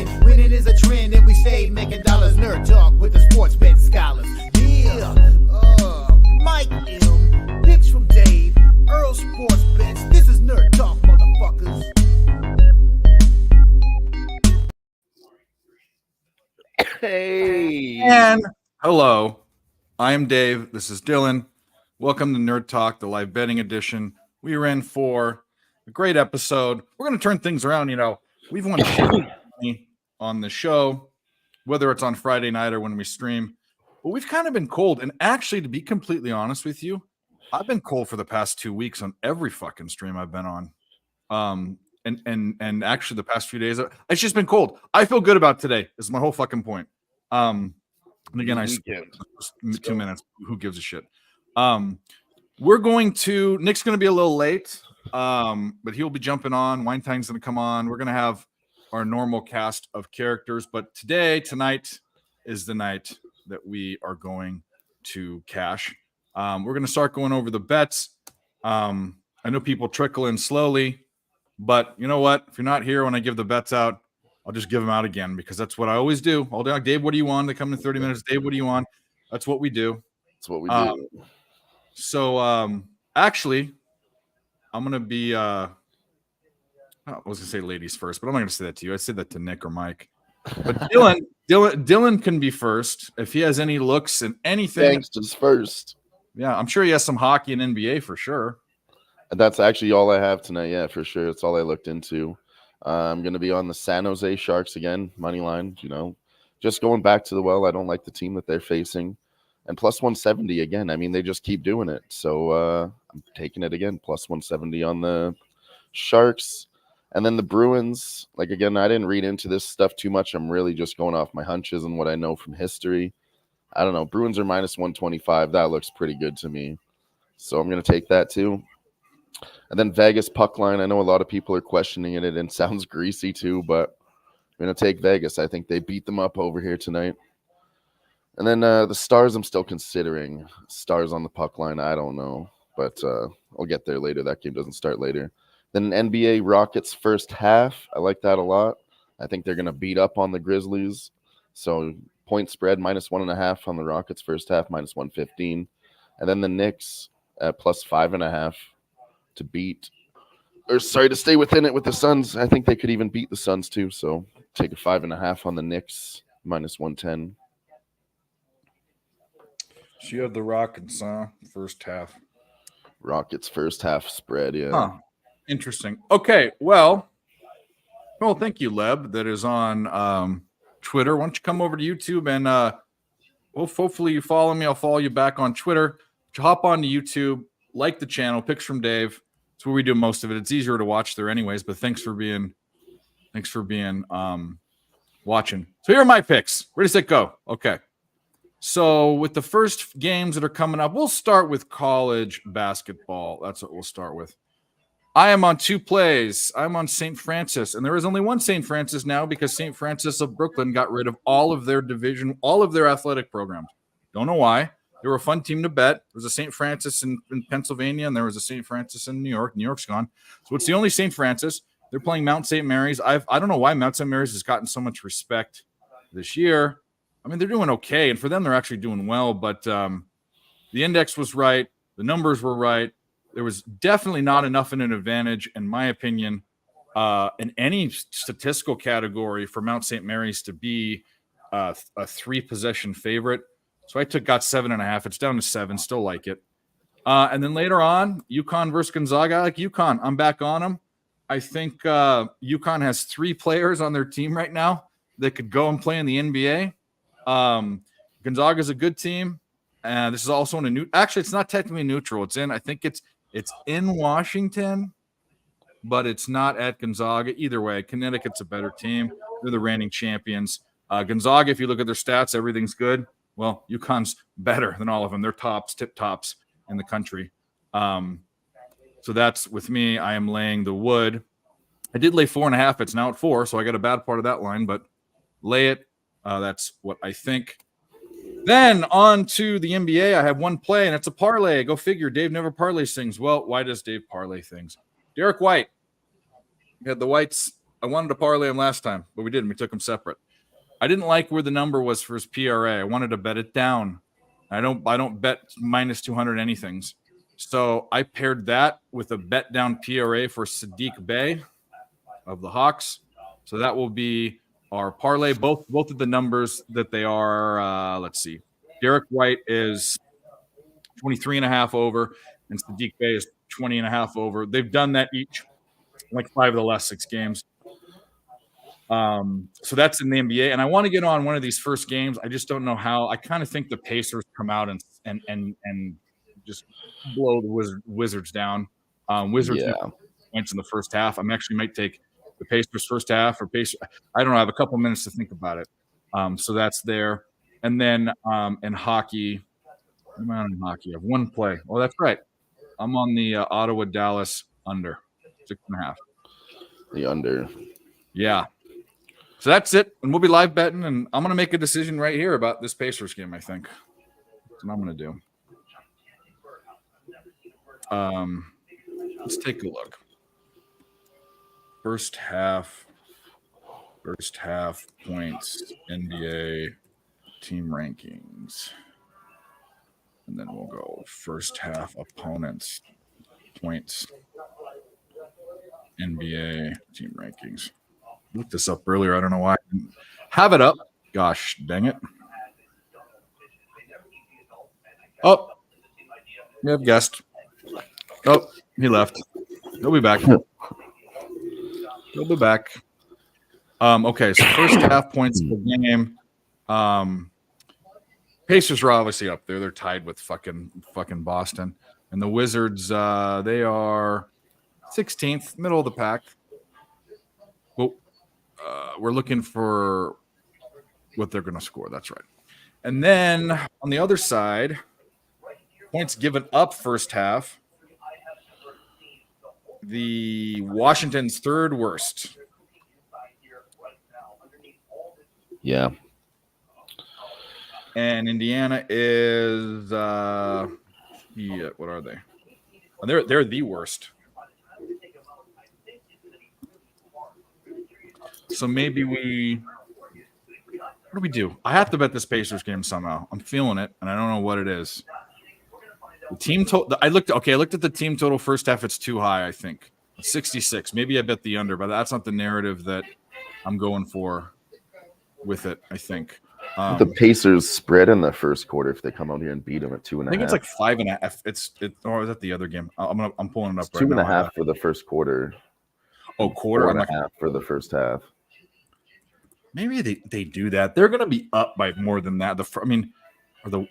win. Winning is a trend, and we stay making dollars. Nerd Talk with the sports bet scholars. Yeah, Mike M, picks from Dave, Earl Sports Bets. This is Nerd Talk, motherfuckers. Hey. And hello, I am Dave. This is Dylan. Welcome to Nerd Talk, the live betting edition. We are in for a great episode. We're going to turn things around. You know, we've won money on the show, whether it's on Friday night or when we stream. But we've kind of been cold. And actually, to be completely honest with you, I've been cold for the past 2 weeks on every fucking stream I've been on. And actually the past few days, it's just been cold. I feel good about today. Is my whole fucking point. And again, I 2 minutes. Who gives a shit? We're going to. Nick's going to be a little late, but he'll be jumping on. Weinstein's going to come on. We're going to have our normal cast of characters, but tonight is the night that we are going to cash. We're going to start going over the bets. I know people trickle in slowly. But you know what? If you're not here when I give the bets out, I'll just give them out again because that's what I always do. All day, Dave, what do you want? They come in 30 minutes. Dave, what do you want? That's what we do. That's what we do. Actually, I'm going to be I was going to say ladies first, but I'm not going to say that to you. I said that to Nick or Mike. But Dylan can be first if he has any looks and anything. Thanks, just first. Yeah, I'm sure he has some hockey and NBA for sure. That's actually all I have tonight. Yeah, for sure. It's all I looked into. I'm going to be on the San Jose Sharks again, money line. You know, just going back to the well. I don't like the team that they're facing, and plus 170 again. I mean, they just keep doing it. So I'm taking it again. Plus 170 on the Sharks, and then the Bruins. Like again, I didn't read into this stuff too much. I'm really just going off my hunches and what I know from history. I don't know. Bruins are minus 125. That looks pretty good to me. So I'm going to take that too. And then Vegas puck line. I know a lot of people are questioning it. It sounds greasy too, but I'm going to take Vegas. I think they beat them up over here tonight. And then the Stars I'm still considering. Stars on the puck line, I don't know. But I'll get there later. That game doesn't start later. Then NBA Rockets first half. I like that a lot. I think they're going to beat up on the Grizzlies. So point spread minus 1.5 on the Rockets first half, minus 115. And then the Knicks at plus 5.5. to stay within it with the Suns. I think they could even beat the Suns too. So take a 5.5 on the Knicks, minus 110. So you have the Rockets first half. Rockets first half spread, yeah. Huh. Interesting. Okay, well, thank you, Leb, that is on Twitter. Why don't you come over to YouTube and hopefully you follow me. I'll follow you back on Twitter. Hop on to YouTube, like the channel, Picks from Dave. It's where we do most of it. It's easier to watch there anyways, but thanks for being watching. So here are my picks. Where does it go? Okay. So with the first games that are coming up, we'll start with college basketball. That's what we'll start with. I am on 2 plays. I'm on St. Francis, and there is only one St. Francis now because St. Francis of Brooklyn got rid of all of their division, all of their athletic programs. Don't know why. They were a fun team to bet. There was a St. Francis in Pennsylvania, and there was a St. Francis in New York. New York's gone. So it's the only St. Francis. They're playing Mount St. Mary's. I don't know why Mount St. Mary's has gotten so much respect this year. I mean, they're doing okay, and for them, they're actually doing well. But the index was right. The numbers were right. There was definitely not enough in an advantage, in my opinion, in any statistical category for Mount St. Mary's to be a 3-possession favorite. So I got 7.5. It's down to 7. Still like it. And then later on, UConn versus Gonzaga. I like UConn. I'm back on them. I think UConn has 3 players on their team right now that could go and play in the NBA. Gonzaga is a good team. This is also in a new. Actually, it's not technically neutral. I think it's in Washington, but it's not at Gonzaga. Either way, Connecticut's a better team. They're the reigning champions. Gonzaga, if you look at their stats, everything's good. Well, UConn's better than all of them. They're tip tops in the country. So that's with me. I am laying the wood. I did lay 4.5. It's now at 4, so I got a bad part of that line, but lay it. That's what I think. Then on to the NBA. I have one play, and it's a parlay. Go figure. Dave never parlays things. Well, why does Dave parlay things? Derek White. We had the Whites I wanted to parlay him last time, but we didn't. We took him separate. I didn't like where the number was for his PRA. I wanted to bet it down. I don't bet minus 200 anythings. So I paired that with a bet down PRA for Sadiq Bey of the Hawks. So that will be our parlay. Both of the numbers that they are, let's see. Derek White is 23.5 over, and Sadiq Bey is 20.5 over. They've done that each like 5 of the last 6 games. So that's in the NBA, and I want to get on one of these first games. I just don't know how. I kind of think the Pacers come out and just blow the Wizards down. Wizards points in the first half. I'm actually might take the Pacers first half or Pacers. I don't know. I have a couple minutes to think about it. So that's there, and then in hockey, I'm on in hockey. I have one play. Oh, that's right. I'm on the Ottawa Dallas under 6.5. The under. Yeah. So that's it. And we'll be live betting. And I'm going to make a decision right here about this Pacers game, I think. That's what I'm going to do. Let's take a look. First half points, NBA team rankings. And then we'll go first half opponents, points, NBA team rankings. I looked this up earlier. I don't know why I didn't have it up. Gosh, dang it. Oh, we have guest. Oh, he left. He'll be back. He'll be back. Okay, so first half points per game. Pacers are obviously up there. They're tied with fucking Boston. And the Wizards, they are 16th, middle of the pack. Well, we're looking for what they're going to score. That's right. And then on the other side, points given up first half. The Washington's third worst. Yeah. And Indiana is what are they? They're the worst. So maybe what do we do? I have to bet this Pacers game somehow. I'm feeling it, and I don't know what it is. The team total. I looked at the team total first half. It's too high, I think. 66. Maybe I bet the under, but that's not the narrative that I'm going for with it, I think. The Pacers spread in the first quarter if they come out here and beat them at 2.5. I think it's like 5.5. Or is that the other game? I'm pulling it up. It's 2.5 for the first quarter. Oh, quarter. 4.5 for the first half. Maybe they do that. They're going to be up by more than that. The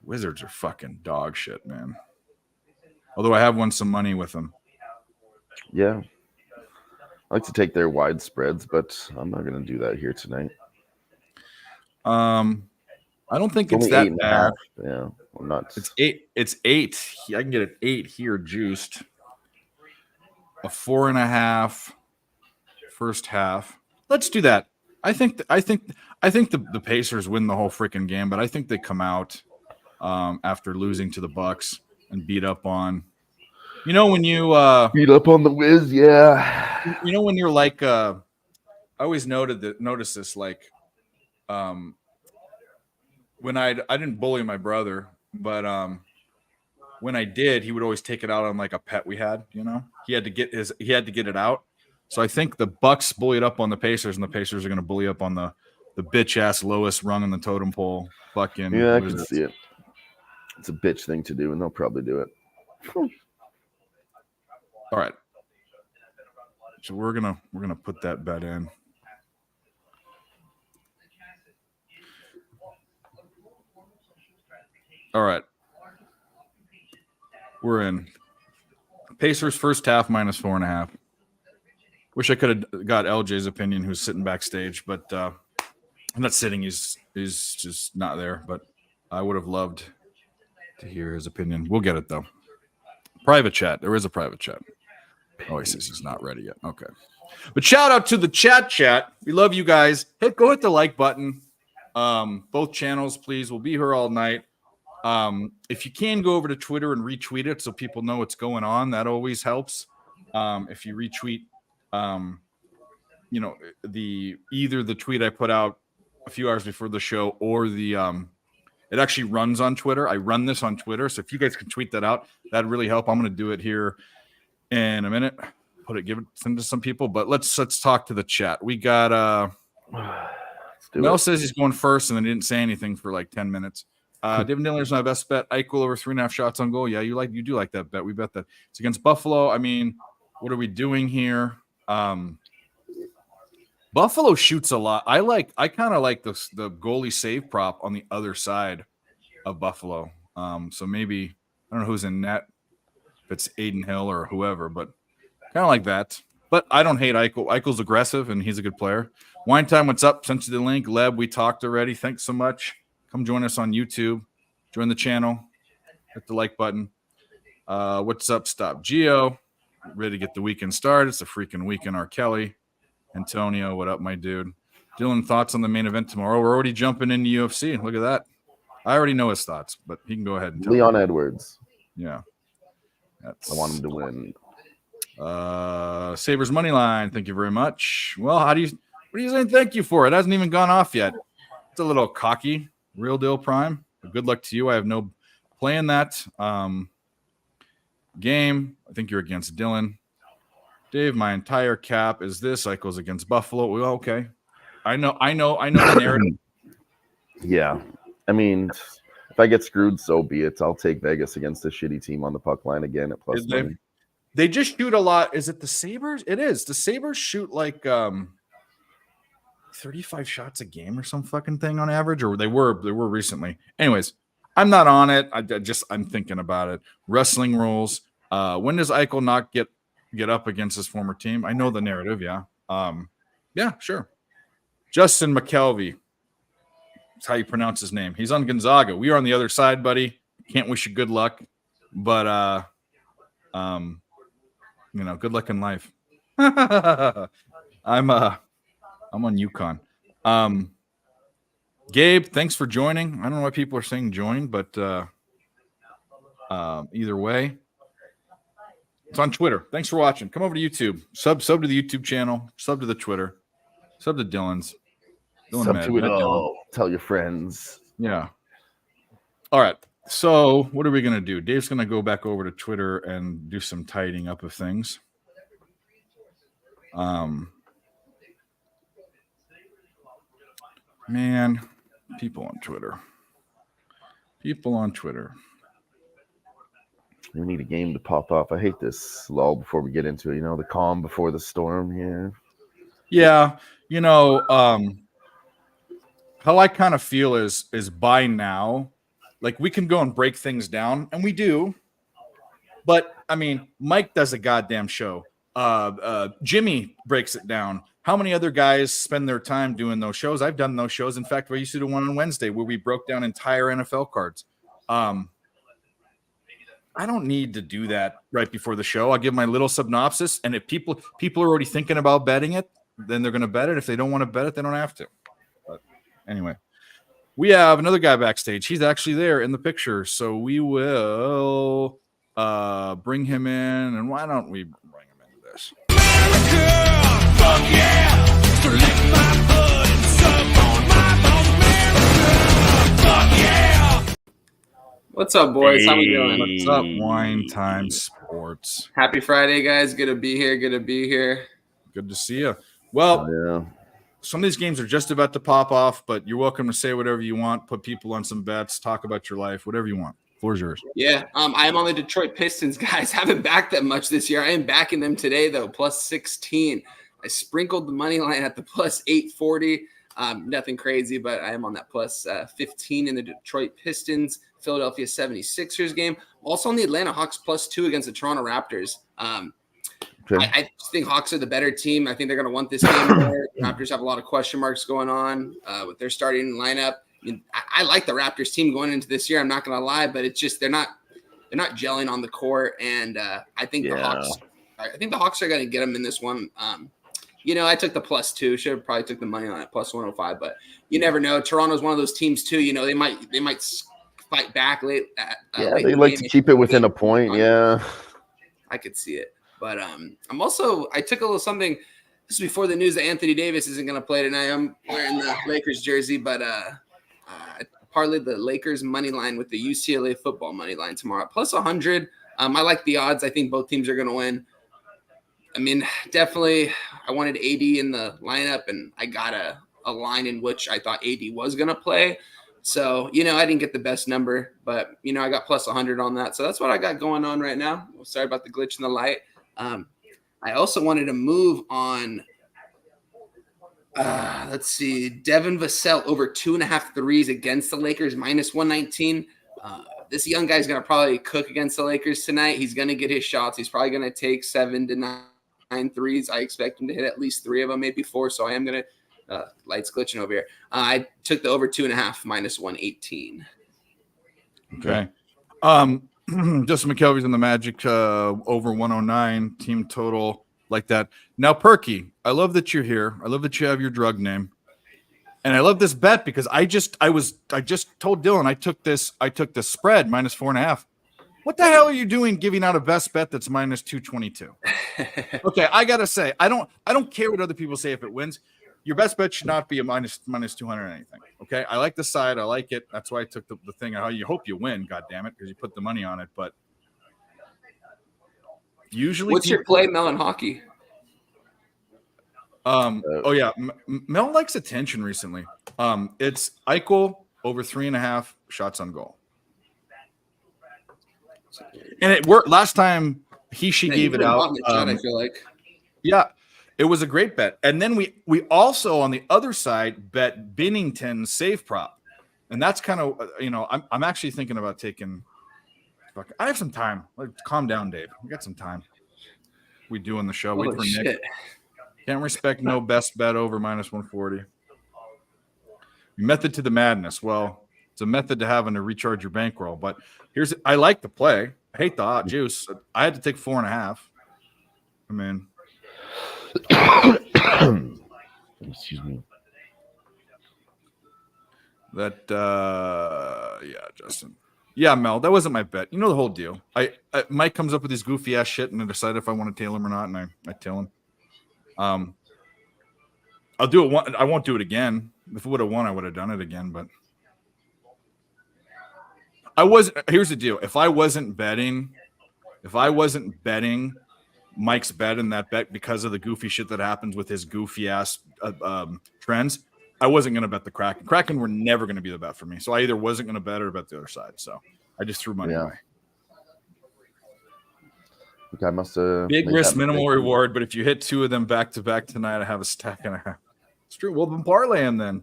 Wizards are fucking dog shit, man. Although I have won some money with them. Yeah. I like to take their wide spreads, but I'm not going to do that here tonight. I don't think it's that bad. Yeah, I'm not. It's 8. It's 8. I can get an 8 here juiced. A 4.5 first half. Let's do that. I think the Pacers win the whole freaking game, but I think they come out after losing to the Bucks and beat up on. You know when you beat up on the Wiz, yeah. You know when you're like, I always noticed this, like, when I didn't bully my brother, but when I did, he would always take it out on like a pet we had. You know, he had to get it out. So I think the Bucks bullied up on the Pacers, and the Pacers are going to bully up on the bitch ass lowest rung on the totem pole. Fucking yeah, I can see it. It's a bitch thing to do, and they'll probably do it. All right. So we're gonna put that bet in. All right. We're in. Pacers first half minus 4.5. Wish I could have got LJ's opinion, who's sitting backstage, but I'm not sitting. He's just not there. But I would have loved to hear his opinion. We'll get it though. Private chat. There is a private chat. Oh, he says he's not ready yet. Okay. But shout out to the chat. We love you guys. Go hit the like button. Both channels, please. We'll be here all night. If you can, go over to Twitter and retweet it so people know what's going on. That always helps. if you retweet, either the tweet I put out a few hours before the show or the it actually runs on Twitter. I run this on Twitter, so if you guys can tweet that out, that'd really help. I'm going to do it here in a minute. Send it to some people, but let's talk to the chat. We got Mel says he's going first, and then didn't say anything for like 10 minutes. David Diller's my best bet. Eichel over 3.5 shots on goal. Yeah, you do like that bet. We bet that it's against Buffalo. I mean, what are we doing here? Buffalo shoots a lot. I kind of like the goalie save prop on the other side of Buffalo. So maybe I don't know who's in net, if it's Aiden Hill or whoever, but kind of like that. But I don't hate Eichel. Eichel's aggressive and he's a good player. Wine Time, what's up? Sent you the link. Leb, we talked already. Thanks so much. Come join us on YouTube. Join the channel. Hit the like button. What's up, Stop Geo? Ready to get the weekend started. It's a freaking weekend. R. Kelly. Antonio, what up, my dude? Dylan, thoughts on the main event tomorrow? We're already jumping into UFC. Look at that. I already know his thoughts, but he can go ahead and tell Leon me. Edwards. Yeah. I want him to win. Sabres money line. Thank you very much. Well, what are you saying thank you for? It hasn't even gone off yet. It's a little cocky. Real deal prime. But good luck to you. I have no play in that game. I think you're against Dylan. Dave, my entire cap is this. Eichel's against Buffalo. Well, okay. I know the narrative. Yeah. I mean, if I get screwed, so be it. I'll take Vegas against a shitty team on the puck line again at plus money. They just shoot a lot. Is it the Sabres? It is. The Sabres shoot like 35 shots a game or some fucking thing on average, or they were recently. Anyways, I'm not on it. I'm thinking about it. Wrestling rules. When does Eichel not get up against his former team? I know the narrative. Yeah. Yeah, sure. Justin McKelvey. That's how you pronounce his name. He's on Gonzaga. We are on the other side, buddy. Can't wish you good luck, but good luck in life. I'm on UConn. Gabe, thanks for joining. I don't know why people are saying join, but either way, it's on Twitter. Thanks for watching. Come over to YouTube. Sub to the YouTube channel. Sub to the Twitter. Sub to Dylan's. Sub to it all. Tell your friends. Yeah. All right. So what are we going to do? Dave's going to go back over to Twitter and do some tidying up of things. Man, people on Twitter. We need a game to pop off. I hate this lull before we get into it. The calm before the storm here. Yeah. How I kind of feel is by now, like we can go and break things down, and we do. But I mean, Mike does a goddamn show. Jimmy breaks it down. How many other guys spend their time doing those shows? I've done those shows. In fact, we used to do one on Wednesday where we broke down entire NFL cards. I don't need to do that right before the show. I'll give my little synopsis, and if people are already thinking about betting it, then they're going to bet it. If they don't want to bet it, they don't have to. But anyway, we have another guy backstage. He's actually there in the picture, so we will bring him in. And why don't we bring him into this? America, fuck yeah! So lick my foot and suck on my bone, America, fuck yeah! What's up, boys? How we doing? What's up, Wine Time Sports? Happy Friday, guys. Good to be here. Good to see you. Well, Yeah. some of these games are just about to pop off, but you're welcome to say whatever you want, put people on some bets, talk about your life, whatever you want. Floor's yours. Yeah, I am on the Detroit Pistons, guys. Haven't backed that much this year. I am backing them today, though, plus 16. I sprinkled the money line at the plus 840. Nothing crazy, but I am on that plus 15 in the Detroit Pistons, Philadelphia 76ers game. Also on the Atlanta Hawks plus 2 against the Toronto Raptors. Okay. I think Hawks are the better team. I think they're going to want this game more. The Raptors have a lot of question marks going on with their starting lineup. I mean, I like the Raptors team going into this year. I'm not going to lie, but it's just they're not gelling on the court, and I think the Hawks are going to get them in this one. I took the plus 2. Should have probably took the money on it plus 105, but you never know. Toronto's one of those teams too. They might fight back late. They like to keep it within a point. Yeah, I could see it. But I took a little something. This is before the news that Anthony Davis isn't going to play tonight. I'm wearing the Lakers jersey, but I parlayed the Lakers money line with the UCLA football money line tomorrow, plus 100. I like the odds. I think both teams are going to win. I mean, definitely, I wanted AD in the lineup, and I got a line in which I thought AD was going to play. So, I didn't get the best number, but, I got plus 100 on that. So that's what I got going on right now. Sorry about the glitch in the light. I also wanted to move on. Let's see. Devin Vassell over 2.5 threes against the Lakers, minus 119. This young guy's going to probably cook against the Lakers tonight. He's going to get his shots. He's probably going to take 7 to 9 threes. I expect him to hit at least 3 of them, maybe 4. So I am going to lights glitching over here. I took the over 2.5 minus 118. Okay. Justin McKelvey's in the Magic over 109 team total like that. Now, Perky, I love that you're here. I love that you have your drug name. And I love this bet because I just told Dylan I took the spread minus 4.5. What the hell are you doing giving out a best bet that's minus 222? Okay, I gotta say, I don't care what other people say if it wins. Your best bet should not be a minus 200 or anything. Okay, I like the side, I like it. That's why I took the thing. How you hope you win, god damn it, because you put the money on it. But usually, what's your play, Melon Hockey? Mel likes attention recently. It's Eichel over 3.5 shots on goal, and it worked last time. She gave it out. I feel like, yeah, it was a great bet. And then we also on the other side bet Binnington's save prop, and that's kind of I'm actually thinking about taking. I have some time. Calm down, Dave. We got some time. We doing the show. Wait for Nick. Can't respect no best bet over minus 140. Method to the madness. Well, it's a method to having to recharge your bankroll. But I like the play. I hate the hot juice. I had to take 4.5. I mean, excuse me. Justin. Yeah, Mel, that wasn't my bet. You know the whole deal. Mike comes up with these goofy ass shit and I decide if I want to tail him or not, and I tail him. I'll do it. I won't do it again. If I would have won, I would have done it again. But here's the deal. If I wasn't betting Mike's bet in that bet because of the goofy shit that happens with his goofy ass trends, I wasn't going to bet the Kraken. Kraken were never going to be the bet for me. So I either wasn't going to bet or bet the other side. So I just threw money away. I must have big risk, minimal reward. But if you hit 2 of them back to back tonight, I have a stack and a half. It's true. Well, then parlay them then.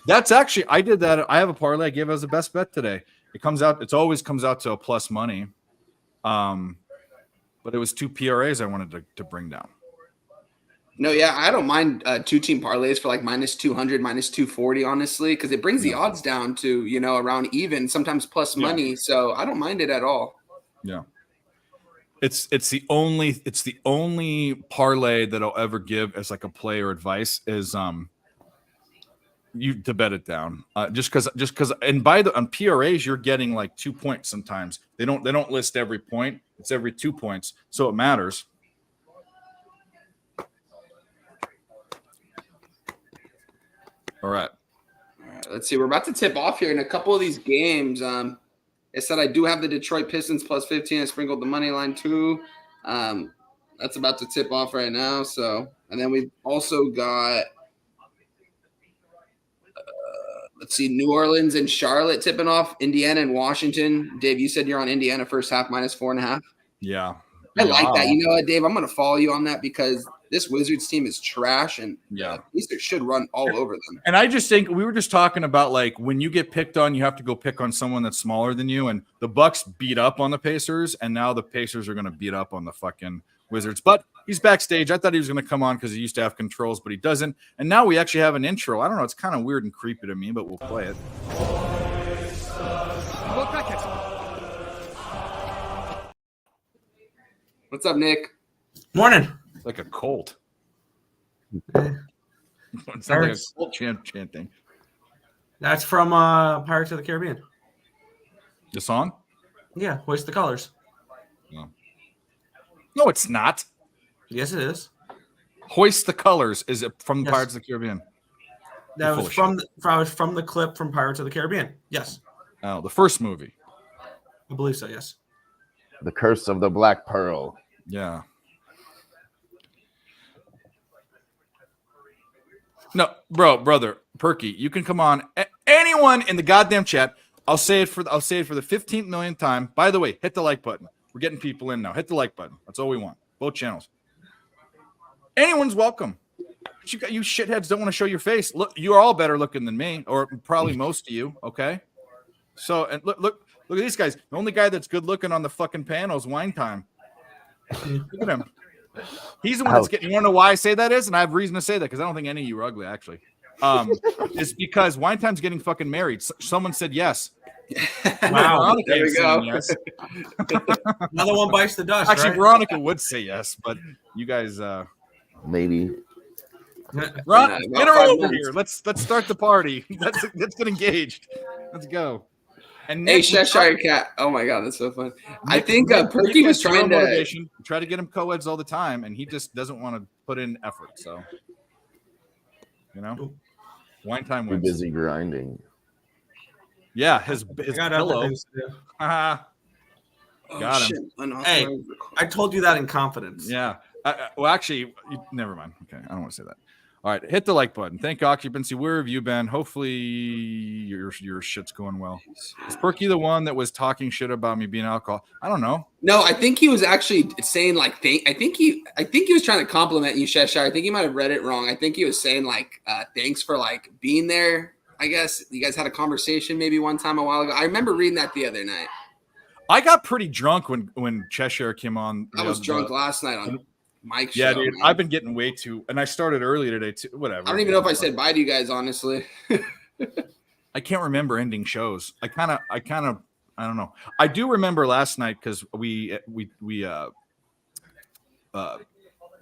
That's actually I did that. I have a parlay I gave as a best bet today. It always comes out to a plus money. But it was 2 PRAs I wanted to bring down. No, yeah, I don't mind 2-team parlays for like minus 200, minus 240, honestly, because it brings the odds down to around even, sometimes plus money. So I don't mind it at all. Yeah, it's the only parlay that I'll ever give as like a player advice is you to bet it down just because and on PRAs you're getting like 2 points sometimes. They don't list every point. It's every 2 points, so it matters. All right, let's see. We're about to tip off here in a couple of these games. I said I do have the Detroit Pistons plus 15. I sprinkled the money line too. That's about to tip off right now. So, and then we've also got, let's see, New Orleans and Charlotte tipping off. Indiana and Washington. Dave, you said you're on Indiana first half minus 4.5. Yeah, I like that. You know what, Dave? I'm going to follow you on that because this Wizards team is trash, and Easter should run all over them. And I just think we were just talking about like when you get picked on, you have to go pick on someone that's smaller than you. And the Bucks beat up on the Pacers, and now the Pacers are going to beat up on the fucking Wizards. But he's backstage. I thought he was going to come on because he used to have controls, but he doesn't. And now we actually have an intro. I don't know. It's kind of weird and creepy to me, but we'll play it. What's up, Nick? Morning. It's like a cult. It's not like a cult chanting. That's from Pirates of the Caribbean. The song? Yeah, Hoist the Colors. Oh. No, it's not. Yes, it is. Hoist the Colors is it from Yes. Pirates of the Caribbean? That You're was full of from the clip from Pirates of the Caribbean. Yes, Oh, the first movie. I believe so. Yes. The Curse of the Black Pearl. Yeah. No, brother, Perky, you can come on. Anyone in the goddamn chat. I'll say it for the 15th millionth time. By the way, hit the like button. We're getting people in now. Hit the like button. That's all we want. Both channels. Anyone's welcome. But you shitheads don't want to show your face. Look, you're all better looking than me, or probably most of you. Okay. So and look at these guys. The only guy that's good looking on the fucking panel is Wine Time. Look at him. He's the one that's getting. You want to know why I say that is, and I have reason to say that because I don't think any of you are ugly. Actually, it's because Wine Time's getting fucking married. Someone said yes. Wow. There we go. Yes. Another one bites the dust. Actually, right? Veronica would say yes, but you guys, Maybe. Ron, Yeah, get her about 5 over minutes. here. Let's start the party. Let's get engaged. Let's go. And Hey, Nick, Cheshire Cat. Oh my God, that's so fun. I Nick- think Nick Perky was has zero trying to. motivation. We try to get him co-eds all the time, and he just doesn't want to put in effort. So, Wine Time Too wins. busy grinding. Yeah, his I got other pillow. things to do. Haha. Oh, Got him. shit. Unauthorized Hey. record. I told you that in confidence. Yeah. Well, actually, never mind. Okay, I don't want to say that. All right, hit the like button. Thank Occupancy. Where have you been? Hopefully, your shit's going well. Is Perky the one that was talking shit about me being alcohol? I don't know. No, I think he was actually saying like I think he was trying to compliment you, Cheshire. I think he might have read it wrong. I think he was saying like thanks for like being there. I guess you guys had a conversation maybe one time a while ago. I remember reading that the other night. I got pretty drunk when Cheshire came on. I was drunk last night on Mike's Yeah, show. dude. man. I've been getting way too, and I started early today too. Whatever. I don't even know if I said bye to you guys, honestly. I can't remember ending shows. I kind of, I don't know. I do remember last night because I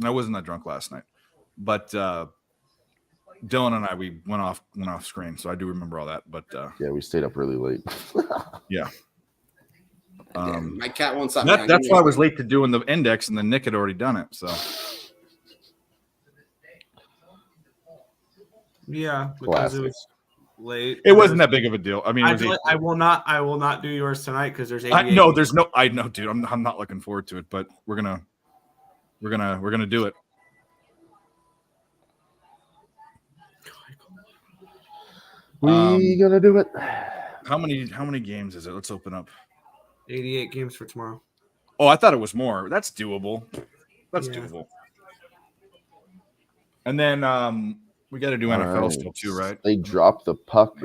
wasn't that drunk last night, but Dylan and I we went off screen, so I do remember all that. But Yeah, we stayed up really late. yeah, Damn, my cat won't stop. me. that's why I was late to doing the index, and then Nick had already done it. So Yeah, because Classic. it was late. it wasn't that big of a deal. I mean, it was I will not do yours tonight because there's 88. no, there's no. I know, dude. I'm not looking forward to it, but we're gonna do it. We gonna do it. How many games is it? Let's open up. 88 games for tomorrow. Oh, I thought it was more. That's doable. That's Yeah. doable. And then we got to do All NFL right. still too, right? They dropped the puck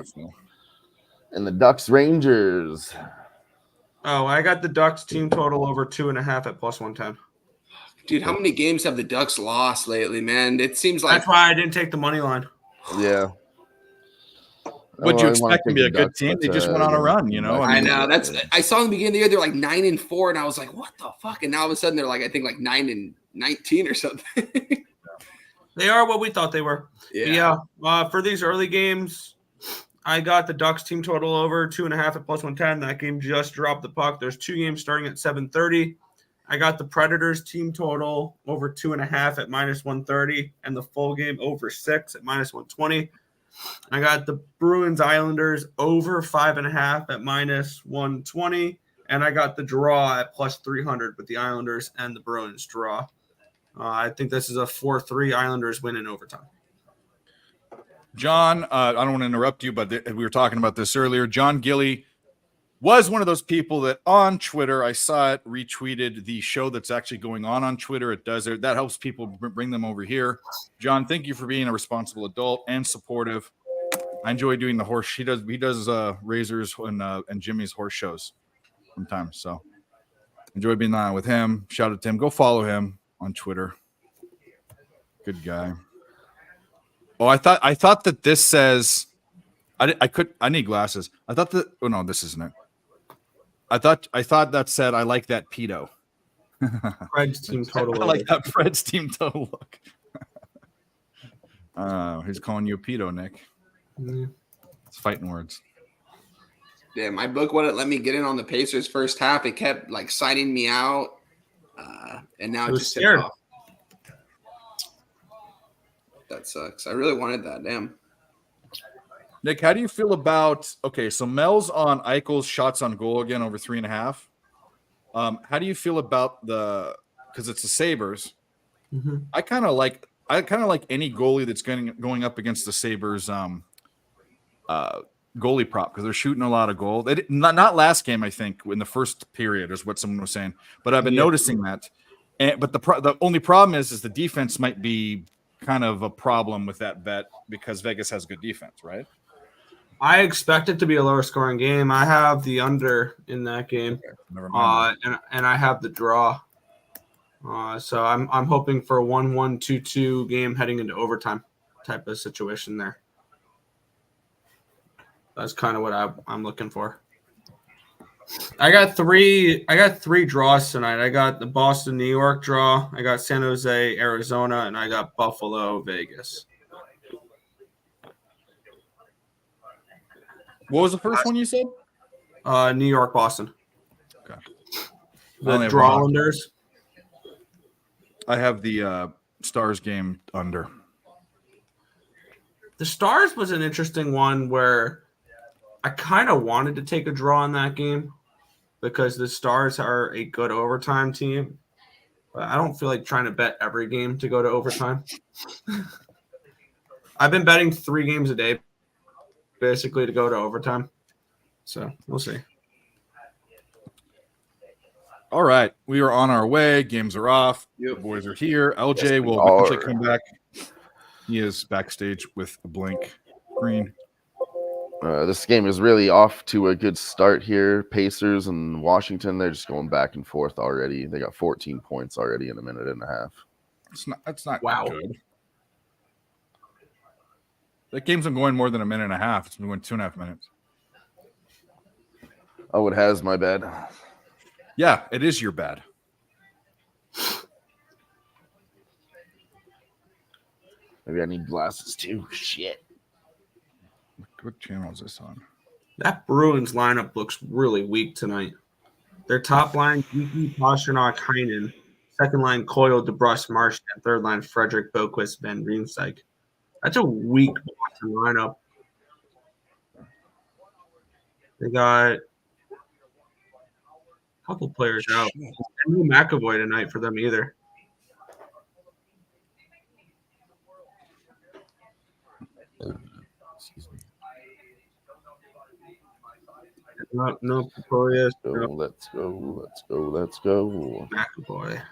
in the Ducks Rangers. Oh, I got the Ducks team total over 2.5 at +110. Dude, how many games have the Ducks lost lately, man? It seems like That's why I didn't take the money line. Yeah. Would you I wanna expect them to be take a the good Ducks, team? but, They just went on a run, you know? I mean, know I saw in the beginning of the year they're like 9-4, and I was like, what the fuck? And now all of a sudden they're like I think like 9-19 or something. They are what we thought they were. Yeah. For these early games, I got the Ducks team total over 2.5 at +110. That game just dropped the puck. There's 2 games starting at 7:30. I got the Predators team total over 2.5 at -130, and the full game over 6 at -120. I got the Bruins Islanders over 5.5 at -120, and I got the draw at +300 with the Islanders and the Bruins draw. I think this is a 4-3 Islanders win in overtime. John, I don't want to interrupt you, but we were talking about this earlier. John Gilly was one of those people that on Twitter, I saw it, retweeted the show that's actually going on Twitter. It does. That helps people bring them over here. John, thank you for being a responsible adult and supportive. I enjoy doing the horse. He does Razors and Jimmy's horse shows sometimes. So enjoy being on with him. Shout out to him. Go follow him on Twitter. Good guy. Oh, I thought that this says I need glasses. I thought that no, this isn't it. I thought that said I like that pedo. Fred's team total. I like that Fred's team total look. He's calling you a pedo, Nick. It's fighting words. Yeah, my book wouldn't let me get in on the Pacers first half. It kept like citing me out. And now it was just tipped scared. off. That sucks. I really wanted that. Damn. Nick, how do you feel about so Mel's on Eichel's shots on goal again over 3.5? How do you feel about because it's the Sabres? Mm-hmm. I kind of like any goalie that's going up against the Sabres goalie prop because they're shooting a lot of goal. They not last game, I think, in the first period is what someone was saying. But I've been noticing that. But the only problem is the defense might be kind of a problem with that bet because Vegas has good defense, right? I expect it to be a lower scoring game. I have the under in that game, Never mind. and I have the draw. So I'm hoping for a 1-1, 2-2 game heading into overtime type of situation there. That's kind of what I'm looking for. I got three draws tonight. I got the Boston, New York draw. I got San Jose, Arizona, and I got Buffalo, Vegas. What was the first one you said? New York, Boston. Okay. The Drawlanders. I have the Stars game under. The Stars was an interesting one where I kind of wanted to take a draw in that game because the Stars are a good overtime team. But I don't feel like trying to bet every game to go to overtime. I've been betting 3 games a day basically to go to overtime. So we'll see. All right. We are on our way. Games are off. Yep. The boys are here. LJ Yes, will we are. eventually come back. He is backstage with a blank screen. This game is really off to a good start here. Pacers and Washington, they're just going back and forth already. They got 14 points already in a minute and a half. That's not Wow. good. That game's been going more than a minute and a half. It's been going 2.5 minutes. Oh, it has, my bad. Yeah, it is your bad. Maybe I need glasses too. Shit. What channel is this on? That Bruins lineup looks really weak tonight. Their top line, Geeky, Pasternak, Heinen. Second line, Coyle, DeBrusk, Marchand. Third line, Frederick, Boquist, Van Riemsdyk. That's a weak Boston lineup. They got a couple players out. And no McAvoy tonight for them either. Excuse me. No Pretorius, So no let's go. McAvoy.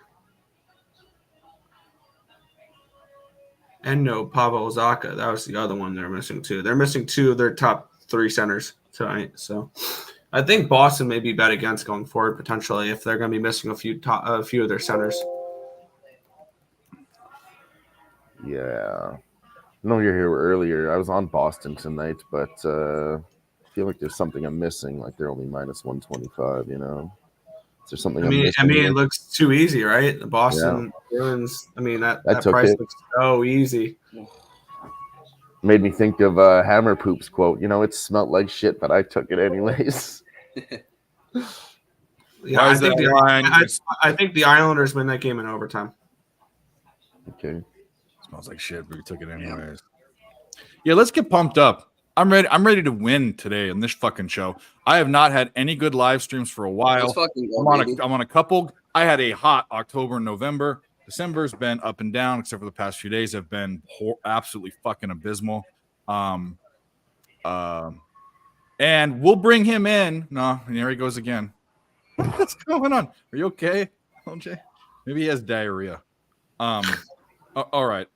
And no Pavel Zacha. That was the other one they're missing too. They're missing 2 of their top 3 centers tonight. So I think Boston may be bet against going forward potentially if they're going to be missing a few of their centers. Yeah. I know you're here earlier. I was on Boston tonight, but I feel like there's something I'm missing. Like they're only minus 125, you know? Is there something I'm missing? I mean, it looks too easy, right? The Boston Bruins. I mean, that took price it. looks so easy. Made me think of Hammer Poop's quote. You know, it smelled like shit, but I took it anyways. Yeah, I think the Islanders win that game in overtime. Okay. Smells like shit, but we took it anyways. Yeah, let's get pumped up. I'm ready to win today on this fucking show. I have not had any good live streams for a while. Let's fucking go, I'm baby. on a couple. I had a hot October and November. December's been up and down, except for the past few days have been absolutely fucking abysmal. And we'll bring him in. No, and there he goes again. What's going on? Are you okay, LJ? Maybe he has diarrhea. All right.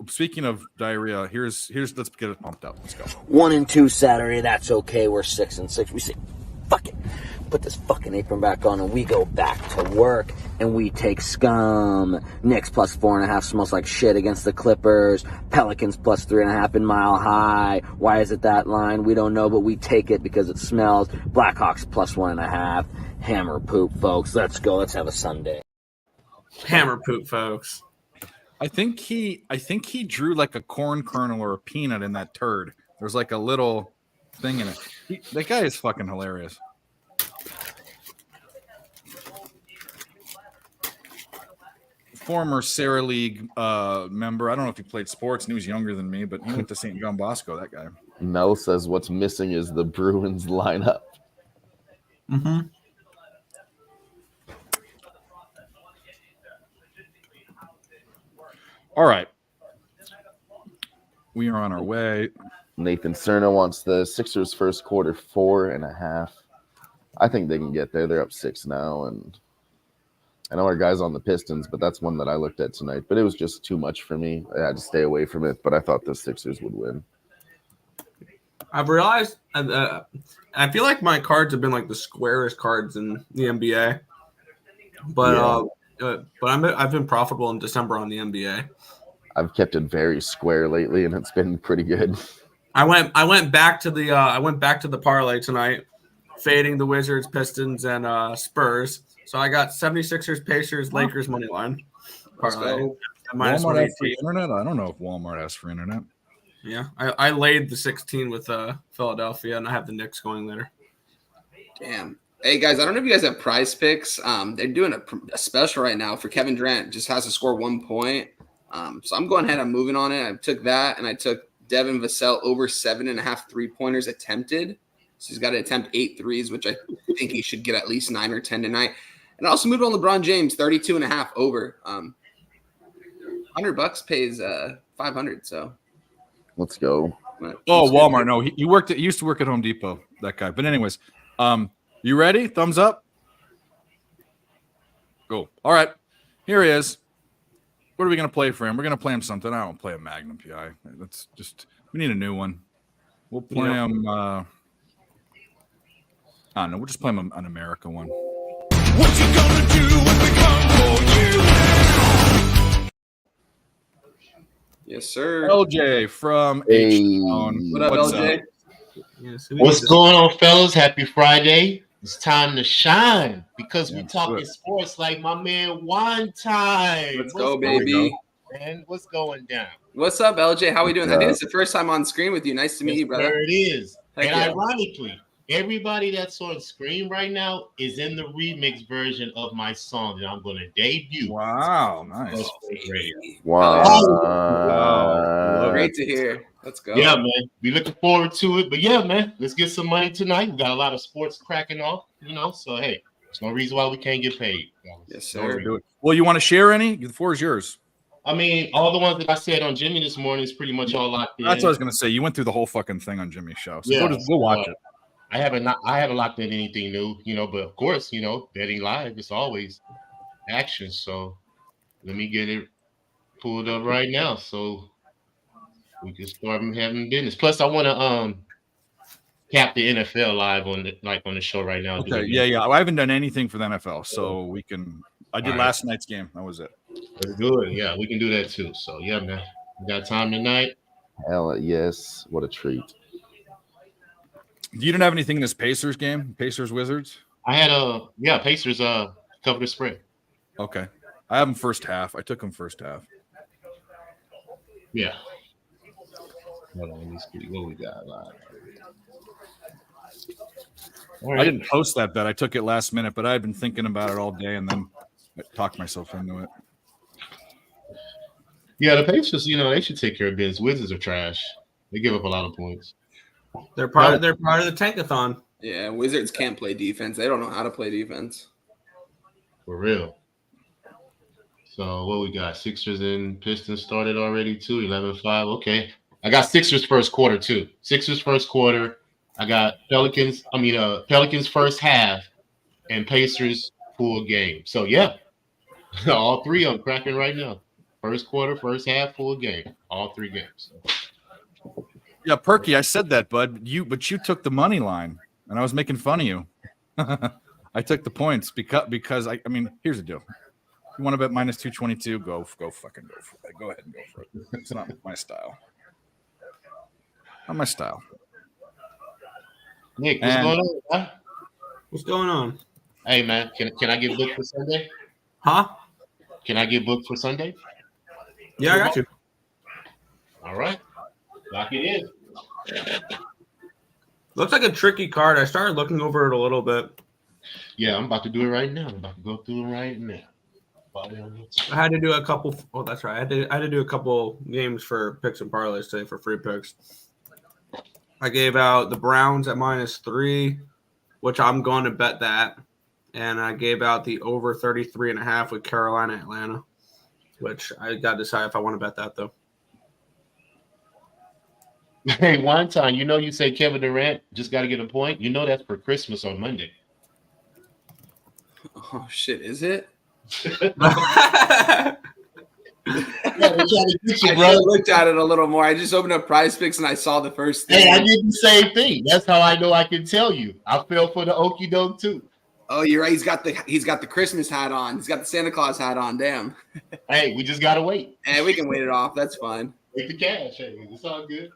Speaking of diarrhea, let's get it pumped up. Let's go. 1-2 Saturday, that's okay. We're 6-6. We say, fuck it. Put this fucking apron back on and we go back to work and we take Scum. Knicks plus 4.5 smells like shit against the Clippers. Pelicans plus 3.5 in Mile High. Why is it that line? We don't know, but we take it because it smells. Blackhawks plus 1.5. Hammer poop, folks. Let's go. Let's have a Sunday. Hammer poop, folks. I think he drew like a corn kernel or a peanut in that turd. There's like a little thing in it. That guy is fucking hilarious. former Sarah League member. I don't know if he played sports and he was younger than me, but he went to St. John Bosco, that guy. Mel says what's missing is the Bruins lineup. Mm-hmm. All right. We are on our way. Nathan Cerna wants the Sixers first quarter 4.5. I think they can get there. They're up 6 now, and I know our guys on the Pistons, but that's one that I looked at tonight. But it was just too much for me. I had to stay away from it, but I thought the Sixers would win. I've realized I feel like my cards have been like the squarest cards in the NBA, but I've been profitable in December on the NBA. I've kept it very square lately, and it's been pretty good. I went back to the parlay tonight, fading the Wizards, Pistons, and Spurs. So I got 76ers, Pacers, Lakers money line parlay. Walmart has free internet? I don't know if Walmart has free internet. Yeah, I laid the 16 with Philadelphia, and I have the Knicks going later. Damn. Hey, guys, I don't know if you guys have Prize Picks. They're doing a special right now for Kevin Durant. Just has to score 1 point. So I'm going ahead. I'm moving on it. I took that, and I took Devin Vassell over 7.5 3-pointers attempted. So he's got to attempt 8 threes, which I think he should get at least 9 or 10 tonight. And I also moved on LeBron James, 32.5 over. $100 pays 500. So Let's go. Oh, Walmart. No, he used to work at Home Depot, that guy. But anyways, you ready? Thumbs up. Go. All right. Here he is. What are we going to play for him? We're going to play him something. I don't play a Magnum PI. That's just, we need a new one. We'll play him. I don't know. We'll just play him an America one. What you gonna do when we come for you? yes, sir. LJ from Hey. H-Town. What up, What's LJ? Yes, What's going on, fellas? Happy Friday. It's time to shine because Yeah, we talking good. sports like my man One Time. Let's What's go, going baby. on, man? What's going down? What's up, LJ? How we doing? I Yeah. think it's the first time on screen with you. Nice to meet you, brother. There it is. Heck and yeah. ironically, everybody that's on screen right now is in the remix version of my song that I'm going to debut. Wow, on nice. Sports Radio. Wow. Great to hear. Let's go. Yeah, man. Be looking forward to it. But yeah, man, let's get some money tonight. We got a lot of sports cracking off, so hey, there's no reason why we can't get paid. Yes, No sir. reason. Do it. Well, you want to share any? The floor is yours. I mean, all the ones that I said on Jimmy this morning is pretty much all locked in. That's what I was going to say. You went through the whole fucking thing on Jimmy's show. So Yeah. go watch it. I haven't locked in anything new, but of course, betting live is always action. So let me get it pulled up right now so we can start having business. Plus, I want to cap the NFL live on the show right now. Okay. Yeah. I haven't done anything for the NFL, so we can. I did All right. last night's game. That was it. That's good. Yeah, we can do that too. So yeah, man, we got time tonight. Hell yes. What a treat. You didn't have anything in this Pacers game? Pacers Wizards? I had Pacers cover the spread. Okay. I have them first half. I took them first half. Yeah. Hold on, let me see what we got live. All right. I didn't post that bet. I took it last minute, but I had been thinking about it all day and then I talked myself into it. Yeah, the Pacers, they should take care of business. Wizards are trash. They give up a lot of points. They're part of the tankathon. Yeah, Wizards can't play defense. They don't know how to play defense. For real. So what we got? Sixers and Pistons started already too. 11-5. Okay. I got Sixers first quarter too. Sixers first quarter. I got Pelicans first half and Pacers full game. So yeah. All three of them cracking right now. First quarter, first half, full game. All 3 games. Yeah, Perky, I said that, bud. But you took the money line, and I was making fun of you. I took the points because I mean, here's the deal. You want to bet minus 222? Go fucking go for it. Go ahead and go for it. It's not my style. Not my style. Nick, what's going on? Huh? What's going on? Hey man, can I get booked for Sunday? Huh? Can I get booked for Sunday? Yeah, I got you. All right. Lock it in. Looks like a tricky card. I started looking over it a little bit. Yeah, I'm about to do it right now. I'm about to go through it right now. I had to do a couple. Oh, that's right. I had to do a couple games for picks and parlays today for free picks. I gave out the Browns at -3, which I'm going to bet that, and I gave out the over 33.5 with Carolina, Atlanta, which I got to decide if I want to bet that though. Hey, one time, you say Kevin Durant just got to get a point. That's for Christmas on Monday. Oh shit, is it? I looked at it a little more. I just opened up Prize Picks and I saw the first thing. Hey, I did the same thing. That's how I know I can tell you. I fell for the okie doke too. Oh, you're right. He's got the Christmas hat on. He's got the Santa Claus hat on. Damn. Hey, we just gotta wait. Hey, we can wait it off. That's fine. Take the cash. Hey, it's all good.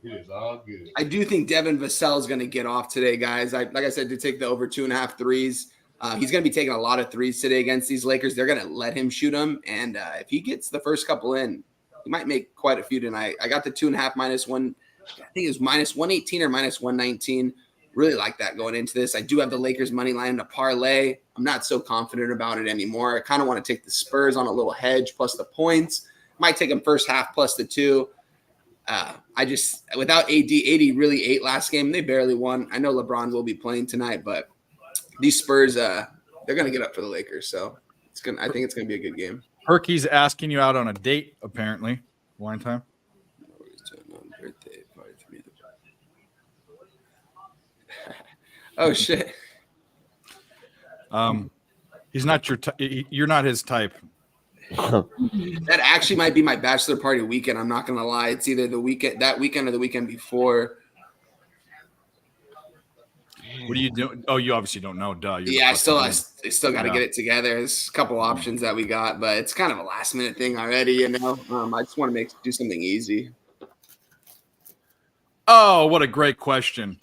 It is all good. I do think Devin Vassell is going to get off today, guys. Like I said, to take the over 2.5 threes. He's going to be taking a lot of threes today against these Lakers. They're going to let him shoot them. And if he gets the first couple in, he might make quite a few tonight. I got the 2.5 -1. I think it was -118 or -119. Really like that going into this. I do have the Lakers money line to parlay. I'm not so confident about it anymore. I kind of want to take the Spurs on a little hedge plus the points. Might take them first half plus the 2. Without AD really ate last game. They barely won. I know LeBron will be playing tonight, but these Spurs, they're going to get up for the Lakers. So I think it's going to be a good game. Herky's asking you out on a date, apparently. Wine time. Oh shit. He's not you're not his type. That actually might be my bachelor party weekend. I'm not gonna lie. It's either that weekend or the weekend before. What are you doing? Oh, you obviously don't know. Duh. Yeah, I still got to get it together. There's a couple options that we got, but it's kind of a last minute thing already. I just want to do something easy. Oh, what a great question,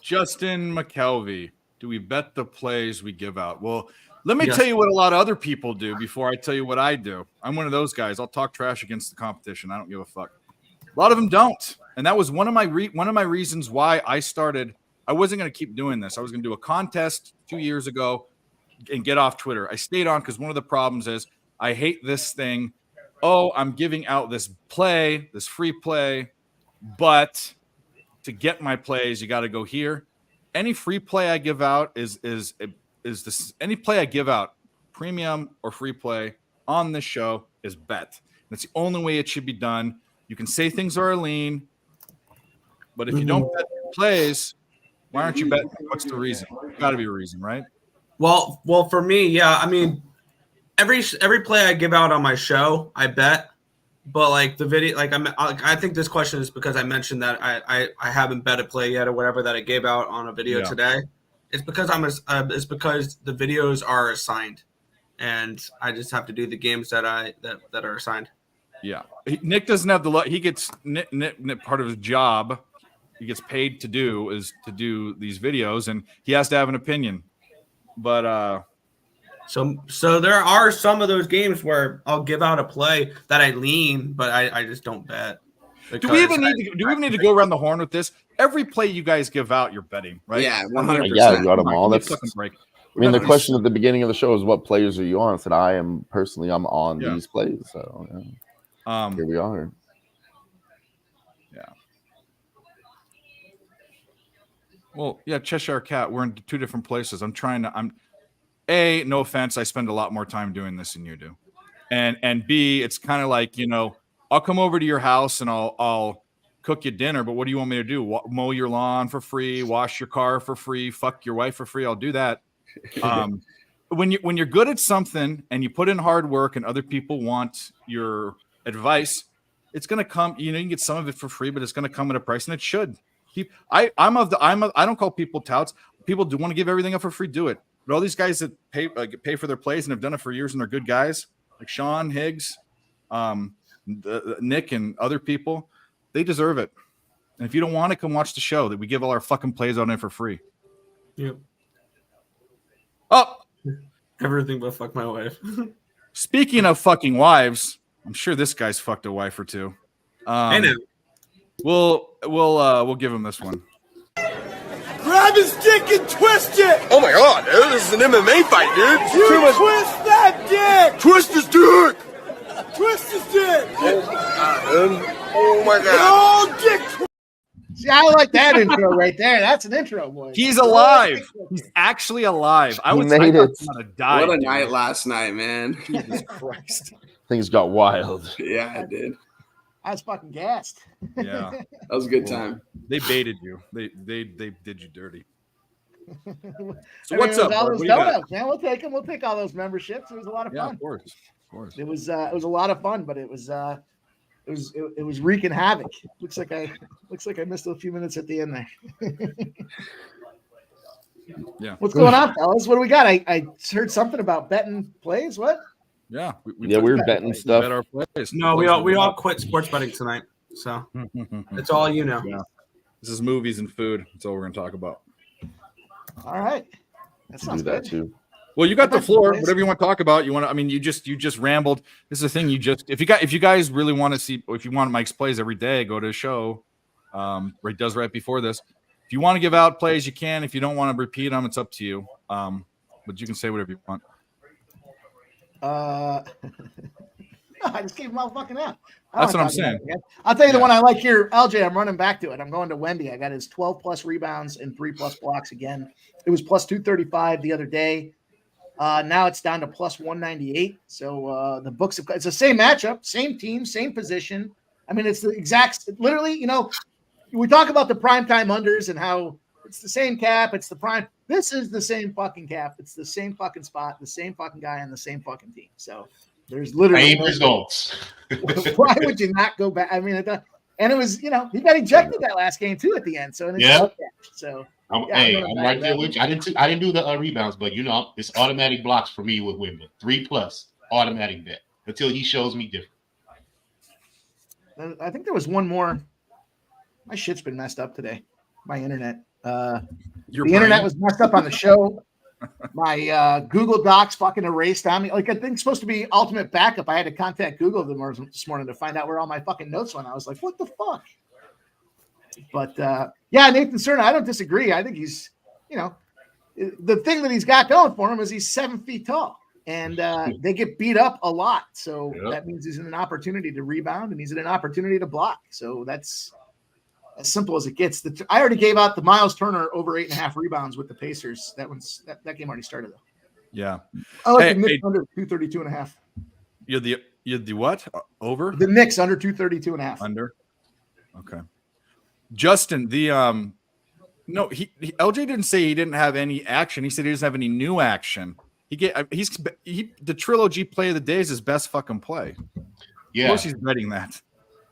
Justin McKelvey. Do we bet the plays we give out? Well, let me tell you what a lot of other people do before I tell you what I do. I'm one of those guys. I'll talk trash against the competition. I don't give a fuck. A lot of them don't, and that was one of my reasons why I started. I wasn't going to keep doing this. I was going to do a contest 2 years ago and get off Twitter. I stayed on because one of the problems is I hate this thing. Oh, I'm giving out this play, this free play, but to get my plays, you got to go here. Any free play I give out is this. Any play I give out, premium or free play on this show is bet. That's the only way it should be done. You can say things are lean, but if you don't bet plays, why aren't you betting? What's the reason? Got to be a reason, right? Well, for me, yeah. I mean, every play I give out on my show, I bet. But like the video, I think this question is because I mentioned that I haven't bet a play yet or whatever that I gave out on a video today. It's because it's because the videos are assigned, and I just have to do the games that are assigned. Yeah, Nick doesn't have the luck. He gets Nick part of his job. He gets paid to do is to do these videos, and he has to have an opinion. But so there are some of those games where I'll give out a play that I lean, but I just don't bet. Do we even need to go around the horn with this? Every play you guys give out, you're betting, right? Yeah, 100%. Yeah, you got them all. That's break. I mean, the question at the beginning of the show is what players are you on? I said I'm on these plays. So here we are. Yeah. Well, yeah, Cheshire Cat. We're in two different places. No offense, I spend a lot more time doing this than you do, and B, it's kind of like I'll come over to your house and I'll cook you dinner, but what do you want me to do? Mow your lawn for free, wash your car for free, fuck your wife for free? I'll do that. When you're good at something and you put in hard work and other people want your advice, it's gonna come. You can get some of it for free, but it's gonna come at a price, and it should. I don't call people touts. People do want to give everything up for free. Do it. But all these guys that pay for their plays and have done it for years and are good guys, like Sean Higgs, Nick, and other people, they deserve it. And if you don't want to, come watch the show that we give all our fucking plays on it for free. Yep. Oh, everything but fuck my wife. Speaking of fucking wives, I'm sure this guy's fucked a wife or two. I know. We'll give him this one. Grab his dick and twist it! Oh my god, dude, this is an MMA fight, dude! You twist that that dick! Twist his dick! Twist his dick! Oh my God. Oh, dick! See, I like that intro right there. That's an intro, boy. He's alive. He's actually alive. I He was made I thought it. he might have died. What a dude. night last night, man. Jesus Christ. Things got wild. Yeah, I did. I was fucking gassed. Yeah. That was a good time. They baited you. They did you dirty. So I mean, what's it was up, all bud? those What do you got? donuts, man. We'll take them. We'll take all those memberships. It was a lot of Yeah, fun. of course. Of course. It was a lot of fun, but it was wreaking havoc. Looks like I missed a few minutes at the end there. Yeah. What's going on, fellas? What do we got? I heard something about betting plays. What? Yeah. Yeah, we were betting bet stuff. our plays. No, we all quit sports betting tonight. So it's all you know. Yeah. This is movies and food. That's all we're gonna talk about. All right. That Do sounds that good. too. Well, you got the bet some floor. plays. Whatever you want to talk about. You just rambled. This is the thing. If you guys really want to see, if you want Mike's plays every day, go to a show. Where he does right before this. If you want to give out plays, you can. If you don't want to repeat them, it's up to you. But you can say whatever you want. I just gave them all fucking out. That's what I'm saying. I'll tell you the Yeah. one I like here, LJ. I'm running back to it. I'm going to Wendy. I got his 12 plus rebounds and 3+ blocks again. It was plus 235 the other day. Now it's down to plus 198. So the books it's the same matchup, same team, same position. I mean, it's the exact. Literally, we talk about the primetime unders and how it's the same cap. It's the prime. This is the same fucking cap. It's the same fucking spot, the same fucking guy, and the same fucking team. So there's literally Same results. Why would you not go back? I mean, and it was, he got ejected that last game too at the end. So Yeah. So I'm Yeah, I'm right there with you. I didn't do the rebounds, but it's automatic blocks for me with Wimby. 3+ automatic bet until he shows me different. I think there was one more. My shit's been messed up today. My internet. Your The internet was messed up on the show. My Google Docs fucking erased on me. Like, I think it's supposed to be ultimate backup. I had to contact Google this morning to find out where all my fucking notes went. I was like, what the fuck? But yeah, Nathan Cerna, I don't disagree. I think he's, the thing that he's got going for him is he's 7 feet tall, and they get beat up a lot. So that means he's in an opportunity to rebound, and he's in an opportunity to block. So that's as simple as it gets. I already gave out the Miles Turner over 8.5 rebounds with the Pacers. That game already started though. Yeah. I like Hey, the Knicks under 232.5. You're the what? Over? The Knicks under 232.5. Under. Okay. Justin, no, LJ didn't say he didn't have any action. He said he doesn't have any new action. The trilogy play of the day is his best fucking play. Yeah. Of course he's betting that.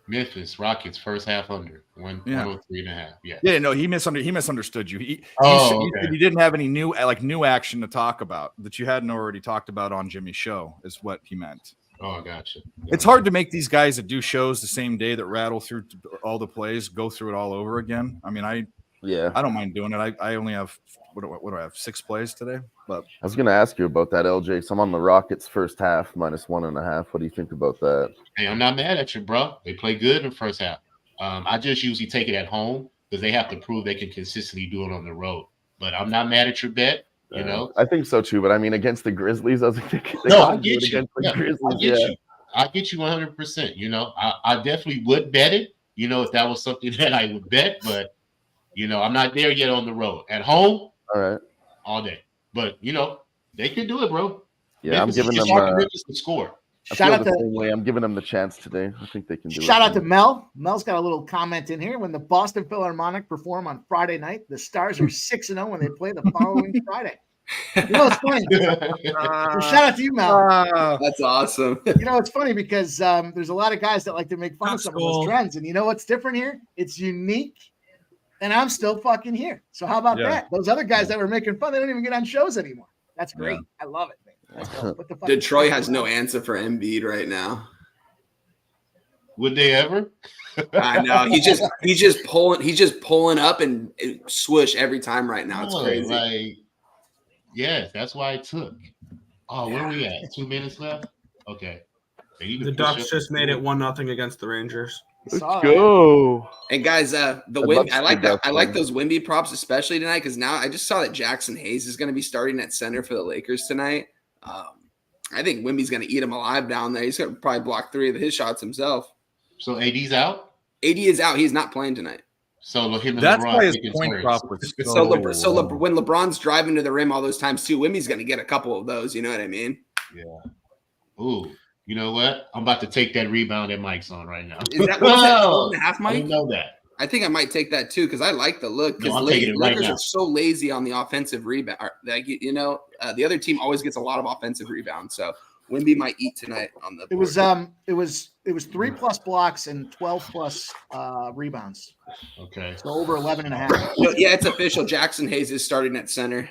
Memphis Rockets first half under 103.5. Yeah. Yeah, no, he misunderstood you. He okay. said he didn't have any new action to talk about that you hadn't already talked about on Jimmy's show, is what he meant. Oh, gotcha. It's hard to make these guys that do shows the same day that rattle through all the plays go through it all over again. I mean, I don't mind doing it. I only have what do I have 6 plays today? But I was going to ask you about that, LJ. So I'm on the Rockets first half -1.5. What do you think about that? Hey, I'm not mad at you, bro. They play good in the first half. I just usually take it at home because they have to prove they can consistently do it on the road. But I'm not mad at your bet. I think so too. But I mean, against the Grizzlies, I was thinking I get you. against the Grizzlies. you. I get you 100%. I definitely would bet it. If that was something that I would bet, but I'm not there yet on the road. At home, All right. all day. But they could do it, bro. Yeah, Memphis, I'm giving them. Memphis to score. I Shout feel out the to same way. I'm giving them the chance today. I think they can do it. Shout out to Mel. Mel's got a little comment in here. When the Boston Philharmonic perform on Friday night, the Stars are 6-0 when they play the following Friday. It's funny. So shout out to you, Mel. That's awesome. It's funny because there's a lot of guys that like to make fun of some of those trends. And you know what's different here? It's unique. And I'm still fucking here. So how about that? Those other guys that were making fun, they don't even get on shows anymore. That's great. I love it, man. Detroit has no answer for Embiid right now. Would they ever? I know. He's just pulling up and swoosh every time right now. It's crazy. Yes, that's why it took. Oh, where are we at? 2 minutes left? Okay. The Ducks just made it 1-0 against the Rangers. Let's go. And guys, I like those Wimby props, especially tonight, because now I just saw that Jackson Hayes is going to be starting at center for the Lakers tonight. I think Wimby's going to eat him alive down there. He's going to probably block 3 of his shots himself. So AD's out. AD is out. He's not playing tonight. So him and That's LeBron why his taking point turns. prop was When LeBron's driving to the rim all those times too, Wimby's going to get a couple of those. You know what I mean? Yeah. Ooh, you know what? I'm about to take that rebound that Mike's on right now. Is that 12.5, I Mike? didn't know that. I think I might take that too because I like the look. Because No, I'm taking it right Lakers now. are so lazy on the offensive rebound. Like the other team always gets a lot of offensive rebounds. So Wimby might eat tonight on the. It was board. it was 3+ blocks and 12+ rebounds. Okay. So over 11.5. So, yeah, it's official. Jackson Hayes is starting at center.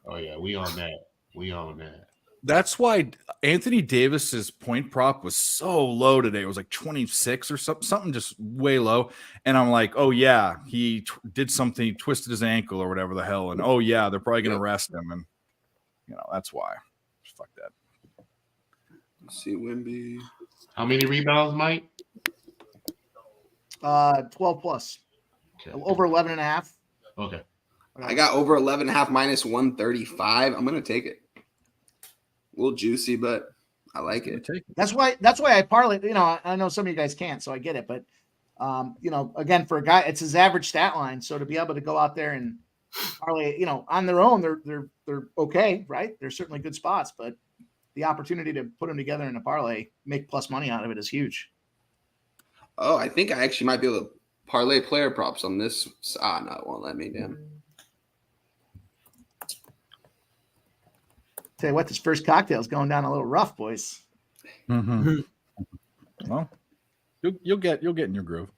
Oh yeah, we on that. We on that. That's why Anthony Davis's point prop was so low today. It was like 26 or something just way low. And I'm like, oh, yeah, he did something. He twisted his ankle or whatever the hell. And, oh, yeah, they're probably going to rest him. And, that's why. Fuck that. Let's see, Wimby. How many rebounds, Mike? 12+. Okay. Over 11.5. Okay. I got over 11.5 minus 135. I'm going to take it. A little juicy, but I like it. That's why I parlay. I know some of you guys can't, so I get it. But again, for a guy, it's his average stat line. So to be able to go out there and parlay, on their own, they're okay, right? They're certainly good spots, but the opportunity to put them together in a parlay, make plus money out of it is huge. Oh, I think I actually might be able to parlay player props on this. No, it won't let me. Damn. Tell you what, this first cocktail is going down a little rough, boys. Mm-hmm. Well, you'll get in your groove.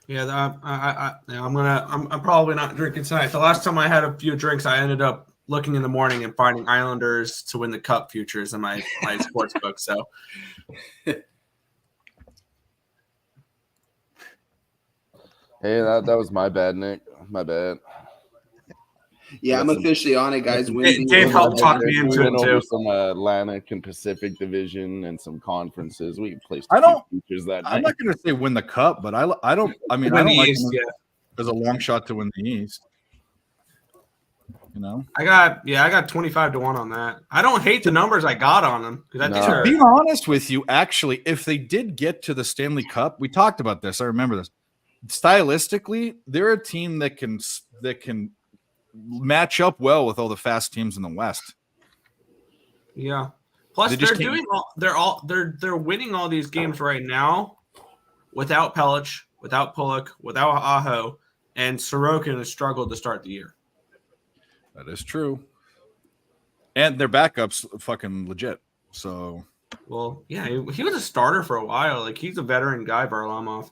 Yeah, I'm probably not drinking tonight. The last time I had a few drinks, I ended up looking in the morning and finding Islanders to win the cup futures in my sports book. So, Hey, that was my bad, Nick. My bad. Yeah, I'm officially on it, guys. Dave helped talk me into it too. Some Atlantic and Pacific Division and some conferences. We placed. Features that I'm night. not going to say win the cup, but I don't. I don't like East, there's a long shot to win the East. I got 25 to 1 on that. I don't hate the numbers I got on them because I think To be honest with you, actually, if they did get to the Stanley Cup, we talked about this. I remember this. Stylistically, they're a team that can match up well with all the fast teams in the West. Yeah. Plus, they're winning all these games right now without Pelic, without Pulock, without Aho, and Sorokin has struggled to start the year. That is true. And their backup's fucking legit. So, well, yeah, he was a starter for a while. Like, he's a veteran guy, Varlamov.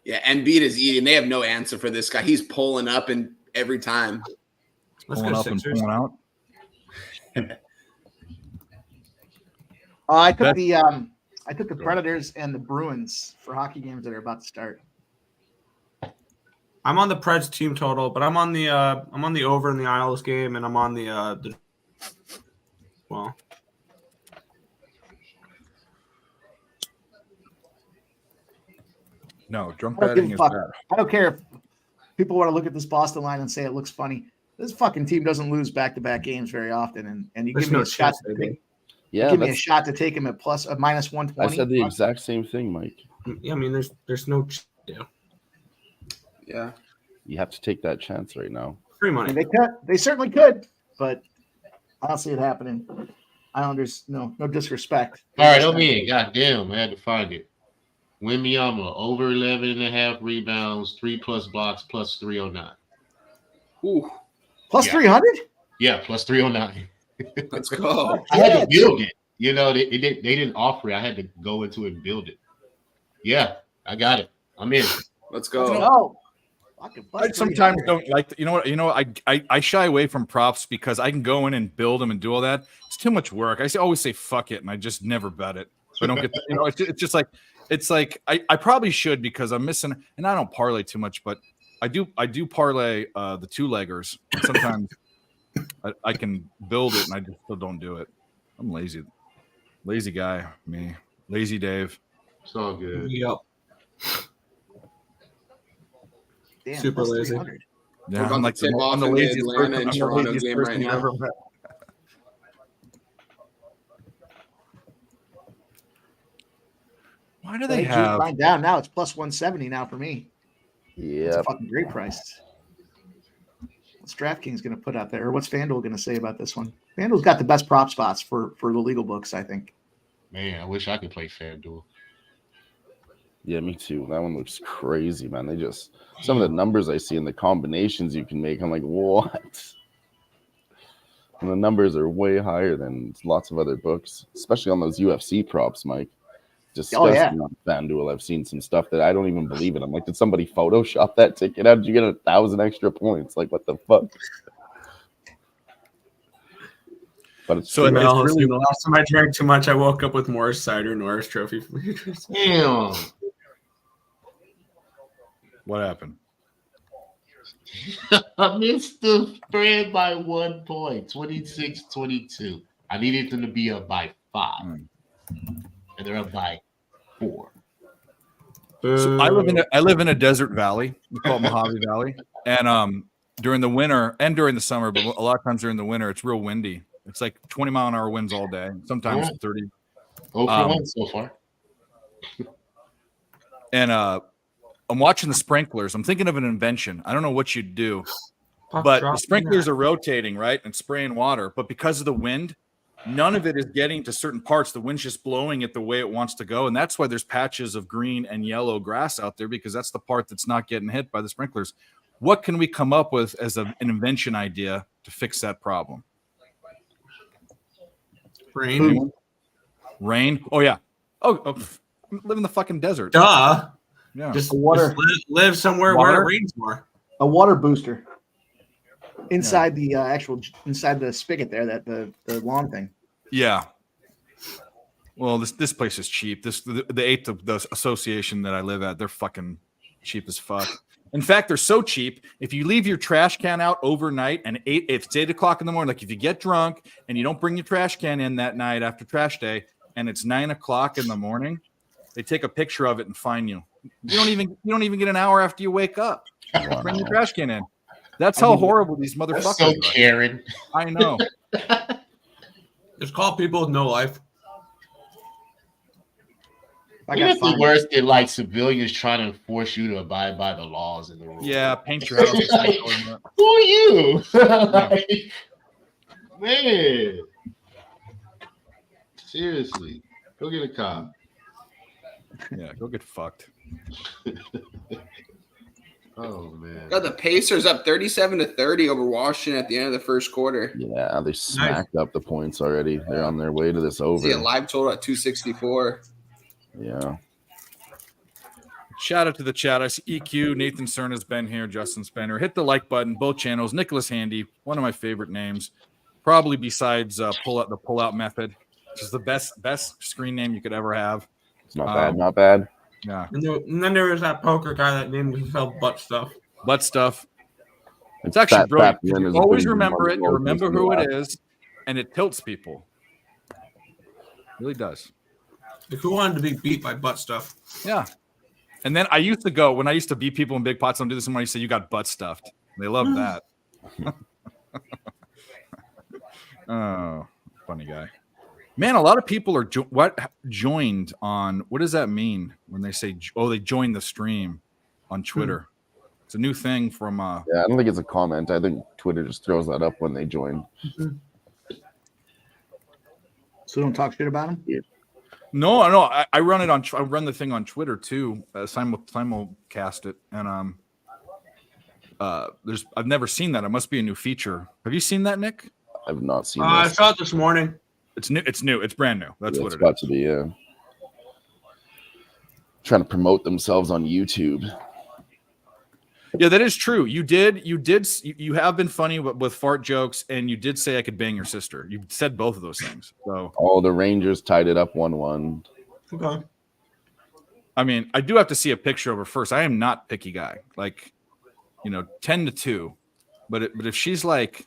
Yeah, Embiid is eating. They have no answer for this guy. He's pulling up and every time. Let's pulling go up Sixers. and pulling out. I took the Predators and the Bruins for hockey games that are about to start. I'm on the Preds team total, but I'm on the over in the Isles game, and I'm on the well. No, drunk I don't betting give is a fuck. bad. I don't care if people want to look at this Boston line and say it looks funny. This fucking team doesn't lose back-to-back games very often, and you There's give me no a shot chance to they take, Yeah, give me a that's- shot to take him at minus 120. I said the exact same thing, Mike. Yeah, I mean, there's no Yeah. You have to take that chance right now. free I money. mean, they certainly could, but I don't see it happening. Islanders, no disrespect. All right, I'm in. God damn, I had to find it. Wembanyama over 11.5 rebounds, 3+ blocks, plus 309. Ooh, Plus Yeah. 300? Yeah, plus 309. let's go. I had to build it. They didn't offer it. I had to go into it and build it. Yeah, I got it. I'm in. Let's go. No. I sometimes don't like you know what I shy away from props because I can go in and build them and do all that. It's too much work. always say fuck it, and I just never bet it. So I don't get it's just like I probably should because I'm missing, and I don't parlay too much, but I do parlay the 2-leggers. Sometimes I can build it and I just still don't do it. I'm lazy guy, me, lazy Dave. It's all good. Yep. Damn, Super plus lazy. 300. Yeah, We're about I'm to like tip off I'm the in the laziest Atlanta person, and I'm the Toronto laziest game person right you've now. ever met. Why do they Hey, Juice have? line down now. It's plus 170 now for me. That's Yeah. a fucking great price. What's DraftKings going to put out there? Or what's FanDuel going to say about this one? FanDuel's got the best prop spots for the legal books, I think. Man, I wish I could play FanDuel. Yeah, me too. That one looks crazy, man. They just some of the numbers I see and the combinations you can make. I'm like, what? And the numbers are way higher than lots of other books, especially on those UFC props, Mike. Disgusting on FanDuel. I've seen some stuff that I don't even believe it. I'm like, did somebody Photoshop that ticket? How did you get 1,000 extra points? Like, what the fuck? But it's So true. really the last time I drank too much, I woke up with Morris Cider, Norris Trophy. Damn. What happened? I missed the spread by 1 point, 26-22. I needed them to be up by 5. And they're up by 4. So I live in a desert valley. We call it Mojave Valley. And during the winter and during the summer, but a lot of times during the winter, it's real windy. It's like 20-mile-an-hour winds all day, sometimes 30. Oh, for 1 so far. And I'm watching the sprinklers. I'm thinking of an invention. I don't know what you'd do, but the sprinklers are rotating, right, and spraying water. But because of the wind, none of it is getting to certain parts. The wind's just blowing it the way it wants to go. And that's why there's patches of green and yellow grass out there, because that's the part that's not getting hit by the sprinklers. What can we come up with as an invention idea to fix that problem? Rain. Rain. Oh, yeah. Oh, live in the fucking desert. Duh. Yeah. Just water. Just live somewhere where it rains more. A water booster inside the inside the spigot there, that the lawn thing. Yeah. Well, this place is cheap. The eighth of the association that I live at, they're fucking cheap as fuck. In fact, they're so cheap. If you leave your trash can out overnight and if it's 8 o'clock in the morning, like if you get drunk and you don't bring your trash can in that night after trash day, and it's 9 o'clock in the morning, they take a picture of it and fine you. You don't even get an hour after you wake up. Bring your trash can in. That's how horrible these motherfuckers so are. Karen. I know. Just call people with no life. It's the worst than like civilians trying to force you to abide by the laws and the rules. Yeah, paint your house. Who are you? Like, man. Seriously. Go get a cop. Yeah, go get fucked. Oh man. Got the Pacers up 37-30 over Washington at the end of the first quarter. Yeah, they smacked up the points already. They're on their way to this over. See a live total at 264. Yeah. Shout out to the chat. I see EQ, Nathan Cern has been here, Justin Spenner. Hit the like button, both channels. Nicholas Handy, one of my favorite names, probably besides the pull out method, which is the best screen name you could ever have. It's not bad, not bad. Yeah. And then there was that poker guy that named himself Butt Stuff. Butt Stuff. It's actually Fat brilliant. Lynn You is always a big remember it. You one. remember who it is, and it tilts people. It really does. If who wanted to be beat by Butt Stuff? Yeah. And then I used to go, when I used to beat people in big pots, don't do this anymore. You say you got butt stuffed. They love that. Oh, funny guy. Man, a lot of people are joined on. What does that mean when they say, they joined the stream on Twitter? It's a new thing from. Yeah, I don't think it's a comment. I think Twitter just throws that up when they join. So don't talk shit about him. Yeah. No. I run it on. I run the thing on Twitter too. Simulcast it, and I've never seen that. It must be a new feature. Have you seen that, Nick? I've not seen. I saw it this morning. It's new. It's new. It's brand new. That's what it's it got is. to be. Yeah. Trying to promote themselves on YouTube. Yeah, that is true. You have been funny with fart jokes, and you did say I could bang your sister. You said both of those things. So, the Rangers tied it up 1-1. Okay. I mean, I do have to see a picture of her first. I am not picky guy, 10-2. But if she's like,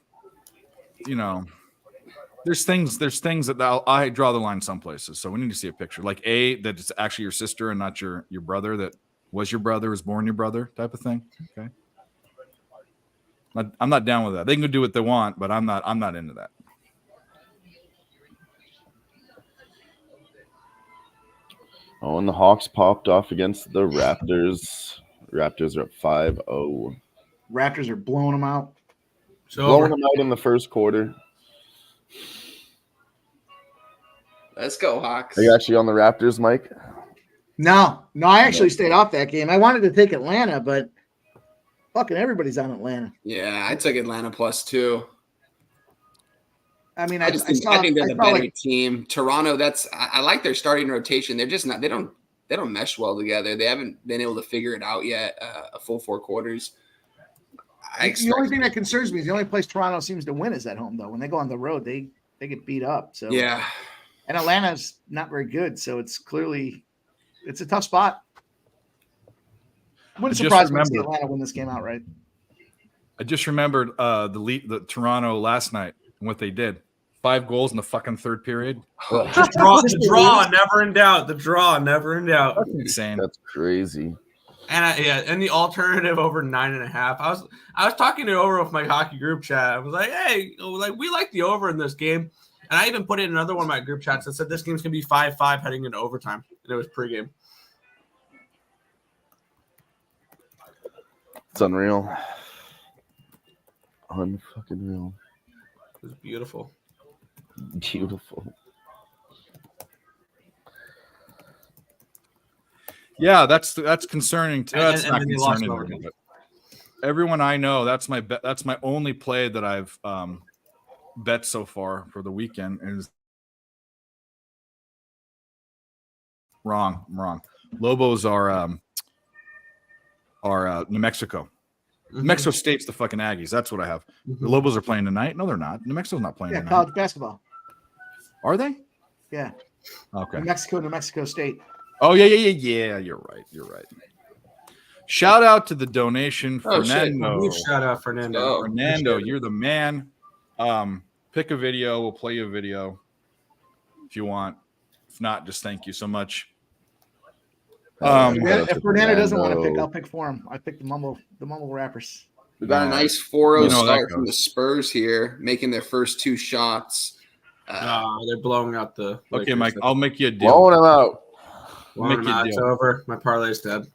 there's things that I draw the line some places. So we need to see a picture, that it's actually your sister and not your brother that was your brother, was born your brother type of thing. Okay. I'm not down with that. They can do what they want, but I'm not into that. Oh, and the Hawks popped off against the Raptors. Raptors are up 5-0. Raptors are blowing them out. Blowing them out in the first quarter. Let's go, Hawks. Are you actually on the Raptors, Mike? No, I actually stayed off that game. I wanted to take Atlanta, but fucking everybody's on Atlanta. Yeah, I took Atlanta +2. I mean, I think they're the better team. Toronto, I like their starting rotation. They're just not. They don't mesh well together. They haven't been able to figure it out yet. A full 4 quarters. The only thing that concerns me is the only place Toronto seems to win is at home, though. When they go on the road, they get beat up. So yeah, and Atlanta's not very good, so it's a tough spot. I wouldn't surprise me to see Atlanta win this game outright. I just remembered the Toronto last night and what they did. 5 goals in the fucking third period. The draw, never in doubt. The draw, never in doubt. That's insane. That's crazy. And the alternative over 9.5. I was talking it over with my hockey group chat. I was like, hey, we like the over in this game. And I even put in another one of my group chats that said this game's gonna be 5-5 heading into overtime. And it was pregame. It's unreal. Unfucking real. It was beautiful. Beautiful. Yeah, that's concerning. That's And not then they lost concerning. overtime. But everyone I know, that's my only play that I've bet so far for the weekend is wrong. I'm wrong. Lobos are New Mexico. New Mexico State's the fucking Aggies. That's what I have. The Lobos are playing tonight. No, they're not. New Mexico's not playing tonight. College basketball. Are they? Yeah. Okay. New Mexico State. Oh, yeah. You're right. Shout out to the donation, Fernando. Huge shout out, Fernando. Fernando, you're the man. Pick a video. We'll play you a video if you want. If not, just thank you so much. If Fernando doesn't want to pick, I'll pick for him. I pick the mumble rappers. We got a nice 4-0 start from the Spurs here, making their first 2 shots. They're blowing out the. Okay, Mike, I'll make you a deal. Blowing them out. It's over. My parlay's dead.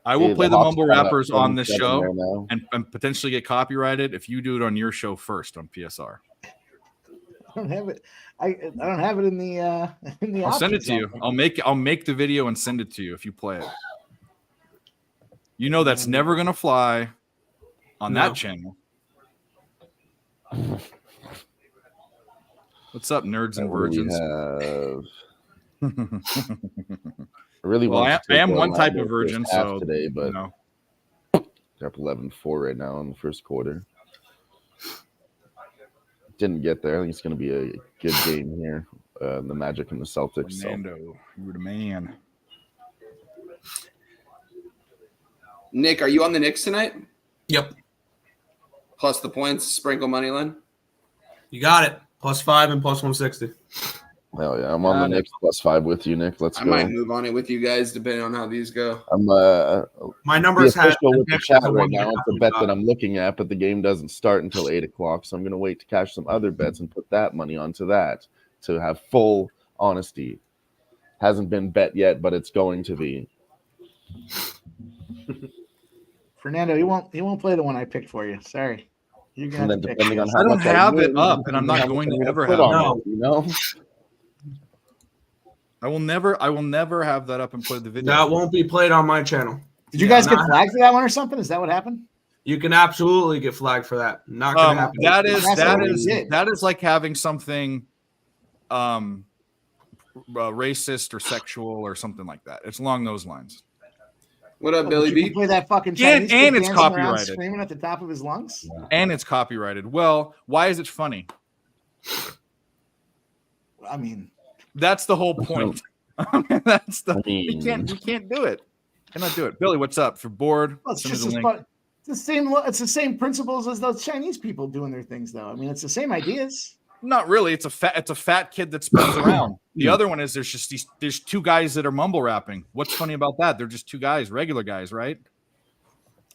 I will play the mumble rappers on this show and potentially get copyrighted if you do it on your show first on PSR. I don't have it. I don't have it in the I'll send it to you. I'll make the video and send it to you if you play it. You know that's never gonna fly on that channel. What's up, nerds and virgins? I really I am one type of virgin, so today, but you know. They're up 11-4 right now in the first quarter. Didn't get there. I think it's going to be a good game here. The Magic and the Celtics. Fernando, you're the man. Nick, are you on the Knicks tonight? Yep. Plus the points, sprinkle money line. You got it. +5 and +160. Hell yeah, I'm on the Knicks +5 with you, Nick. Let's go. I might move on it with you guys depending on how these go. I'm my numbers with the chat right now. It's a bet that I'm looking at, but the game doesn't start until 8:00, so I'm gonna wait to cash some other bets and put that money onto that to have full honesty. Hasn't been bet yet, but it's going to be. Fernando, he won't play the one I picked for you. Sorry. You're gonna And then depending on how I don't much have win, it up, and I'm not going to ever put have on it. it, you know. I will never have that up and play the video. That won't be played on my channel. Did you guys get flagged for that one or something? Is that what happened? You can absolutely get flagged for that. Not gonna happen. That is like having something racist or sexual or something like that. It's along those lines. What up, Billy B? Play that fucking and kid it's dancing around copyrighted, screaming at the top of his lungs. And it's copyrighted. Well, why is it funny? I mean, that's the whole point. We can't do it. Cannot do it. Billy, what's up? For board? Well, it's just it's the same principles as those Chinese people doing their things, though. I mean, it's the same ideas. Not really. It's a fat kid that spins around. The other one is there's 2 guys that are mumble rapping. What's funny about that? They're just 2 guys, regular guys, right?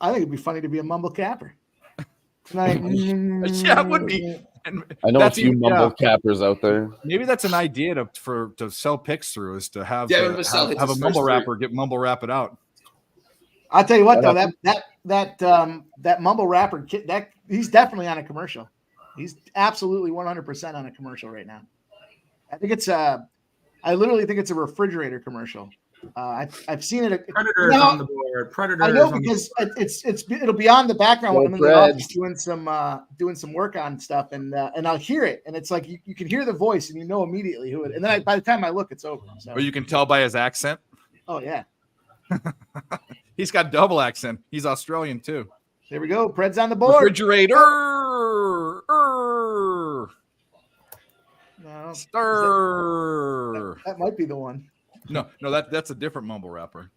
I think it'd be funny to be a mumble capper. Like, Yeah, it would be. And I know a that's few even- mumble cappers out there. Maybe that's an idea to sell picks through, is to have Yeah, have, but sell his have a first mumble three. rapper get mumble rap it out. I'll tell you what though, that mumble rapper kid, that he's definitely on a commercial. He's absolutely 100% on a commercial right now. I think it's I literally think it's a refrigerator commercial. I've seen it. Predator's No, on the board. Predator. I know because it'll be on the background Go when I'm in the office Preds. doing some work on stuff, and I'll hear it, and it's like you can hear the voice and you know immediately who it. And then by the time I look, it's over. So. Or you can tell by his accent. Oh yeah, He's got double accent. He's Australian too. there we go. Preds on the board. Refrigerator. No, Stir. that might be the one. No, that's a different mumble rapper.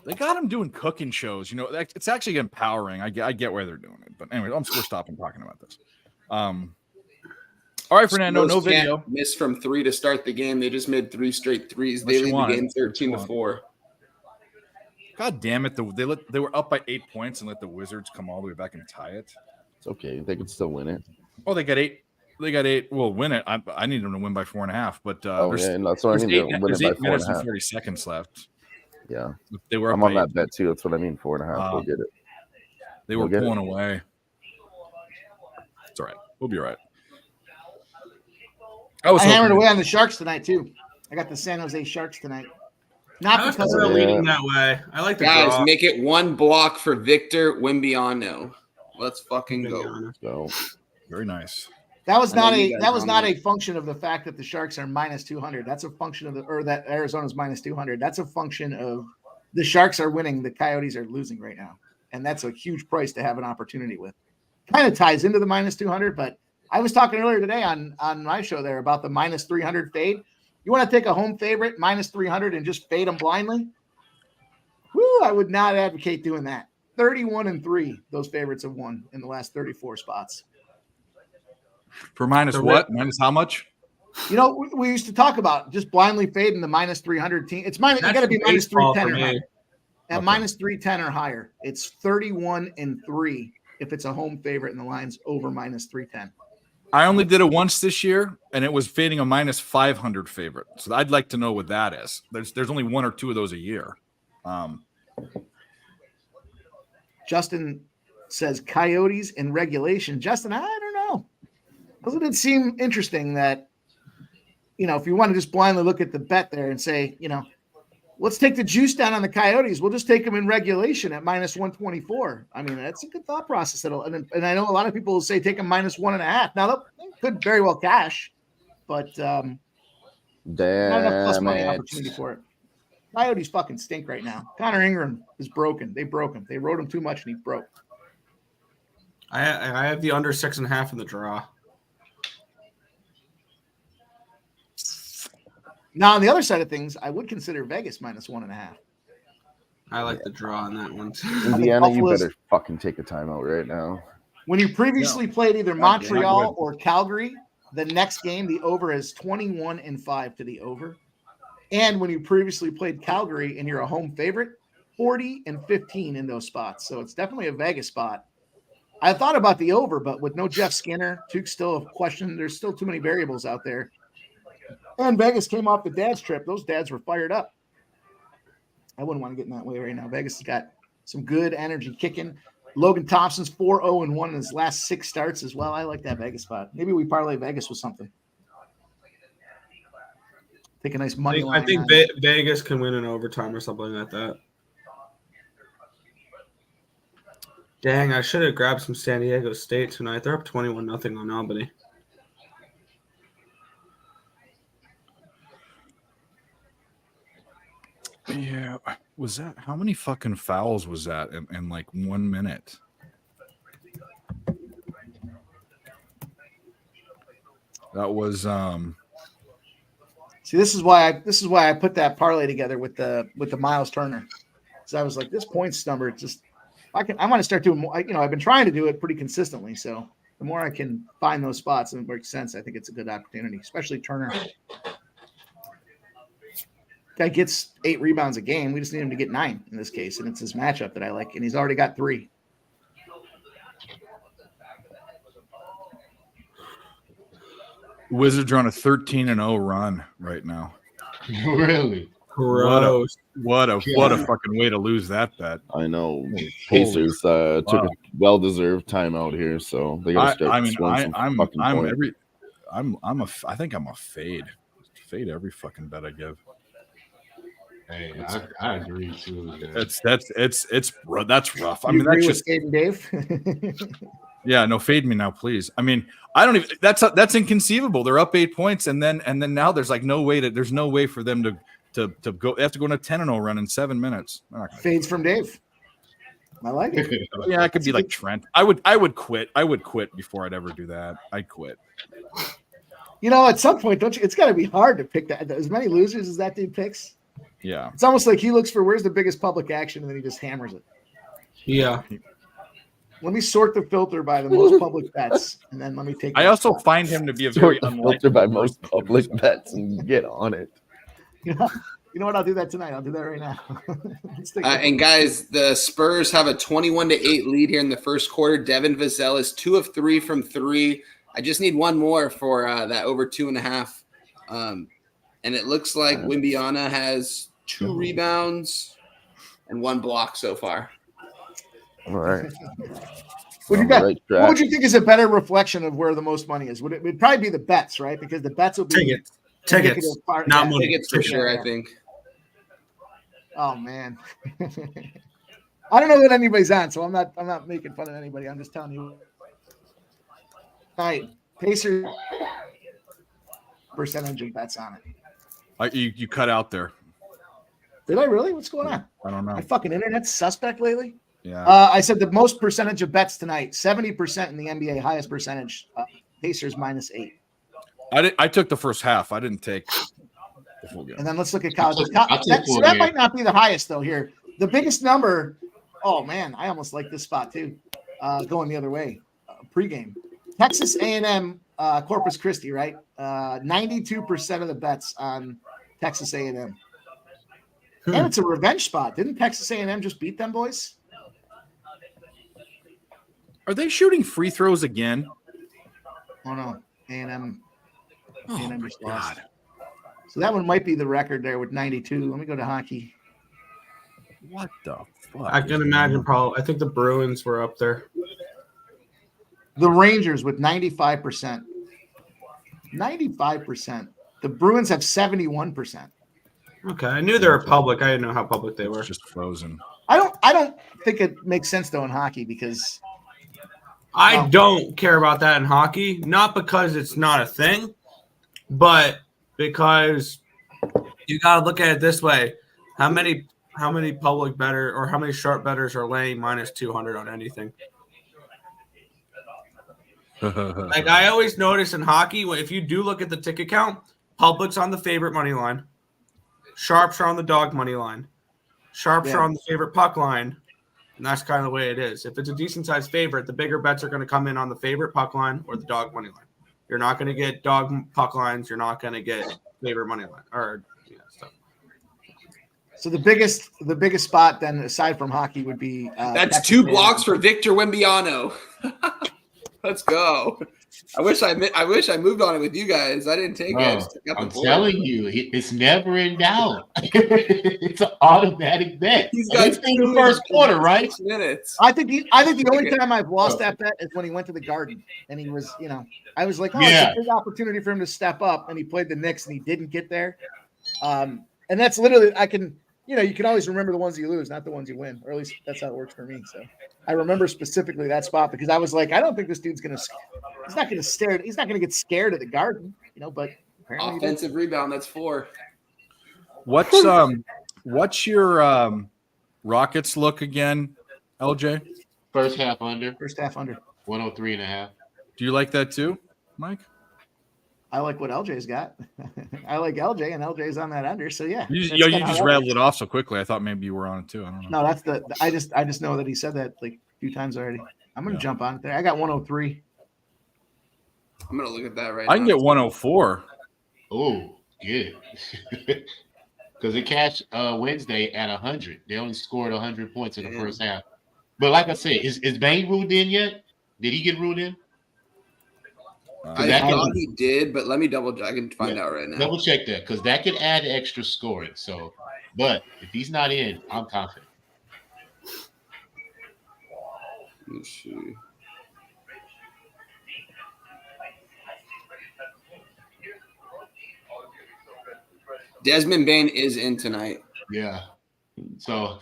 They got him doing cooking shows. It's actually empowering. I get why they're doing it. But anyway, we're stopping talking about this. All right, Fernando, no Spurs can't video. miss from 3 to start the game. They just made 3 straight threes. What They you lead want? the game What you 13-4. God damn it! They were up by 8 points and let the Wizards come all the way back and tie it. It's okay. They could still win it. Oh, they got 8. They got 8. Well, win it. I need them to win by 4.5. But Yeah, and that's what I mean. They'll win there's it by 8 minutes and 4.5. 30 seconds left. Yeah, They were. I'm up on by that bet too. That's what I mean. 4.5. We'll get it. They were We'll get it. pulling away. It's all right. We'll be all right. I hammered away on the Sharks tonight too. I got the San Jose Sharks tonight. Not I was because kind of of leaning that way. I like the Guys, draw. make it 1 block for Victor Wimbiano. Let's fucking go. So Very nice. that was I know not you guys on a function of the fact that the Sharks are minus 200. That's a function of that Arizona's minus 200. That's a function of the Sharks are winning, the Coyotes are losing right now, and that's a huge price to have an opportunity with. Kind of ties into the minus 200, but I was talking earlier today on my show there about the minus 300 fade. You want to take a home favorite minus 300 and just fade them blindly? Whew, I would not advocate doing that. 31-3, those favorites have won in the last 34 spots. For minus what? Minus how much? We used to talk about just blindly fading the minus 300 team. It's minus. You got to be minus 310 or higher. At minus 310 or higher, it's 31-3 if it's a home favorite and the line's over minus 310. I only did it once this year, and it was fading a minus 500 favorite. So I'd like to know what that is. There's only 1 or 2 of those a year. Justin says Coyotes in regulation. Justin, I don't know. Doesn't it seem interesting that, if you want to just blindly look at the bet there and say, let's take the juice down on the Coyotes. We'll just take them in regulation at minus 124. I mean, that's a good thought process. And I know a lot of people will say take them minus 1.5. Now, they could very well cash, but not enough plus money opportunity for it. Coyotes fucking stink right now. Connor Ingram is broken. They broke him. They rode him too much, and he broke. I have the under 6.5 in the draw. Now, on the other side of things, I would consider Vegas minus 1.5. I like the draw on that one too. Indiana, you Buffalo's- better fucking take a timeout right now. When you previously played either Montreal or Calgary, the next game, the over is 21-5 to the over. And when you previously played Calgary and you're a home favorite, 40-15 in those spots. So it's definitely a Vegas spot. I thought about the over, but with no Jeff Skinner, Tuke's still a question. There's still too many variables out there. And Vegas came off the dad's trip. Those dads were fired up. I wouldn't want to get in that way right now. Vegas has got some good energy kicking. Logan Thompson's 4-0-1 in his last 6 starts as well. I like that Vegas spot. Maybe we parlay Vegas with something. Take a nice money line. I think Vegas can win in overtime or something like that. Dang, I should have grabbed some San Diego State tonight. They're up 21-0 on Albany. Yeah. Was that how many fucking fouls was that in like 1 minute? That was See, this is why I put that parlay together with the Miles Turner. So I was like, this points number just I want to start doing more. I've been trying to do it pretty consistently. So the more I can find those spots and it makes sense, I think it's a good opportunity, especially Turner. Guy gets 8 rebounds a game. We just need him to get 9 in this case, and it's his matchup that I like, and he's already got 3. Wizards are on a 13-0 run right now. Really? Gross. What a fucking way to lose that bet. I know. Pacers took a well-deserved timeout here, so they got to start scoring some fucking points. I think I'm a fade. Fade every fucking bet I give. Hey, I agree too. Man. That's rough. I mean, that's just fading Dave. Yeah, no, fade me now, please. I mean, I don't even. That's inconceivable. They're up 8 points, and then now there's like no way for them to go. They have to go on a 10-0 run in 7 minutes. Fades from Dave. I like it. Yeah, it could be like Trent. I would quit. I would quit before I'd ever do that. I'd quit. You know, at some point, don't you? It's got to be hard to pick that. As many losers as that dude picks. Yeah, it's almost like he looks for where's the biggest public action, and then he just hammers it. Yeah. Let me sort the filter by the most public bets, and then let me take. I also find him to be a very filter by most public bets and get on it. You know what? I'll do that tonight. I'll do that right now. And guys, the Spurs have a 21-8 lead here in the first quarter. Devin Vassell is 2 of 3 from 3. I just need one more for that over 2.5. And it looks like Wimbiana has 2 rebounds and 1 block so far. All right. What would you think is a better reflection of where the most money is? It'd probably be the bets, right? Because the bets will be tickets, not money. Tickets for sure, I think. Oh man, I don't know what anybody's on, so I'm not making fun of anybody. I'm just telling you. All right, Pacers percentage of bets on it. You cut out there. Did I really? What's going on? I don't know. My fucking internet's suspect lately. Yeah. I said the most percentage of bets tonight, 70% in the NBA, highest percentage. Pacers -8. I took the first half. I didn't take the full game. And then let's look at college. That might not be the highest though. Here, the biggest number. Oh man, I almost like this spot too. Going the other way, pregame. Texas A&M, Corpus Christi, right? 92% of the bets on Texas A&M. And it's a revenge spot. Didn't Texas A&M just beat them boys? Are they shooting free throws again? Oh no, A&M just lost. So that one might be the record there with 92. Let me go to hockey. What the fuck? I can imagine probably. I think the Bruins were up there. The Rangers with 95%. 95%. The Bruins have 71%. Okay, I knew they were public. I didn't know how public they were. It's just frozen. I don't think it makes sense though in hockey because I don't care about that in hockey. Not because it's not a thing, but because you got to look at it this way: how many public better or how many sharp bettors are laying -200 on anything? Like I always notice in hockey, if you do look at the ticket count, public's on the favorite money line, sharps are on the dog money line, sharps are on the favorite puck line, and that's kind of the way it is. If it's a decent sized favorite, the bigger bets are going to come in on the favorite puck line or the dog money line. You're not going to get dog puck lines. You're not going to get favorite money line or stuff. So the biggest spot then aside from hockey would be that's 2 blocks for Victor Wembanyama. Let's go. I wish I moved on it with you guys. I didn't take it. I'm telling you, it's never in doubt. It's an automatic bet. He's got in the first quarter, right? Minutes. I think the only time I've lost that bet is when he went to the Garden and he was, I was like, it's a big opportunity for him to step up, and he played the Knicks and he didn't get there. And that's literally you can always remember the ones you lose, not the ones you win, or at least that's how it works for me. So I remember specifically that spot because I was like, I don't think this dude's he's not going to get scared at the Garden, but apparently offensive rebound. That's 4. What's your Rockets look again, LJ? First half under. 103.5. Do you like that too, Mike? I like what LJ's got. I like LJ, and LJ's on that under. So yeah, you just rattled it off so quickly. I thought maybe you were on it too. I don't know. No, that's I just know that he said that like a few times already. I'm gonna jump on it there. I got 103. I'm gonna look at that right now. I can get 104. Oh, good. because it cashed Wednesday at 100. They only scored 100 points in the first half. But like I said, is Bane ruled in yet? Did he get ruled in? I thought he did, but let me double check. I can find out right now. Double check that because that could add extra scoring. So, but if he's not in, I'm confident. Let me see. Desmond Bane is in tonight. Yeah. So,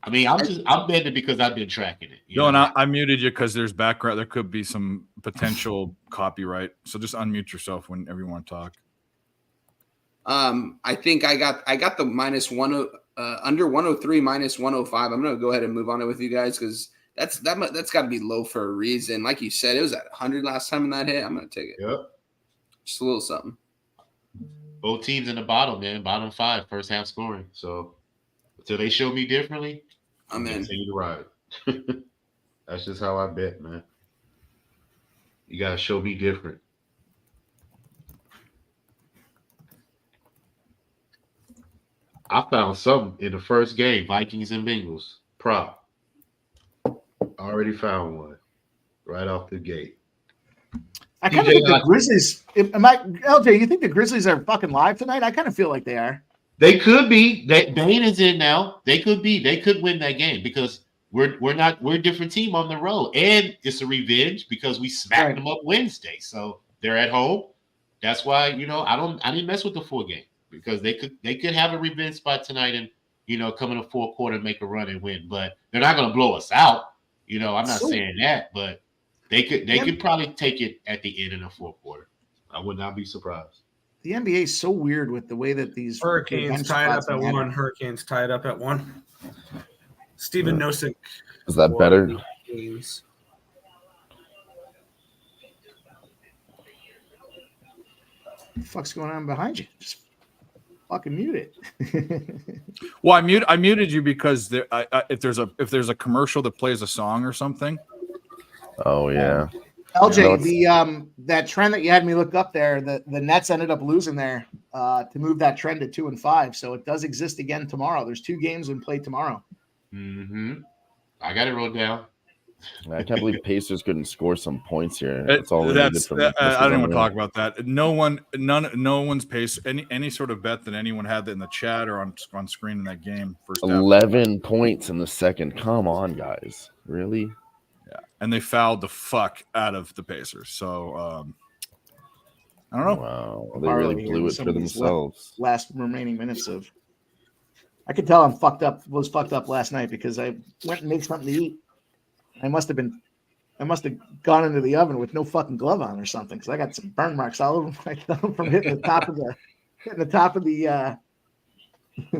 I mean, I'm betting because I've been tracking it. No, and I muted you because there's background. There could be some potential copyright. So just unmute yourself whenever you want to talk. I think I got the -1 under 103 -105. I'm gonna go ahead and move on it with you guys because that's got to be low for a reason. Like you said, it was at 100 last time in that hit. I'm gonna take it. Yep. Just a little something. Both teams in the bottom, man. Bottom 5, first half scoring. So until they show me differently, I'm in. Continue to ride. That's just how I bet, man. You gotta show me different. I found something in the first game, Vikings and Bengals prop. Already found one right off the gate. I kind of think the Grizzlies. LJ, you think the Grizzlies are fucking live tonight? I kind of feel like they are. They could be. Bane is in now. They could be. They could win that game because we're a different team on the road, and it's a revenge because we smacked them up Wednesday. So they're at home. That's why I didn't mess with the 4 game because they could have a revenge spot tonight and come in the fourth quarter, make a run and win. But they're not going to blow us out. I'm not saying that, but they could probably take it at the end of the fourth quarter. I would not be surprised. The NBA is so weird with the way that these Hurricanes tied up at 1. Hurricanes tied up at 1. Steven Nosek. Is that better? What the fuck's going on behind you? Just fucking mute it. Well, I muted you because if there's a commercial that plays a song or something. Oh yeah. LJ, that trend that you had me look up there, the Nets ended up losing there to move that trend to 2-5. So it does exist again tomorrow. There's 2 games in play tomorrow. Mm-hmm. I got it wrote down. I can't believe Pacers couldn't score some points here. That's all. I don't even want to talk about that. No one's pace any sort of bet that anyone had in the chat or on screen in that game. First 11 points in the second. Come on, guys. Really? Yeah, and they fouled the fuck out of the Pacers. So I don't know. Wow, they really blew it for themselves. Last remaining minutes of. I could tell I'm fucked up. Was fucked up last night because I went and made something to eat. I must have gone into the oven with no fucking glove on or something because I got some burn marks all over my thumb from hitting the top of the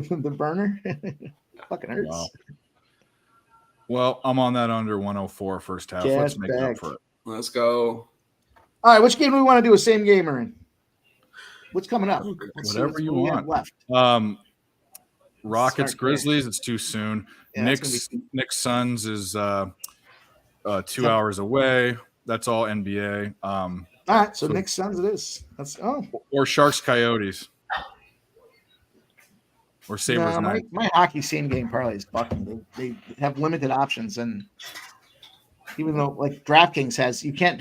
the burner. Fucking hurts. Wow. Well, I'm on that under 104 first half. Let's make it up for it. Let's go. All right, which game do we want to do a same gamer in? What's coming up? Whatever you want. Left. Rockets, Grizzlies, it's too soon. Yeah, Knicks Suns is 2 hours away. That's all NBA. All right, so Knicks Suns it is. Or Sharks Coyotes. Or Sabres. No, my hockey same game parlay is fucking. They have limited options, and even though like DraftKings has, you can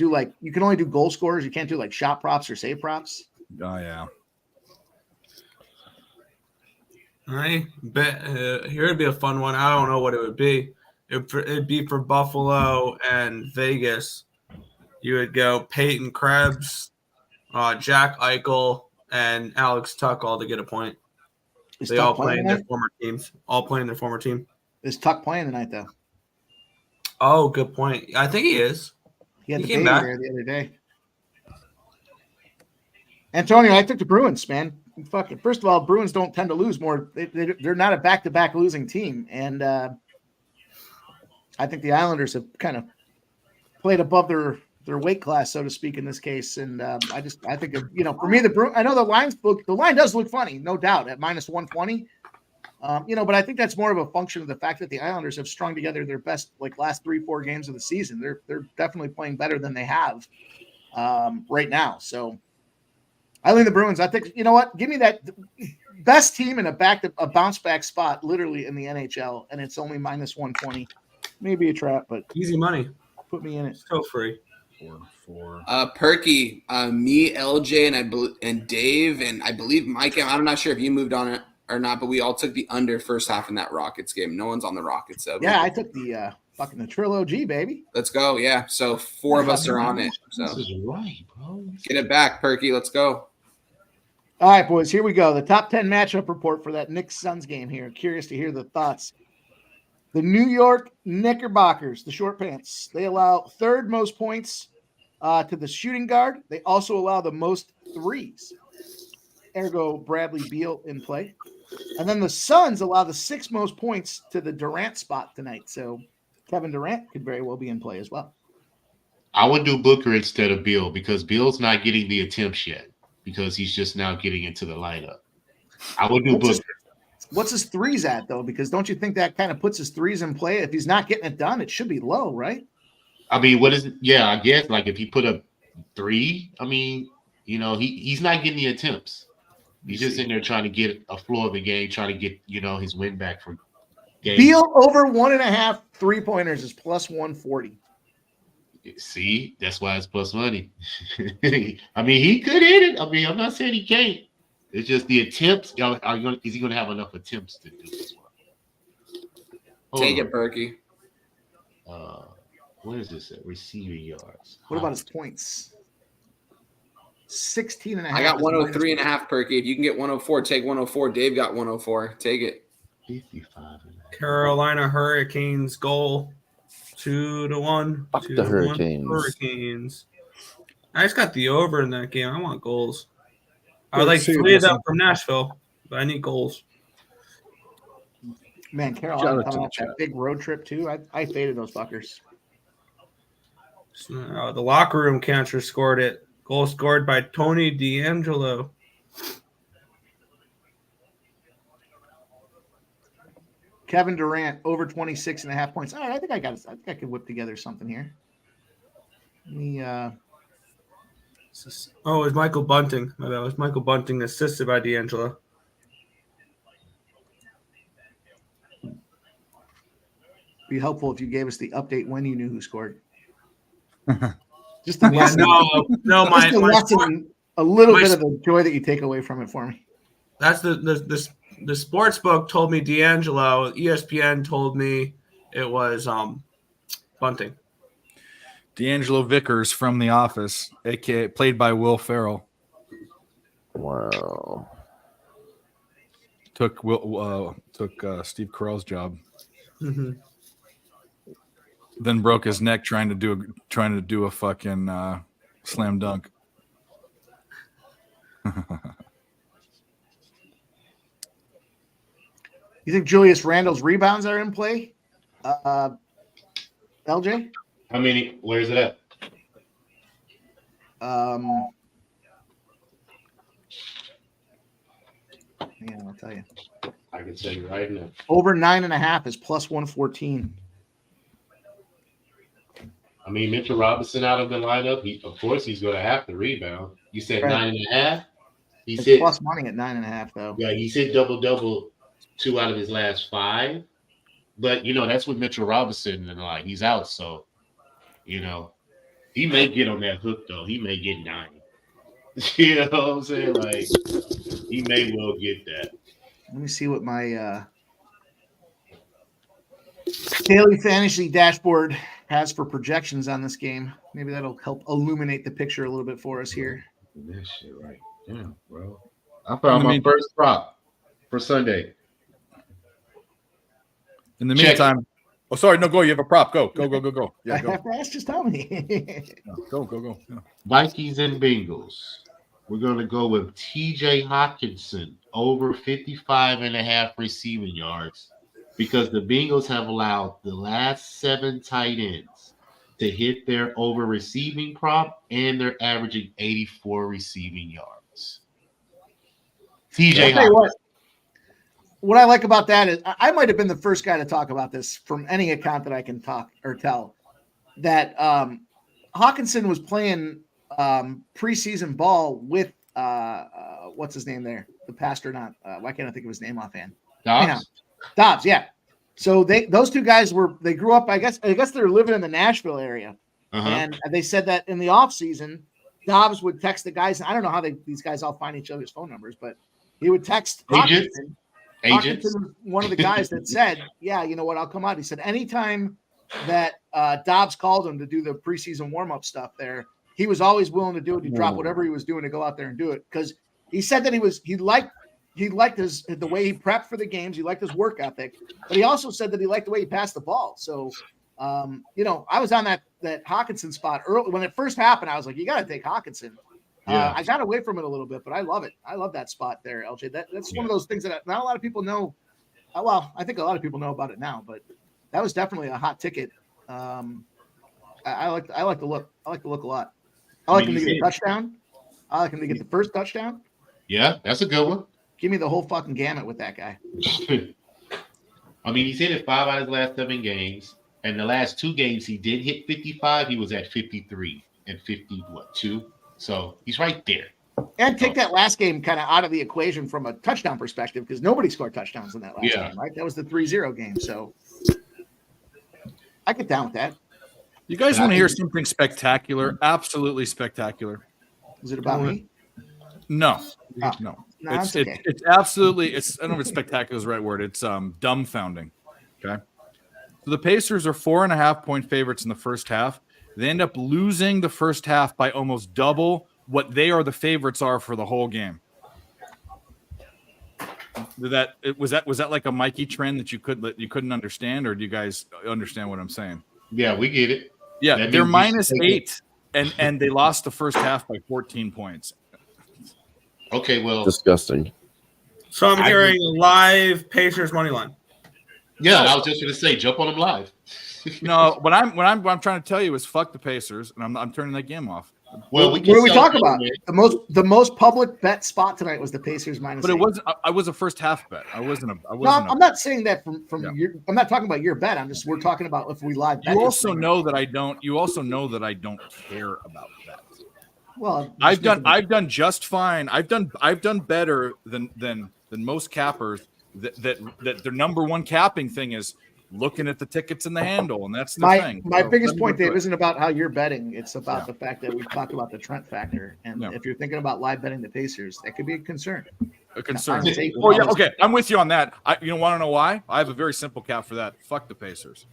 only do goal scorers. You can't do like shot props or save props. Oh yeah. I bet here would be a fun one. I don't know what it would be. It'd be for Buffalo and Vegas. You would go Peyton Krebs, Jack Eichel, and Alex Tuck all to get a point. They all play in their former teams. All playing their former team. Is Tuck playing tonight though? Oh, good point. I think he is. He had the baby there the other day. Antonio, I took the Bruins, man. Fucking first of all, Bruins don't tend to lose more. They're not a back-to-back losing team, and I think the Islanders have kind of played above their weight class, so to speak, in this case. And I think for me, I know the line does look funny, no doubt, at -120. But I think that's more of a function of the fact that the Islanders have strung together their best last 3-4 games of the season. They're definitely playing better than they have right now. So I lean the Bruins. I think, you know what? Give me that. best team in a bounce back spot, literally in the NHL, and it's only minus 120. Maybe a trap, but Easy money. put me in it. Still free. 4-4. Perky, me, LJ, and Dave, and I believe Mike. I'm not sure if you moved on it or not, but we all took the under first half in that Rockets game. No one's on the Rockets, so Yeah, I took the fucking the Trilogy, baby. let's go. Yeah, so 4 of us are on it. So This is right, bro. get it back, Perky. Let's go. All right, boys, here we go. The top 10 matchup report for that Knicks Suns game here. Curious to hear the thoughts. The New York Knickerbockers, the short pants, they allow third most points to the shooting guard. They also allow the most threes. Ergo, Bradley Beal in play. And then the Suns allow the 6th most points to the Durant spot tonight. So Kevin Durant could very well be in play as well. I would do Booker instead of Beal because Beal's not getting the attempts yet because he's just now getting into the lineup. I would do Booker. What's his threes at, though? Because don't you think that kind of puts his threes in play? If he's not getting it done, it should be low, right? I mean, what is it? Yeah, I guess like if he put up 3, I mean, you know, he's not getting the attempts. He's just in there trying to get a flow of the game, trying to get, you know, his win back for games. Beal over 1.5 3-pointers is plus 140. See, that's why it's plus money. I mean, he could hit it. I mean, I'm not saying he can't. It's just the attempts. Is he going to have enough attempts to do this one? Take it, Perky. What is this at? Receiving yards. What about his points? 16.5. I got 103.5, Perky. If you can get 104, take 104. Dave got 104. Take it. 55. Carolina Hurricanes goal 2-1. Fuck the Hurricanes. Hurricanes. I just got the over in that game. I want goals. I would Good like to see 3 of you, them from Nashville, but I need goals. Man, Shout Carolina out to coming the off that chat. big road trip, too. I faded those fuckers. The locker room catcher scored it. Goal scored by Tony DeAngelo. Kevin Durant over 26.5 points. All right, I think I could whip together something here. Let me, Oh, it was Michael Bunting. My bad. It was Michael Bunting assisted by DeAngelo. be helpful if you gave us the update when you knew who scored. Just to Yeah, lessen, no, just to my lessen a little my- bit of the joy that you take away from it for me. that's the sports book told me DeAngelo. ESPN told me it was Bunting. D'Angelo Vickers from The Office, aka played by Will Ferrell, Wow. took Steve Carell's job. Mm-hmm. Then broke his neck trying to do a fucking slam dunk. You think Julius Randle's rebounds are in play? LJ? How many? Where's it at? Yeah, I'll tell you. I can tell you right now. Over 9.5 is plus 114. I mean, Mitchell Robinson out of the lineup. Of course, he's going to have to rebound. You said Right. 9.5. He It's said, plus money at 9.5 though. yeah, he said double 2 out of his last 5. But that's with Mitchell Robinson and like he's out, so he may get on that hook though. He may get 9. You know what I'm saying? Like he may well get that. Let me see what my daily fantasy dashboard has for projections on this game. Maybe that'll help illuminate the picture a little bit for us here. That shit right. Damn, bro. I found my first prop for Sunday. In the Check. meantime, oh sorry, no, go. You have a prop. Go. Yeah, I go. have to ask, just tell me. Go. Yeah. Vikings and Bengals. We're going to go with TJ Hawkinson over 55.5 receiving yards because the Bengals have allowed the last 7 tight ends to hit their over receiving prop, and they're averaging 84 receiving yards. TJ I'll tell you Hawkinson. what I like about that is I might have been the first guy to talk about this from any account that I can talk or tell that Hawkinson was playing preseason ball with what's his name there? The pastor, not why can't I think of his name offhand? Dobbs? Dobbs, yeah. So those two guys they grew up. I guess they're living in the Nashville area, and they said that in the off season, Dobbs would text the guys. I don't know how these guys all find each other's phone numbers, but he would text Hawkinson. Hawkinson was one of the guys that said, "Yeah, you know what? I'll come out." He said anytime that Dobbs called him to do the preseason warm up stuff there, he was always willing to do it. He'd drop whatever he was doing to go out there and do it because he said that he liked the way he prepped for the games. He liked his work ethic, but he also said that he liked the way he passed the ball. So, I was on that Hawkinson spot early when it first happened. I was like, you got to take Hawkinson. Yeah. I got away from it a little bit, but I love it. I love that spot there, LJ. That's one of those things that not a lot of people know. Well, I think a lot of people know about it now, but that was definitely a hot ticket. I like the look. I like the look a lot. I like him to get a touchdown. I like him to get the first touchdown. Yeah, that's a good one. Give me the whole fucking gamut with that guy. I mean, he's hit it 5 out of his last 7 games. And the last 2 games, he did hit 55. He was at 53 and 52. So he's right there. And take that last game kind of out of the equation from a touchdown perspective because nobody scored touchdowns in that last game, right? That was the 3-0 game. So I get down with that. You guys want to hear something spectacular? Absolutely spectacular. Is it about me? No. Oh. No. No, It's okay. it's absolutely I don't know if it's spectacular is the right word. It's dumbfounding. Okay. So the Pacers are 4.5-point favorites in the first half. They end up losing the first half by almost double what they are the favorites are for the whole game. Was that like a Mikey trend that you couldn't understand, or do you guys understand what I'm saying? Yeah, we get it. Yeah, they're -8, and they lost the first half by 14 points. Okay, well, disgusting. So I'm hearing live Pacers money line. Yeah, I was just going to say, jump on them live. No, what I'm trying to tell you is fuck the Pacers, and I'm turning that game off. Well, what are we talking about? The most public bet spot tonight was the Pacers -8. But it wasn't. I was a first half bet. I wasn't. I'm not saying that from your. I'm not talking about your bet. We're talking about if we live bet. You also know that I don't. You also know that I don't care about that. Well, I've done just fine. I've done better than most cappers. That their number one capping thing is looking at the tickets in the handle, and that's the thing. My biggest point, Dave, isn't about how you're betting. It's about the fact that we talked about the Trent factor, and if you're thinking about live betting the Pacers, that could be a concern. A concern. Oh yeah, okay, I'm with you on that. You want to know why? I have a very simple cap for that. Fuck the Pacers.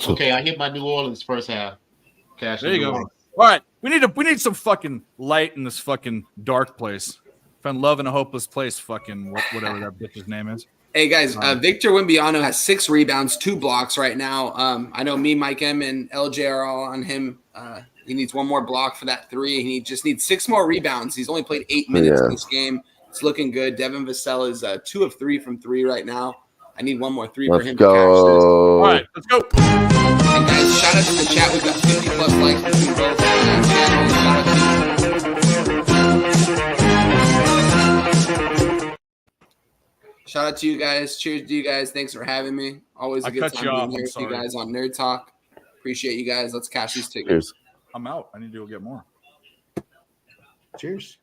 Okay, I hit my New Orleans first half. Cash. There you go. All right, we need some fucking light in this fucking dark place. Found love in a hopeless place. Fucking whatever that bitch's name is. Hey guys, Victor Wimbiano has 6 rebounds, 2 blocks right now. I know me, Mike M, and LJ are all on him. He needs 1 more block for that 3. He just needs 6 more rebounds. He's only played 8 minutes in this game. It's looking good. Devin Vassell is 2 of 3 from 3 right now. I need 1 more 3 for him to catch this. All right, let's go. And guys, shout out to the chat. We've got 50+ likes between both channels. Shout out Shout out to you guys. Cheers to you guys. Thanks for having me. Always a good time being here with you guys on Nerd Talk. Appreciate you guys. Let's cash these tickets. Cheers. I'm out. I need to go get more. Cheers.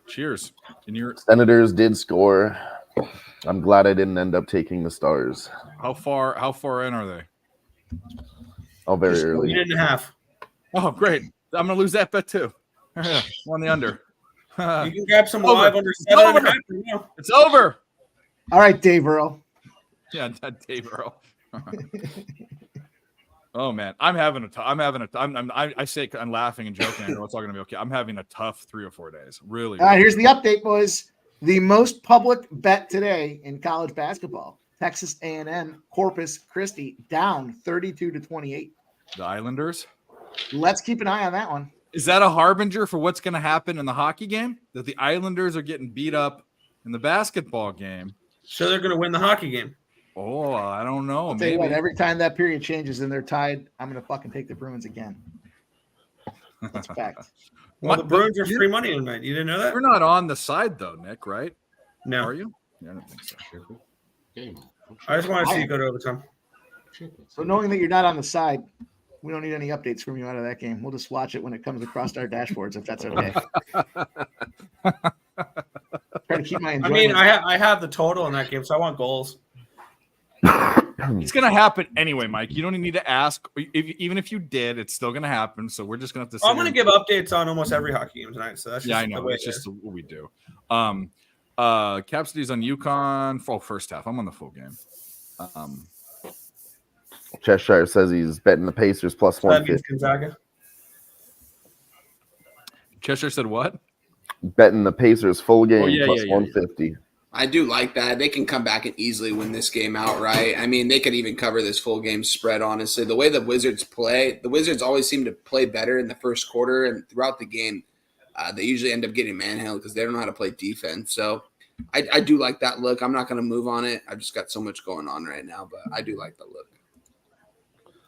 Cheers. And your Senators did score. I'm glad I didn't end up taking the Stars. how far in are they? Oh, very early. 8.5. Oh, great. I'm gonna lose that bet too. On the under. You can grab some Over. live under It's 7.5. over. Yeah. It's over. All right, Dave Earl. Yeah, Dave Earl. Oh man, I'm having a. I say I'm laughing and joking. I know it's all gonna be okay. I'm having a tough 3 or 4 days. Really. Here's the update, boys. The most public bet today in college basketball: Texas A&M Corpus Christi down 32-28. The Islanders. Let's keep an eye on that one. Is that a harbinger for what's going to happen in the hockey game? That the Islanders are getting beat up in the basketball game. So they're going to win the hockey game. Oh, I don't know. I'll tell you Maybe. what, every time that period changes and they're tied, I'm going to fucking take the Bruins again. That's a fact. Well, the Bruins are free money tonight. You didn't know that? You're not on the side though, Nick, right? No. Are you? Yeah, I don't think so. I just want to see you go to overtime. So knowing that you're not on the side, We don't need any updates from you out of that game. We'll just watch it when it comes across our dashboards, if that's okay. Try to keep my I enjoyment. mean, I have the total in that game, so I want goals. It's gonna happen anyway, Mike. You don't even need to ask. Even if you did, it's still gonna happen. So we're just gonna have to. I'm going to give updates on almost every hockey game tonight. So that's just Yeah, I the know. way It's it is. just what we do. Cap City's on UConn. Oh, first half. I'm on the full game. Cheshire says he's betting the Pacers plus So that means 150. Gonzaga. Cheshire said what? Betting the Pacers full game yeah, plus yeah, yeah, 150. I do like that. They can come back and easily win this game outright. I mean, they could even cover this full game spread, honestly. The way the Wizards play, the Wizards always seem to play better in the first quarter, and throughout the game, they usually end up getting manhandled because they don't know how to play defense. So I do like that look. I'm not going to move on it. I've just got so much going on right now, but I do like the look.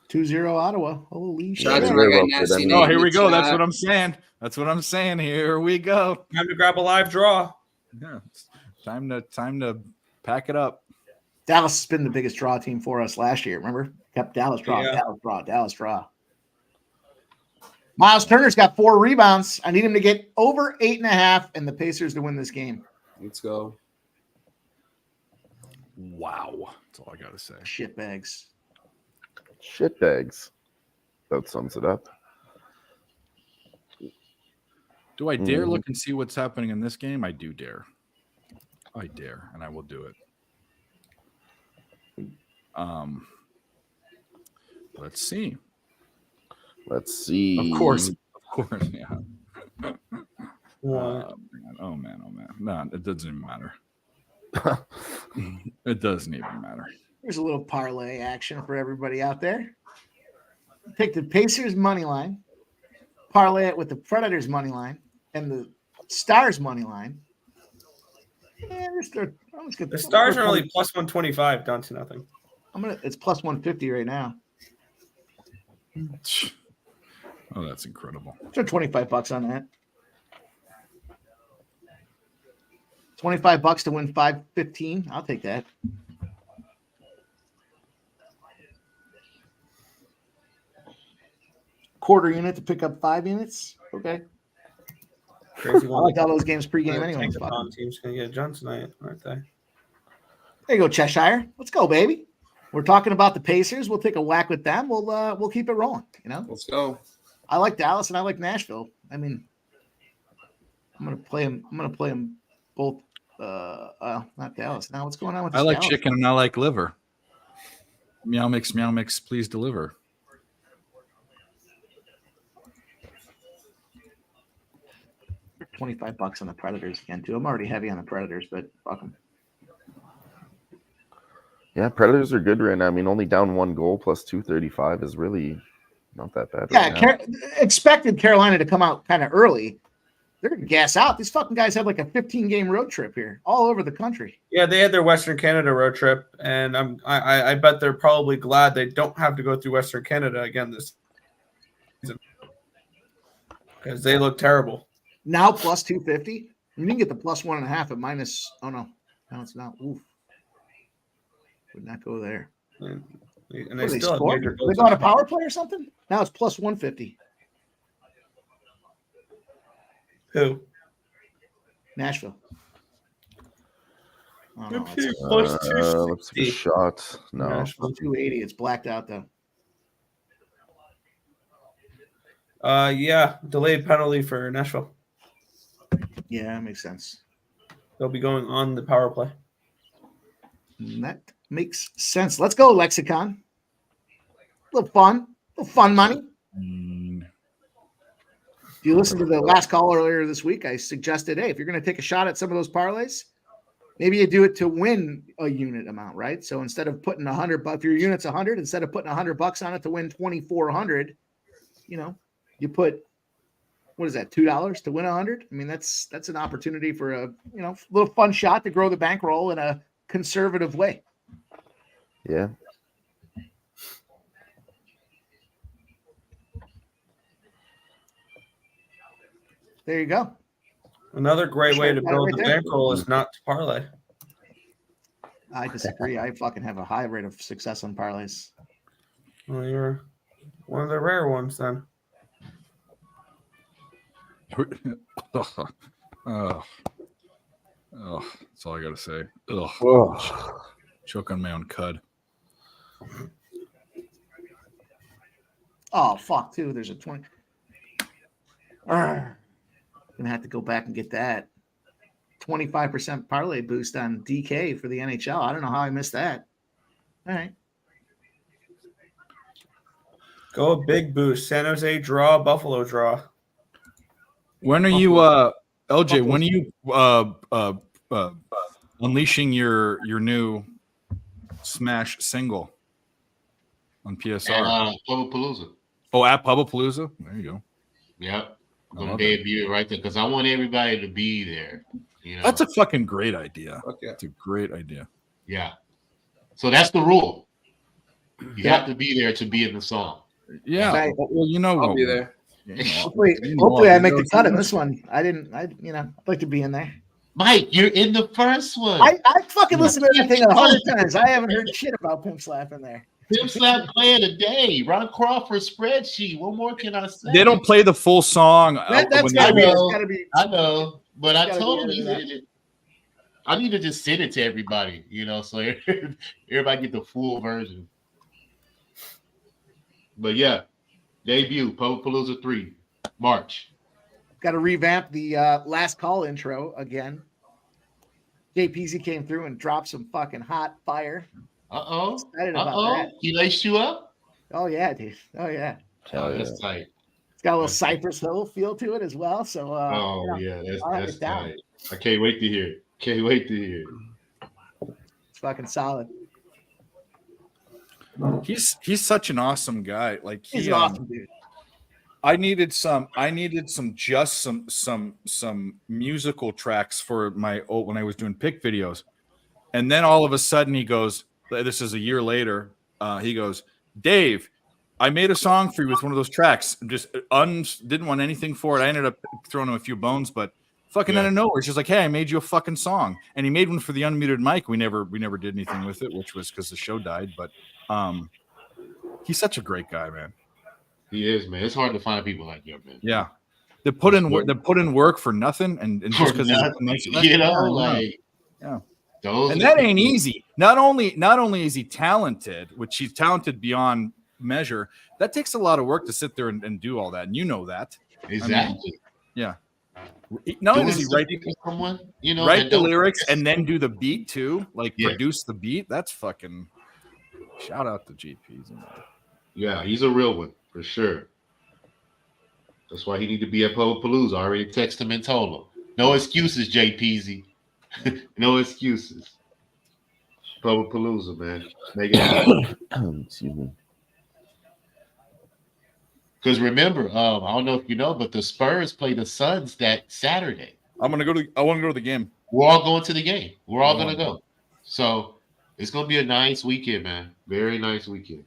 2-0 Ottawa. Holy shit. Shout out to very my guy, well Nasty said, Nate Oh, in here the we go. That's chat. what I'm saying. That's what I'm saying. Here we go. Time to grab a live draw. Yeah, it's time to pack it up. Dallas has been the biggest draw team for us last year. Remember? Kept Dallas draw, Yeah. Dallas draw. Miles Turner's got 4 rebounds. I need him to get over 8.5 and the Pacers to win this game. Let's go. Wow, that's all I gotta say. Shit bags. Shitbags. That sums it up. Do I dare look and see what's happening in this game? I do dare. I dare, and I will do it. Let's see. Let's see. Of course, yeah. What? Oh man. No, it doesn't even matter. It doesn't even matter. Here's a little parlay action for everybody out there. Take the Pacers money line, parlay it with the Predators money line and the Stars money line. And The Stars are only plus 125, down to nothing. It's plus 150 right now. Oh, that's incredible. Throw $25 on that. $25 to win 515. I'll take that. Quarter unit to pick up 5 units. Okay. Crazy I one. like all those games pregame I anyway. think the Tom team's going to get a jump tonight, aren't they? There you go, Cheshire. Let's go, baby. We're talking about the Pacers. We'll take a whack with them. We'll keep it rolling. You know, Let's go. I like Dallas and I like Nashville. I mean, I'm gonna play them both. Not Dallas. Now, what's going on with this I like Dallas? chicken and I like liver. Meow mix, please deliver. $25 on the Predators again too. I'm already heavy on the Predators, but fuck them. Yeah, Predators are good right now. I mean, only down 1 goal plus 235 is really not that bad. Yeah, right now. expected Carolina to come out kind of early. They're gonna gas out. These fucking guys have like a 15-game road trip here, all over the country. Yeah, they had their Western Canada road trip, and I bet they're probably glad they don't have to go through Western Canada again this season because they look terrible. Now plus 250. You can get the plus 1.5 at minus. Oh no, it's not. Oof. Would not go there. And What they do still have score? major They goals. go on a power play or something? Now it's plus 150. Who? Nashville. Oh, They're no, pretty it's close to Let's take a 260. shot. No. Nashville. 280. It's blacked out though. Yeah, delayed penalty for Nashville. Yeah, that makes sense. They'll be going on the power play. That makes sense. Let's go, Lexicon. A little fun money. If you listen to the last call earlier this week, I suggested, hey, if you're going to take a shot at some of those parlays, maybe you do it to win a unit amount, right? So instead of putting $100, if your unit's 100, instead of putting $100 on it to win 2,400, you put, what is that, $2 to win 100? I mean, that's an opportunity for a little fun shot to grow the bankroll in a conservative way. Yeah. There you go. Another great way to Got it build right the there. bankroll is not to parlay. I disagree. I fucking have a high rate of success on parlays. Well, you're One of the rare ones, then. Oh, that's all I gotta say. Ugh. Choke on my own cud. Oh fuck, too. There's a 20. Gonna have to go back and get that 25% parlay boost on DK for the NHL. I don't know how I missed that. All right. Go a big boost. San Jose draw, Buffalo draw. When are you, LJ? When are you unleashing your new Smash single on PSR? Pubblepalooza. Oh, at Pubblepalooza. There you go. Yep. I'm gonna debut it right there because I want everybody to be there. You know, that's a fucking great idea. Okay. It's a great idea. Yeah. So that's the rule. You have to be there to be in the song. Yeah. Right. Well, you know, I'll be there. Hopefully I make the cut in this one. I'd like to be in there. Mike, you're in the first one. I fucking listened to everything 100 times. I haven't heard shit about Pimp Slap in there. Pimp Slap playing today. Ron Crawford spreadsheet. What more can I say? They don't play the full song. That's I gotta be. I know, but I told him edited. I need to just send it to everybody, you know, so everybody get the full version. But yeah, debut Pubblepalooza 3, March. Got to revamp the last call intro again. JPZ came through and dropped some fucking hot fire. Excited about that. He laced you up? Oh yeah, dude. Oh yeah. That's tight. It's got a little Cypress Hill feel to it as well. So that's tight. I can't wait to hear it. Can't wait to hear it. It's fucking solid. He's such an awesome guy. Like He's an awesome dude. I needed some musical tracks for my when I was doing pick videos. And then all of a sudden he goes, this is a year later, he goes, Dave, I made a song for you with one of those tracks. Just didn't want anything for it. I ended up throwing him a few bones, but fucking out of nowhere, it's just like, hey, I made you a fucking song. And he made one for the unmuted mic. We never did anything with it, which was because the show died. But he's such a great guy, man. He is, man. It's hard to find people like him, man. Yeah. They put in work for nothing and just because you know, like and that ain't easy. Not only is he talented, which he's talented beyond measure, that takes a lot of work to sit there and do all that. And you know that. Exactly. I mean, yeah. Not only does he write someone, you know, write the lyrics and then do the beat too, like Yeah. produce the beat. That's fucking shout out to GPs. Yeah, he's a real one for sure. That's why he need to be at Pubblepalooza. I already texted him and told him. No excuses, JPZ. No excuses. Pubblepalooza, man. Make it happen. Excuse me. Because remember, I don't know if you know, but the Spurs play the Suns that Saturday. I want to go to the game. We're all going to the game. We're all gonna go. So it's gonna be a nice weekend, man. Very nice weekend.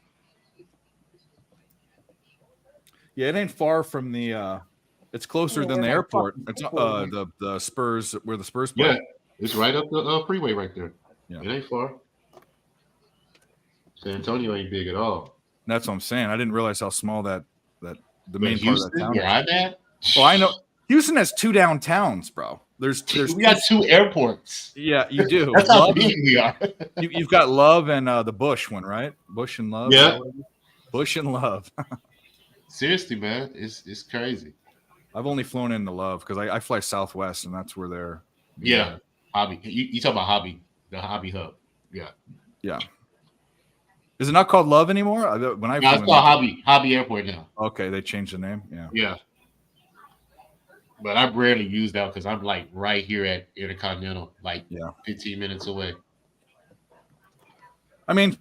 Yeah, it ain't far from the. It's closer than the airport. It's the Spurs where the Spurs play. Yeah, it's right up the freeway right there. Yeah. It ain't far. San Antonio ain't big at all. That's what I'm saying. I didn't realize how small the main Houston, part of that town. where I'm at. Well, I know Houston has 2 downtowns, bro. There's We got 2 airports. Yeah, you do. That's how Love, big we are. you've got Love and the Bush one, right? Bush and Love. Yeah. Bush and Love. Seriously, man, it's crazy. I've only flown into Love because I fly Southwest, and that's where they're. Yeah, Hobby. You talk about Hobby, the Hobby Hub. Yeah. Yeah. Is it not called Love anymore? When I No, it's called Hobby Airport now. Okay, they changed the name. Yeah. Yeah. But I rarely use that because I'm like right here at Intercontinental, like 15 minutes away. I mean,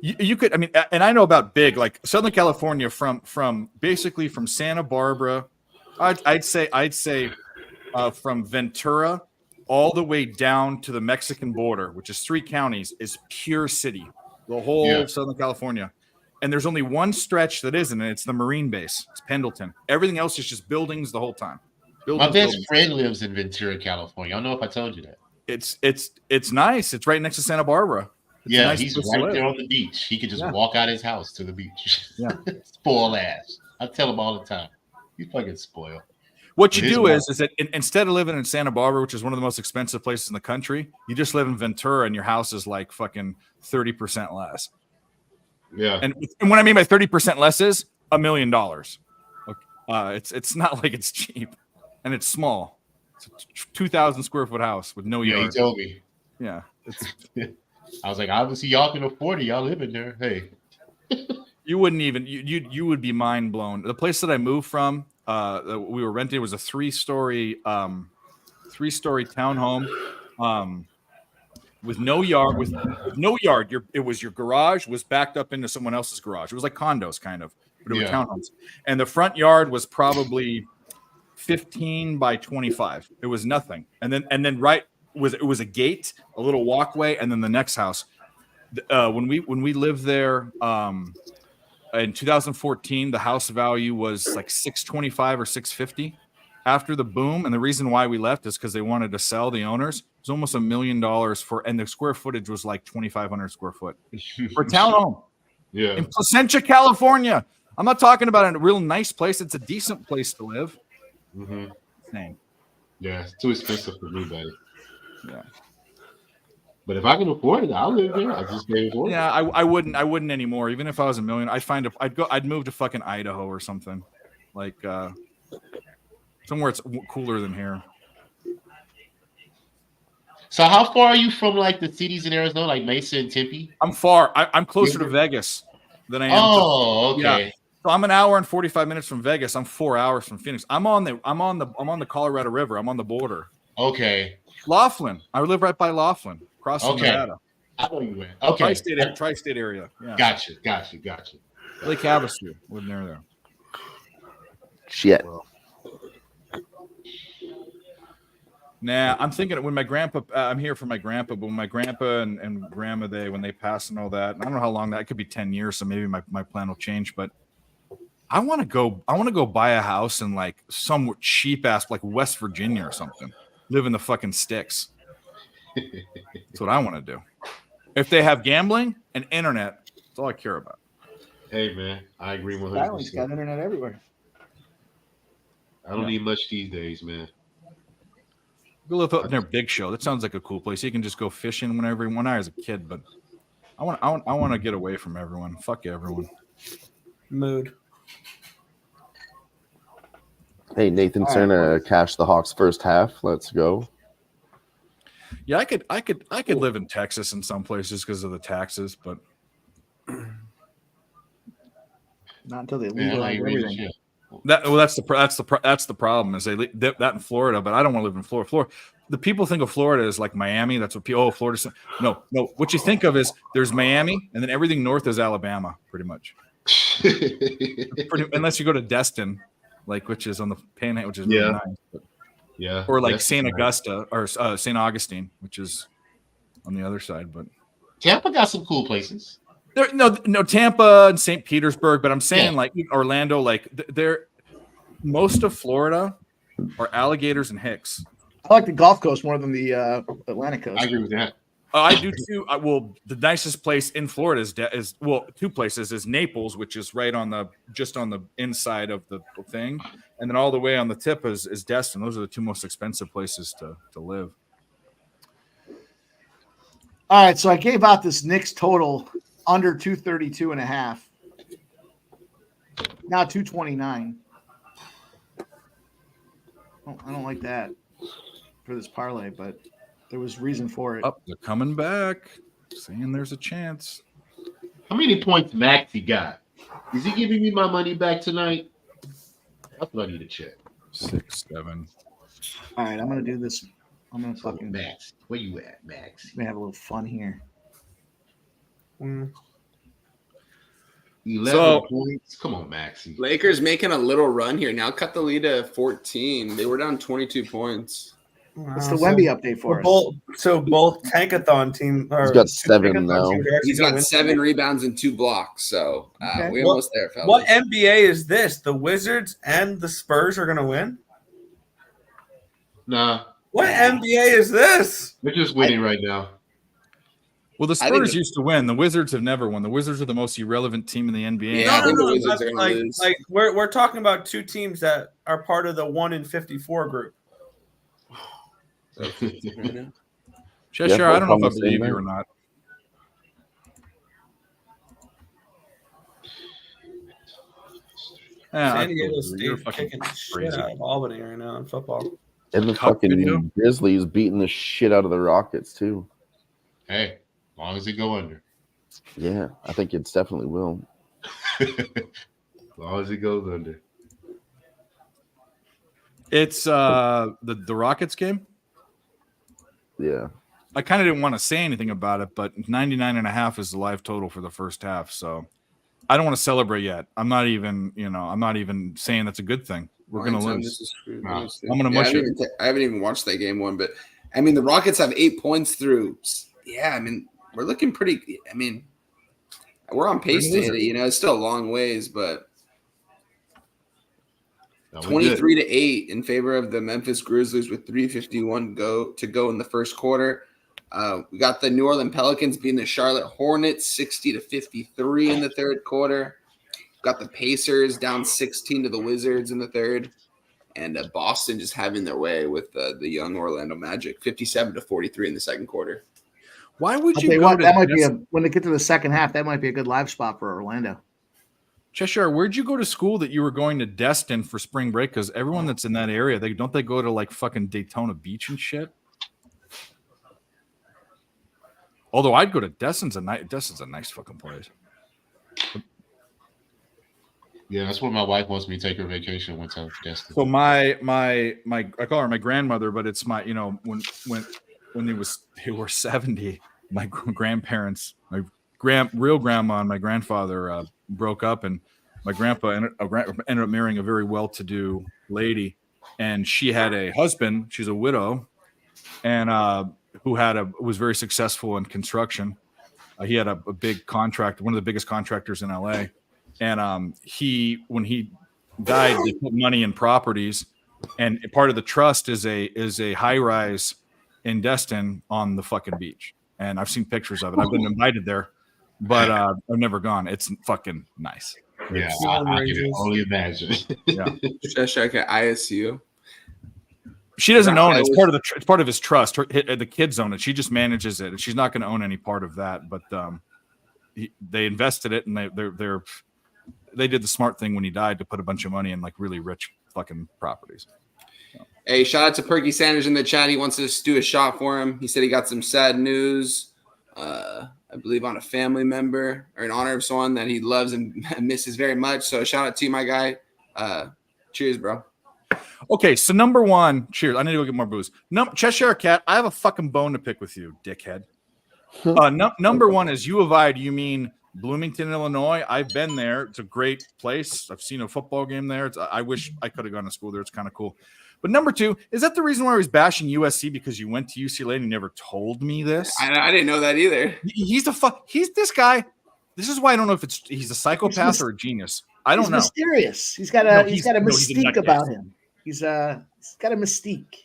you could. I mean, and I know about big like Southern California from basically from Santa Barbara. I'd say from Ventura all the way down to the Mexican border, which is 3 counties, is pure city. The whole Southern California. And there's only one stretch that isn't, and it's the Marine base. It's Pendleton. Everything else is just buildings the whole time. My best friend lives in Ventura, California. I don't know if I told you that. It's nice. It's right next to Santa Barbara. It's a nice he's place to right live. there on the beach. He could just Yeah. walk out his house to the beach. Yeah. Spoiled ass. I tell him all the time. You fucking spoiled. What you It is do wild. is that instead of living in Santa Barbara, which is one of the most expensive places in the country, you just live in Ventura and your house is like fucking 30% less. Yeah. And what I mean by 30% less is $1 million. It's not like it's cheap, and it's small. It's a 2,000 square foot house with no Yeah, he yard. told me. Yeah, it's, I was like, obviously y'all can afford it. Y'all live in there. Hey. you wouldn't even you would be mind blown. The place that I moved from, that we were renting, was a three-story townhome, with no yard. It was your garage was backed up into someone else's garage. It was like condos kind of, but it were townhomes. And the front yard was probably 15 by 25. It was nothing. And then it was a gate, a little walkway, and then the next house. When we lived there in 2014, the house value was like 625 or 650 after the boom. And the reason why we left is because they wanted to sell, the owners. It was almost $1 million and the square footage was like 2,500 square foot for a townhome. Yeah. In Placentia, California. I'm not talking about a real nice place. It's a decent place to live. Mm-hmm. Same. Yeah, it's too expensive for me, buddy. Yeah. But if I can afford it, I'll live there. I just can't afford it. Yeah, I wouldn't anymore. Even if I was $1 million, I'd move to fucking Idaho or something, like somewhere it's cooler than here. So how far are you from like the cities in Arizona, like Mesa and Tempe? I'm far. I'm closer to Vegas than I am. Oh, okay. Yeah. So I'm an hour and 45 minutes from Vegas. I'm 4 hours from Phoenix. I'm on the Colorado River. I'm on the border. Okay. Laughlin. I live right by Laughlin, crossing Nevada. I know you went. Okay. Tri-state area. Yeah. Gotcha. Lake Havasu. Wasn't there. Shit. Nah, I'm thinking when my grandpa, I'm here for my grandpa, but when my grandpa and grandma, when they pass and all that, I don't know how long that could be 10 years. So maybe my plan will change, but I want to go buy a house in like some cheap ass, like West Virginia or something, live in the fucking sticks. That's what I want to do. If they have gambling and internet, that's all I care about. Hey man, I agree 100%. Valley's got internet everywhere. I don't need much these days, man. Go live up near Big Show. That sounds like a cool place. You can just go fishing whenever you want. I was a kid, but I want to get away from everyone. Fuck everyone. Mood. Hey, Nathan Cerna cashed the Hawks first half. Let's go. Yeah, I could live in Texas in some places because of the taxes, but not until they legalize everything. That's the problem is they that in Florida, but I don't want to live in Florida. Florida, the people think of Florida as like Miami. That's what people. Oh, Florida. No. What you think of is there's Miami, and then everything north is Alabama, pretty much. Unless you go to Destin, like which is on the Panhandle, which is really nice. But, yeah. Or like St. Augusta or St. Augustine, which is on the other side. But Tampa got some cool places. No, Tampa and St. Petersburg, but I'm saying like Orlando, like they're most of Florida are alligators and hicks. I like the Gulf Coast more than the Atlantic Coast. I agree with that. I do too. Well, the nicest place in Florida is two places is Naples, which is right on the inside of the thing, and then all the way on the tip is Destin. Those are the two most expensive places to live. All right, so I gave out this Knicks total under 232.5. Now 229. I don't like that for this parlay, but there was reason for it. Oh, they're coming back, saying there's a chance. How many points Maxey got? Is he giving me my money back tonight? That's what I need to check. 6, 7. All right, I'm gonna do this. I'm gonna fucking Max. Where you at, Max? We're gonna have a little fun here. 11 points. Come on, Maxey. Lakers making a little run here. Now cut the lead to 14. They were down 22 points. What's the Wemby update for us? Both Tankathon team. He's got 7 now. He's got 7 rebounds and 2 blocks. So we're almost there, fellas. What NBA is this? The Wizards and the Spurs are going to win? Nah. What NBA is this? They're just winning right now. Well, the I think Spurs used to win. The Wizards have never won. The Wizards are the most irrelevant team in the NBA. Yeah, I think the No, Wizards are gonna like, lose. like we're talking about two teams that are part of the 1 in 54 group. Cheshire, Yeah, I don't know if I almost believe same you or thing. not. Yeah, I San Diego believe you. You're State fucking kicking the shit crazy. out of Albany right now in football. And the Cup fucking video? Grizzlies beating the shit out of the Rockets too. Hey, as long as it go under. Yeah, I think it's definitely will. As long as it goes under. It's the Rockets game. Yeah. I kind of didn't want to say anything about it, but 99.5 is the live total for the first half. So I don't want to celebrate yet. I'm not even saying that's a good thing. We're going to This lose. is screwed. Nah. Let me see. I'm gonna mush it. I haven't even watched that game one, but I mean, the Rockets have 8 points through. Yeah, I mean, we're looking pretty. I mean, we're on pace to hit it. It's still a long ways, but No, we good. 23-8 in favor of the Memphis Grizzlies with 3:51 to go in the first quarter. We got the New Orleans Pelicans beating the Charlotte Hornets 60-53 in the third quarter. Got the Pacers down 16 to the Wizards in the third, and Boston just having their way with the young Orlando Magic 57-43 in the second quarter. Why would I'll you tell you go what, to that might be Des- when they get to the second half, that might be a good live spot for Orlando. Cheshire? Where'd you go to school that you were going to Destin for spring break? Because everyone that's in that area, they go to like fucking Daytona Beach and shit. Although I'd go to Destin's a nice fucking place. Yeah, that's where my wife wants me to take her vacation one time. Destin. So my I call her my grandmother, but it's my when they were 70, my grandparents, my real grandma and my grandfather broke up, and my grandpa ended up marrying a very well-to-do lady, and she had a husband. She's a widow, and who was very successful in construction. He had a big contract, one of the biggest contractors in LA. And when he died, they put money in properties, and part of the trust is a high rise in Destin on the fucking beach. And I've seen pictures of it. I've been invited there, but I've never gone. It's fucking nice. Yeah, I can only imagine. Yeah, Cheshire ISU. she doesn't own it. It's part of his trust. The kids own it. She just manages it, and she's not going to own any part of that. But they invested it, and they did the smart thing when he died to put a bunch of money in like really rich fucking properties. Hey, shout out to Perky Sanders in the chat. He wants us to do a shot for him. He said he got some sad news, I believe, on a family member or in honor of someone that he loves and misses very much. So shout out to you, my guy. Cheers, bro. Okay, so number one, cheers. I need to go get more booze. Cheshire Cat, I have a fucking bone to pick with you, dickhead. Number one is U of I. Do you mean Bloomington, Illinois? I've been there. It's a great place. I've seen a football game there. I wish I could have gone to school there. It's kind of cool. But number two, is that the reason why I was bashing USC because you went to UCLA and you never told me this? I didn't know that either. He's this guy. This is why I don't know if he's a psychopath or a genius. I don't know. Mysterious. He's got a mystique about him. He's got a mystique.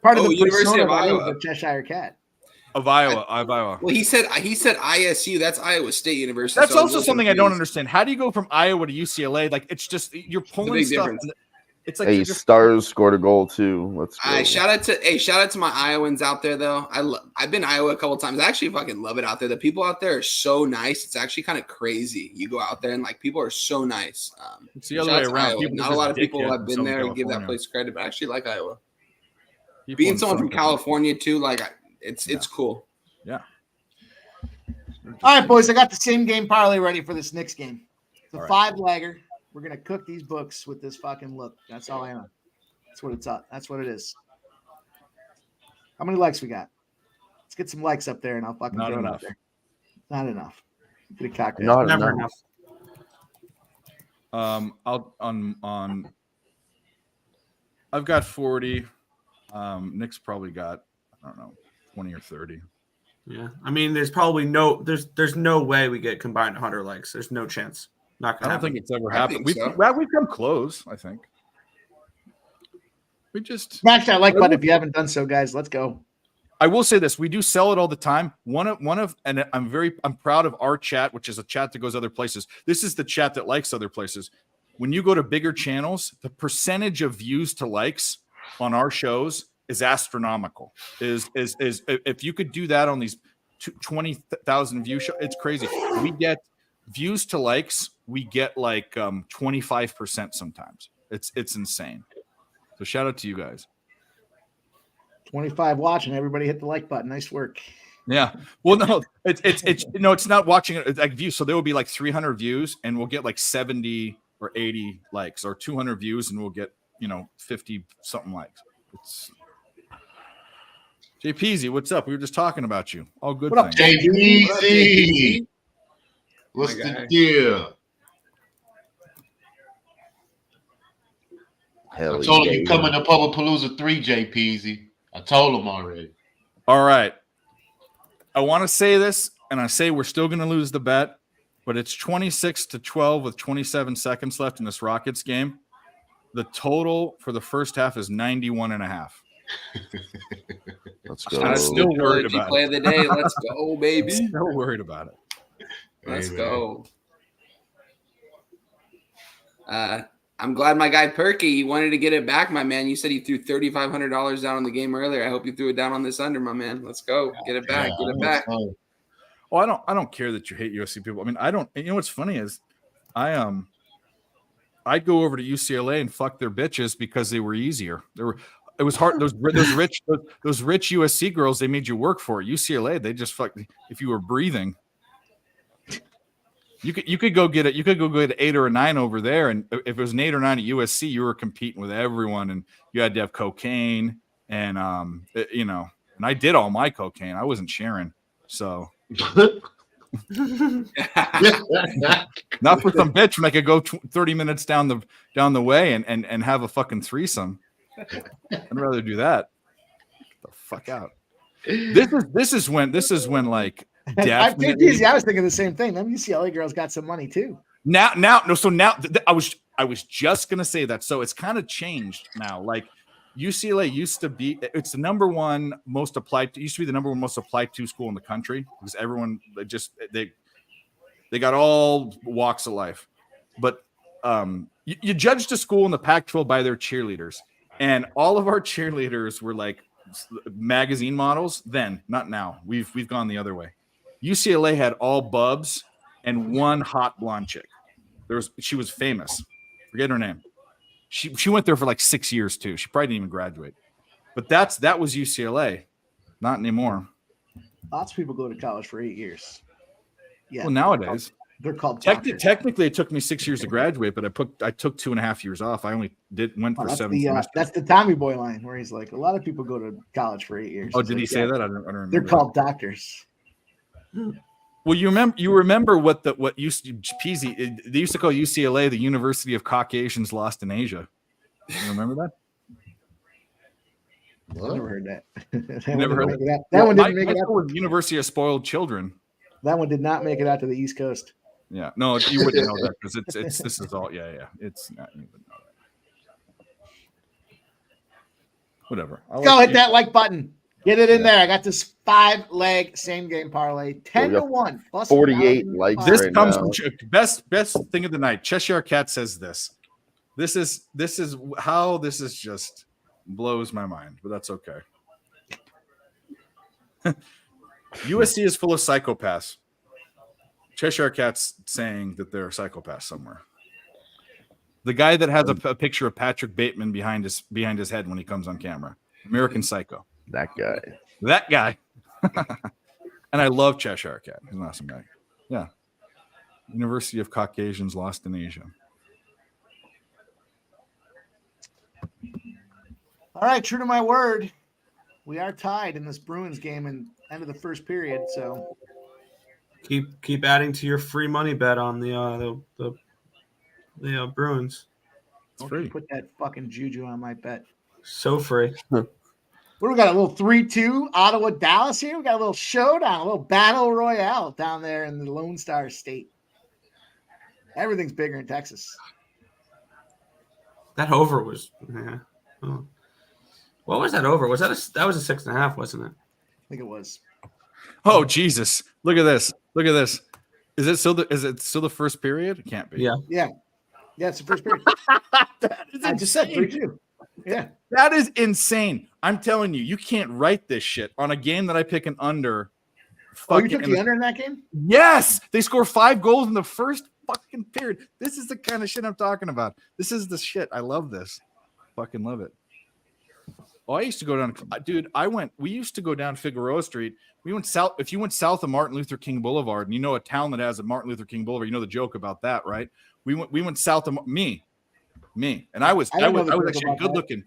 Part of the University of Iowa. The Cheshire Cat. Of Iowa. Well, he said ISU. That's Iowa State University. That's so also something I don't understand. How do you go from Iowa to UCLA? Like, it's just you're pulling stuff. Difference. It's like Stars scored a goal too. Let's go. Shout out to my Iowans out there though. I've been to Iowa a couple times. I actually fucking love it out there. The people out there are so nice. It's actually kind of crazy. You go out there and like people are so nice. It's the other way around. Not a lot of people have been there and give that place credit, but I actually like Iowa. Being someone from California too, like it's cool. Yeah. All right, boys. I got the same game parlay ready for this Knicks game. It's a 5-legger. We're gonna cook these books with this fucking look. That's all I know. That's what it's up. That's what it is. How many likes we got? Let's get some likes up there, and I'll fucking throw it up there. Not enough. Get a cocktail. Not Never enough. enough. I've got 40. Nick's probably got, I don't know, 20 or 30. Yeah, I mean, there's probably there's no way we get combined 100 likes. There's no chance. Not I gonna don't happen. think it's ever happened. We've come close, I think. We just Smash that like button if you haven't done so, guys. Let's go. I will say this: we do sell it all the time. And I'm proud of our chat, which is a chat that goes other places. This is the chat that likes other places. When you go to bigger channels, the percentage of views to likes on our shows is astronomical. Is if you could do that on these 20,000 view show, it's crazy. We get views to likes. We get like 25% sometimes. It's insane. So shout out to you guys. 25 watching. Everybody hit the like button. Nice work. Yeah. Well, no, it's not watching it like views. So there will be like 300 views, and we'll get like 70 or 80 likes, or 200 views, and we'll get 50 something likes. It's JPZ. What's up? We were just talking about you. All good. What up, JPZ? What's the deal? Hell I told him yeah. you coming to Palooza 3, JPZ. I told him already. All right. I want to say this, and I say we're still going to lose the bet, but it's 26-12 with 27 seconds left in this Rockets game. The total for the first half is 91.5. Let's go. I'm still worried about play it. of the day. Let's go, baby. Still worried about it. Let's go. I'm glad my guy Perky, he wanted to get it back, my man. You said he threw $3,500 down on the game earlier. I hope you threw it down on this under, my man. Let's go. Get it back. Get it back. Well, I don't care that you hate USC people. I mean, I don't. You know what's funny is, I'd go over to UCLA and fuck their bitches because they were easier. It was hard. Those rich USC girls, they made you work for it. UCLA, they just fuck. If you were breathing, you could go get it. You could go get an 8 or a 9 over there, and if it was an 8 or 9 at USC, you were competing with everyone, and you had to have cocaine, and and I did all my cocaine. I wasn't sharing, so. Not for some bitch when I could go 30 minutes down the way and have a fucking threesome. I'd rather do that. Get the fuck out. This is when like I was thinking the same thing. Them UCLA girls got some money too. Now I was just gonna say that. So it's kind of changed now. Like UCLA used to be, it's the number one most applied to, used to be the number one most applied to school in the country because everyone they got all walks of life. But you judged a school in the Pac-12 by their cheerleaders, and all of our cheerleaders were like magazine models then, not now. We've gone the other way. UCLA had all bubs and one hot blonde chick. She was famous. Forget her name. She went there for like 6 years too. She probably didn't even graduate. But that was UCLA. Not anymore. Lots of people go to college for 8 years. Yeah. Well, nowadays they're called technically it took me 6 years to graduate, but I took 2.5 years off. I only went for 7 semesters. That's the Tommy Boy line where he's like, a lot of people go to college for 8 years. Oh, did he say that? I don't remember. They're called doctors. Well, you remember what used to Peasy, they used to call UCLA the University of Caucasians Lost in Asia. You remember that? I never heard that. Never heard that. That one didn't make it out. University of Spoiled Children. That one did not make it out to the East Coast. Yeah, no, you wouldn't know that because it's this is all it's not, you wouldn't know that. Whatever. Go hit that like button. Get it in there. I got this 5-leg same game parlay, 10-1, plus 48 likes. This right comes now. from best thing of the night. Cheshire Cat says this. This is how this is just blows my mind, but that's okay. USC is full of psychopaths. Cheshire Cat's saying that they're psychopaths somewhere. The guy that has a picture of Patrick Bateman behind his head when he comes on camera. American Psycho. That guy. And I love Cheshire Cat. He's an awesome guy. Yeah. University of Caucasians Lost in Asia. All right, true to my word, we are tied in this Bruins game and end of the first period. So keep adding to your free money bet on the Bruins. Don't you put that fucking juju on my bet. So free. We got a little 3-2 Ottawa Dallas here. We got a little showdown, a little battle royale down there in the Lone Star State. Everything's bigger in Texas. That over was, yeah. Oh. What was that over? That was a 6.5, wasn't it? think it was. Oh Jesus! Look at this. Look at this. Is it still the first period? It can't be. Yeah. Yeah, it's the first period. That is I just said insane. 3-2. Yeah, That is insane. I'm telling you, you can't write this shit on a game that I pick an under. oh, you took the under in that game? Yes, they score 5 goals in the first fucking period. This is the kind of shit I'm talking about. This is the shit. I love this. Fucking love it. Oh, I used to go down, dude. We used to go down Figueroa Street. We went south. If you went south of Martin Luther King Boulevard, and you know a town that has a Martin Luther King Boulevard, you know the joke about that, right? We went south of me, and I was actually good looking.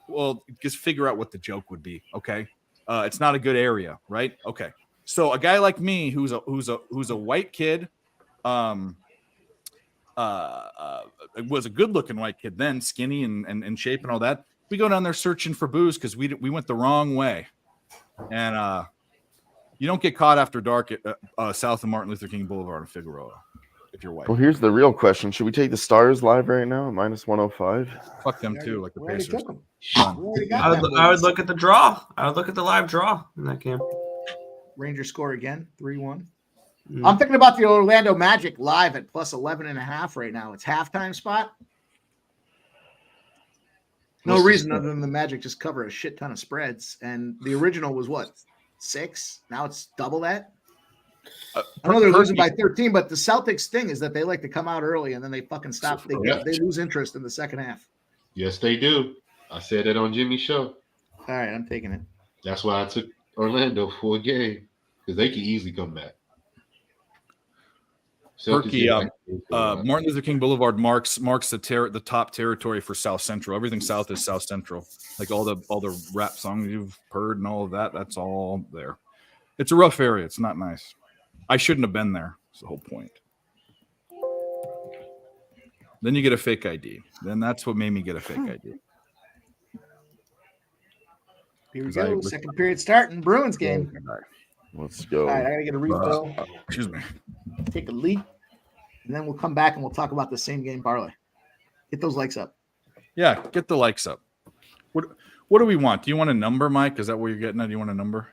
Well, just figure out what the joke would be. Okay, it's not a good area, right? Okay, so a guy like me, who's a white kid, was a good looking white kid then, skinny and in shape and all that. We go down there searching for booze because we went the wrong way, and you don't get caught after dark at south of Martin Luther King Boulevard in Figueroa if you're white. Well, here's the real question: should we take the Stars live right now at -105? Fuck them too, like the We already Pacers. took 'em. Done. We already got that I would one. look at the draw. I would look at the live draw in that game. Rangers score again, 3-1. Mm. I'm thinking about the Orlando Magic live at plus 11.5 right now. It's halftime spot. No What's the reason spread? other than the Magic just cover a shit ton of spreads. And the original was what? 6? Now it's double that. I know they're losing by 13, but the Celtics thing is that they like to come out early and then they fucking stop. They lose interest in the second half. Yes, they do. I said it on Jimmy's show. All right, I'm taking it. That's why I took Orlando for a game because they can easily come back. Perky, Martin Luther King Boulevard marks the top territory for South Central. Everything south is South Central. Like all the rap songs you've heard and all of that. That's all there. It's a rough area. It's not nice. I shouldn't have been there. That's the whole point. Then you get a fake ID. Then that's what made me get a fake ID. Here we go. Second period starting. Bruins game. Let's go. All right, I gotta get a refill. Excuse me. Take a leak, and then we'll come back and we'll talk about the same game parlay. Get those likes up. Yeah, get the likes up. What do we want? Do you want a number, Mike? Is that what you're getting at? Do you want a number?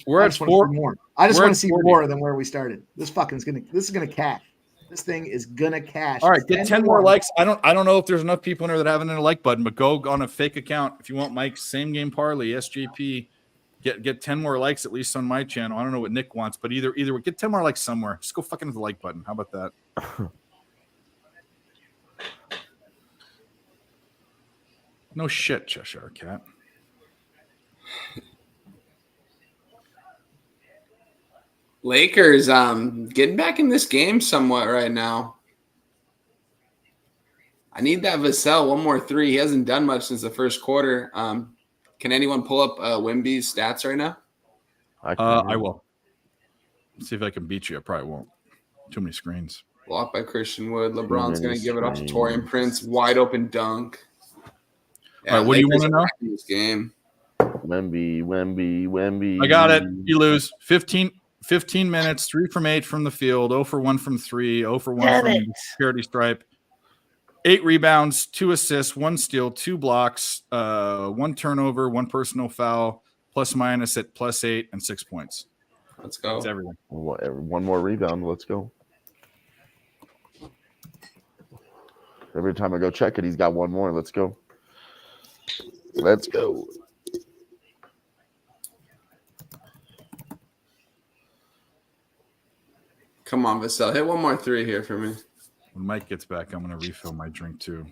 We're at 4 more. I just we're want at to see 40. more than where we started. This is gonna cash. This thing is gonna cash. All right, It's get 10 more likes. I don't know if there's enough people in there that haven't hit a like button, but go on a fake account if you want Mike's same game parlay SGP. Get 10 more likes at least on my channel. I don't know what Nick wants, but either get 10 more likes somewhere. Just go fucking hit the like button. How about that? No shit, Cheshire Cat. Lakers getting back in this game somewhat right now. I need that Vassell one more 3. He hasn't done much since the first quarter. Can anyone pull up Wemby's stats right now? I will. See if I can beat you. I probably won't. Too many screens. Blocked by Christian Wood. LeBron's going to give it off to Torian Prince. Wide open dunk. All right, what do you want to know? This game. Wemby. I got it. You lose. 15 minutes, 3 from 8 from the field, 0 for 1 from 3, 0 for 1 from the security stripe. 8 rebounds, 2 assists, 1 steal, 2 blocks, 1 turnover, 1 personal foul, plus minus at +8 and 6 points. Let's go. That's everything. One more rebound. Let's go. Every time I go check it, he's got one more. Let's go. Let's go. Come on, Vassell. Hit one more 3 here for me. When Mike gets back, I'm going to refill my drink too.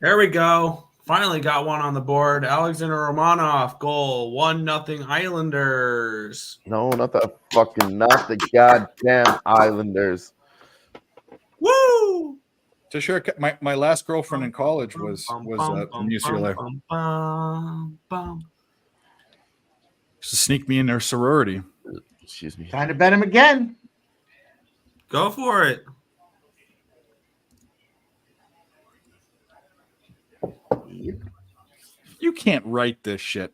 There we go. Finally got one on the board. Alexander Romanov, goal. 1-0 Islanders. No, not the goddamn Islanders. Woo! To share, my last girlfriend in college was from UCLA. To sneak me in their sorority. Excuse me. Time to bet him again. Go for it. You can't write this shit.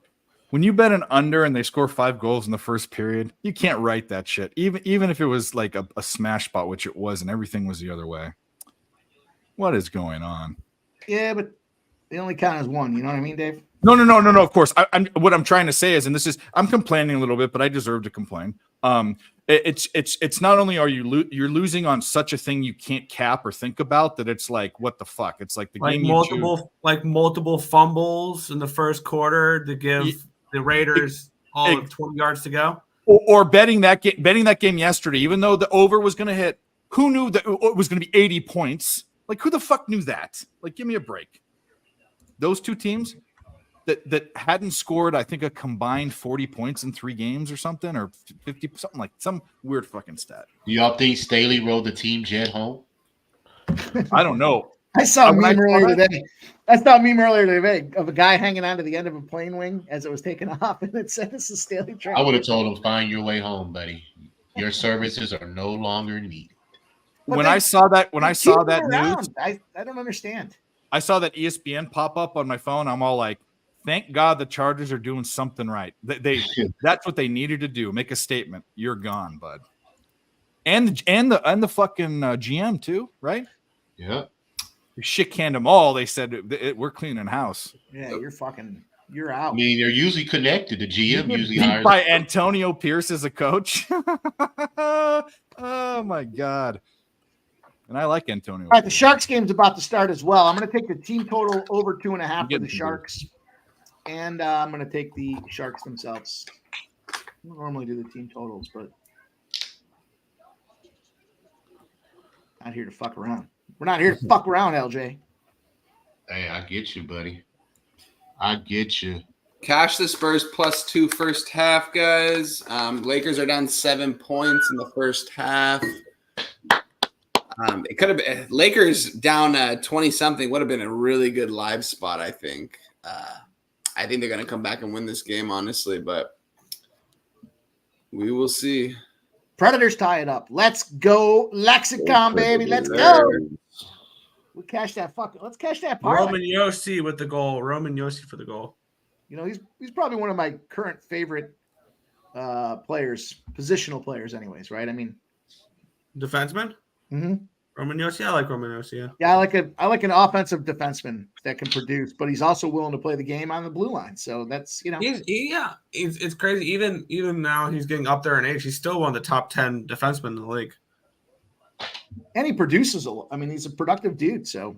When you bet an under and they score 5 goals in the first period, you can't write that shit. Even if it was like a smash spot, which it was, and everything was the other way. What is going on? Yeah, but they only count as one. You know what I mean, Dave? No. Of course, what I'm trying to say is, and this is, I'm complaining a little bit, but I deserve to complain. It's not only are you're losing on such a thing you can't cap or think about, that it's like, what the fuck? It's like the game multiple fumbles in the first quarter to give the Raiders all of 20 yards to go, or betting that game yesterday, even though the over was going to hit. Who knew that it was going to be 80 points? Like, who the fuck knew that? Like, give me a break. Those two teams that hadn't scored, I think, a combined 40 points in 3 games or something, or 50, something like some weird fucking stat. Do y'all think Staley rode the team jet home? I don't know. I saw a meme earlier today. Of a guy hanging on to the end of a plane wing as it was taking off, and it said, "This is Staley train." I would have told him, find your way home, buddy. Your services are no longer needed. When I saw that news, I don't understand. I saw that ESPN pop up on my phone. I'm all like, thank God the Chargers are doing something right. They that's what they needed to do. Make a statement. You're gone, bud. And the fucking GM too, right? Yeah. You shit canned them all. They said we're cleaning house. Yeah, you're out. I mean, they're usually connected. The GM usually beat hires by Antonio Pierce as a coach. Oh my God. And I like Antonio. All right, the Sharks game's about to start as well. I'm going to take the team total over 2.5 for the Sharks. And I'm going to take the Sharks themselves. I don't normally do the team totals, but not here to fuck around. We're not here to fuck around, LJ. Hey, I get you, buddy. I get you. Cash the Spurs +2 first half, guys. Lakers are down 7 points in the first half. It could have been Lakers down 20-something. Would have been a really good live spot, I think. I think they're going to come back and win this game, honestly, but we will see. Predators tie it up. Let's go, Lexicon, baby. Let's go. We cash that fucking. Let's cash that parlay. Roman Yossi with the goal. Roman Yossi for the goal. You know, he's probably one of my current favorite players, positional players, anyways. Right? I mean, defenseman. Mm-hmm. Roman Yossi. I like Roman Yossi. Yeah, I like an offensive defenseman that can produce, but he's also willing to play the game on the blue line. So that's it's crazy. Even now he's getting up there in age. He's still one of the top 10 defensemen in the league. And he produces a lot. I mean, he's a productive dude. So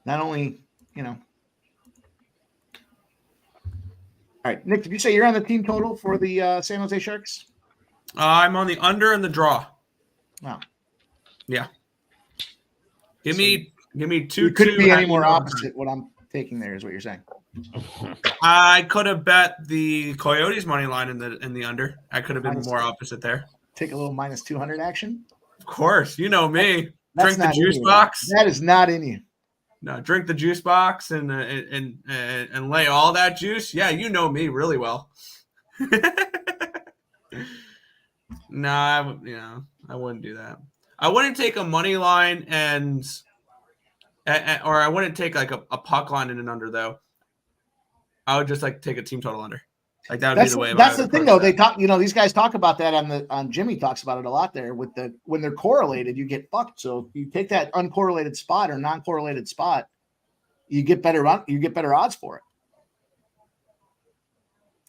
not only, All right, Nick, did you say you're on the team total for the San Jose Sharks? I'm on the under and the draw. Wow. Yeah. Give me 2. You couldn't be any more opposite what I'm taking there, is what you're saying. I could have bet the Coyotes money line in the under. I could have been more opposite there. Take a little -200 action. Of course, you know me. That's drink the juice box. That is not in you. No, drink the juice box and lay all that juice. Yeah, you know me really well. No, I wouldn't do that. I wouldn't take a money line or I wouldn't take like a puck line in an under though. I would just take a team total under. Like that would be the way. That's the thing though. They talk, these guys talk about that on Jimmy talks about it a lot there with when they're correlated, you get fucked. So you take that uncorrelated spot or non-correlated spot, you get better odds for it.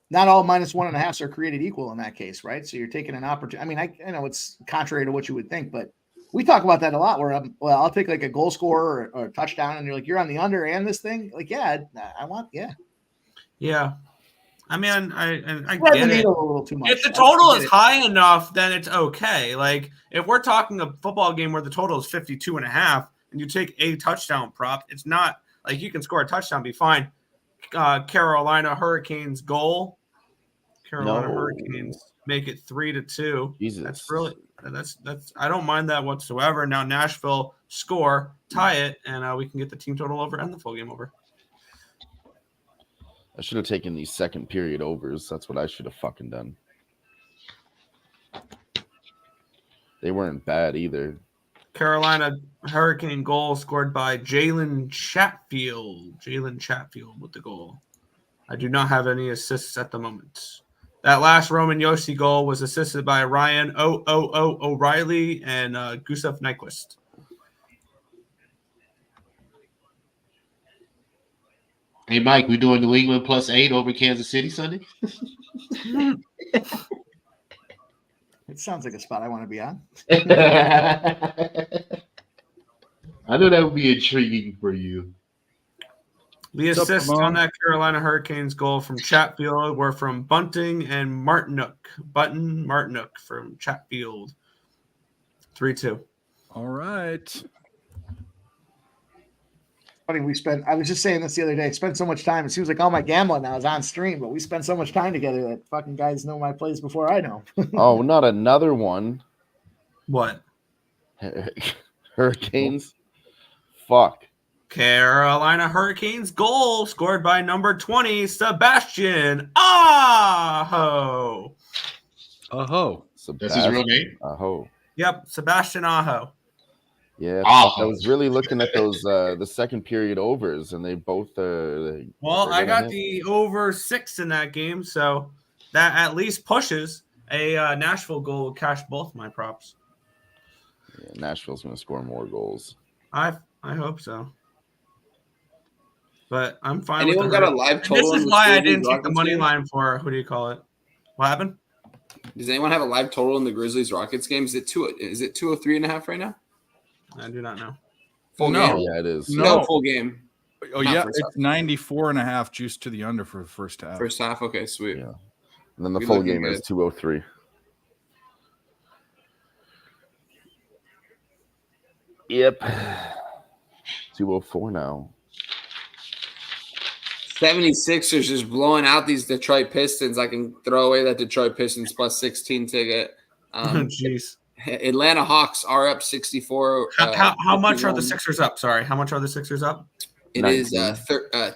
Not all -1.5s are created equal in that case, right? So you're taking an opportunity. I mean, I know it's contrary to what you would think, but we talk about that a lot. Where I'll take like a goal scorer or a touchdown, and you're like, you're on the under and this thing. Like, yeah, I want, yeah. Yeah. I mean, I get it. A little too much. If the total is high enough, then it's okay. Like if we're talking a football game where the total is 52.5 and you take a touchdown prop, it's not like you can score a touchdown, be fine. Carolina Hurricanes goal. Hurricanes make it 3-2. Jesus. That's I don't mind that whatsoever. Now Nashville score, tie it, and we can get the team total over and the full game over. I should have taken these second period overs. That's what I should have fucking done. They weren't bad either. Carolina Hurricane goal scored by Jalen Chatfield. Jalen Chatfield with the goal. I do not have any assists at the moment. That last Roman Yossi goal was assisted by Ryan O'Reilly and Gustav Nyquist. Hey, Mike, we doing New England +8 over Kansas City Sunday? It sounds like a spot I want to be on. I know that would be intriguing for you. The assists on that Carolina Hurricanes goal from Chatfield were from Bunting and Martinook. Martinook from Chatfield. 3-2. All right. Funny, I was just saying this the other day, spent so much time. It seems like all my gambling now is on stream, but we spend so much time together that fucking guys know my plays before I know. Oh, not another one. What? Hurricanes. Fuck. Carolina Hurricanes goal scored by number 20, Sebastian Aho. Aho. That's his real name? Aho. Yep, Sebastian Aho. Yeah, Aho. I was really looking at those the second period overs, and they both. Well, I got the over 6 in that game, so that at least pushes a Nashville goal will cash both my props. Yeah, Nashville's going to score more goals. I hope so. But I'm fine. Anyone with got a live total? This is on why I Grizzlies didn't take the Rockets money game? line for what do you call it? What happened? Does anyone have a live total in the Grizzlies Rockets game? Is it 203.5 right now? I do not know. Full No. game? Yeah, it is. No, full game. Oh, Not yeah. first It's 94.5 juice to the under for the first half. First half. Okay, sweet. Yeah. And then the We full looking game is good. 203. Yep. 204 now. 76ers just blowing out these Detroit Pistons. I can throw away that Detroit Pistons +16 ticket. Jeez. Atlanta Hawks are up 64. How much are the 51. Sixers up? Sorry, how much are the Sixers up? It is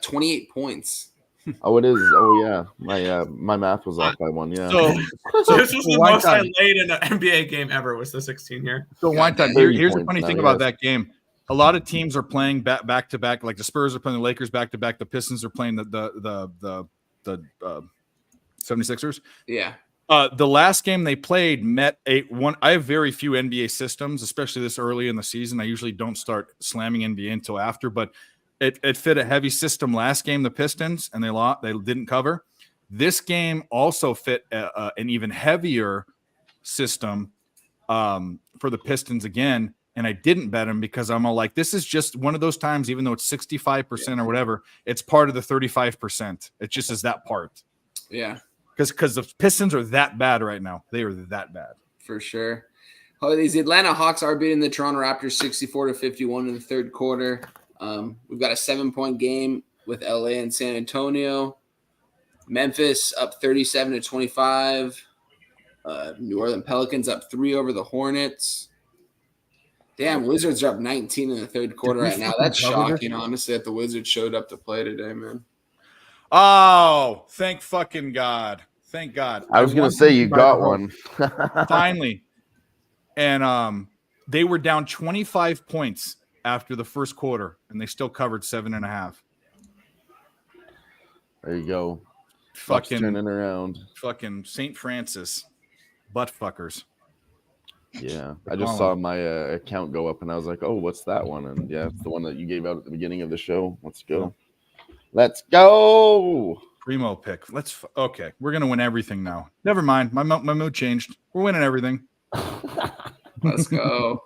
28 points. Oh, it is. Oh, yeah. My math was off by one. Yeah. So This was the Wine most I Time. laid in an NBA game ever. Was the 16 here? So Wine Time. 30 Here's the points funny now, thing about yes. that game. A lot of teams are playing back to back. Like the Spurs are playing the Lakers back to back. The Pistons are playing the 76ers. Yeah. The last game they played met I have very few NBA systems, especially this early in the season. I usually don't start slamming NBA until after, but it fit a heavy system last game, the Pistons, and they didn't cover. This game also fit an even heavier system for the Pistons again, and I didn't bet them because I'm all like, this is just one of those times, even though it's 65% or whatever, it's part of the 35%. It just is that part. Yeah. Because the Pistons are that bad right now. They are that bad. For sure. Oh, these Atlanta Hawks are beating the Toronto Raptors 64-51 in the third quarter. We've got a 7-point game with LA and San Antonio. Memphis up 37-25. New Orleans Pelicans up 3 over the Hornets. Damn, Wizards are up 19 in the third quarter right now. That's shocking, honestly, that the Wizards showed up to play today, man. Oh, thank fucking God. Thank God. I was going to say you got one. Finally. And they were down 25 points after the first quarter, and they still covered 7.5. There you go. Fucking Bucks turning around. Fucking St. Francis. Butt fuckers. Yeah. I just saw my account go up, and I was like, oh, what's that one? And yeah, it's the one that you gave out at the beginning of the show. Let's go. Let's go. Primo pick. Okay. We're going to win everything now. Never mind. My mood changed. We're winning everything. Let's go.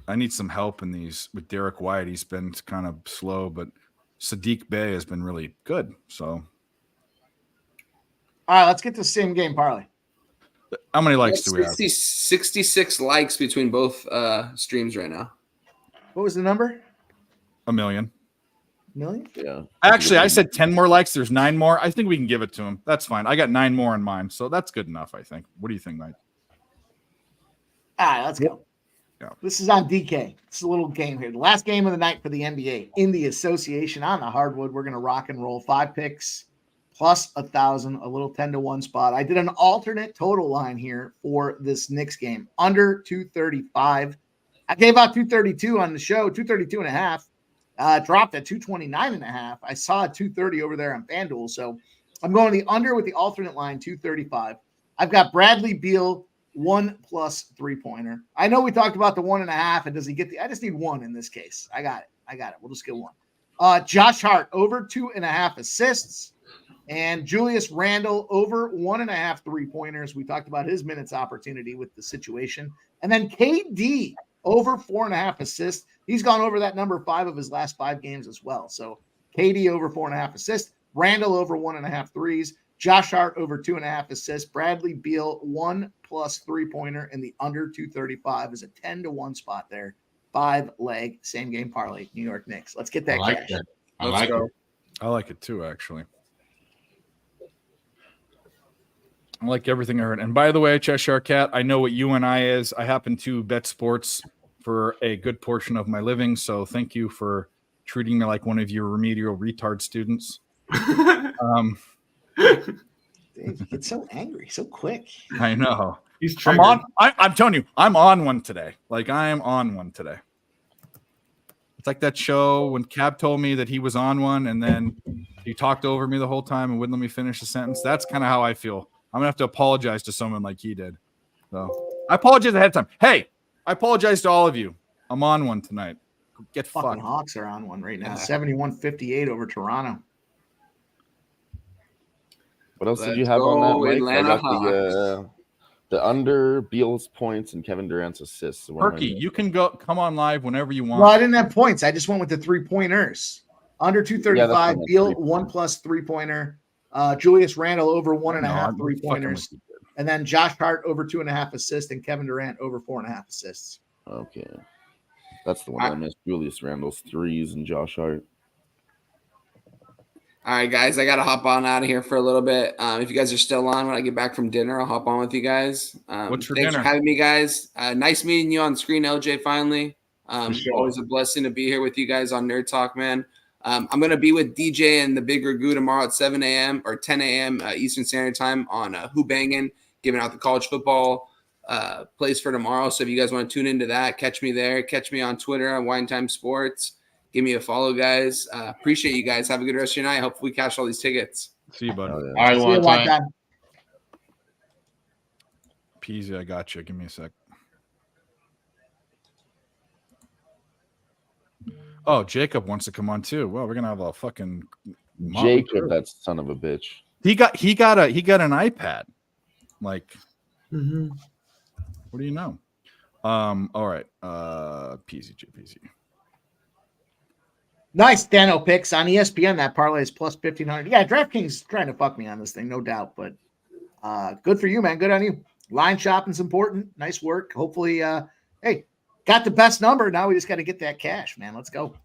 I need some help in these with Derek White. He's been kind of slow, but Sadiq Bey has been really good. So, all right, let's get to the same game parlay. How many likes do we have? 66 likes between both streams right now. What was the number? 1 million. Million? Yeah. Actually, I said 10 more likes. There's 9 more. I think we can give it to him. That's fine. I got 9 more on mine, so that's good enough, I think. What do you think, Mike? All right, let's go. Yeah. This is on DK. It's a little game here. The last game of the night for the NBA in the association on the hardwood. We're going to rock and roll 5 picks plus 1,000, a little 10-1 spot. I did an alternate total line here for this Knicks game under 235. I gave out 232 on the show, 232.5. Dropped at 229.5. I saw a 230 over there on FanDuel. So I'm going the under with the alternate line, 235. I've got Bradley Beal 1+ 3-pointer. I know we talked about the 1.5, and does he get I just need 1 in this case. I got it. We'll just get 1. Josh Hart over 2.5 assists, and Julius Randle over 1.5 3-pointers. We talked about his minutes opportunity with the situation, and then KD over 4.5 assists. He's gone over that number 5 of his last 5 games as well. So KD over 4.5 assists, Randle over 1.5 threes, Josh Hart over 2.5 assists, Bradley Beal 1+ 3-pointer, and the under 235 is a 10-1 spot there. 5-leg same game parlay, New York Knicks. Let's get that cash. That. Let's go. I like it too, actually. I like everything I heard. And by the way, Cheshire Cat, I know what UNI is. I happen to bet sports for a good portion of my living, so thank you for treating me like one of your remedial retard students. Dave, you get so angry so quick. I know. He's triggered. I'm telling you, I'm on one today. Like, I am on one today. It's like that show when Cab told me that he was on one, and then he talked over me the whole time and wouldn't let me finish the sentence. That's kind of how I feel. I'm going to have to apologize to someone like he did. So I apologize ahead of time. Hey, I apologize to all of you. I'm on one tonight. Get Fucking fucked. Hawks are on one right now. 71-58 over Toronto. What else did Let's you have on go, that, Mike? Atlanta I got the under Beal's points and Kevin Durant's assists. What am I Perky, doing? you can come on live whenever you want. Well, I didn't have points. I just went with the 3-pointers. Under 235, fine. Beal 1+ 3-pointer. Julius Randle over 1.5 I'm 3-pointers. fucking with you. And then Josh Hart over 2.5 assists and Kevin Durant over 4.5 assists. Okay. That's the one I missed. Julius Randle's threes and Josh Hart. All right, guys, I got to hop on out of here for a little bit. If you guys are still on when I get back from dinner, I'll hop on with you guys. What's for thanks dinner? for having me, guys. Nice meeting you on screen, LJ, finally. sure. Always a blessing to be here with you guys on Nerd Talk, man. I'm going to be with DJ and the Big Ragu tomorrow at 7 a.m. or 10 a.m. Eastern Standard Time on Who Bangin', giving out the college football plays for tomorrow. So if you guys want to tune into that, catch me there. Catch me on Twitter on Wine Time Sports. Give me a follow, guys. Appreciate you guys. Have a good rest of your night. Hopefully we cash all these tickets. See you, bud. Oh, yeah. All right, See you one one time. time. Peasy, I got you. Give me a sec. Oh, Jacob wants to come on too. Well, we're gonna have a fucking Jacob, that son of a bitch. He got an iPad. Like, what do you know? All right. Peasy. Nice Dano picks on ESPN. That parlay is plus 1,500. Yeah, DraftKings trying to fuck me on this thing, no doubt. But good for you, man. Good on you. Line shopping's important. Nice work. Hopefully, hey, got the best number. Now we just got to get that cash, man. Let's go.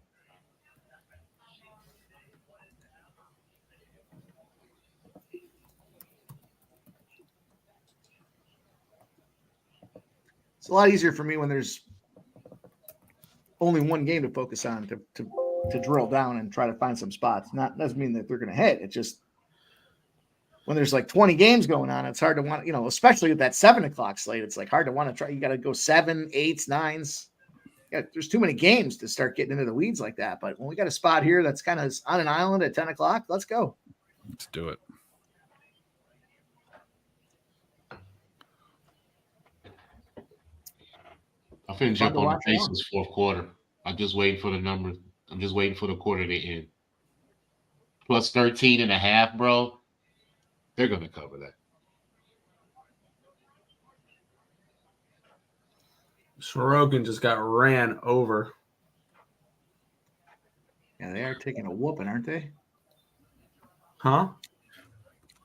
It's a lot easier for me when there's only one game to focus on to drill down and try to find some spots. Doesn't mean that they're going to hit. It's just when there's like 20 games going on, it's hard to want, especially with that 7:00 slate. It's like hard to want to try. You got to go 7, 8s, 9s. Yeah, there's too many games to start getting into the weeds like that. But when we got a spot here that's kind of on an island at 10 o'clock, let's go. Let's do it. I finna jump to on the watch it on. Pacers fourth quarter. I'm just waiting for the number. I'm just waiting for the quarter to end. Plus 13.5, bro. They're gonna cover that. Sorokin just got ran over. Yeah, they are taking a whooping, aren't they? Huh?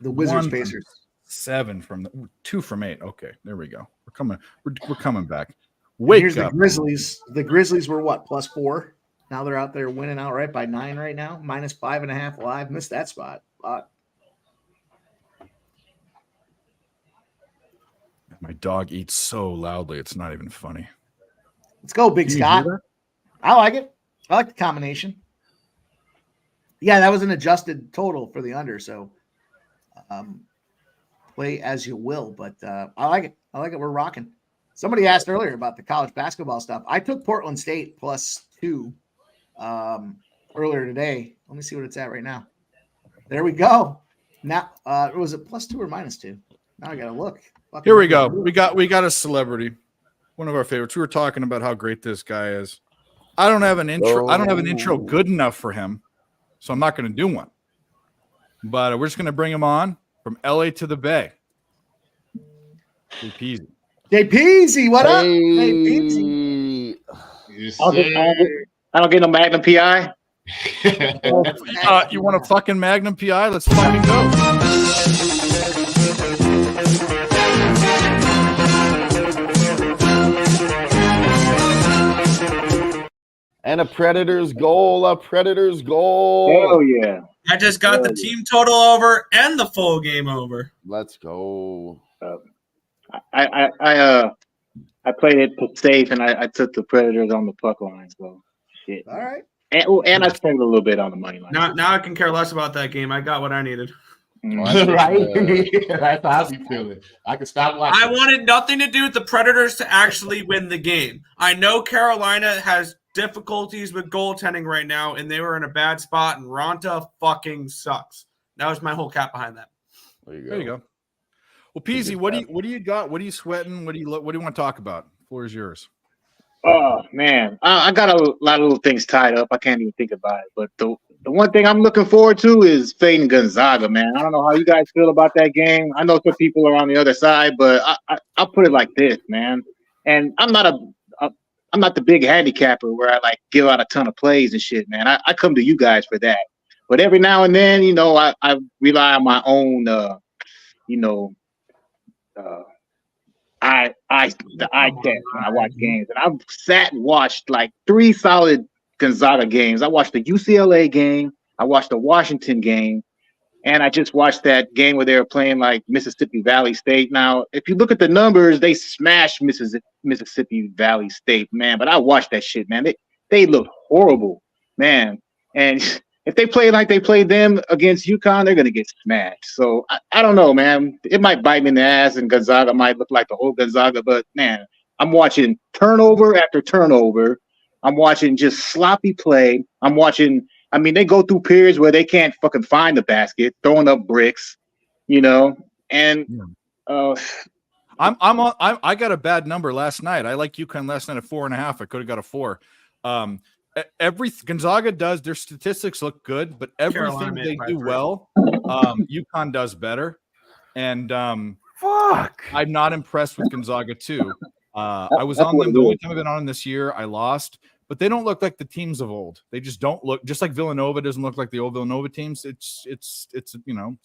The Wizards One from Pacers. 7 from 2 from 8. Okay, there we go. We're coming back. And Wake here's up. the Grizzlies. The Grizzlies were what, +4? Now they're out there winning outright by 9 right now, -5.5 live. Missed that spot. My dog eats so loudly, it's not even funny. Let's go, Big Can you Scott. hear that? I like it. I like the combination. Yeah, that was an adjusted total for the under, so play as you will. But I like it. I like it. We're rocking. Somebody asked earlier about the college basketball stuff. I took Portland State +2 earlier today. Let me see what it's at right now. There we go. Now, was it +2 or -2? Now I gotta look. Here we go. We got a celebrity, one of our favorites. We were talking about how great this guy is. I don't have an intro. I don't have an intro good enough for him, so I'm not going to do one. But we're just going to bring him on from LA to the Bay. Jay Peasy. Jay Peasy, what up? Jay Peasy. Yes, I don't get no Magnum PI. You want a fucking Magnum PI? Let's fucking go. And a Predators goal. A Predators goal. Hell yeah. I just got the team total over and the full game over. Let's go. I played it safe and I took the Predators on the puck line. So shit. All right. And I spent a little bit on the money line. Now I can care less about that game. I got what I needed. Right? That's how I be feeling. I can stop watching. I wanted nothing to do with the Predators to actually win the game. I know Carolina has difficulties with goaltending right now, and they were in a bad spot, and Ronta fucking sucks. That was my whole cap behind that. There you go. Well, Peasy, what do you got? What are you sweating? What do you want to talk about? The floor is yours. Oh man, I got a lot of little things tied up. I can't even think about it. But the one thing I'm looking forward to is fading Gonzaga, man. I don't know how you guys feel about that game. I know some people are on the other side, but I'll put it like this, man. And I'm not the big handicapper where I like give out a ton of plays and shit, man. I come to you guys for that. But every now and then, you know, I rely on my own, the eye test when I watch games. And I've sat and watched like 3 solid Gonzaga games. I watched the UCLA game, I watched the Washington game, and I just watched that game where they were playing like Mississippi Valley State. Now, if you look at the numbers, they smashed Mississippi Valley State, man. But I watched that shit, man. They look horrible, man. And if they play like they played them against UConn, they're gonna get smashed. So I don't know, man. It might bite me in the ass, and Gonzaga might look like the old Gonzaga. But man, I'm watching turnover after turnover. I'm watching just sloppy play. I'm watching. I mean, they go through periods where they can't fucking find the basket, throwing up bricks, you know. And I got a bad number last night. I like UConn last night at 4.5. I could have got a 4. Gonzaga does, their statistics look good, but everything they do well, UConn does better. And I'm not impressed with Gonzaga too. I was on them the only time I've been on them this year. I lost, but they don't look like the teams of old. They just don't look, just like Villanova doesn't look like the old Villanova teams. It's you know.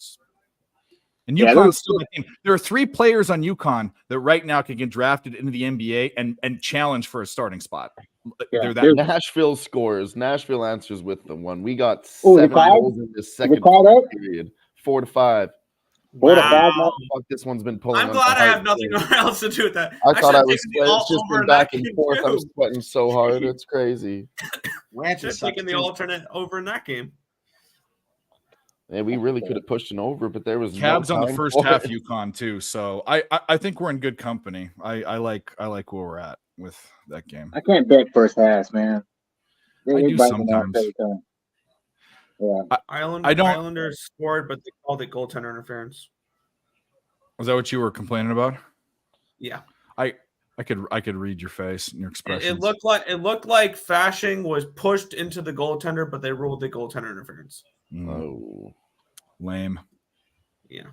And UConn's still the team. There are 3 players on UConn that right now can get drafted into the NBA and challenge for a starting spot. Yeah, Nashville scores. Nashville answers with the one. We got 7 goals in the second period. 4 to 5. 4 to 5. Fuck, this one's been pulling. I'm glad I have nothing else to do with that. I thought I was sweating. It's just been back and forth. I was sweating so hard. It's crazy. Just taking the alternate over in that game. Yeah, we really could have pushed an over, but there was Cavs no on the first half UConn too. So I think we're in good company. I like where we're at with that game. I can't bet first half, man. I do sometimes. Yeah. Islanders scored, but they called it goaltender interference. Was that what you were complaining about? Yeah. I could read your face and your expression. It looked like Fashing was pushed into the goaltender, but they ruled the goaltender interference. Oh, lame. Yeah.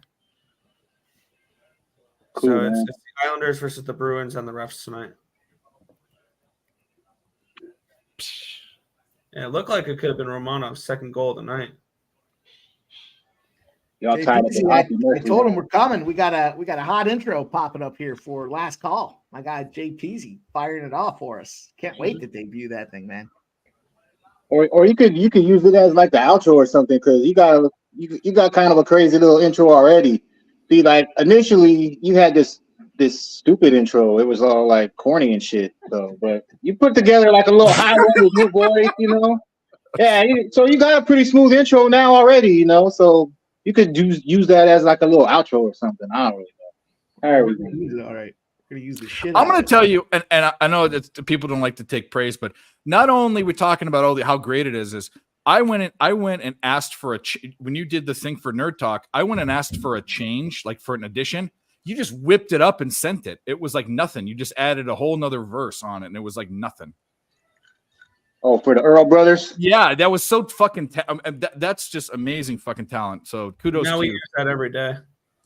Cool, so it's the Islanders versus the Bruins and the refs tonight. Yeah, it looked like it could have been Romanov's second goal tonight. Y'all Jay tied Peasy, I told him we're coming. We got a hot intro popping up here for last call. My guy Jay Peasy firing it off for us. Can't wait to debut that thing, man. Or you could use it as like the outro or something, because you got kind of a crazy little intro already. See, like initially you had this stupid intro. It was all like corny and shit. So, but you put together like a little high level new voice, you know. Yeah, so you got a pretty smooth intro now already, you know. So you could use that as like a little outro or something. I don't really know. All right. We're gonna use the shit. I'm going to tell you, and I know that people don't like to take praise, but not only we're talking about how great it is I went and asked for when you did the thing for Nerd Talk, I went and asked for a change, like for an addition. You just whipped it up and sent it. It was like nothing. You just added a whole nother verse on it, and it was like nothing. Oh, for the Earl brothers? Yeah, that was so fucking. That's just amazing fucking talent. So kudos Now to we you. use that every day.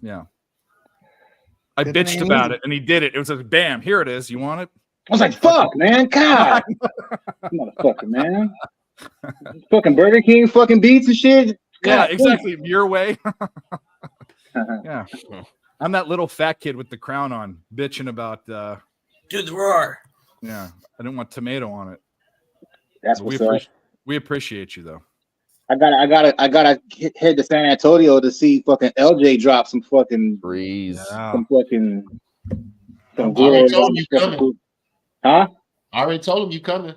Yeah. I Didn't bitched they about use it, and he did it. It was like, bam, here it is. You want it? I was like, fuck, man. God. Motherfucker, man. Fucking Burger King fucking beats and shit. Yeah, God, exactly. Your way. Yeah. I'm that little fat kid with the crown on, bitching about. Do the roar. Yeah, I didn't want tomato on it. That's We what's up. we appreciate you though. I gotta head to San Antonio to see fucking LJ drop some fucking Breeze. some fucking some I already good told him you coming. huh? I already told him you coming.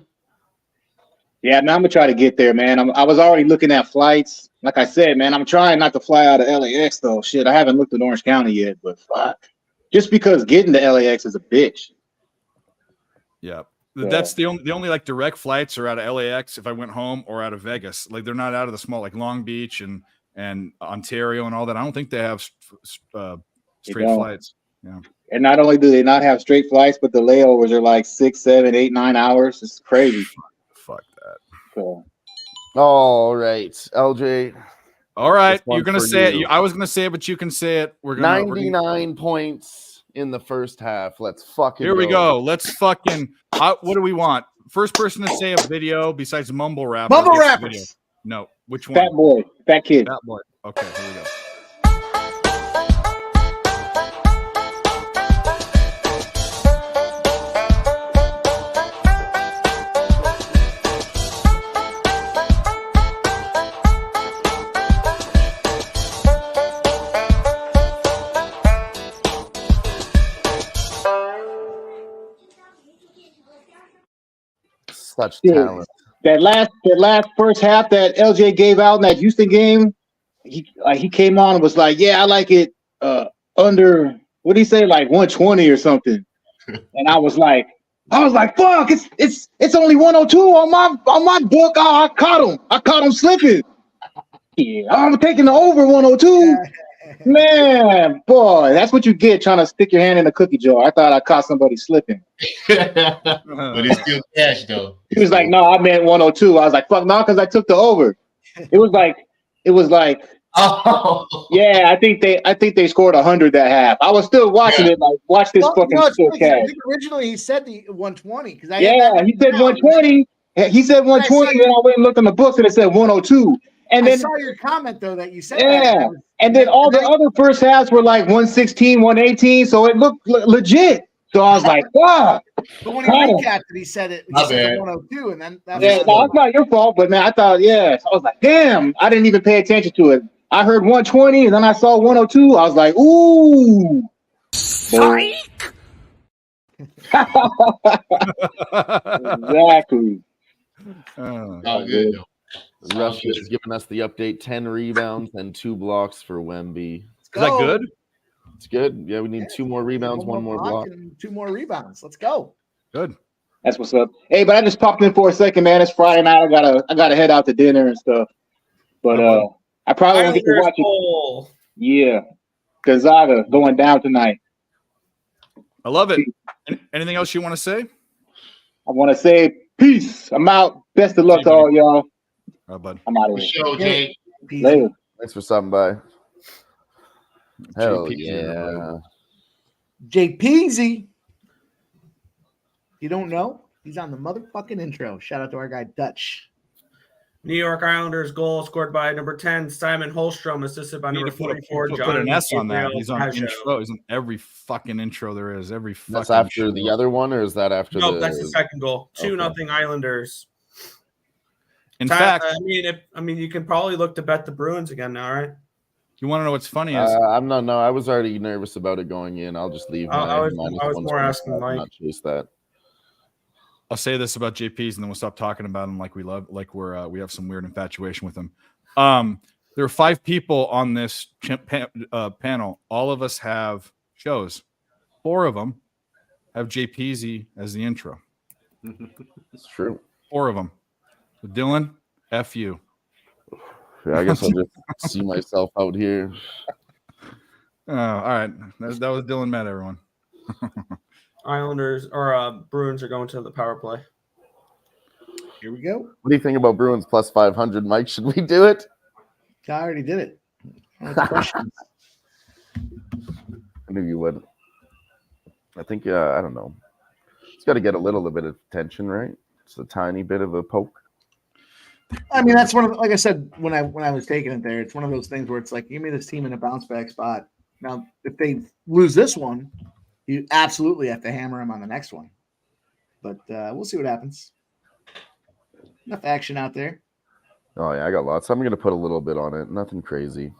Yeah, man, I'm gonna try to get there, man. I was already looking at flights. Like I said, man, I'm trying not to fly out of LAX though. Shit, I haven't looked at Orange County yet, but fuck. Just because getting to LAX is a bitch. Yeah. That's the only like direct flights are out of LAX if I went home or out of Vegas. Like they're not out of the small like Long Beach and Ontario and all that. I don't think they have straight flights. Yeah. And not only do they not have straight flights, but the layovers are like 6, 7, 8, 9 hours. It's crazy. Fuck that. So. All right, LJ. All right, This one's you're gonna for say you. it. I was gonna say it, but you can say it. We're gonna 99 points in the first half. Let's fucking Here we go. Let's fucking. What do we want? First person to say a video besides mumble rap. Mumble gets the video. rappers. No, which one? Fat boy, fat kid. Fat boy. Okay, here we go. Such Dude, talent. That last first half that LJ gave out in that Houston game, he came on and was like, "Yeah, I like it under what did he say, like 120 or something." And I was like, "Fuck! It's only 102 on my book. Oh, I caught him slipping. Yeah, I'm taking the over 102." Man, boy, that's what you get trying to stick your hand in a cookie jar. I thought I caught somebody slipping. But it's still cash though. He was like, "No, I meant 102." I was like, "Fuck no," because I took the over. It was like, Oh yeah, I think they scored 100 that half. I was still watching it, like, watch this fucking it's still funny 'cause I cash. think originally he said the 120 because Yeah, he said 120. He said 120, and then I went and looked on the books and it said 102. And I then saw your comment though that you said yeah, that. and then all the other first halves were like 116, 118, so it looked legit. So I was like, "Wow." But when he recapped it, he said it. My He said bad. 102, and then that Yeah, no, it's not your fault, but man, I thought, yeah. So I was like, damn, I didn't even pay attention to it. I heard 120, and then I saw 102. I was like, ooh. Psych! Exactly. Oh, good. Rush is giving us the update: 10 rebounds and 2 blocks for Wemby. Is that good? It's good. Yeah, we need 2 more rebounds, 1 more block. and 2 more rebounds. Let's go. Good. That's what's up. Hey, but I just popped in for a second, man. It's Friday night. I gotta head out to dinner and stuff. But I probably won't get to watch it. Yeah. Gonzaga going down tonight. I love it. Anything else you want to say? I want to say peace. I'm out. Best of luck to all y'all. All right, bud. I'm out of For here. sure, Jay. Later. Thanks for stopping by. Hell JP. yeah. JPZ. You don't know? He's on the motherfucking intro. Shout out to our guy Dutch. New York Islanders goal scored by number 10, Simon Holstrom, assisted by You need number to put 44, put John an S on that. Gabriel He's on Pageau. intro. He's on every fucking intro there is. Every fucking That's after show. the other one, or is that after No, the that's the second goal. 2-0 Okay. Islanders. In fact, I mean, you can probably look to bet the Bruins again now, right? you want to know what's funny is I'm not. No, I was already nervous about it going in. I'll just leave. I was -1 more asking Mike. Not chase that. I'll say this about JPs and then we'll stop talking about him like we love, like we have some weird infatuation with him. There are 5 people on this panel. All of us have shows. 4 of them have JPZ as the intro. It's true. 4 of them. So Dylan, F you. Yeah, I guess I'll just see myself out here. All right. That was Dylan Met, everyone. Islanders or Bruins are going to the power play. Here we go. What do you think about Bruins plus 500, Mike? Should we do it? I already did it. Questions. I knew you would. I think, I don't know. It's got to get a little bit of attention, right? It's a tiny bit of a poke. I mean, that's one of, like I said, when I was taking it there, it's one of those things where it's like, give me this team in a bounce back spot. Now, if they lose this one, you absolutely have to hammer them on the next one. But we'll see what happens. Enough action out there. Oh, yeah, I got lots. I'm going to put a little bit on it. Nothing crazy.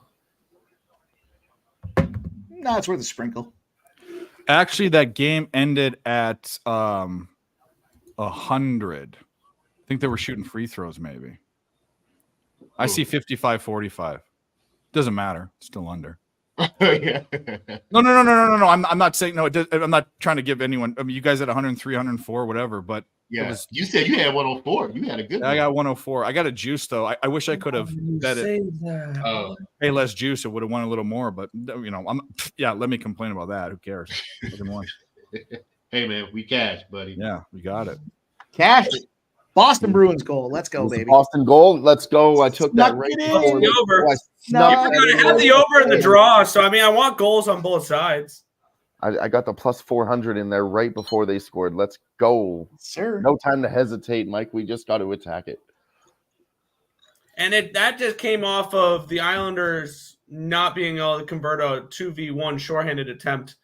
No, it's worth a sprinkle. Actually, that game ended at 100. I think they were shooting free throws, maybe. I see 55-45. Doesn't matter. Still under. Yeah. No. I'm not saying no. I'm not trying to give anyone. I mean, you guys at 103, 104, whatever. But Yeah, you said you had 104. You had a good one. I got 104. I got a juice though. I wish I could have bet it. Pay less juice. It would have won a little more. But let me complain about that. Who cares? Hey man, we cash, buddy. Yeah, we got it. Cash. Boston Bruins goal. Let's go, baby. Boston goal. Let's go. I took that right before the over. You're going to have the over in the draw. So, I mean, I want goals on both sides. I got the plus 400 in there right before they scored. Let's go. Sir. No time to hesitate, Mike. We just got to attack it. And that just came off of the Islanders not being able to convert a 2v1 shorthanded attempt.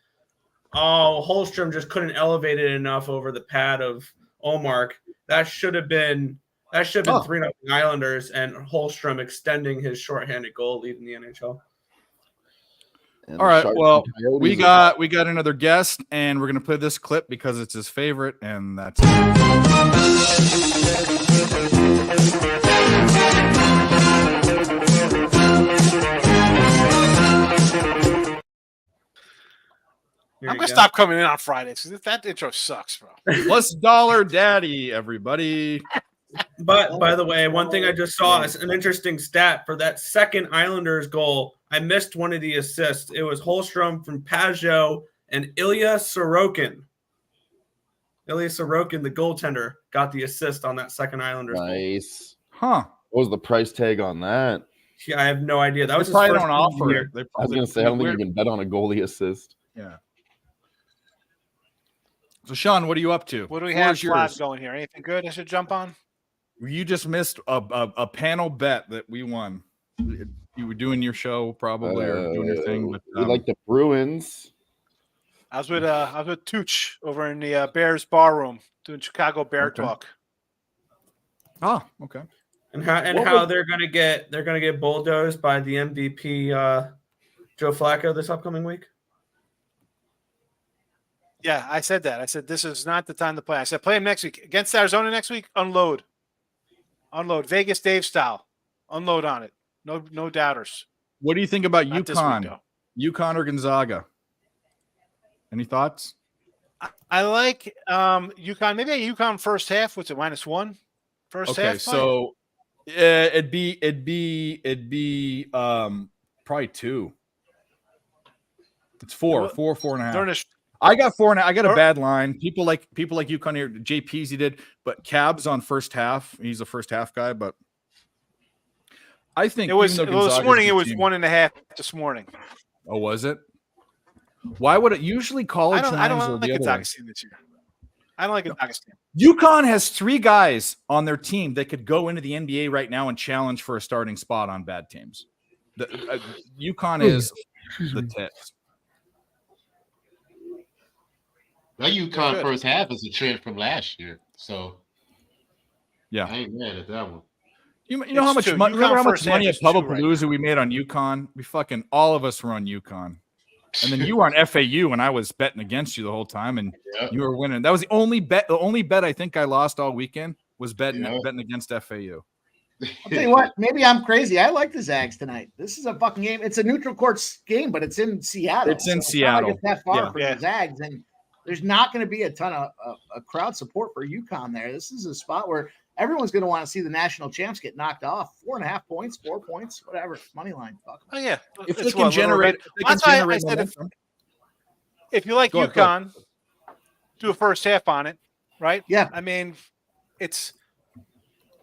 Oh, Holmstrom just couldn't elevate it enough over the pad of Omark. That should have been 3-0 Islanders, and Holmstrom extending his shorthanded goal lead in the NHL. And all right, well, we got another guest, and we're gonna play this clip because it's his favorite, and that's I'm gonna stop coming in on Fridays because that intro sucks, bro. Plus dollar daddy, everybody. But by the way, one thing I just saw is an interesting stat for that second Islanders goal. I missed one of the assists. It was Holmstrom from Pajot and Ilya Sorokin. Ilya Sorokin, the goaltender, got the assist on that second Islanders goal. Nice. Huh. What was the price tag on that? Yeah, I have no idea. That was probably his don't first offer year. it. I was going to say, I don't think you can bet on a goalie assist. Yeah. So, Sean, what are you up to? What do we Floor have is yours. going here? Anything good I should jump on? You just missed a panel bet that we won. You were doing your show probably or doing your thing. But, we like the Bruins. I was with Tooch over in the Bears bar room doing Chicago Bear talk. Oh, okay. And how they're gonna get bulldozed by the MVP Joe Flacco this upcoming week. Yeah, I said that. I said this is not the time to play. I said play him next week against Arizona next week. Unload Vegas Dave style. Unload on it. No doubters. What do you think about Not this week, UConn? though. UConn or Gonzaga? Any thoughts? I like UConn. Maybe a UConn first half. What's it? -1 first half. Okay, so it'd be probably 2. It's 4.5. I got 4.5. I got a bad line. People like UConn here. JP's he did, but Cab's on first half. He's a first half guy, but I think it was this morning. It was 1.5 this morning. Oh, was it? Why would it usually college? I don't like Gonzaga's team this year. I don't like Gonzaga's team. UConn has 3 guys on their team that could go into the NBA right now and challenge for a starting spot on bad teams. UConn is the tits. That UConn first half is a trend from last year, so yeah, I ain't mad at that one. You know how much money? Remember how much money at Pubapalooza we made on UConn? We fucking all of us were on UConn, and then you were on FAU, and I was betting against you the whole time, and you were winning. That was the only bet. The only bet I think I lost all weekend was betting against FAU. I'll tell you what, maybe I'm crazy. I like the Zags tonight. This is a fucking game. It's a neutral courts game, but it's in Seattle. It's in Seattle. It's not like it's that far from the Zags, and there's not going to be a ton of a crowd support for UConn there. This is a spot where everyone's going to want to see the national champs get knocked off. 4.5 points, 4 points, whatever. Money line. Fuck. Oh yeah, If they It's can what, little generate, bit- if they can That's why I generate said momentum. if you like Go ahead, go ahead. UConn, do a first half on it, right? Yeah. I mean, it's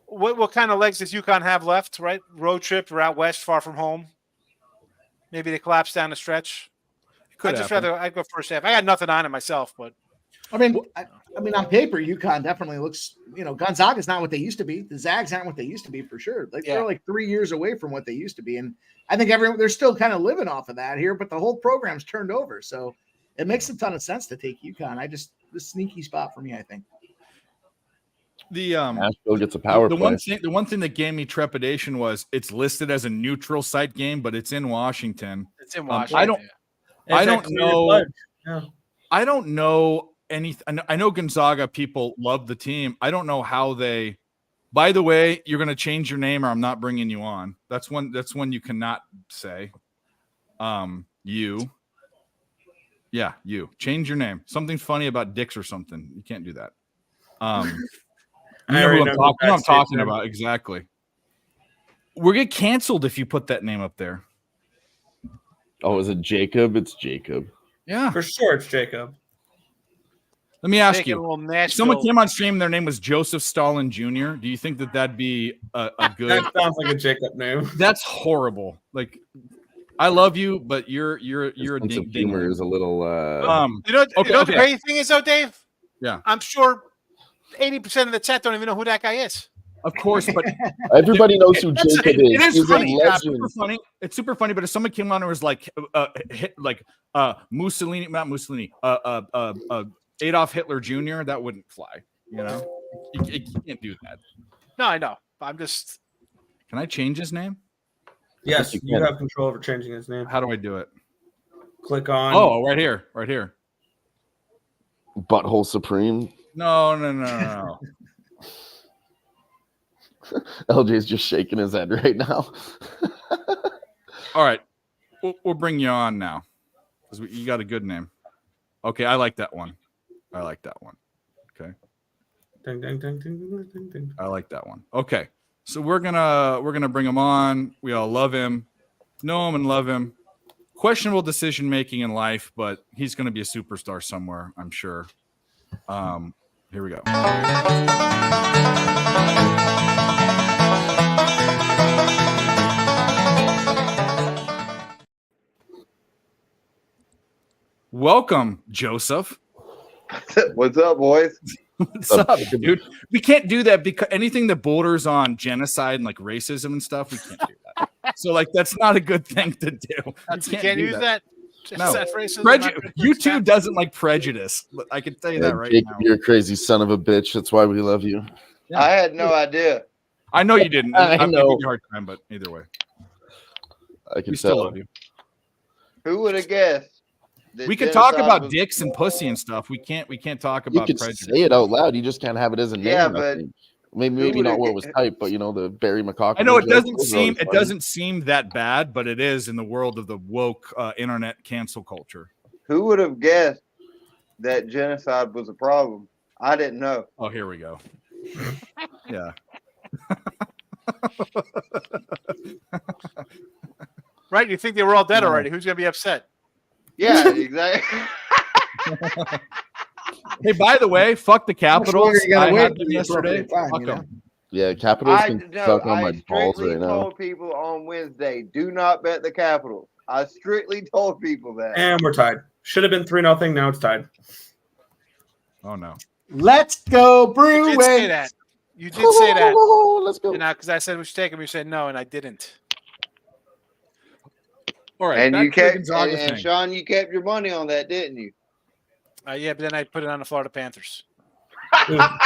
what kind of legs does UConn have left, right? Road trip, or out west, far from home. Maybe they collapse down the stretch. Could happen. I'd go first half. I got nothing on it myself, but I mean, on paper, UConn definitely looks. Gonzaga's not what they used to be. The Zags aren't what they used to be for sure. Like Yeah. they're like 3 years away from what they used to be, and I think they're still kind of living off of that here. But the whole program's turned over, so it makes a ton of sense to take UConn. The sneaky spot for me, I think. The Nashville gets a power the play. one thing that gave me trepidation was it's listed as a neutral site game, but it's in Washington. it's in Washington. I don't It's I don't actually know. pledge. Yeah. I don't know anything. I know Gonzaga people love the team. I don't know how they. By the way, you're going to change your name, or I'm not bringing you on. That's one you cannot say. You. Yeah, you change your name. Something funny about dicks or something. You can't do that. You know who I'm talking about exactly. We'll get canceled if you put that name up there. Oh, is it Jacob? It's Jacob. Yeah, For sure, it's Jacob. let me ask Take it a you. little If Nashville. someone came on stream, their name was Joseph Stalin Jr. Do you think that'd be a good? That sounds like a Jacob name. That's horrible. Like, I love you, but you're a Sense of ding humor is a little. You know Okay, the okay. crazy thing is, though, Dave? Yeah. I'm sure 80% of the chat don't even know who that guy is. Of course, but Everybody knows who That's- Jacob it is. is He's a funny. It's legend. super funny. It's super funny. But if someone came on and was like, Mussolini, not Mussolini, Adolf Hitler Jr., that wouldn't fly. You know, you can't do that. No, I know. I'm just. Can I change his name? Yes, you you can. have control over changing his name. How do I do it? Click on. Oh, right here, right here. Butthole Supreme. No. LJ's just shaking his head right now. All right, we'll bring you on now because you got a good name. Okay, I like that one. Okay, Ding, ding, ding, ding, ding, ding, ding. I like that one. Okay, so we're gonna bring him on. We all love him, know him, and love him. Questionable decision making in life, but he's gonna be a superstar somewhere, I'm sure. Here we go. Welcome, Joseph. What's up, boys? What's up, dude? We can't do that because anything that borders on genocide and like racism and stuff, we can't do that. So, like, that's not a good thing to do. You can't do use that. No. That's racism, not YouTube doesn't like prejudice. I can tell you that right Jacob, now. you're a crazy son of a bitch. That's why we love you. Yeah. I had no idea. I know you didn't. I I'm know. giving you a hard time, but either way, I can we still tell. love you. Who would have guessed? that We can talk genocide about was- dicks and pussy and stuff. We can't talk You about could prejudice. say it out loud. You just can't have it as a name. Yeah, I but think. Maybe who not would've what was typed, but the Barry McCockman. I know it joke, doesn't those are seem always it funny. doesn't seem that bad, but it is in the world of the woke internet cancel culture. Who would have guessed that genocide was a problem? I didn't know. Oh, here we go. Yeah. Right? You think they were all dead already? Who's gonna be upset? Yeah, exactly. Hey, by the way, fuck the Capitals. you gotta I wait had for them the yesterday. appropriate time, Fuck you know? them. Yeah, Capitals I can no, suck on I my balls strictly right now. told people on Wednesday, do not bet the Capitals. I strictly told people that. And we're tied. Should have been 3-0. Now it's tied. Oh no. Let's go, You Bruins. did say that. You did say that. Let's go. You know, because I said we should take him. You said no, and I didn't. All right. And back you to the kept Gonzaga and thing. Sean, you kept your money on that, didn't you? Yeah, but then I put it on the Florida Panthers. I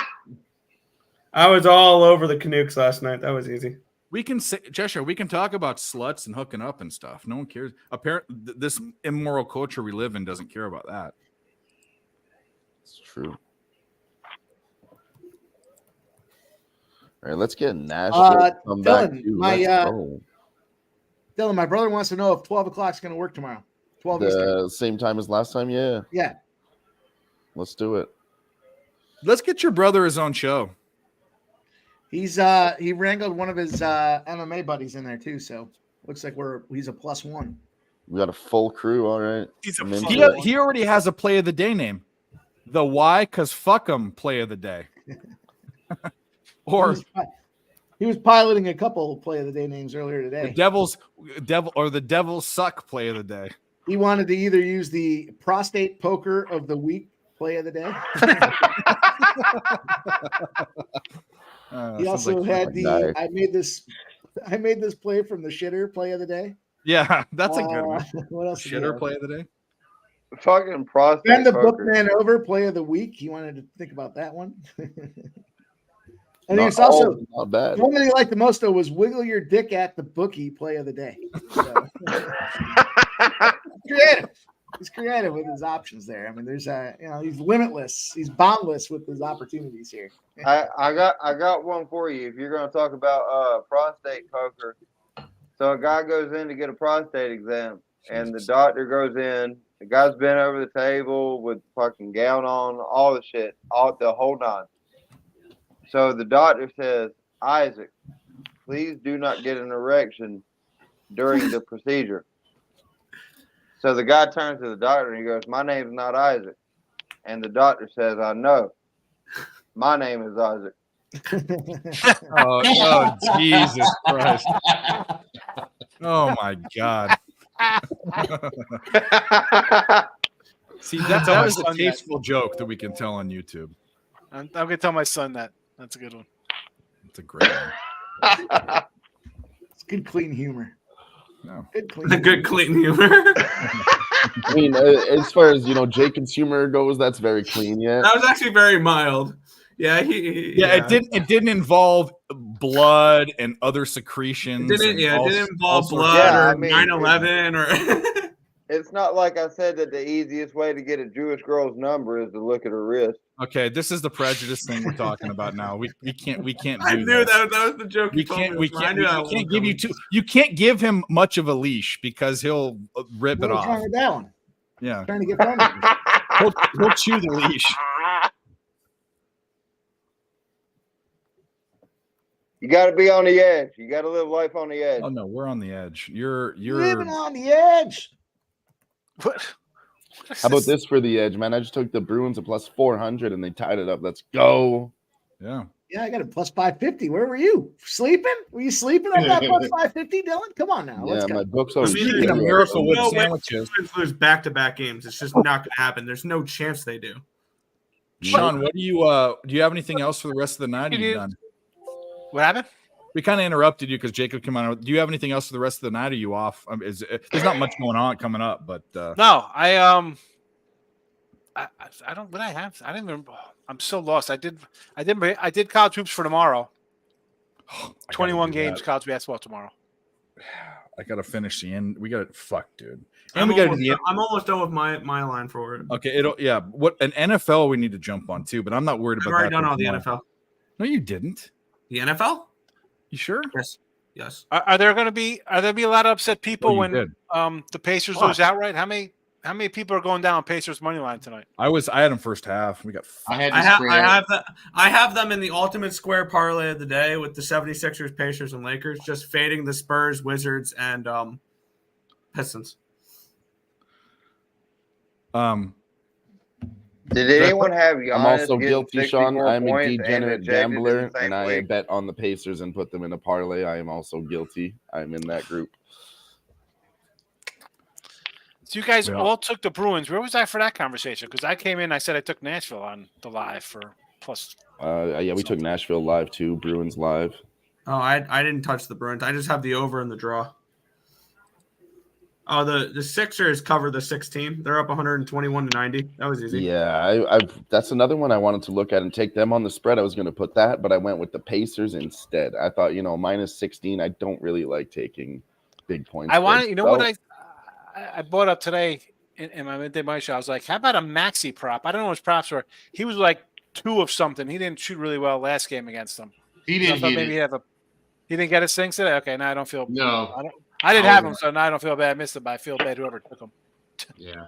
was all over the Canucks last night. That was easy. We can say, Cheshire, we can talk about sluts and hooking up and stuff. No one cares. Apparently, this immoral culture we live in doesn't care about that. It's true. All right, let's get Nashville. Come back Dylan, to my, let's go. Dylan, my brother wants to know if 12 o'clock is going to work tomorrow. 12 Eastern. The same time as last time. Yeah. Yeah. Let's do it. Let's get your brother his own show. He's he wrangled one of his MMA buddies in there too, so looks like he's a +1. We got a full crew. All right. He already has a play of the day name. The why? Because fuck 'em play of the day. Or he was piloting a couple play of the day names earlier today. the Devils suck play of the day. He wanted to either use the prostate poker of the week play of the day. He also had I made this play from the shitter play of the day. Yeah, that's a good one. What else? Shitter play of the day. Fucking prostate. Bend the poker. bookman over play of the week. He wanted to think about that one. And he's also not bad. The one that he liked the most though was wiggle your dick at the bookie play of the day. So, creative. He's creative with his options there. I mean, there's he's limitless. He's boundless with his opportunities here. I got one for you. If you're going to talk about prostate poker, so a guy goes in to get a prostate exam, and the doctor goes in. The guy's bent over the table with fucking gown on, all the shit, the whole nine. So the doctor says, Isaac, please do not get an erection during the procedure. So the guy turns to the doctor and he goes, my name's not Isaac. And the doctor says, I know. My name is Isaac. Oh, Jesus Christ. Oh, my God. See, that was a tasteful joke that we can tell on YouTube. I'm going to tell my son that. That's a good one. It's a great one. It's good, clean humor. No. Good clean humor. I mean, as far as Jacob's humor goes, that's very clean. Yeah, that was actually very mild. Yeah, it didn't involve blood and other secretions. It didn't involve blood or 9/11 or. It's not like I said that the easiest way to get a Jewish girl's number is to look at her wrist. Okay, this is the prejudice thing we're talking about now. We can't do I knew that was the joke. We can't give you you can't give him much of a leash because he'll rip it off. Trying to that one. Yeah. Trying to get from it. He'll chew the leash. You got to be on the edge. You got to live life on the edge. Oh no, we're on the edge. You're living on the edge. What? How about this for the edge, man? I just took the Bruins a +400 and they tied it up. Let's go. Yeah. Yeah, I got a +550. Where were you? Sleeping? Were you sleeping on that +550, Dylan? Come on now. Let's go. My book's on. Speaking of Miracle Whip sandwiches. Lose back-to-back games. It's just not going to happen. There's no chance they do. Sean, what do you have anything else for the rest of the night? Are you done? What happened? We kind of interrupted you because Jacob came on. Do you have anything else for the rest of the night? Are you off? There's not much going on coming up, but no, I don't. What I have? I didn't remember. I'm so lost. I did college hoops for tomorrow. 21 games college basketball tomorrow. I gotta finish the end. We got fuck, dude. And I'm we got to. I'm almost done with my line for it. Okay, what an NFL we need to jump on too, but I'm not worried about. I've already that done all the tomorrow. NFL. No, you didn't. The NFL? You sure? Yes. Are there be a lot of upset people when did. The Pacers lose outright? How many people are going down on Pacers money line tonight? I had them first half. We got. I have them in the ultimate square parlay of the day with the 76ers, Pacers, and Lakers, just fading the Spurs, Wizards, and Pistons. Did anyone have Giannis? I'm also getting guilty, 60 Sean. more I'm a points degenerate and ejected in the gambler, same and I week? bet on the Pacers and put them in a parlay. I am also guilty. I'm in that group. So you guys all took the Bruins. Where was I for that conversation? Because I came in, I said I took Nashville on the live for plus. Yeah, we took Nashville live too. Bruins live. Oh, I didn't touch the Bruins. I just have the over and the draw. Oh, the Sixers cover the 16. They're up 121-90. That was easy. Yeah, that's another one I wanted to look at and take them on the spread. I was going to put that, but I went with the Pacers instead. I thought, -16. I don't really like taking big points. I wanted, what I bought up today in my midday money show. I was like, how about a Maxi prop? I don't know what his props were. He was like 2 of something. He didn't shoot really well last game against them. He didn't so hit it. He didn't get his things today? Okay, now I don't feel. No. I didn't have him, so now I don't feel bad. I missed him, but I feel bad whoever took him. Yeah.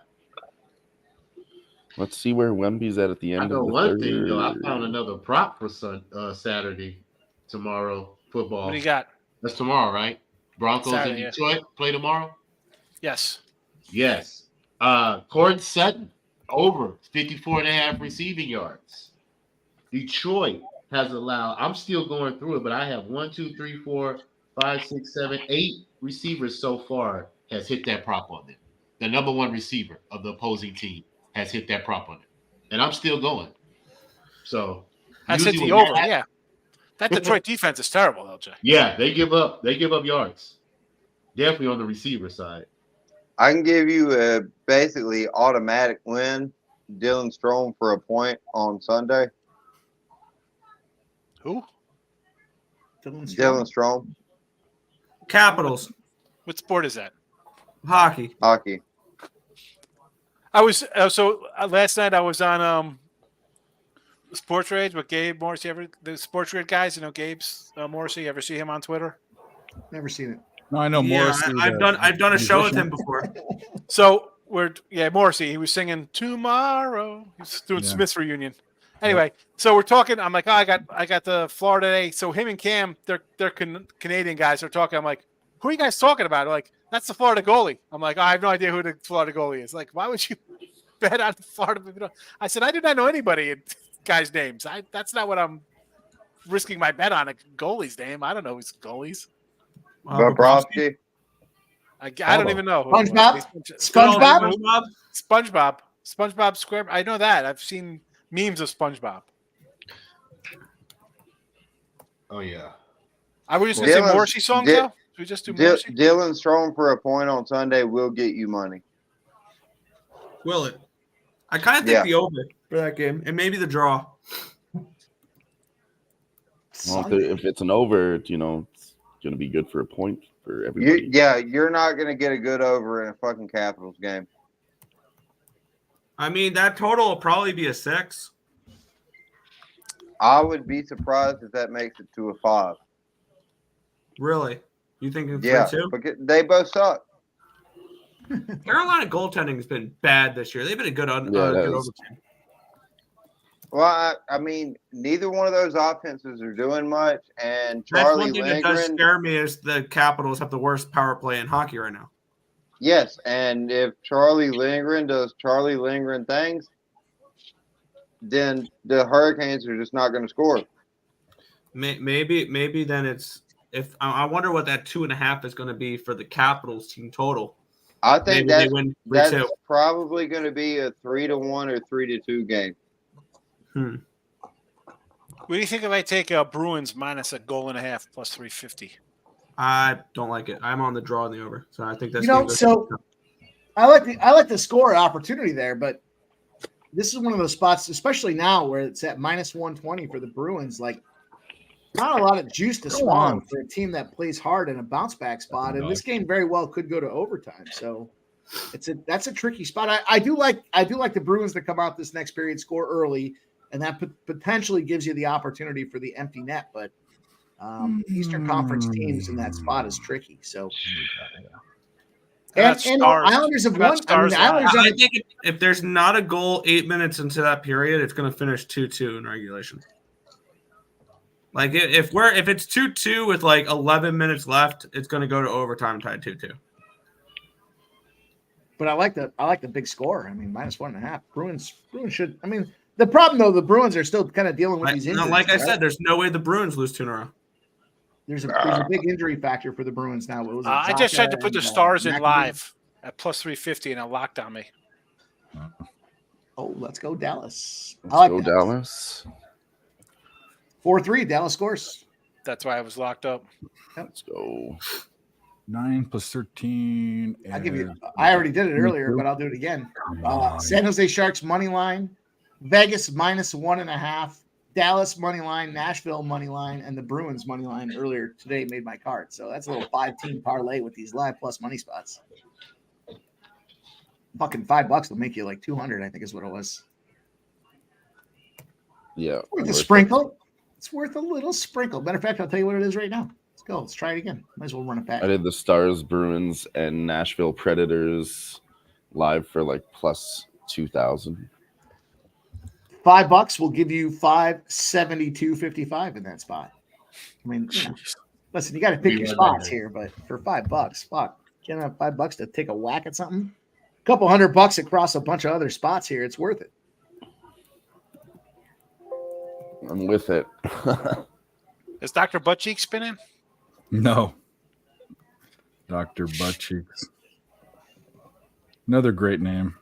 Let's see where Wemby's at the I end know of the one third. thing though. I found another prop for Saturday, tomorrow football. What do you got? That's tomorrow, right? Broncos Saturday, in yeah. Detroit play tomorrow. Yes. Yes. Cortland Sutton over 54.5 receiving yards. Detroit has allowed. I'm still going through it, but I have 1, 2, 3, 4, 5, 6, 7, 8 receivers so far has hit that prop on them. The number one receiver of the opposing team has hit that prop on it, and I'm still going. So That's hit usually the when over. Yeah. That Detroit defense is terrible, LJ. Yeah, they give up. They give up yards. Definitely on the receiver side. I can give you a basically automatic win. Dylan Strome for a point on Sunday. Who? Dylan Strome. Capitals. What sport is that? Hockey. Hockey. I was last night I was on Sports Rage with Gabe Morrissey. The Sports Rage guys, Gabe's Morrissey. You ever see him on Twitter? Never seen it. No, I know Yeah, Morrissey. I've done a show with him before. So Morrissey. He was singing "Tomorrow." He's doing Yeah. Smith's reunion. Anyway, so we're talking. I'm like, I got the Florida today. So him and Cam, they're Canadian guys. They're talking. I'm like, who are you guys talking about? They're like, that's the Florida goalie. I'm like, I have no idea who the Florida goalie is. Like, why would you bet on Florida? I said, I do not know anybody in guys' names. That's not what I'm risking my bet on. A goalie's name. I don't know who's goalies. Bobrovsky. I don't even know. SpongeBob? SpongeBob? SpongeBob Square. I know that. I've seen memes of SpongeBob. Oh yeah. I was just going to say Morrissey songs though. Should we just do Morrissey? Dylan Strome for a point on Sunday will get you money. Will it? I kind of think the over for that game, and maybe the draw. Well, if it's an over, it's going to be good for a point for everybody. You're not going to get a good over in a fucking Capitals game. I mean, that total will probably be a 6. I would be surprised if that makes it to a 5. Really? You think it's 3-2? Because they both suck. Carolina goaltending has been bad this year. They've been a good good over team. Well, I mean, neither one of those offenses are doing much, and That's Charlie one thing that does Lindgren. scare me is the Capitals have the worst power play in hockey right now. Yes, and if Charlie Lindgren does Charlie Lindgren things, then the Hurricanes are just not going to score. Maybe then it's if I wonder what that 2.5 is going to be for the Capitals team total. I think Maybe they win 3-2. that's probably going to be a 3-1 or 3-2 game. What do you think if I take Bruins minus a goal and a half plus 350? I don't like it. I'm on the draw and the over, so I think that's so I like the score opportunity there, but this is one of those spots, especially now where it's at minus 120 for the Bruins. Like, not a lot of juice to swallow for a team that plays hard in a bounce back spot, and this game very well could go to overtime. So that's a tricky spot. I do like the Bruins to come out this next period, score early, and that potentially gives you the opportunity for the empty net. But Eastern Conference teams in that spot is tricky. So. And Islanders have won. I think if there's not a goal 8 minutes into that period, it's going to finish 2-2 in regulation. Like if it's 2-2 with like 11 minutes left, it's going to go to overtime tied 2-2. But I like the big score. I mean, minus 1.5. Bruins should. I mean, the problem though, the Bruins are still kind of dealing with these injuries. Like I said, there's no way the Bruins lose 2 in a row. There's a big injury factor for the Bruins now. What was it? I just tried to put the Stars in live at plus 350, and it locked on me. Oh, let's go Dallas. Let's go Dallas. 4-3, Dallas scores. That's why I was locked up. Let's go. 9 plus 13. I'll give you. I already did it earlier, but I'll do it again. San Jose Sharks money line, Vegas minus 1.5. Dallas money line, Nashville money line, and the Bruins money line earlier today made my card. So that's a little 5-team parlay with these live plus money spots. Fucking $5 will make you like 200, I think is what it was. Yeah. Worth a sprinkle. It's worth a little sprinkle. Matter of fact, I'll tell you what it is right now. Let's go. Let's try it again. Might as well run it back. I did the Stars, Bruins, and Nashville Predators live for like plus 2,000. $5 will give you 572.55 in that spot. I mean, listen, you got to pick your spots here, but for $5, fuck, you know, $5 to take a whack at something. A couple $100 across a bunch of other spots here. It's worth it. I'm with it. Is Dr. Buttcheek spinning? No. Dr. Buttcheeks. Another great name.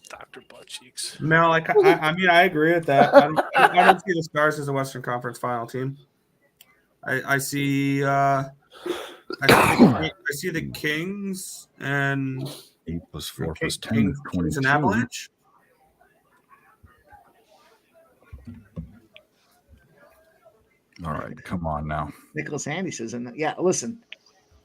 Dr. Buttcheeks. No, like I mean, I agree with that. I don't see the Stars as a Western Conference final team. I see the Kings and 8 + 4 + 10 Kings 22. and Avalanche. All right, come on now. Nicholas Handy says, and yeah, listen,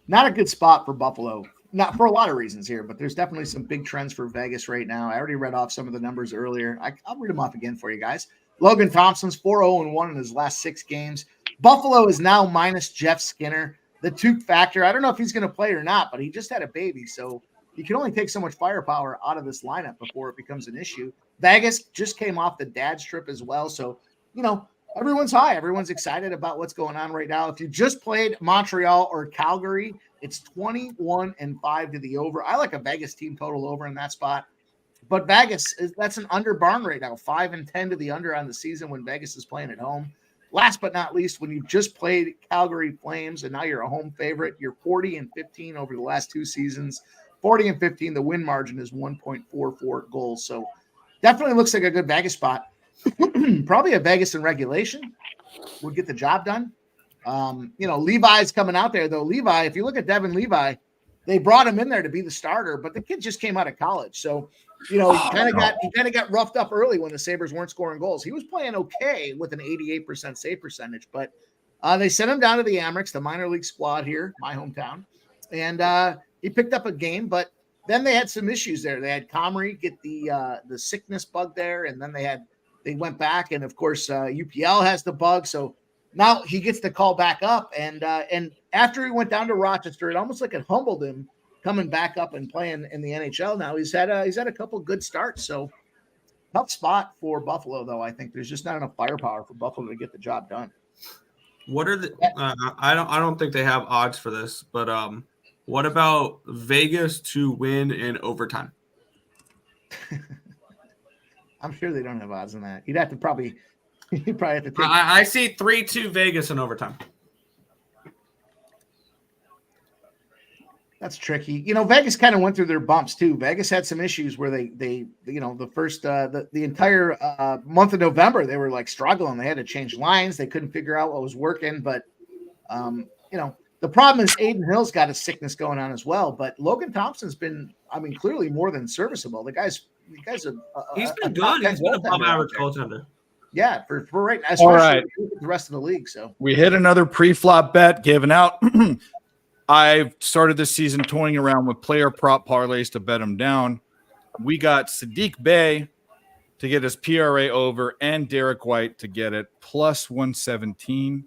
not a good spot for Buffalo. Not for a lot of reasons here, but there's definitely some big trends for Vegas right now. I already read off some of the numbers earlier. I'll read them off again for you guys. Logan Thompson's 4-0-1 in his last 6 games. Buffalo is now minus Jeff Skinner. The Tuke factor, I don't know if he's going to play or not, but he just had a baby, so you can only take so much firepower out of this lineup before it becomes an issue. Vegas just came off the dad's trip as well, so, you know, everyone's high. Everyone's excited about what's going on right now. If you just played Montreal or Calgary, it's 21-5 to the over. I like a Vegas team total over in that spot. But Vegas, that's an under barn right now, 5-10 to the under on the season when Vegas is playing at home. Last but not least, when you've just played Calgary Flames and now you're a home favorite, you're 40-15 over the last 2 seasons. 40-15, the win margin is 1.44 goals. So definitely looks like a good Vegas spot. Probably a Vegas in regulation would get the job done. You know, Levi's coming out there, though. Levi, if you look at Devin Levi, they brought him in there to be the starter, but the kid just came out of college. So, you know, he kind of got roughed up early when the Sabres weren't scoring goals. He was playing okay with an 88% save percentage, but they sent him down to the Amerks, the minor league squad here, my hometown, and he picked up a game, but then they had some issues there. They had Comrie get the sickness bug there, and then they went back, and of course UPL has the bug, so now he gets the call back up, and after he went down to Rochester, it almost like it humbled him coming back up and playing in the NHL. Now he's had a couple good starts, so tough spot for Buffalo, though. I think there's just not enough firepower for Buffalo to get the job done. What are the? I don't think they have odds for this, but what about Vegas to win in overtime? I'm sure they don't have odds on that. You'd have to probably have to take. I see 3-2 Vegas in overtime. That's tricky. You know, Vegas kind of went through their bumps too. Vegas had some issues where they you know, the first the entire month of November they were like struggling. They had to change lines. They couldn't figure out what was working. But you know, the problem is Aiden Hill's got a sickness going on as well. But Logan Thompson's been, I mean, clearly more than serviceable. The guy's he's been good. He's been above average goaltender. Yeah, for right now, All right. the rest of the league. So we hit another pre-flop bet given out. I've started this season toying around with player prop parlays to bet them down. We got Sadiq Bey to get his PRA over and Derek White to get it plus 117.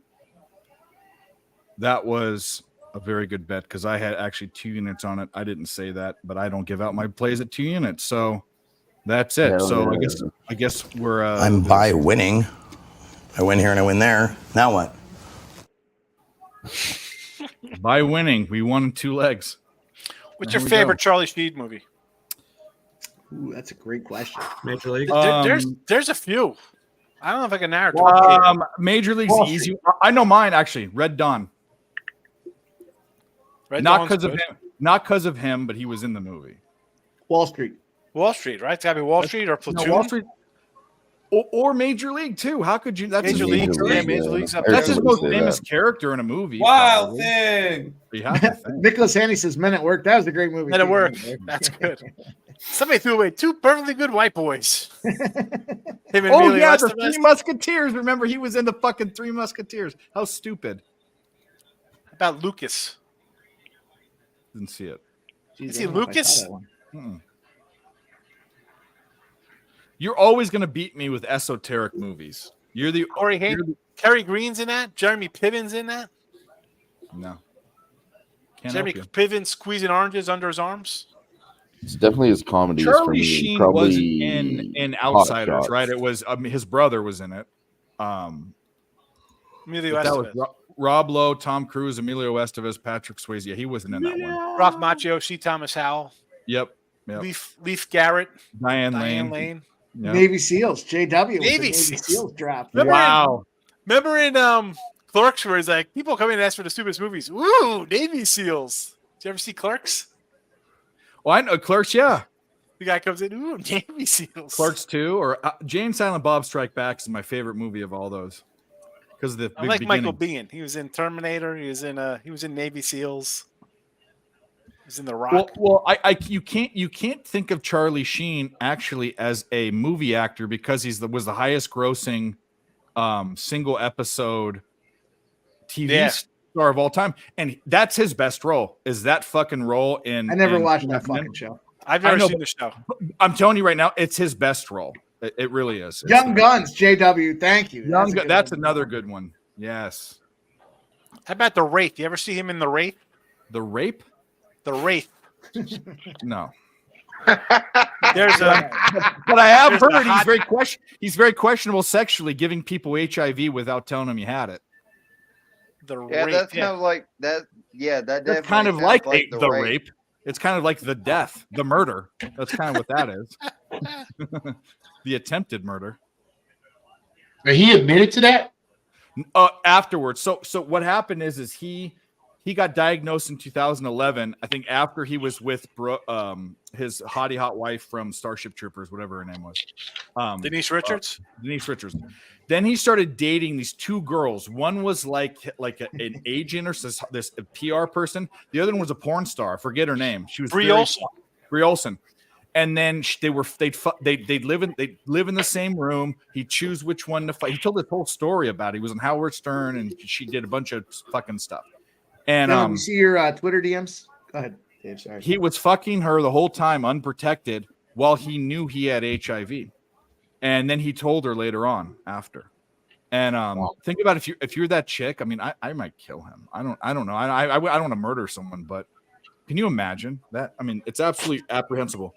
That was a very good bet because I had actually 2 units on it. I didn't say that, but I don't give out my plays at 2 units. So that's it. Hell So yeah. I guess we're I'm by winning. I win here and I win there. Now what? by winning. We won in 2 legs. What's There your we favorite go. Charlie Sheen movie? ooh, that's a great question. Major League. There's a few. I don't know if I can narrow it down. Major League's Wall easy. I know mine actually. Red Dawn. Red Not Dawn's because of good. him. Not because of him, but he was in the movie. Wall Street. Wall Street, right? It's got to be Wall Street or Platoon. No, Wall Street. Or Major League too. How could you? That's Major his, League. League, Yeah, Major League's up That's there. his most Say famous that. character in a movie. Wild probably. thing. You have to think. Nicholas Handy says Men at Work. That was a great movie. Men at too. Work. That's good. Somebody threw away 2 perfectly good white boys. Him and Oh Emilio yeah, the Estevez. 3 Musketeers. Remember, he was in the fucking 3 Musketeers. How stupid. How about Lucas? Didn't see it. Jeez, Is I he don't know if I saw Lucas? that one. Mm-mm. You're always gonna beat me with esoteric movies. You're the Corey Haim, Kerry Green's in that. Jeremy Piven's in that. no. Can't Jeremy help Piven squeezing oranges under his arms. It's definitely his comedies for Charlie me. Sheen Probably was in Hot Outsiders, Shots. right? It was his brother was in it. Emilio But that was Estevez. Rob Lowe, Tom Cruise, Emilio Estevez, Patrick Swayze. Yeah, he wasn't in that one. Ralph Macchio, C. Thomas Howell, Yep. Leaf Garrett, Diane Lane. Yep. Navy SEALs. JW was Navy the Navy Seals. SEAls draft. Remember in Clerks, where it's like people come in and ask for the stupidest movies. Ooh, Navy SEAls. Did you ever see Clerks? Well, I know Clerks. Yeah, The guy comes in. Ooh, Navy SEAls. Clerks 2 or Jane Silent Bob Strike Back is my favorite movie of all those because of the I big like Michael beginning. Biehn. He was in Terminator. He was in Navy SEAls. He was in The Rock. Well, you can't think of Charlie Sheen actually as a movie actor because was the highest grossing single episode TV star of all time, and that's his best role. Is that fucking role in? I never in watched that fucking show. I've never seen the show. I'm telling you right now, it's his best role. It really is. Young Guns, JW. Thank you. That's another good one. Yes. How about The Wraith? You ever see him in The Wraith? The Rape? The Wraith. No. There's a. But I have there's a heard hot- he's very questionable sexually, giving people HIV without telling them you had it. The Yeah, Wraith. that's kind of like that. Yeah, that That's definitely kind of sounds like, like the rape. It's kind of like the death, the murder. That's kind of what that is. The attempted murder. But he admitted to that? Afterwards. So what happened is he got diagnosed in 2011. I think after he was with his hottie hot wife from Starship Troopers, whatever her name was. Denise Richards. Denise Richards. Then he started dating these two girls. One was like an agent or this PR person. The other one was a porn star. I forget her name. She was Brie Olson. Brie Olson. And then they'd live in the same room. He'd choose which one to fight. He told this whole story about it. He was on Howard Stern, and she did a bunch of fucking stuff. And you see your Twitter DMs? Go ahead, Dave. Sorry. he was fucking her the whole time unprotected while he knew he had HIV. And then he told her later on after. And think about if you're that chick. I mean, I might kill him. I don't know. I don't want to murder someone, but can you imagine that? I mean, it's absolutely apprehensible.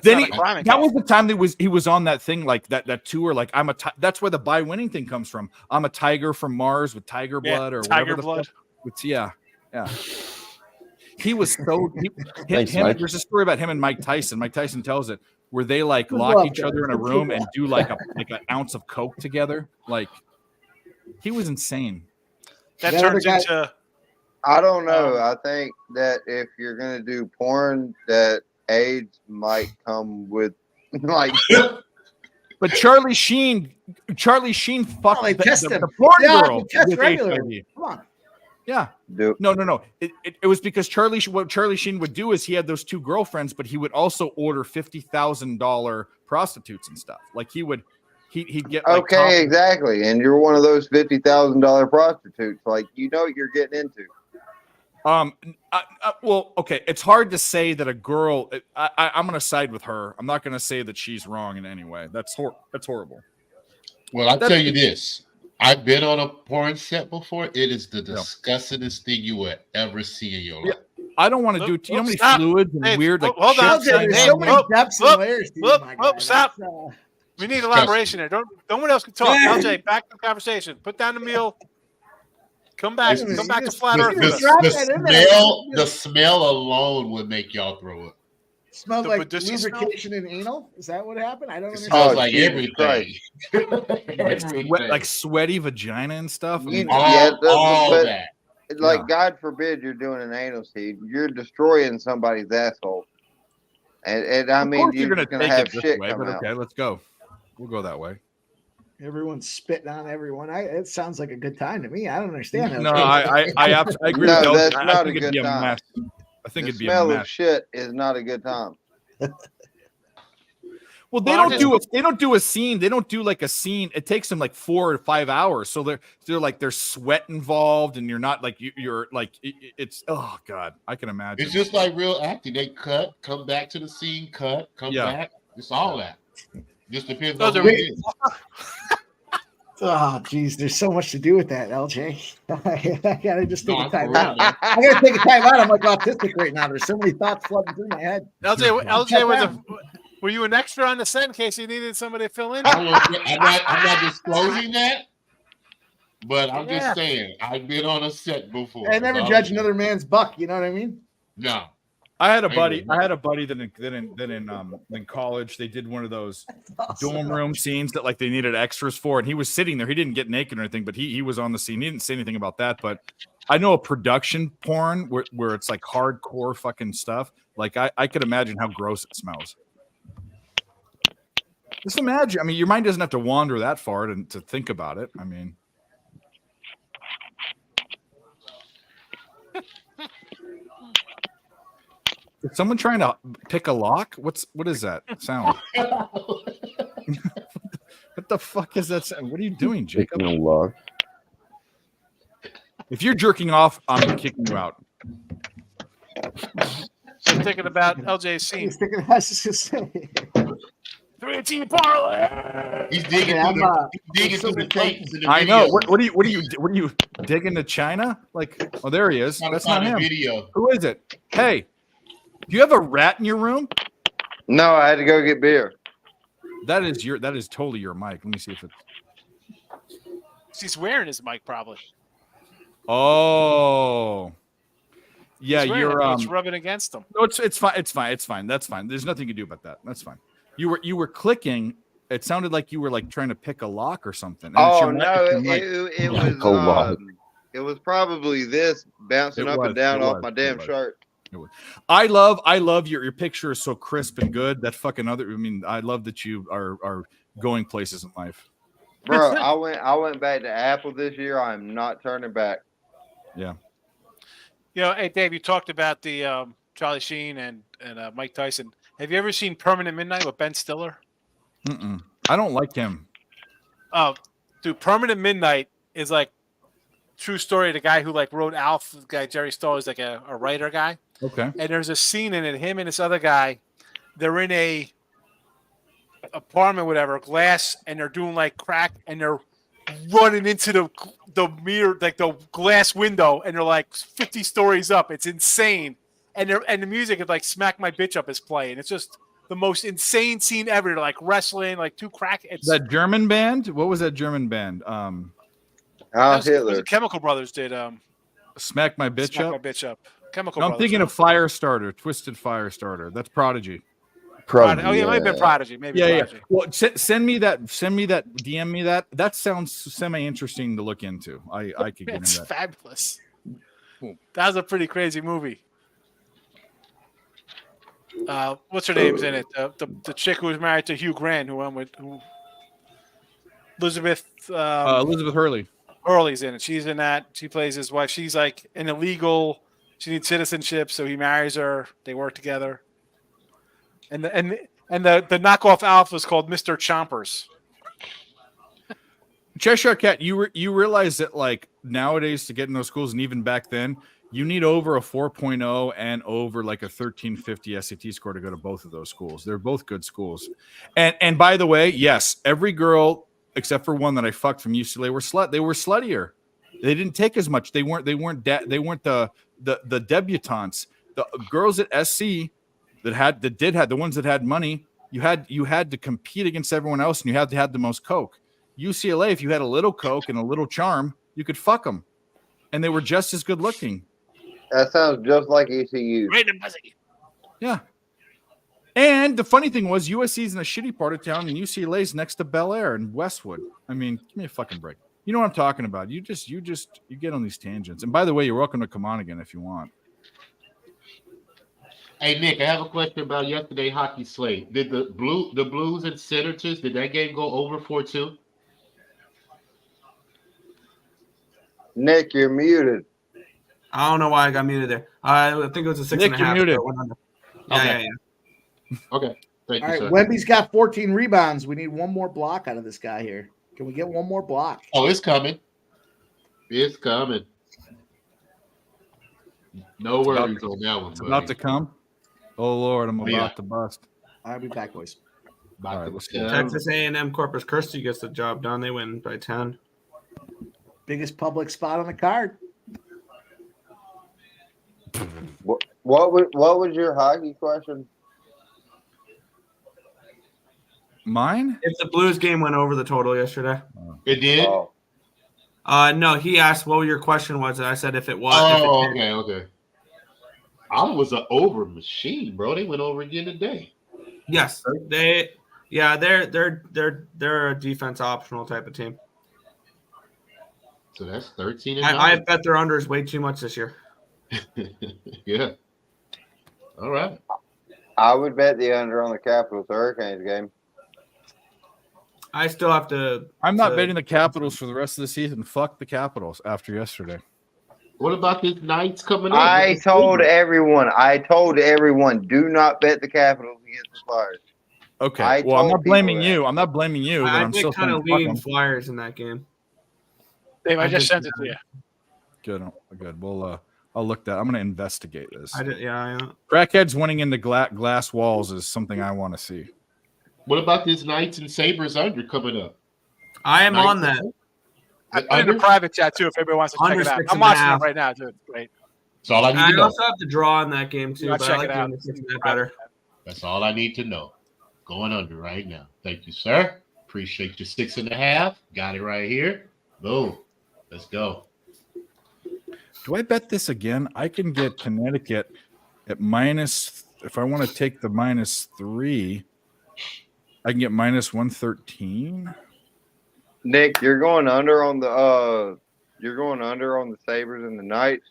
Then that was the time that he was on that thing like that tour. Like that's where the by winning thing comes from. I'm a tiger from Mars with tiger blood or tiger whatever. blood. Yeah. He was so. Thanks, Mike. There's a story about him and Mike Tyson. Mike Tyson tells it where they like Good lock luck, each other in a guys. room and do like an ounce of coke together. Like he was insane. That That turns other into. I don't know. I think that if you're gonna do porn, that AIDS might come with like. But Charlie Sheen fucked they test him. the porn Yeah, girl they test with regularly. HIV. Come on. Yeah. No. It was because what Charlie Sheen would do is he had those two girlfriends, but he would also order $50,000 prostitutes and stuff. Like he'd get like Okay, exactly. And you're one of those $50,000 prostitutes. Like you know what you're getting into. Well, okay. It's hard to say that a girl. I'm going to side with her. I'm not going to say that she's wrong in any way. That's horrible. Well, I'll tell you this. I've been on a porn set before. It is the disgustingest thing you will ever see in your life. I don't want to do. You know how many Stop. fluids and Hey, weird like. hold on. shit- There's so many depths and layers to you, my guy. Stop. That's, We need elaboration there. No one else can talk. LJ, back to the conversation. Put down the meal. Come back. Come back to flat Earth. with us. The smell alone would make y'all throw up. Smelled The like Badoosie smell? lubrication and anal. Is that what happened? I don't It understand. smells like Jesus everything. Everything. like sweaty vagina and stuff. I mean, all but, that. like Yeah. God forbid you're doing an anal seed, you're destroying somebody's asshole. And I of mean, course you're gonna gonna take have it this shit way, come but out. okay, let's go. We'll go that way. Everyone's spitting on everyone. It sounds like a good time to me. I don't understand that. No, I agree No, with you. that's I not think a it'd be good a time. mess. I think The it'd be a smell of mess. shit is not a good time. Well, they don't do a scene. They don't do like a scene. It takes them like 4 or 5 hours. So they're like there's sweat involved, and you're not like you're like it's oh god, I can imagine. It's just like real acting. They cut, come back to the scene, come Yeah. back. It's all that. Just depends Those on are- who it is. Oh, geez, there's so much to do with that, LJ. I gotta just take No, a time for real, out. man. I gotta take a time out. I'm like autistic right now. There's so many thoughts flooding through my head. LJ were you an extra on the set in case you needed somebody to fill in? I'm not disclosing that, but I'm just saying I've been on a set before. I never so judge another man's buck. You know what I mean? No. I had a buddy that in college they did one of those dorm room scenes that like they needed extras for, and he was sitting there. He didn't get naked or anything, but he was on the scene. He didn't say anything about that, but I know a production porn where it's like hardcore fucking stuff. Like I could imagine how gross it smells. Just imagine. I mean, your mind doesn't have to wander that far to think about it. I mean. Is someone trying to pick a lock? What is that sound? What the fuck is that sound? What are you doing, Jacob? Picking a lock. If you're jerking off, I'm kicking you out. So thinking about LJ's scene. He's thinking, I was just gonna say. 3-team parlay. He's digging through the tapes. And the I know. videos. What are you digging to China? Like, oh, there he is. Trying to That's not find a him. video. Who is it? Hey, do you have a rat in your room? No, I had to go get beer. That is totally your mic. Let me see if it's. He's wearing his mic probably. Oh. Yeah, He's wearing you're it, it's rubbing against him. No, it's fine. That's fine. There's nothing you can do about that. That's fine. You were clicking. It sounded like you were like trying to pick a lock or something. And it's Oh your mic- no, it's your mic. it was probably this bouncing up and down off my damn shirt. I love your picture is so crisp and good. That fucking other. I mean, I love that you are going places in life. Bro, I went back to Apple this year. I am not turning back. Yeah. You know, hey Dave, you talked about the Charlie Sheen and Mike Tyson. Have you ever seen Permanent Midnight with Ben Stiller? I don't like him. Oh, dude, Permanent Midnight is like true story of the guy who like wrote Alf. The guy Jerry Stoll is like a writer guy. Okay. And there's a scene in it. Him and this other guy, they're in a apartment, whatever, glass, and they're doing like crack, and they're running into the mirror, like the glass window, and they're like 50 stories up. It's insane. And the music is like "Smack My Bitch Up" is playing. It's just the most insane scene ever. They're like wrestling, like two crack. It's That German band? What was that German band? Hitler. Chemical Brothers did Smack My Bitch Smack Up. My Bitch Up. Chemical No, I'm Brothers. thinking of Firestarter, Twisted Firestarter. That's Prodigy. Prodigy. Oh yeah, it might have been Prodigy. Maybe. Yeah. Prodigy. Well, send me that. DM me that. That sounds semi-interesting to look into. I could get It's into that. fabulous. That was a pretty crazy movie. What's her name's in it? The chick who was married to Hugh Grant, Elizabeth Elizabeth Hurley. Hurley's in it. She's in that. She plays his wife. She's like an illegal. She needs citizenship, so he marries her. They work together. And the knockoff Alf was called Mr. Chompers. Cheshire Cat, you realize that like nowadays to get in those schools, and even back then, you need over a 4.0 and over like a 1350 SAT score to go to both of those schools. They're both good schools. And by the way, yes, every girl except for one that I fucked from UCLA they were sluttier. They didn't take as much. They weren't the debutantes. The girls at SC the ones that had money, you had to compete against everyone else, and you had to have the most coke. UCLA, if you had a little coke and a little charm, you could fuck them, and they were just as good looking. That sounds just like ECU. Right in Buzzy. Yeah. And the funny thing was, USC's in a shitty part of town, and UCLA's next to Bel Air and Westwood. I mean, give me a fucking break. You know what I'm talking about. You get on these tangents. And by the way, you're welcome to come on again if you want. Hey Nick, I have a question about yesterday hockey slate. Did the Blues and Senators, did that game go over 4-2? Nick, you're muted. I don't know why I got muted there. I think it was a 6.5. Nick, you're muted. Yeah. Okay. Thank All you, right, sir. Wemby's got 14 rebounds. We need one more block out of this guy here. Can we get one more block? Oh, it's coming. It's coming. No worries on that one. It's about to come. Oh Lord, I'm about to bust. I'll be back, boys. All right, let's go. Texas A&M Corpus Christi gets the job done. They win by 10. Biggest public spot on the card. What was your hockey question? Mine? If the Blues game went over the total yesterday. It did? Oh. No, he asked what your question was, and I said if it was. Oh, if it did. okay. I was an over machine, bro. They went over again today. Yes, they're a defense optional type of team. So that's 13 and I bet their unders way too much this year. Yeah. All right. I would bet the under on the Capitals Hurricanes game. I still have to. I'm not betting the Capitals for the rest of the season. Fuck the Capitals after yesterday. What about these Knights coming up? I told everyone, do not bet the Capitals against the Flyers. Okay. I Well, I'm told not blaming people you. I'm not blaming you. But I I'm still kind of saying fuck leaning 'em. Flyers in that game. Dave, I just think sent it to you. Good. Good. Well, I'll look that. I'm going to investigate this. Yeah. Crackheads winning into glass walls is something I want to see. What about these Knights and Sabres under coming up? I am Knights on that. I put it in a private chat too if everybody wants to check Under it out. 6.5. I'm watching it right now, too. It's great. That's all I need I to know. also have to draw in that game too, I'll but I check like it out. doing the 6.5 better. That's all I need to know. Going under right now. Thank you, sir. Appreciate your 6.5. Got it right here. Boom. Let's go. Do I bet this again? I can get Connecticut at minus. If I want to take the -3, I can get -113. Nick, you're going under on the Sabres and the Knights.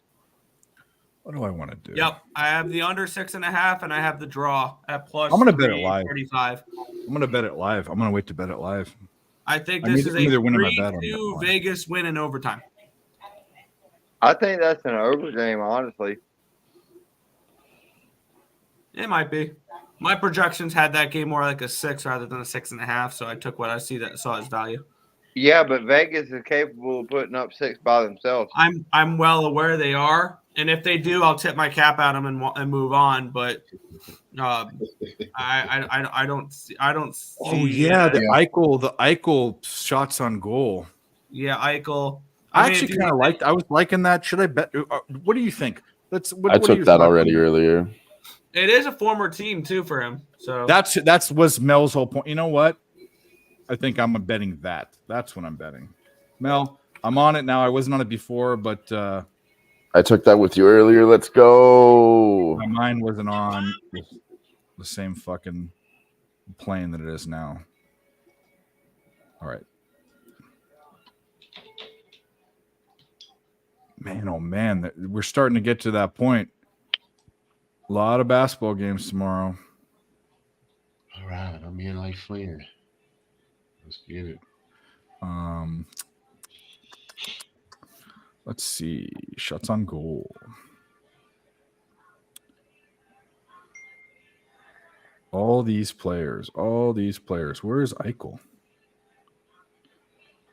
What do I want to do? Yep, I have the under 6.5, and I have the draw at plus. I'm gonna bet it live. 35. I'm going to bet it live. I'm going to wait to bet it live. I think I'm this is a either winning my bet or 3-2 not. Vegas win in overtime. I think that's an over game, honestly. It might be. My projections had that game more like a 6 rather than a 6.5, so I took what I saw as value. Yeah, but Vegas is capable of putting up 6 by themselves. I'm well aware they are, and if they do, I'll tip my cap at them and move on. But I don't see. Oh yeah, the Eichel shots on goal. Yeah, Eichel. I mean, actually if you- kind of liked. I was liking that. Should I bet? What do you think? I what are took your that thoughts? already earlier. It is a former team too for him. So That's was Mel's whole point. You know what? I think I'm betting that. That's what I'm betting. Mel, I'm on it now. I wasn't on it before, but I took that with you earlier. Let's go. my mind wasn't on the same fucking plane that it is now. All right. Man, oh man, we're starting to get to that point. A lot of basketball games tomorrow. All right. I'm in like Flair. Let's get it. Let's see. Shots on goal. All these players. Where's Eichel?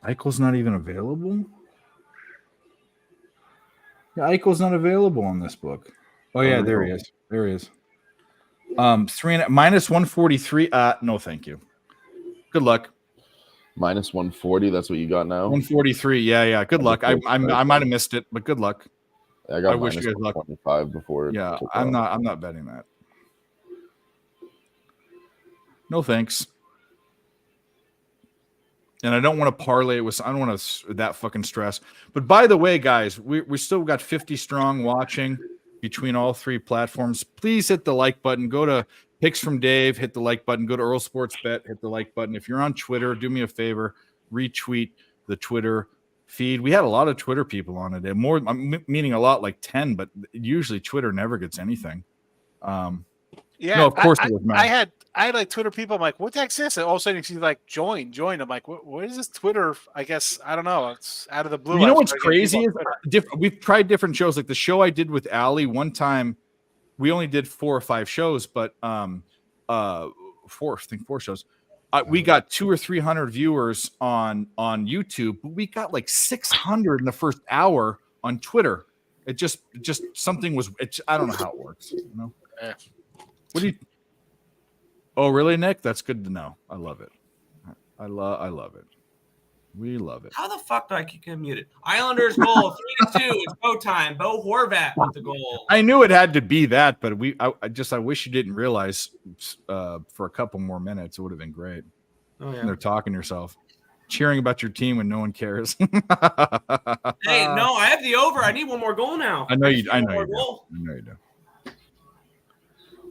Eichel's not even available? Yeah, Eichel's not available on this book. Oh, yeah, there he is. There he is. -143. No, thank you. Good luck. -140. That's what you got now. 143. Yeah. Good luck. I might have missed it, but good luck. I got wish you guys luck. -125 before. Yeah, it took I'm off. not betting that. No thanks. And I don't want to parlay it with. I don't want to that fucking stress. But by the way, guys, we still got 50 strong watching between all three platforms. Please hit the like button. Go to Picks from Dave. Hit the like button. Go to Earl Sports Bet. Hit the like button. If you're on Twitter, do me a favor. Retweet the Twitter feed. We had a lot of Twitter people on today. More, meaning a lot, like 10. But usually Twitter never gets anything. Yeah, no, of course it was Matt. I had like Twitter people. I'm like, what the heck's this? And all of a sudden, you see like join. I'm like, what is this Twitter? I guess I don't know. It's out of the blue. You know what's crazy is we've tried different shows. Like the show I did with Allie one time, we only did 4 or 5 shows, but 4 shows. We got 200 or 300 viewers on YouTube, but we got like 600 in the first hour on Twitter. It just something was. I don't know how it works. You know. Yeah. What do you? Oh, really, Nick? That's good to know. I love it. I love it. We love it. How the fuck do I keep getting muted? Islanders goal 3-2. It's go time. Bo Horvat with the goal. I knew it had to be that, but I wish you didn't realize for a couple more minutes. It would have been great. Oh yeah. And they're talking to yourself, cheering about your team when no one cares. Hey, no, I have the over. I need one more goal now. I know you do.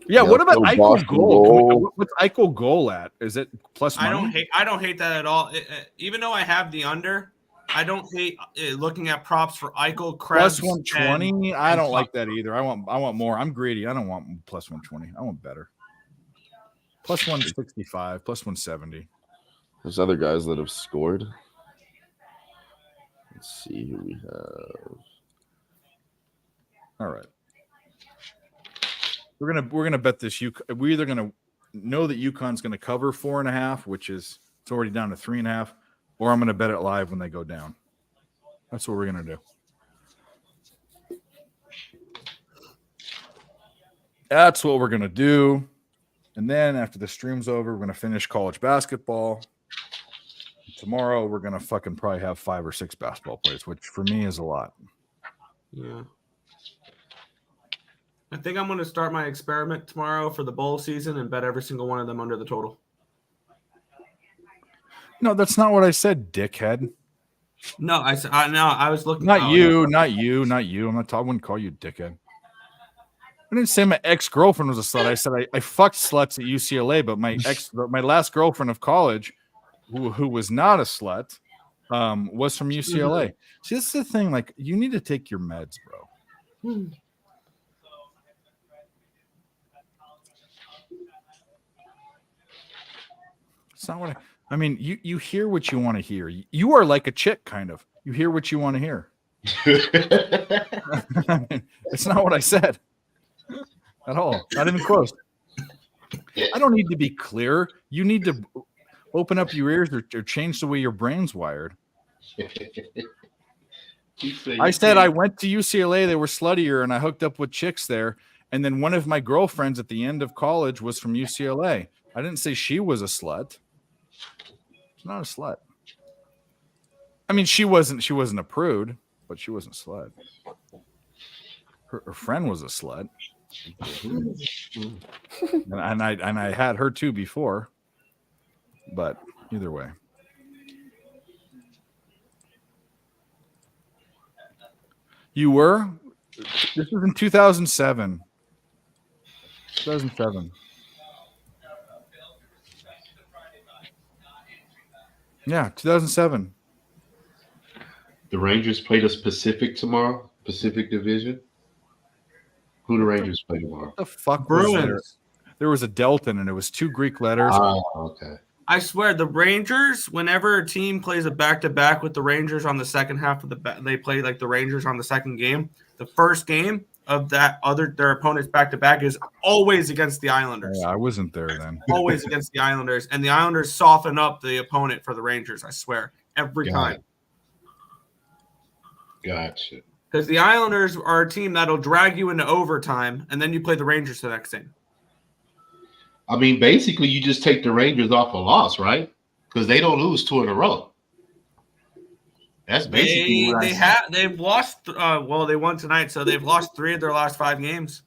Yeah, Yeah, what about so Eichel Boston goal? goal. What's Eichel goal at? Is it plus money? I don't hate that at all. Even though I have the under, I don't hate looking at props for Eichel, Krebs, Plus 120. I and don't like that either. I want more. I'm greedy. I don't want plus 120. I want better. Plus 165, plus 170. There's other guys that have scored. Let's see who we have. All right. We're gonna bet this. We're either gonna know that UConn's gonna cover 4.5, which is it's already down to 3.5, or I'm gonna bet it live when they go down. That's what we're gonna do. That's what we're gonna do. And then after the stream's over, we're gonna finish college basketball. Tomorrow we're gonna fucking probably have 5 or 6 basketball players, which for me is a lot. Yeah. I think I'm going to start my experiment tomorrow for the bowl season and bet every single one of them under the total. No, that's not what I said, dickhead. No, I was looking. Not you. I'm not. I wouldn't call you dickhead. I didn't say my ex-girlfriend was a slut. I said I fucked sluts at UCLA, but my last girlfriend of college, who was not a slut, was from UCLA. See, this is the thing. Like, you need to take your meds, bro. It's not what I mean. You hear what you want to hear. You are like a chick, kind of. You hear what you want to hear. I mean, it's not what I said at all. Not even close. I don't need to be clear. You need to open up your ears or change the way your brain's wired. I said I went to UCLA. They were sluttier, and I hooked up with chicks there. And then one of my girlfriends at the end of college was from UCLA. I didn't say she was a slut. She's not a slut. I mean, she wasn't a prude, but she wasn't a slut. Her friend was a slut. and I had her too before. But either way. You were? This was in 2007. 2007. Yeah, 2007. The Rangers play the Pacific tomorrow, Pacific Division. Who the Rangers play tomorrow? What the fuck was there? There was a delta and it was 2 Greek letters. Oh, okay. I swear, the Rangers, whenever a team plays a back-to-back with the Rangers on the second half of they play like the Rangers on the second game. The first game of their opponent's back-to-back is always against the Islanders. Yeah, I wasn't there then. Always against the Islanders, and the Islanders soften up the opponent for the Rangers. I swear, every time. Gotcha. Because the Islanders are a team that'll drag you into overtime, and then you play the Rangers the next game. I mean, basically, you just take the Rangers off a loss, right? Because they don't lose 2 in a row. That's basically they've lost. They won tonight, so they've lost 3 of their last 5 games.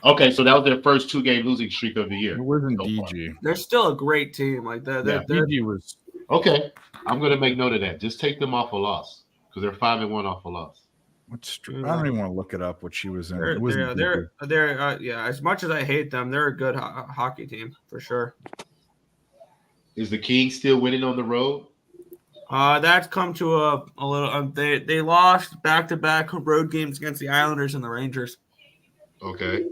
Okay, so that was their first 2-game losing streak of the year. It wasn't DG. They're still a great team. Like DG was okay. I'm gonna make note of that. Just take them off a loss because they're 5-1 off a loss. What's true? I don't even want to look it up. What she was in. They're as much as I hate them, they're a good hockey team for sure. Is the Kings still winning on the road? That's come to a little. They lost back-to-back road games against the Islanders and the Rangers. Okay.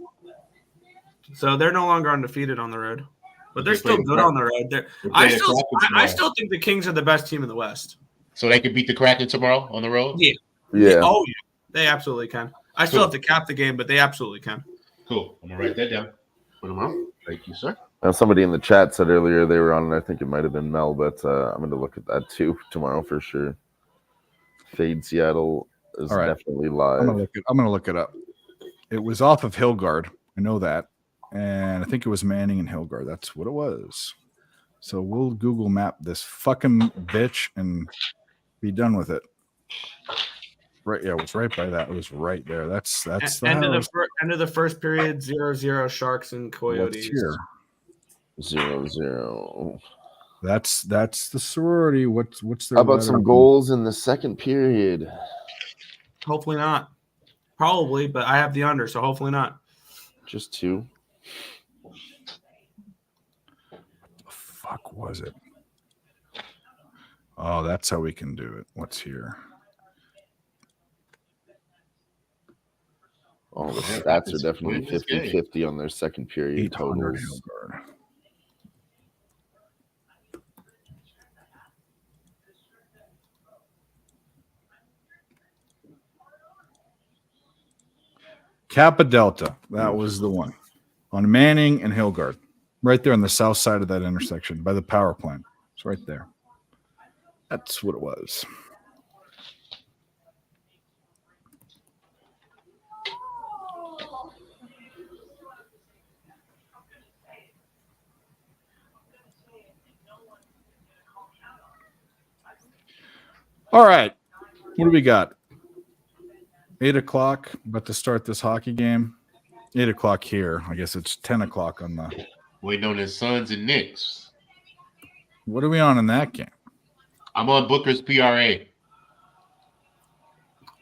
So they're no longer undefeated on the road, but they're still good on the road. I still think the Kings are the best team in the West. So they can beat the Kraken tomorrow on the road? Yeah. Oh, yeah. They absolutely can. I still have to cap the game, but they absolutely can. Cool. I'm going to write that down for tomorrow. Thank you, sir. Now, somebody in the chat said earlier they were on, I think it might have been Mel, but I'm going to look at that too tomorrow for sure. Fade Seattle is definitely live. I'm going to look it up. It was off of Hillgard. I know that. And I think it was Manning and Hilgard. That's what it was. So we'll Google map this fucking bitch and be done with it. Right, yeah, it was right by that. It was right there. That's end of the first period. 0-0 Sharks and Coyotes. here. 0-0. That's the sorority. What's their How about some letter? goals in the second period? Hopefully not. Probably, but I have the under, so hopefully not. Just 2. Fuck was it? Oh, that's how we can do it. What's here? Oh, the stats are definitely 50-50 on their second period 800 totals. Hilgard. Kappa Delta. That was the one. On Manning and Hilgard. Right there on the south side of that intersection by the power plant. It's right there. That's what it was. All right. What do we got? 8 o'clock. About to start this hockey game. 8 o'clock here. I guess it's 10 o'clock on the. Waiting on his Suns and Knicks. What are we on in that game? I'm on Booker's PRA.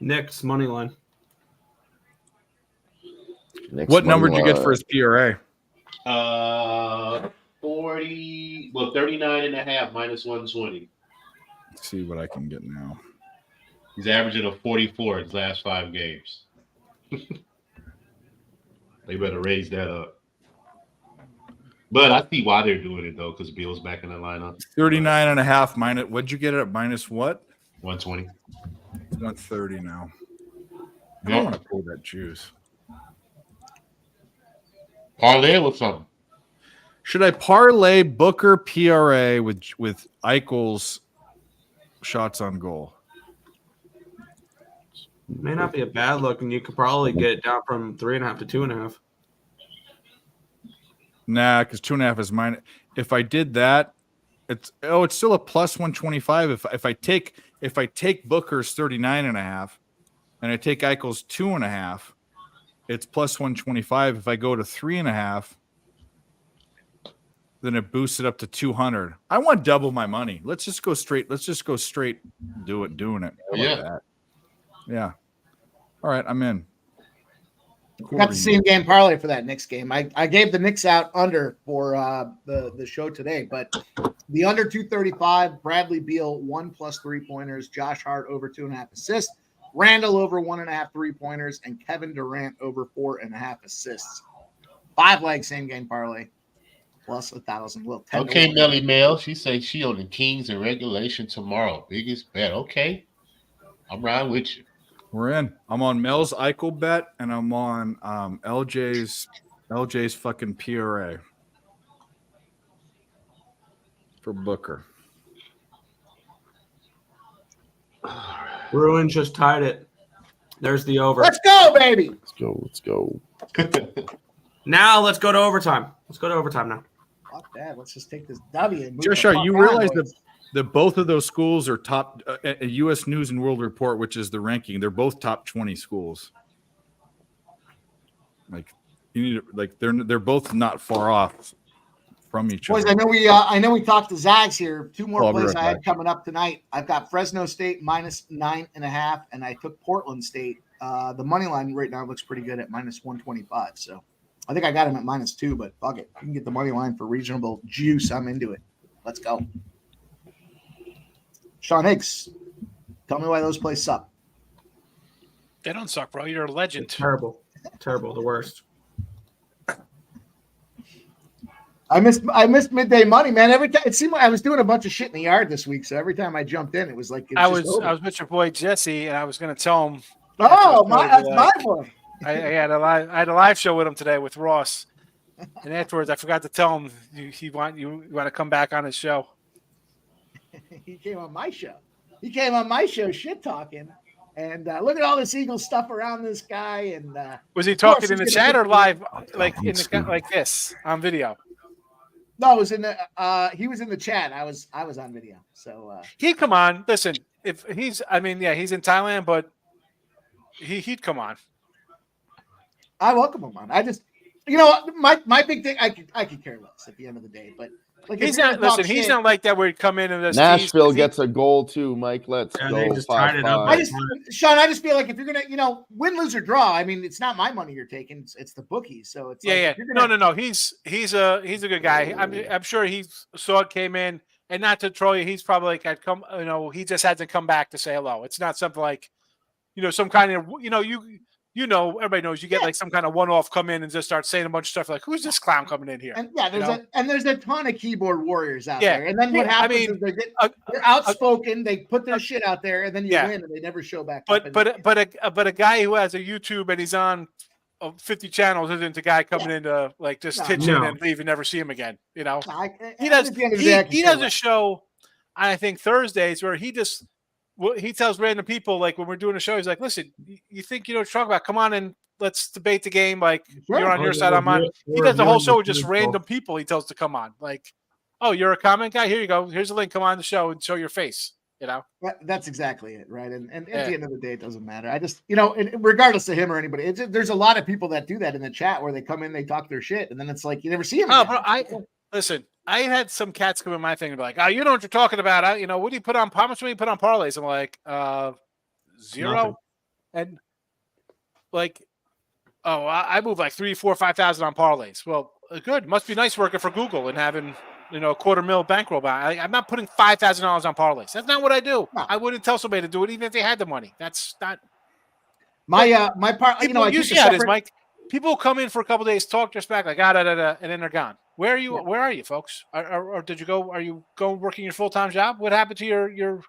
Knicks money line. What number did you get for his PRA? 40. Well, 39.5 minus 120. Let's see what I can get now. He's averaging a 44 in his last 5 games. They better raise that up. But I see why they're doing it, though, because Beal's back in the lineup. 39.5 minus. What'd you get it at minus what? 120. 130 now. I Yeah. don't want to pull that juice. Parlay with something. Should I parlay Booker PRA with Eichel's shots on goal? May not be a bad look, and you could probably get it down from 3.5 to 2.5. Nah, because 2.5 is mine. If I did that, it's still a plus 125. If I take Booker's 39.5 and I take Eichel's 2.5, it's plus 125. If I go to 3.5, then it boosts it up to 200. I want double my money. Let's just go straight. Doing it. How about that? Yeah. All right, I'm in. Got the same game parlay for that Knicks game. I gave the Knicks out under for the show today, but the under 235, Bradley Beal 1 plus 3-pointers, Josh Hart over 2.5 assists, Randall over 1.5 3-pointers, and Kevin Durant over 4.5 assists. 5 leg same game parlay plus 1,000. Well, 10 Okay, Melly Mel. She says she on the Kings in regulation tomorrow. Biggest bet. Okay. I'm riding with you. We're in. I'm on Mel's Eichel bet, and I'm on LJ's fucking PRA for Booker. Bruin just tied it. There's the over. Let's go, baby. Let's go. Now let's go to overtime. Let's go to overtime now. Fuck that. Let's just take this W and move Joshua, the fuck you on, realize boys. that both of those schools are top a U.S. News and World Report, which is the ranking. They're both top 20 schools. Like you need to, like they're both not far off from each Boys, other. I know we talked to Zags here. 2 more I'll be plays right I had back. coming up tonight. I've got Fresno State minus 9.5, and I took Portland State. The money line right now looks pretty good at minus 125. So I think I got him at minus 2, but fuck it. You can get the money line for reasonable juice. I'm into it. Let's go. Sean Higgs, tell me why those plays suck. They don't suck, bro. You're a legend. Terrible. Terrible. The worst. I missed midday money, man. Every time it seemed like I was doing a bunch of shit in the yard this week, so every time I jumped in, it was like I was with your boy Jesse, and I was going to tell him. Oh, that's my boy. I had a live show with him today with Ross, and afterwards I forgot to tell him you want to come back on his show. He came on my show. Shit talking. And look at all this Eagles stuff around this guy. And was he of course talking in the he's gonna chat or get- live, like in the like this on video? No, it was in the. He was in the chat. I was on video. So He'd come on. Listen, if he's, I mean, yeah, he's in Thailand, but he'd come on. I welcome him on. I just, you know, my big thing. I could care less at the end of the day, but like if He's you're not. gonna talk Listen, he's shit- not like that where he'd come in and just Nashville tease. gets a goal too, Mike. Let's Yeah, go. they just tied it up. 5-5. I just, Sean, I just feel like if you're gonna, you know, win, lose or draw. I mean, it's not my money you're taking; it's the bookies. So it's Yeah, like, yeah. if you're gonna, No. He's a good guy. I'm sure he saw it came in, and not to troll you. He's probably like, I'd come. You know, he just had to come back to say hello. It's not something like, you know, some kind of, you know, everybody knows you get like some kind of one-off come in and just start saying a bunch of stuff like, who's this clown coming in here? And yeah, there's a ton of keyboard warriors out Yeah. there. And then what Yeah, I happens mean, is they're outspoken. They put their shit out there, and then you Yeah. win, and they never show back up. But a guy who has a YouTube and he's on 50 channels isn't a guy coming in to like just No. titch in No. and leave and never see him again. You know, he At does. the end of the day, I can He care does a less. show. I think Thursdays where he just he tells random people like when we're doing a show, he's like, "Listen, you think you know what to talk about? Come on and let's debate the game. Like Sure. you're on your side, I'm on." He does the whole show with just random people. He tells to come on. Like, "Oh, you're a comment guy. Here you go. Here's a link. Come on the show and show your face." You know. That's exactly it, right? And at Yeah. the end of the day, it doesn't matter. I just, you know, regardless of him or anybody, there's a lot of people that do that in the chat where they come in, they talk their shit, and then it's like you never see him. Oh, again. bro, listen. I had some cats come in my thing and be like, "Oh, you know what you're talking about? You know, what do you put on? How much do you put on parlays?" I'm like, 0. Nothing. And like, oh, I move like 3, 4, 5,000 on parlays. Well, good. Must be nice working for Google and having $250,000 bankroll. I'm not putting $5,000 on parlays. That's not what I do. No. I wouldn't tell somebody to do it even if they had the money. That's not. my part. You know, I you keep see a how it is, separate- Mike. People come in for a couple days, talk their smack, like and then they're gone. Where are you? Where are you, folks? Or did you go? Are you going working your full time job? What happened to your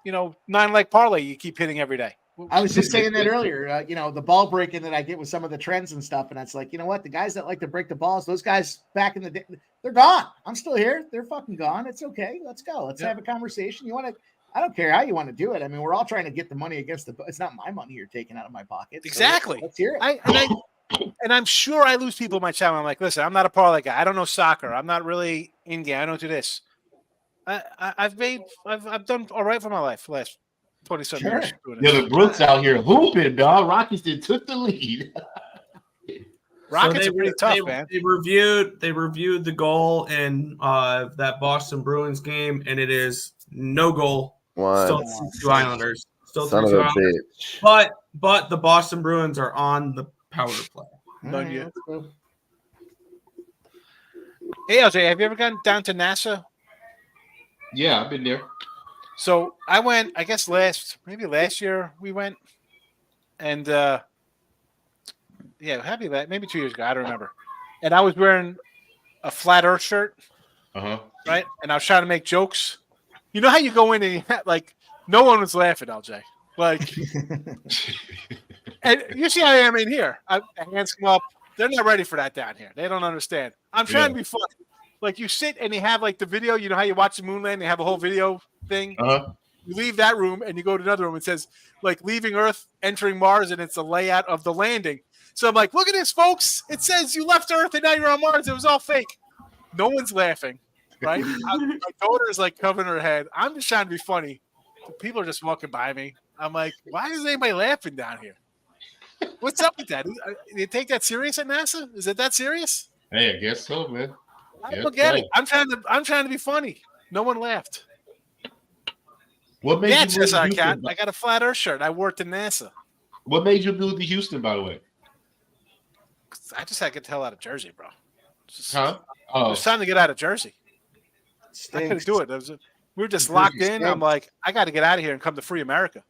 9-leg parlay you keep hitting every day? I was just saying that earlier. The ball breaking that I get with some of the trends and stuff, and it's like, you know what? The guys that like to break the balls, those guys back in the day, they're gone. I'm still here. They're fucking gone. It's okay. Let's go. Let's have a conversation. You want to? I don't care how you want to do it. I mean, we're all trying to get the money against the. It's not my money you're taking out of my pocket. So Exactly. let's hear it. And I'm sure I lose people in my channel. I'm like, listen, I'm not a parlay guy. I don't know soccer. I'm not really in game. I don't do this. I've done all right for my life the last 27 years. Doing Yeah, this. the Brooks out here hooping, dog. Rockies took the lead. Rockets So are pretty tough, man. They reviewed the goal in that Boston Bruins game, and it is no goal. One. Still 2 Islanders. Still Son of 3-2 a Islanders. bitch. But the Boston Bruins are on the power play. Done yet. Hey, LJ, have you ever gone down to NASA? Yeah, I've been there. So I went, I guess last year we went, and maybe 2 years ago, I don't remember. And I was wearing a flat Earth shirt, right? And I was trying to make jokes. You know how you go in and no one was laughing, LJ. Like, and you see how I am in here. Hands come up. They're not ready for that down here. They don't understand. I'm trying to be funny. Like you sit and you have like the video. You know how you watch the moon landing? They have a whole video thing. You leave that room and you go to another room. It says like leaving Earth, entering Mars, and it's a layout of the landing. So I'm like, look at this, folks. It says you left Earth and now you're on Mars. It was all fake. No one's laughing, right? My daughter's like covering her head. I'm just trying to be funny. People are just walking by me. I'm like, why is anybody laughing down here? What's up with that? Do you take that serious at NASA? Is it that serious? Hey, I guess so, man. I don't get it. I'm trying to be funny. No one laughed. What made Yeah, you move to Cat. Houston? I got a flat Earth shirt. I wore it to NASA. What made you move to Houston, by the way? I just had to get the hell out of Jersey, bro. Huh? It was time to get out of Jersey. I couldn't do it. We were just locked in. I'm like, I got to get out of here and come to free America.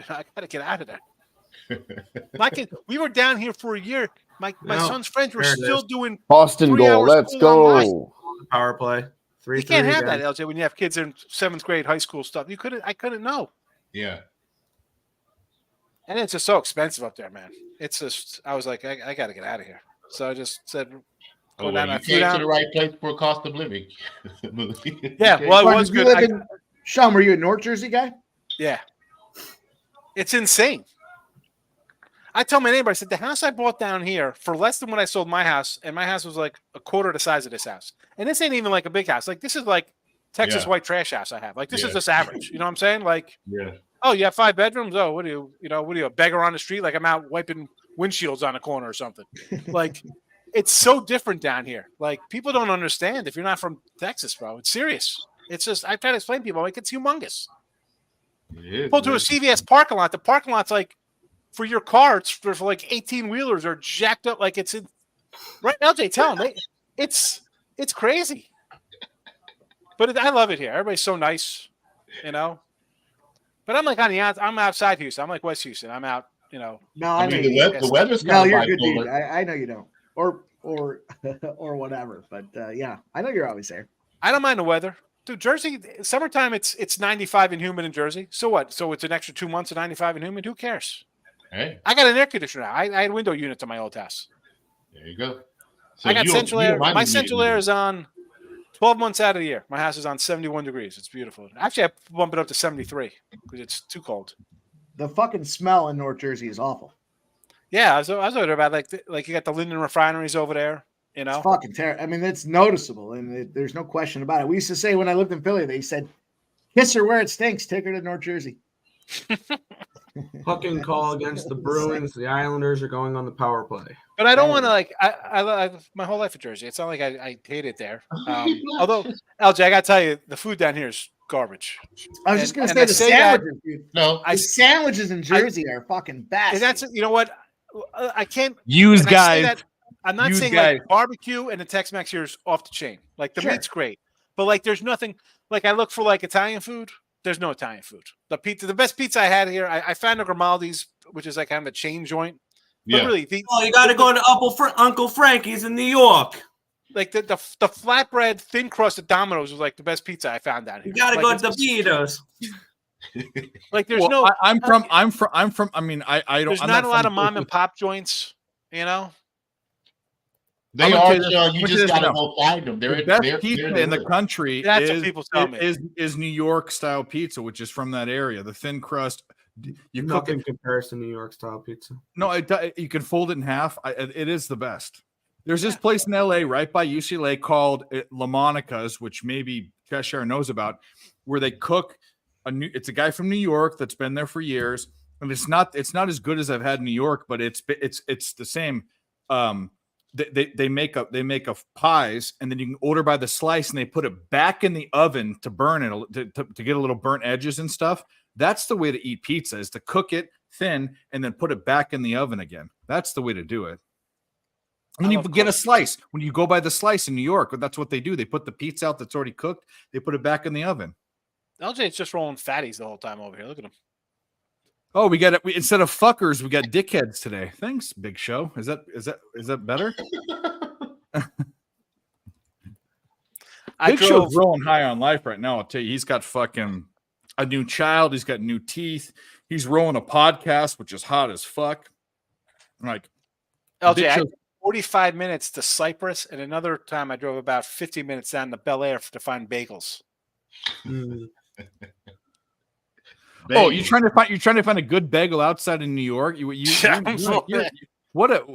I got to get out of there. We were down here for a year. My son's friends were still doing Boston 3 goal. hours Let's school go. online. Power play. 3-3. You can't have that, LJ, when you have kids in 7th grade high school stuff. I couldn't know. Yeah. And it's just so expensive up there, man. It's just, I was like, I got to get out of here. So I just said, Oh, well, you came to the right place for cost of living. Yeah, well, it was You good. live Sean, were you a North Jersey guy? Yeah. It's insane. I tell my neighbor, I said, the house I bought down here for less than what I sold my house, and my house was like a quarter the size of this house. And this ain't even like a big house. Like, this is like Texas white trash house I have. Like, this is just average. You know what I'm saying? Like, oh, you have 5 bedrooms? Oh, what are you, a beggar on the street? Like, I'm out wiping windshields on a corner or something. Like, it's so different down here. Like, people don't understand if you're not from Texas, bro. It's serious. It's just, I try to explain to people, like, it's humongous. Pull to a CVS parking lot. The parking lot's like, for your car, it's for like 18-wheelers are jacked up. Like, it's in, right, LJ, tell them. It's crazy. But I love it here. Everybody's so nice, you know. But I'm like on the outside. I'm outside Houston. I'm like West Houston. I'm out, you know. No, I mean the weather's no, kind you're of good, dude. bipolar. I know you don't, or or whatever. But yeah, I know you're always there. I don't mind the weather, dude. Jersey, summertime, it's 95 and humid in Jersey. So what? So it's an extra 2 months of 95 and humid. Who cares? Hey, I got an air conditioner now. I had window units in my old house. there you go. So I got central air. My mind central me. air is on 12 months out of the year. My house is on 71 degrees. It's beautiful. Actually, I bump it up to 73 because it's too cold. The fucking smell in North Jersey is awful. Yeah, I was over about like you got the Linden refineries over there. You know, It's fucking terrible. I mean, it's noticeable, and there's no question about it. We used to say when I lived in Philly, they said, "Kiss her where it stinks. Take her to North Jersey." Fucking call against the Bruins. The Islanders are going on the power play. but I don't want to like. I my whole life in Jersey. It's not like I hate it there. Although LJ, I gotta tell you, the food down here is garbage. I was just gonna And say I the that- sandwiches. Dude. No, The sandwiches in Jersey are fucking best. And that's you know what I can't. Use and I say guys. that- I'm not Use saying guys. like barbecue and the Tex-Mex here is off the chain. Like the Sure. meat's great, but like there's nothing. Like I look for like Italian food. There's no Italian food. The pizza, the best pizza I had here, I found a Grimaldi's, which is like kind of a chain joint. But really, Oh, you got to go to Uncle Frankie's in New York. like the flatbread thin crust of Domino's was like the best pizza I found down here. You got to Like, go it's to just- Beatles. Like there's Well, no. I'm from. I mean, I don't. There's I'm not a lot from of mom places- and pop joints. You know. they I'm gonna are. tell you this- Sean, I'm you gonna just tell you gotta this go find them. The They're best they're pizza in the country That's what people tell me. is New York style pizza, which is from that area. The thin crust, you cook Nothing it. compares to New York style pizza. No, you can fold it in half. It is the best. There's this place in LA right by UCLA called La Monica's, which maybe Cheshire knows about, where they cook it's a guy from New York that's been there for years, and it's not as good as I've had in New York, but it's the same. They make a pies, and then you can order by the slice, and they put it back in the oven to burn it to get a little burnt edges and stuff. That's the way to eat pizza, is to cook it thin and then put it back in the oven again. That's the way to do it. When you get a slice, when you go by the slice in New York, that's what they do. They put the pizza out that's already cooked. They put it back in the oven. LJ's just rolling fatties the whole time over here. Look at him. Oh, we got it. Instead of fuckers, we got dickheads today. Thanks, Big Show. Is that better? Big Show's rolling high on life right now. I'll tell you, he's got fucking a new child. He's got new teeth. He's rolling a podcast, which is hot as fuck. Like LJ, Big I Show- drove 45 minutes to Cyprus, and another time I drove about 50 minutes down to Bel Air to find bagels. Oh, you're trying to find a good bagel outside in New York.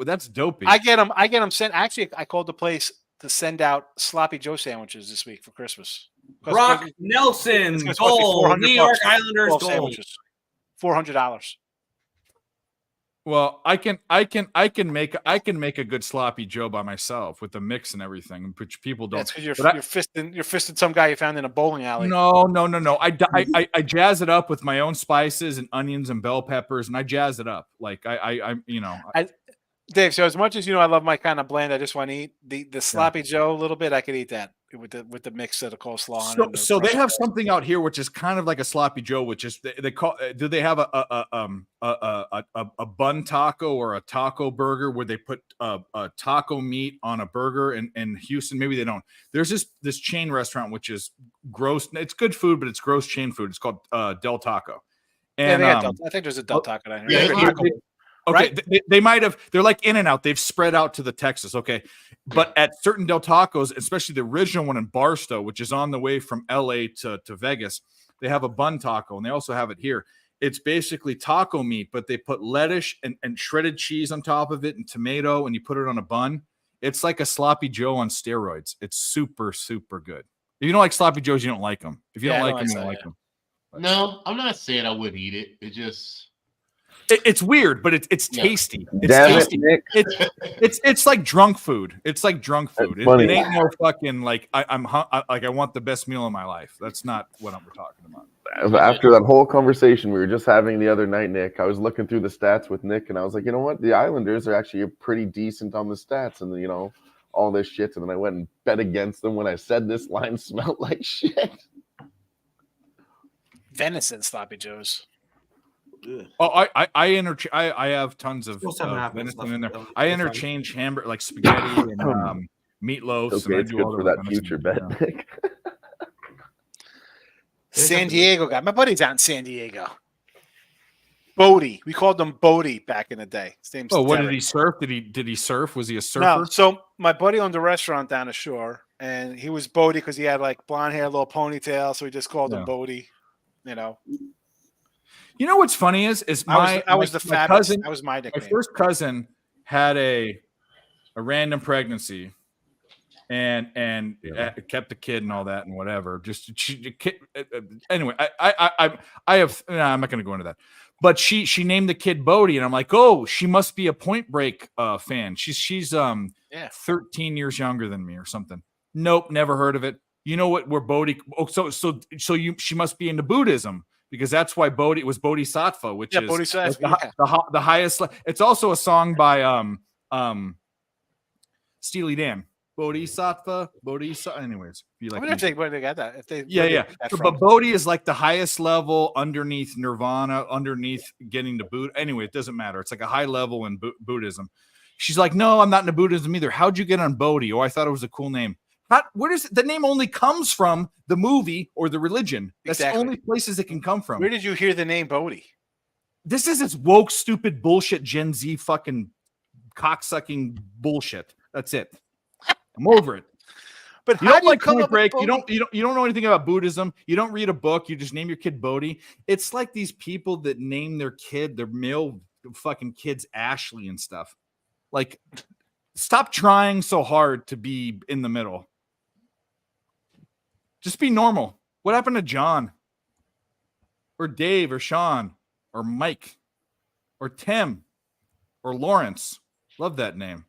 That's dopey. I get them sent. Actually, I called the place to send out sloppy Joe sandwiches this week for Christmas. Brock Nelson, It's supposed to be goal. 400 New York bucks, Islanders 12 goal. sandwiches. $400. Well, I can make a good sloppy Joe by myself with the mix and everything, which people don't. That's because But you're fisting some guy you found in a bowling alley. No. I jazz it up with my own spices and onions and bell peppers, and I jazz it up. Like Dave, so as much as I love my kind of bland, I just want to eat the sloppy Joe a little bit. I could eat that with the mix of the coleslaw. and the So they crushed have carrots. something out here which is kind of like a sloppy Joe, which is they call. Do they have a bun taco or a taco burger where they put a taco meat on a burger in Houston? Maybe they don't. There's this chain restaurant which is gross. It's good food, but it's gross chain food. It's called Del Taco. And Yeah, I think there's a Del Taco down here. yeah, Every it's taco- Okay, right? they might have. They're like In-N-Out. They've spread out to the Texas. Okay, but at certain Del Tacos, especially the original one in Barstow, which is on the way from LA to Vegas, they have a bun taco, and they also have it here. it's basically taco meat, but they put lettuce and shredded cheese on top of it and tomato, and you put it on a bun. It's like a sloppy Joe on steroids. It's super, super good. If you don't like sloppy Joes, you don't like them. If you don't like them, you don't like them. No, I'm not saying I wouldn't eat it. It just it's weird, but it's tasty. It's Damn tasty. Nick. It's like drunk food. It's like drunk food. It funny. ain't no fucking like I want the best meal of my life. That's not what we're talking about. After that whole conversation we were just having the other night, Nick, I was looking through the stats with Nick, and I was like, you know what? The Islanders are actually pretty decent on the stats, and all this shit. And then I went and bet against them when I said this line smelled like shit. Venison sloppy joes. Oh, I have tons of venison in there. I interchange hamburger like spaghetti and meatloafs. Okay, and it's good for that future bet, Nick. San Diego guy. My buddy's out in San Diego. Bodie. We called him Bodie back in the day. His name's what Derek. did he surf? Did he surf? Was he a surfer? No. So my buddy owned a restaurant down the shore, and he was Bodie because he had like blonde hair, little ponytail. So we just called him Bodie. You know what's funny is I was the my fabulous. cousin. That was my nickname. My first cousin had a random pregnancy, and kept a kid and all that and whatever. Anyway, I have. I'm not going to go into that. But she named the kid Bodie, and I'm like, oh, she must be a Point Break fan. She's 13 years younger than me or something. Nope, never heard of it. You know what? We're Bodhi. Oh, she must be into Buddhism because that's why Bodhi was Bodhisattva, which is the highest. It's also a song by Steely Dan. Bodhisattva. Anyways, if you like, I'm gonna take where they got that. If they, But Bodhi is like the highest level underneath Nirvana, underneath getting to Buddha. Anyway, it doesn't matter. It's like a high level in Buddhism. She's like, no, I'm not into Buddhism either. How'd you get on Bodhi? Oh, I thought it was a cool name. Where does the name only comes from? The movie or the religion? That's the only places it can come from. Where did you hear the name Bodhi? This is this woke, stupid bullshit, Gen Z fucking cocksucking bullshit. That's it. I'm over it. But you don't like Point Break. You don't know anything about Buddhism. You don't read a book. You just name your kid Bodhi. It's like these people that name their male fucking kids Ashley and stuff. Like, stop trying so hard to be in the middle. Just be normal. What happened to John? Or Dave or Sean or Mike or Tim or Lawrence? Love that name.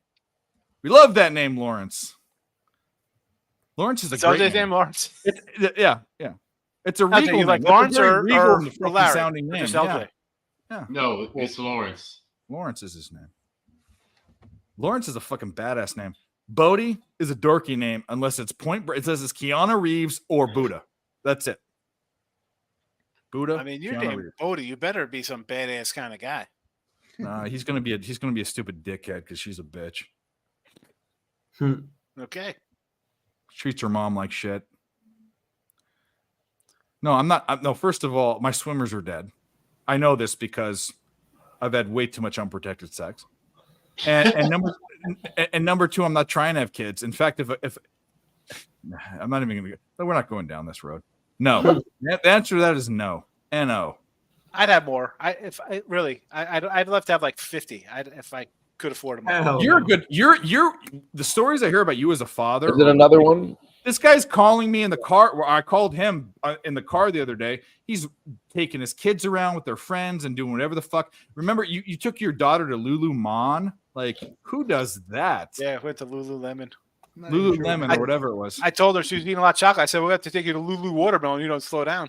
We love that name, Lawrence. Lawrence is a great name. Lawrence. Yeah. It's a regal name. Like Lawrence or Larry sounding name. Yeah. No, it's Lawrence. Lawrence is his name. Lawrence is a fucking badass name. Bodhi is a dorky name unless it's it says it's Keanu Reeves or Buddha. That's it. Buddha. I mean, you're named Bodhi. You better be some badass kind of guy. Nah, he's gonna be a stupid dickhead because she's a bitch. Okay. Treats her mom like shit. No, I'm not. No, first of all, my swimmers are dead. I know this because I've had way too much unprotected sex. And number two, I'm not trying to have kids. In fact, if I'm not even gonna go, we're not going down this road. No. The answer to that is no. N-O. I'd have more. I'd love to have like 50. If I could afford them. You're good. You're the stories I hear about you as a father. Is it another one? This guy's calling me in the car. Where I called him in the car the other day. He's taking his kids around with their friends and doing whatever the fuck. Remember, you took your daughter to Lululemon. Like, who does that? Yeah, went to Lululemon. Lululemon or whatever it was. I told her she was eating a lot of chocolate. I said, we'll have to take you to Lulu Watermelon. You don't slow down.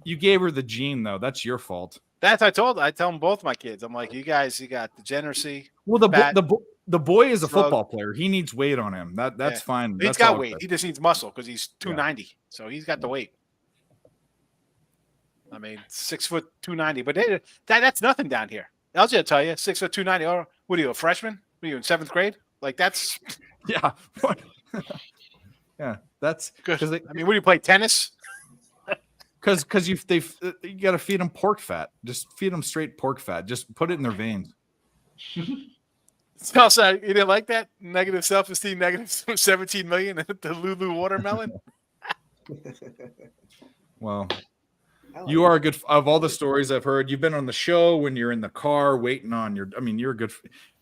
You gave her the gene, though. That's your fault. That's I tell them both my kids. I'm like, you got degeneracy. Well, the boy is a football player. He needs weight on him. That's fine. He's got weight. He just needs muscle because he's 290. Yeah. So he's got the weight. I mean, 6 foot 290. But that's nothing down here. I'll just tell you, 6 foot 290. Or what are you, a freshman? What are you in 7th grade? Like that's yeah. Yeah, that's good. I mean, what do you play tennis? Because you got to feed them pork fat. Just feed them straight pork fat. Just put it in their veins. So you didn't like that? Negative self-esteem, negative 17 million at the Lulu Watermelon. Well, I like you are a good of all the stories I've heard. You've been on the show when you're in the car waiting on your. I mean, you're a good.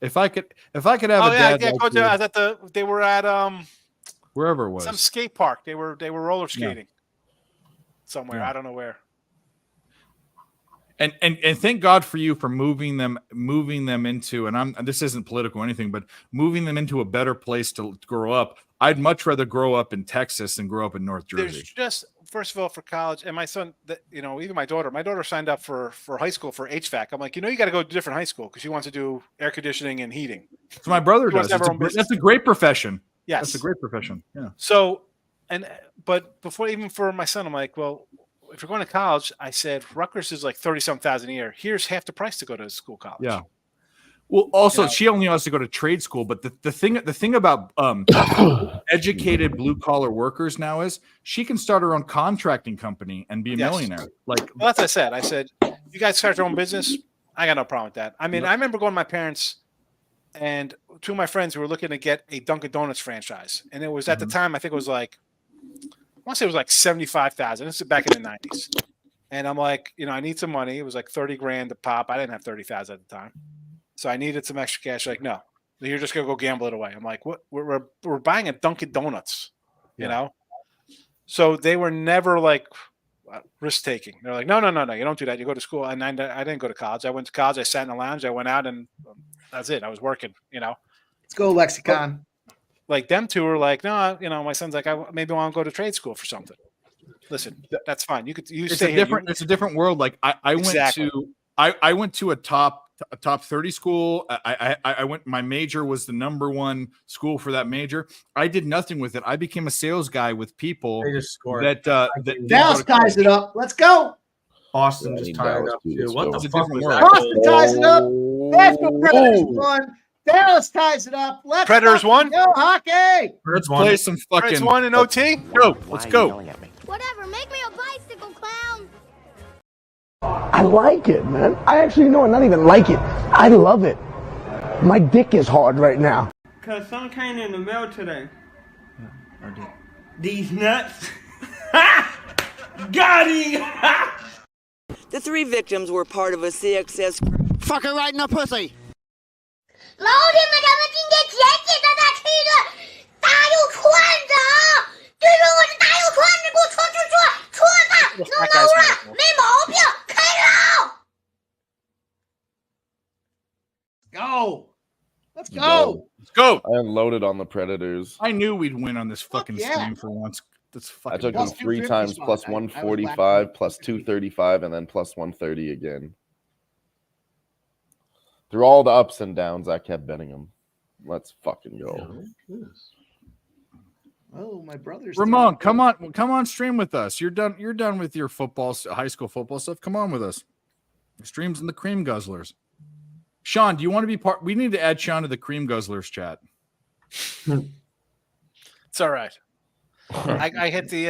If I could have a dad, like Coach, you, I was at they were at wherever it was, some skate park. They were roller skating somewhere. Yeah. I don't know where. And thank God for you for moving them into, and this isn't political or anything, but moving them into a better place to grow up. I'd much rather grow up in Texas than grow up in North Jersey. There's just, first of all, for college, and my son, even my daughter signed up for high school for HVAC. I'm like, you got to go to a different high school because she wants to do air conditioning and heating. So my brother She wants does. to have her own business. That's a great profession. Yes, that's a great profession. Yeah. So, but before, even for my son, I'm like, well, if you're going to college, I said Rutgers is like 30-some thousand a year. Here's half the price to go to school college. Yeah. Well, also, she only has to go to trade school. But the thing about educated blue collar workers now is she can start her own contracting company and be a millionaire. Like, well, that's what I said. I said, you guys start your own business. I got no problem with that. I mean, I remember going to my parents and two of my friends who were looking to get a Dunkin' Donuts franchise, and it was at the time, I think it was like, I want to say it was like 75,000. This is back in the 90s. And I'm like, I need some money. It was like 30 grand to pop. I didn't have 30,000 at the time. So I needed some extra cash. Like, no, you're just going to go gamble it away. I'm like, what? We're buying a Dunkin' Donuts, you know? So they were never like risk taking. They're like, no, you don't do that. You go to school. And I didn't go to college. I went to college. I sat in the lounge. I went out and that's it. I was working, Let's go Lexicon. Like them two were like, no, my son's like, I maybe want to go to trade school for something. Listen, that's fine. It's a different world. Like I went to a top 30 school. I went, my major was the number one school for that major. I did nothing with it. I became a sales guy with people that Dallas ties it up. Let's go. Boston just tied it up too. What the fuck was that? Boston ties it up. Nashville Predators won. Dallas ties it up. Let's Predators won. Go hockey. Let's play some fucking. Predators won in OT. Go. Let's go. Whatever, make me a bicycle clown. I like it, man. I actually know, not even like it. I love it. My dick is hard right now. Cause some came in the mail today. These nuts. Got him. The three victims were part of a CXS. Fuck her right in the pussy. Go. Let's go. Let's go. I unloaded on the Predators. I knew we'd win on this fucking stream for once. That's fucking. I took them 3 times plus 145, plus 235, and then plus 130 again. Through all the ups and downs, I kept betting them. Let's fucking go. Oh, my brother's Ramon, come on, stream with us. You're done with your high school football stuff. Come on with us. Streams in the Cream Guzzlers. Sean, do you want to be part? We need to add Sean to the Cream Guzzlers chat. It's all right. I hit the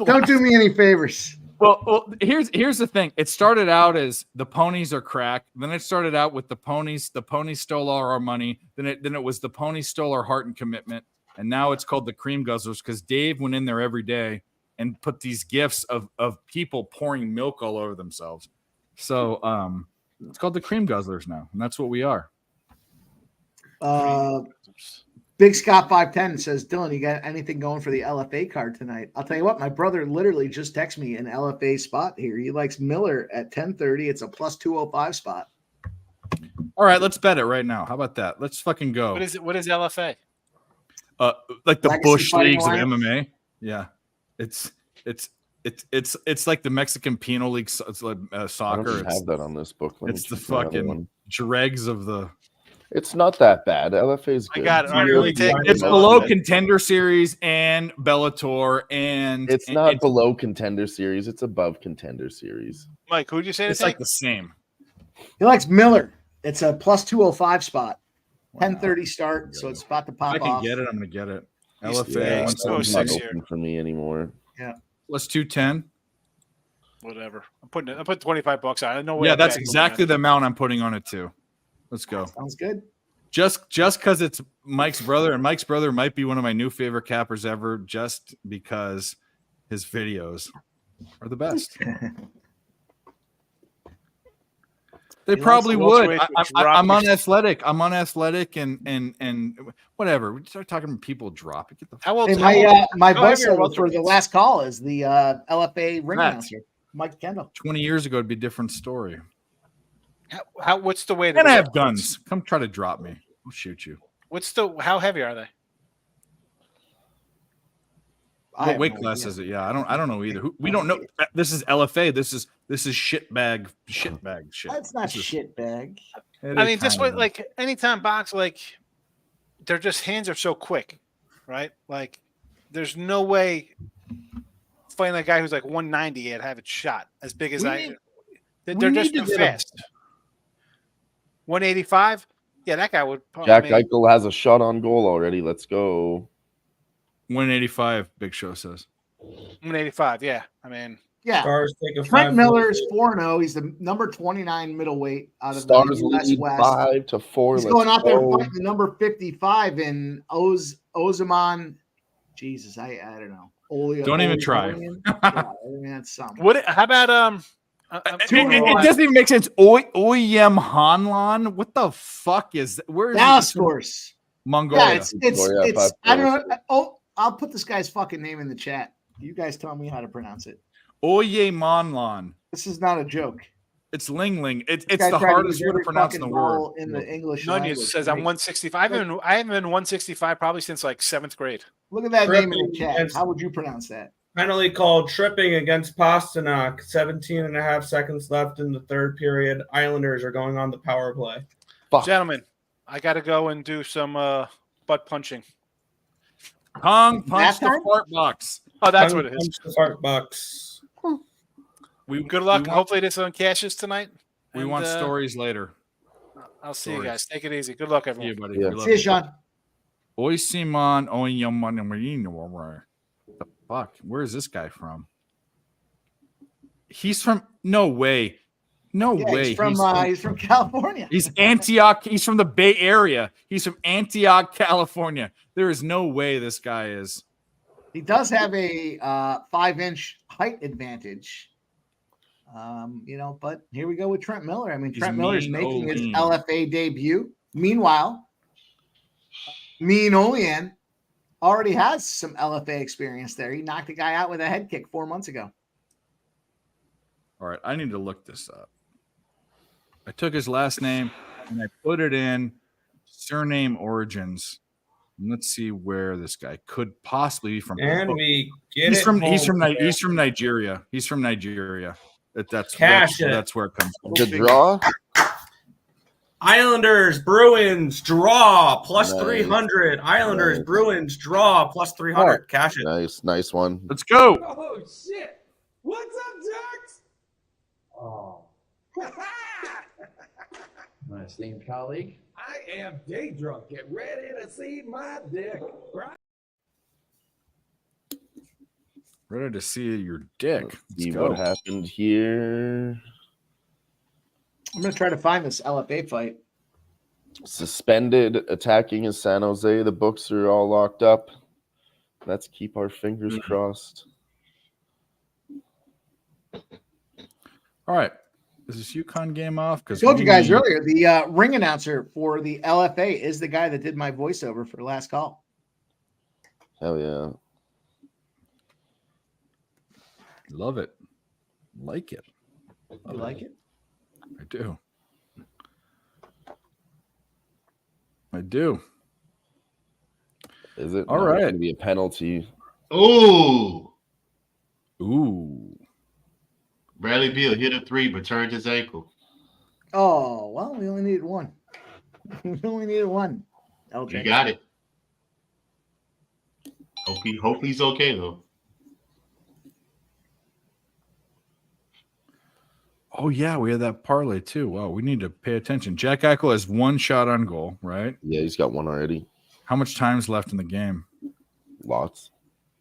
Don't do me any favors. Well, here's the thing. It started out as the ponies are crack. Then it started out with the ponies. The ponies stole all our money. Then it was the ponies stole our heart and commitment. And now it's called the Cream Guzzlers because Dave went in there every day and put these gifts of people pouring milk all over themselves. So it's called the Cream Guzzlers now, and that's what we are. Big Scott 510 says, Dylan, you got anything going for the LFA card tonight? I'll tell you what, my brother literally just texted me an LFA spot here. He likes Miller at 10:30. It's a plus 205 spot. All right, let's bet it right now. How about that? Let's fucking go. What is it? What is LFA? Like the Legacy Bush Fighting leagues of Alliance? MMA. Yeah, it's like the Mexican Penal League. It's like soccer. I don't have that on this book. Let me It's the choose another fucking one. dregs of the. It's not that bad. LFA is I good. got it. All right, let me take It's below Contender Series and Bellator, and It's not below Contender Series. It's above Contender Series. Mike, who'd you say to It's take? like the same. He likes Miller. It's a plus 205 spot. 10:30 start, so it's about to If pop I can off. get it, I'm gonna get it. Yeah, LFA it's not 176 here. open for me anymore. Yeah. plus 210. Whatever. I'm putting $25 on. I know. Yeah, that's exactly the amount I'm putting on it too. Let's go. Sounds good. Just because it's Mike's brother, and Mike's brother might be one of my new favorite cappers ever, just because His videos are the best. They probably would. I'm unathletic. I'm unathletic and whatever. We start talking about people drop it. Get the How old? Hey, my how heavy are voiceover for the welterweights? last call is the LFA ring That. announcer, Mike Kendall. 20 years ago, it'd be a different story. How what's the weight? And of I the have guns. Come try to drop me. I'll shoot you. How heavy are they? What weight class is it? Yeah, I don't know either. We don't know. This is LFA. This is shitbag shit. That's not shit bag. I mean, just like anytime box, like they're just hands are so quick, right? Like there's no way fighting a guy who's like 190 and have it shot as big as they're just too fast. 185? Yeah, that guy would. Jack Eichel has a shot on goal already. Let's go. 185, Big Show says. 185, yeah. I mean, yeah. Stars take a Trent 5-4. Miller is 4-0. He's the number 29 middleweight out of Stars the US lead West. 5-4. He's going out there fighting the number 55 in Ozaman. Jesus, I don't know. Don't even try. Yeah, I mean, that's something. what? How about It doesn't even make sense. Oyem Hanlan. What the fuck is that? Where is Dallas he? Course. Mongolia. Yeah, it's I don't know. Oh, I'll put this guy's fucking name in the chat. You guys tell me how to pronounce it. Oye Monlan. This is not a joke. It's Ling Ling. It's This guy the tried to hardest use word to every pronounce in the fucking world. vowel in the English Nunez language. says I'm 165. I haven't been 165 probably since like 7th grade. Look at that name in the Tripping chat. against- How would you pronounce that? Penalty called tripping against Pasternak. 17 and a half seconds left in the third period. Islanders are going on the power play. Gentlemen, I got to go and do some butt punching. Tongue punch That the time? fart box. Oh, that's Tongue what it is. punch the fart box. Good luck. we want- Hopefully this one cashes tonight. We And, want stories later. I'll see you stories. guys. Take it easy. Good luck, See everyone. you, buddy. Yeah. We love See you, Sean. Oy Simon Oyem. The fuck? Where is this guy from? He's from no way. No Yeah, way. he's from California. He's Antioch. He's from the Bay Area. He's from Antioch, California. There is no way this guy is. He does have a 5-inch height advantage. But here we go with Trent Miller. I mean, He's Trent Miller's mean making his Olean. LFA debut. Meanwhile, Mean Olean already has some LFA experience there. He knocked a guy out with a head kick 4 months ago. All right, I need to look this up. I took his last name and I put it in surname origins. And let's see where this guy could possibly be from. And we get he's it from home. he's from Nigeria. He's from Nigeria. That's Cash it. that's where it comes from. Good draw. Islanders, Bruins, draw, plus Nice. 300. Islanders, Nice. Bruins, draw, plus 300. Cash it. Nice one. Let's go. Oh shit! What's up, Jax? Oh. My esteemed colleague. I am day drunk. Get ready to see my dick. Right? Ready to see your dick. Let's Let's see go. what happened here. I'm going to try to find this LFA fight. Suspended attacking in San Jose. The books are all locked up. Let's keep our fingers crossed. All right. Is this UConn game off? I Because told you guys earlier, the ring announcer for the LFA is the guy that did my voiceover for last call. Hell yeah. Love it. Like it. You like it? I do. I do. Is it? All No, it's right. gonna be a penalty. Ooh. Ooh. Bradley Beal hit a 3 but turned his ankle. Oh, well, we only needed one. We only needed one. You LJ. got it. Hope he's okay though. Oh, yeah. We had that parlay too. Wow. We need to pay attention. Jack Eichel has one shot on goal, right? Yeah, he's got one already. How much time's left in the game? Lots.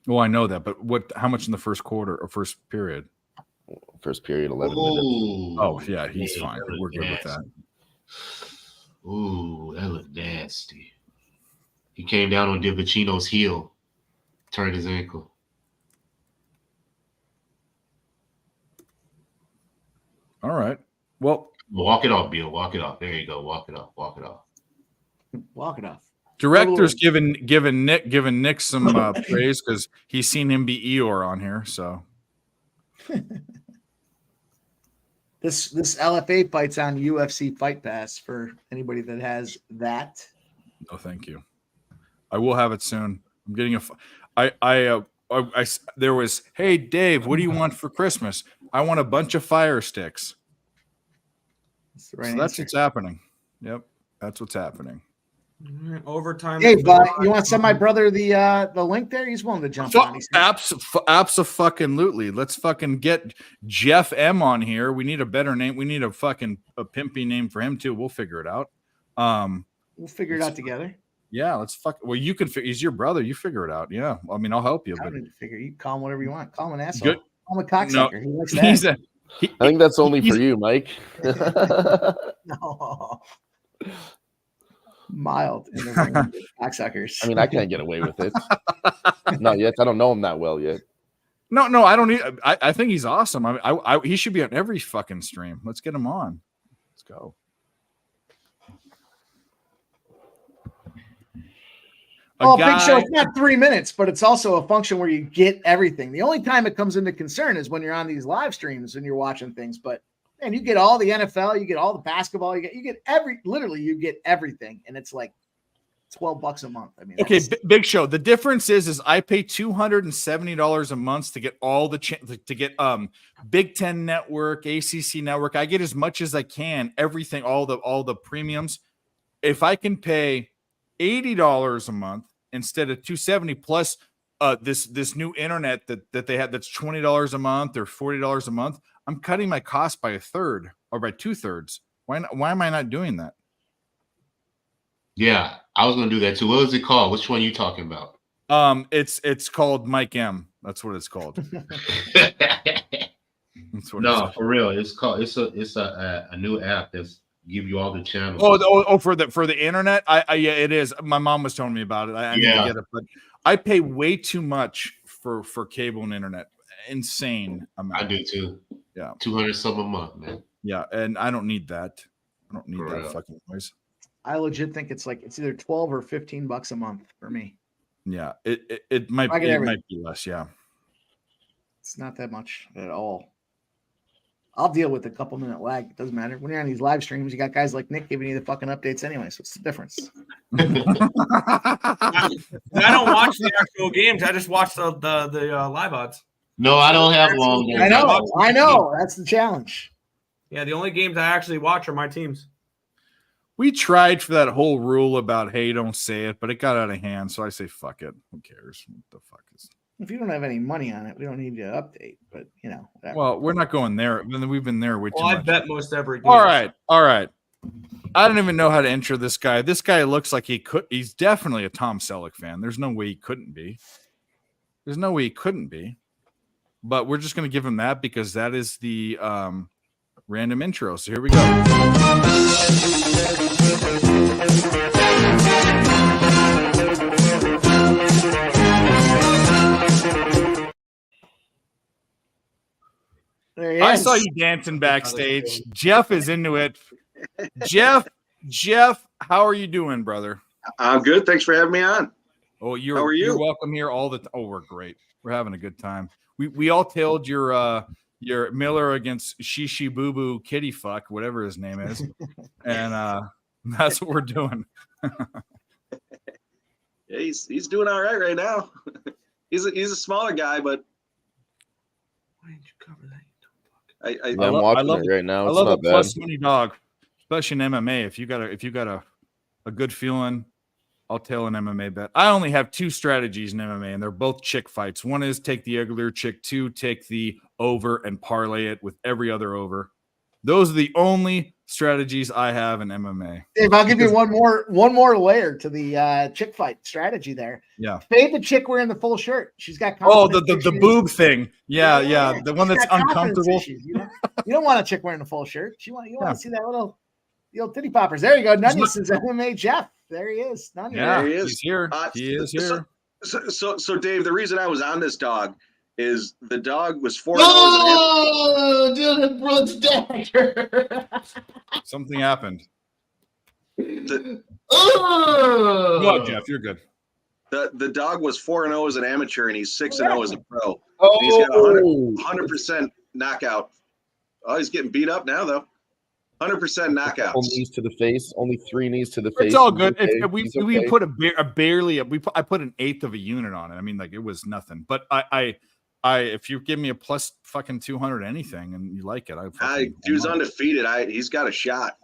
Well, I know that, but how much in the first quarter or first period? First period, 11 minutes. Ooh. Oh, yeah. He's Yeah, fine. that We're looked good with nasty. that. Ooh, that looked nasty. He came down on DiVicino's heel, turned his ankle. All right. Well, walk it off, Beal. Walk it off. There you go. Walk it off. Walk it off. Walk it off. Director's giving Nick some praise because he's seen him be Eeyore on here. So this LFA fight's on UFC Fight Pass for anybody that has that. no, thank you. I will have it soon. I'm getting there was, hey Dave, what do you want for Christmas? I want a bunch of fire sticks. That's what's happening. Yep, that's what's happening. Overtime. Hey, you want to send my brother the link there? He's willing to jump on. Absolutely. Let's fucking get Jeff M on here. We need a better name. We need a pimpy name for him too. We'll figure it out. We'll figure it out together. Yeah, let's Well, you can. He's your brother. You figure it out. Yeah, I mean, I'll help you. I But don't need to figure. You call him whatever you want. Call him an asshole. Good. Call him a cocksucker. He likes that. I think that's only for you, Mike. No. Mild in the ring, cocksuckers. I mean, I can't get away with it. Not yet. I don't know him that well yet. No, I don't need. I think he's awesome. He should be on every fucking stream. Let's get him on. Let's go. Big Show, it's not 3 minutes, but it's also a function where you get everything. The only time it comes into concern is when you're on these live streams and you're watching things. But man, you get all the NFL, you get all the basketball, you get you get everything, and it's like $12 a month. I mean, okay, Big Show. The difference is I pay $270 a month to get all the to get Big Ten Network, ACC Network. I get as much as I can, everything, all the premiums. If I can pay $80 a month instead of $270 plus this new internet that they had that's $20 a month or $40 a month, I'm cutting my cost by a third or by 2/3. Why am I not doing that? Yeah, I was gonna do that too. What was it called? Which one are you talking about? It's called Mike M. That's what it's called. No, for real. It's a new app that's give you all the channels. For the internet. Yeah, it is. My mom was telling me about it. I need to get it, but I pay way too much for cable and internet. Insane amount. I do too. Yeah, 200 some a month, man. Yeah, and I don't need that. I don't need For that real. fucking noise. I legit think it's either $12 or $15 a month for me. Yeah, it might I get it everything. might be less. Yeah, It's not that much at all. I'll deal with a couple minute lag. It doesn't matter. When you're on these live streams, you got guys like Nick giving you the fucking updates anyway. So what's the difference? I don't watch the actual games. I just watch the live odds. No, I don't have long. I know. That's the challenge. Yeah, the only games I actually watch are my teams. we tried for that whole rule about hey, don't say it, but it got out of hand. So I say fuck it. Who cares? What the fuck is? If you don't have any money on it, we don't need you to update. But whatever. Well, we're not going there. We've been there way too I much. bet most every game. All right. I don't even know how to intro this guy. This guy looks like he's definitely a Tom Selleck fan. There's no way he couldn't be. But we're just going to give him that because that is the random intro. So here we go. There he I is. saw you dancing backstage. Jeff is into it. Jeff, how are you doing, brother? I'm good. Thanks for having me on. Oh, How are you? You're welcome here all the time. Oh, we're great. We're having a good time. We all tailed your Miller against Shishi Boo Boo Kitty Fuck, whatever his name is, and that's what we're doing. Yeah, he's doing all right now. he's a smaller guy, but Why didn't you cover that? I'm watching it right now. I It's love not a bad. plus money dog, especially in MMA. If you got a good feeling, I'll tail an MMA bet. I only have two strategies in MMA, and they're both chick fights. One is take the uglier chick. Two, take the over and parlay it with every other over. Those are the only strategies I have in MMA. Dave, I'll give you one more layer to the chick fight strategy there. Yeah. Fade the chick wearing the full shirt. She's got Oh, confidence the issues. boob thing. Yeah. The one She's that's got confidence uncomfortable. issues, You don't want a chick wearing a full shirt. You want to see that the old titty poppers. There you go. Nunez says MMA Jeff. There he is. Nunez. Yeah, there he is. he's here. He is here. So, Dave, the reason I was on this dog is the dog was 4-0 Oh, Dylan Brooks dagger. Something happened. Oh, Go ahead, Jeff. You're good. The dog was 4-0 as an amateur, and he's 6-0 as a pro. Oh. And he's got 100% knockout. Oh, he's getting beat up now, though. 100% knockouts. Couple knees to the face. Only 3 knees to the face. It's all He's good. okay. If we He's we okay. put I put an eighth of a unit on it. I mean, like, it was nothing. But I if you give me a plus fucking 200 anything and you like it, Dude's undefeated. He's got a shot.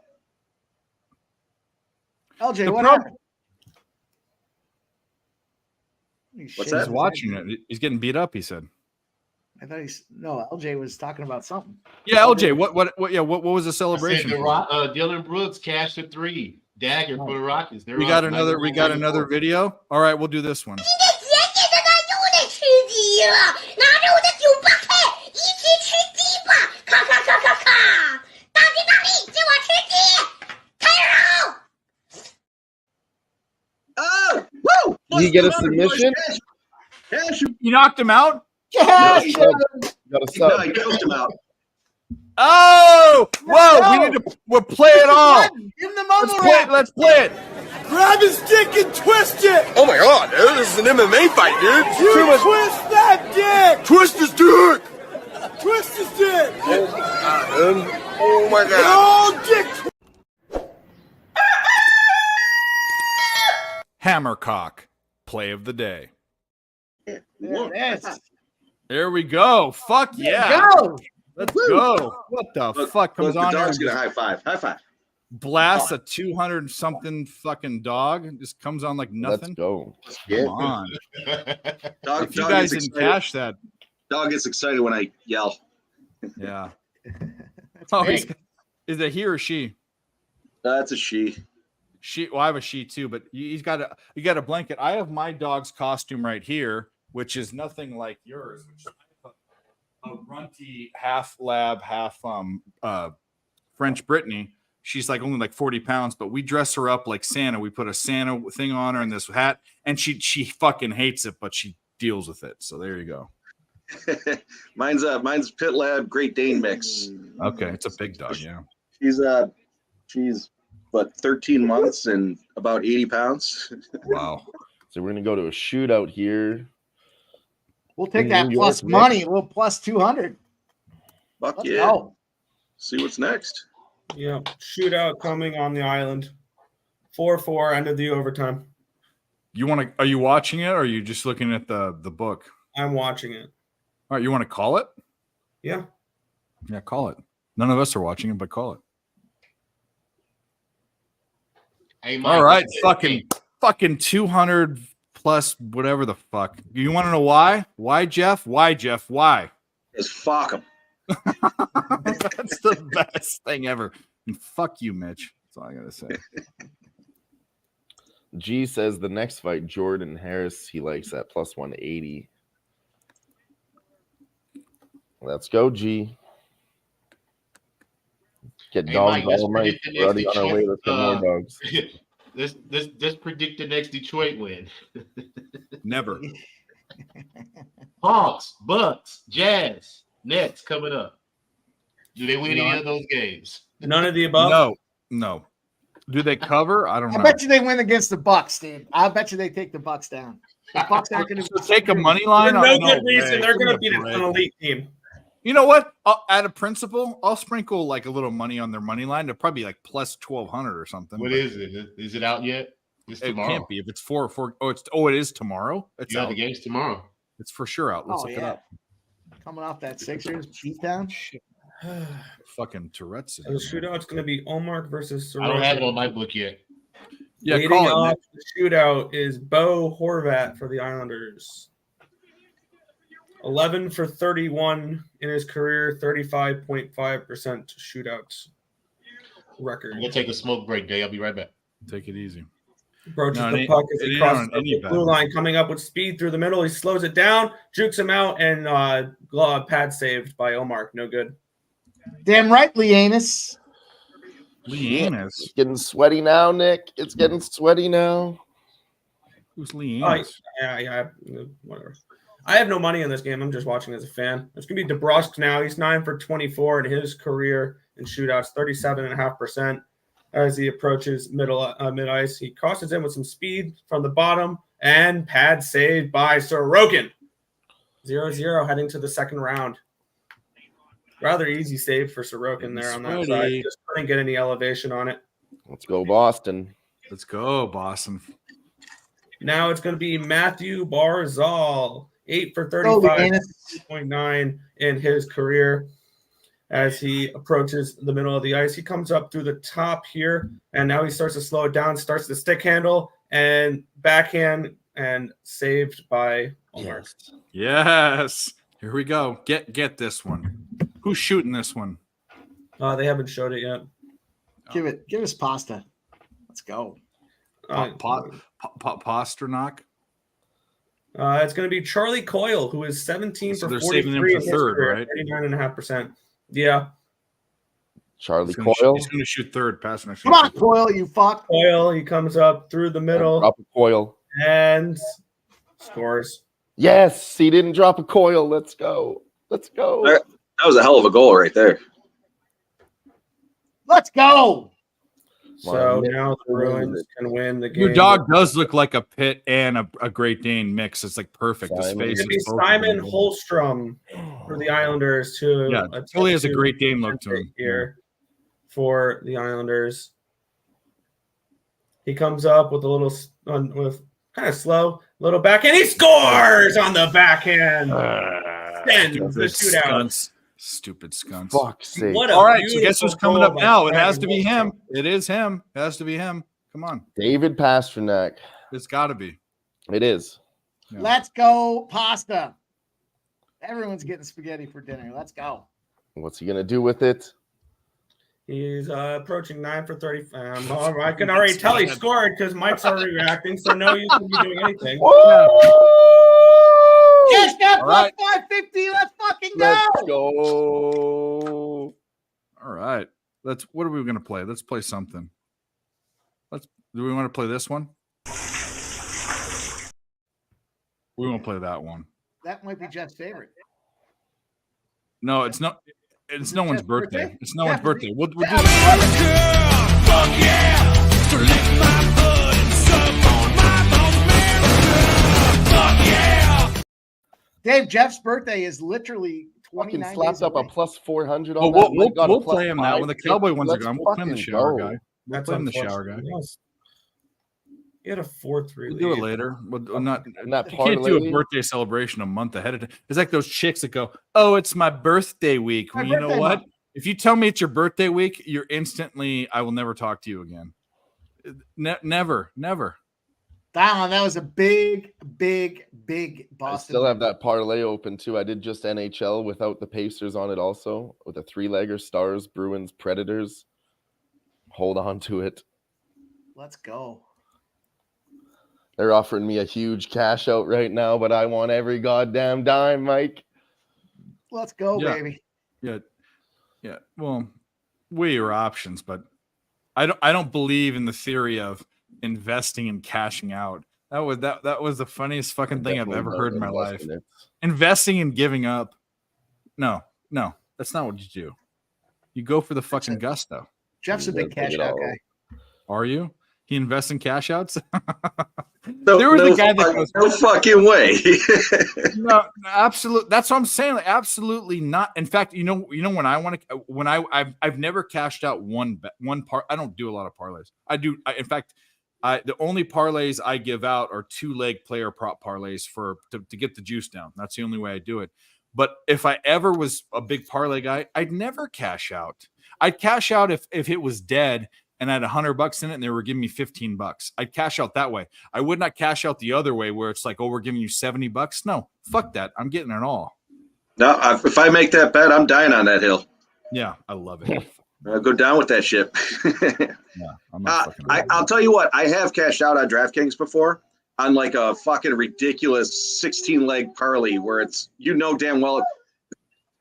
LJ, what happened? What's He's that? watching it. He's getting beat up. He said. I thought LJ was talking about something. Yeah, LJ. What was the I said celebration? Dylan Brooks cashed a 3 dagger for the Rockets. We got another video. All right, we'll do this one. Oh, woo! Did he get a submission? You knocked him out? Got a sub. No, he choked him out. Oh, whoa! We need to play it all. Give him the mumble Let's play it. Grab his dick and twist it! Oh my god, dude, this is an MMA fight, dude! You twist that dick! Twist his dick! Twist his dick! Oh my god. Oh, dick! Hammercock, play of the day. There we go. Fuck yeah. Let's go. What the fuck comes on The here? dog's and gonna just high five. High five. Blasts a 200 something fucking dog and just comes on like nothing. Let's go. Come on. Dog, If you dog guys gets didn't excited. cash that, Dog gets excited when I yell. yeah. big. Is it he or she? That's a she. She. Well, I have a she too, but you got a blanket. I have my dog's costume right here, which is nothing like yours. Which is a runty half lab, half French Brittany. She's like only like 40 pounds, but we dress her up like Santa. We put a Santa thing on her and this hat, and she fucking hates it, but she deals with it. So there you go. mine's Pit Lab Great Dane mix. Okay, it's a big dog, yeah. She's what, 13 months and about 80 pounds. Wow. So we're gonna go to a shootout here. We'll take in that New plus York, money. Nick. We'll plus 200. Fuck Let's yeah. go. See what's next. Yeah, shootout coming on the island. 4-4, end of the overtime. Are you watching it or are you just looking at the book? I'm watching it. All right, you want to call it? Yeah. Yeah, call it. None of us are watching it, but call it. Hey, Mike, All right, fucking 200 plus whatever the fuck. You want to know why? Why, Jeff? Why, Jeff? Why? Is fuck him. That's the best thing ever. And fuck you, Mitch. That's all I gotta say. G says the next fight, Jordan Harris, he likes at plus 180. Let's go, G. Get Hey, dogs Mike, let's all night. predict the We're already next on our way. Detroit, Let's get more dogs. Let's predict the next Detroit win. Never. Hawks, Bucks, Jazz, Nets coming up. Do they win any None. of those games? None of the above? No. Do they cover? I don't know. I bet you they win against the Bucks, dude. I bet you they take the Bucks down. The Bucks aren't going to take a money line. For no on good reason. They're going to beat Give me a an break. elite team. You know what? Out of principle, I'll sprinkle like a little money on their money line. They're probably like plus 1,200 or something. What is it? Is it out yet? It's It tomorrow. can't be if it's 4. It is tomorrow. It's Yeah, out. the game's tomorrow. It's for sure out. Let's look it up. Coming off that Sixers beatdown. Fucking Tourette's. So the shootout's going to be Omar versus I don't have it Soroka. on my book yet. Yeah, Leading call it, off Nick. the shootout is Bo Horvat for the Islanders. 11 for 31 in his career, 35.5% shootout record. I'm gonna take a smoke break, Day. I'll be right back. Take it easy. Approaches No, the it puck ain't- as it he ain't crosses on the any blue bad. line, coming up with speed through the middle. He slows it down, jukes him out, and pad saved by Omar. No good. Damn right, Leanus. Leannis. It's getting sweaty now, Nick. It's getting sweaty now. Who's Oh, Leannis? yeah, whatever. I have no money in this game. I'm just watching as a fan. It's going to be DeBrusque now. He's 9 for 24 in his career in shootouts, 37.5% as he approaches mid ice. He crosses in with some speed from the bottom and pad saved by Sorokin. 0-0 heading to the second round. Rather easy save for Sorokin there on that side. Just couldn't get any elevation on it. Let's go, Boston. Let's go, Boston. Now it's going to be Matthew Barzal, 8 for 35, 2.9 in his career. As he approaches the middle of the ice, he comes up through the top here, and now he starts to slow it down, starts the stick handle and backhand, and saved by Omar. Yes. Here we go. Get this one. Who's shooting this one? They haven't showed it yet. Give us Pasta. Let's go. Pasternak. It's going to be Charlie Coyle, who is 17 So for they're 43 saving him in for his third, career, right? 39.5%. Yeah. Charlie Coyle. Coyle. He's going to shoot third. Pasternak. Come on, Coyle, you fuck. Coyle, he comes up through the middle. Drop a Coyle. And scores. Yes, he didn't drop a Coyle. Let's go. Let's go. That was a hell of a goal right there. Let's go. So now the Bruins can win the game. Your dog does look like a Pitt and a Great Dane mix. It's like perfect. The It's space going to be is both of Simon them. Holstrom for the Islanders. Yeah, totally has a Great Dane look to him. Here for the Islanders. He comes up with a little, with kind of slow, little backhand. He scores on the backhand. Sends the shootout. Stupid skunks. Fuck's sake. What a All right, so guess beautiful who's coming up goal by now? It Simon has to be him. Holstrom. It is him. It has to be him. Come on. David Pasternak. It's got to be. It is. Yeah. Let's go, Pasta. Everyone's getting spaghetti for dinner. Let's go. What's he gonna do with it? He's approaching 9 for 30. I can already tell he scored because Mike's already reacting, so no use in me doing anything. Yes, got All right. plus 550. Let's fucking go. Let's go. All right. What are we going to play? Let's play something. Do we want to play this one? We won't play that one. That might be Jeff's favorite. No, it's not. It's no one's birthday. birthday? It's no one's Jeff, birthday. We'll do Dave, Jeff's birthday is literally Fucking 29 slapped days up away. a plus 400 on Well, that. we'll Mike got a we'll plus play him now. When the 550. Cowboy ones are Let's gone, we'll play him the fucking shower go. guy. We'll play him the shower guy. He had a 4-3 We'll lead. do it later. We'll not. And that You can't do parlay- a birthday celebration a month ahead of time. It's like those chicks that go, "Oh, it's my birthday week." My Well, you know birthday what? month. If you tell me it's your birthday week, you're instantly. I will never talk to you again. Never. That was a big I Boston. still have that parlay open too. I did just NHL without the Pacers on it also, with a 3-legger: Stars, Bruins, Predators. Hold on to it. Let's go. They're offering me a huge cash out right now, but I want every goddamn dime, Mike. Let's go, Yeah. baby. Yeah. Well, weigh your options, but I don't believe in the theory of investing and cashing out. That was the funniest fucking thing I've Definitely ever don't heard in my invest life. in it. Investing and giving up. No, that's not what you do. You go for the fucking gusto. Jeff's a big cash out guy. Are you? He invests in cash outs? No, There was no a guy that fuck- goes, no fucking way. no, absolutely. That's what I'm saying. Like, absolutely not. In fact, you know when I want to, I've never cashed out one part. I don't do a lot of parlays. In fact, the only parlays I give out are 2-leg player prop parlays to get the juice down. That's the only way I do it. But if I ever was a big parlay guy, I'd never cash out. I'd cash out if it was dead and I had $100 in it and they were giving me $15. I'd cash out that way. I would not cash out the other way where it's like, oh, we're giving you $70. No, fuck that. I'm getting it all. No, if I make that bet, I'm dying on that hill. Yeah, I love it. I'll go down with that shit. Yeah, I'm not fucking I'll tell you what, I have cashed out on DraftKings before on like a fucking ridiculous 16-leg parlay where it's, damn well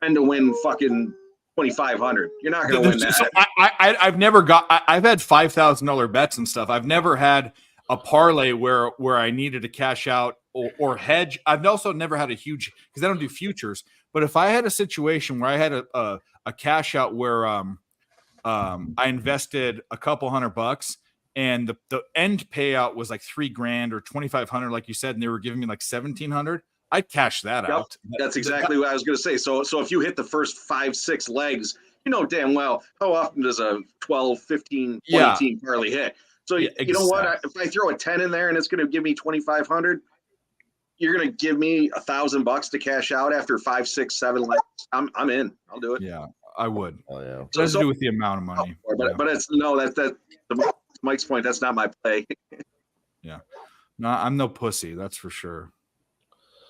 trying to win fucking 2,500. You're not going to win that. So I've never I've had $5,000 bets and stuff. I've never had a parlay where I needed to cash out or hedge. I've also never had a huge, because I don't do futures. But if I had a situation where I had a cash out where I invested a couple $100 and the end payout was like $3,000 or 2,500, like you said, and they were giving me like 1,700, I'd cash that out. That's exactly what I was going to say. So if you hit the first 5-6 legs, you know damn well how often does a 12, 15, 20 team parlay hit. So you know what? If I throw a 10 in there and it's going to give me 2,500, you're going to give me $1,000 to cash out after 5, 6, 7 legs. I'm in. I'll do it. Yeah, I would. Oh yeah. It has to do with the amount of money. But it's that Mike's point. That's not my play. Yeah. No, I'm no pussy. That's for sure.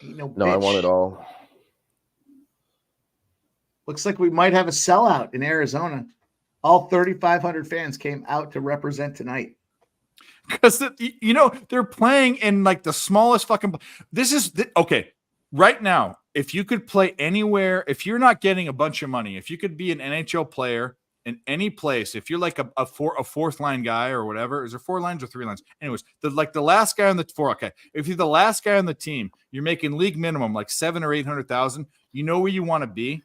No, I want it all. Looks like we might have a sellout in Arizona. All 3,500 fans came out to represent tonight. Because they're playing in like the smallest fucking. This is okay. Right now, if you could play anywhere, if you're not getting a bunch of money, if you could be an NHL player in any place, if you're like a fourth line guy or whatever, is there 4 lines or 3 lines? Anyways, the last guy on the 4. Okay, if you're the last guy on the team, you're making league minimum like 700,000 or 800,000. You know where you want to be?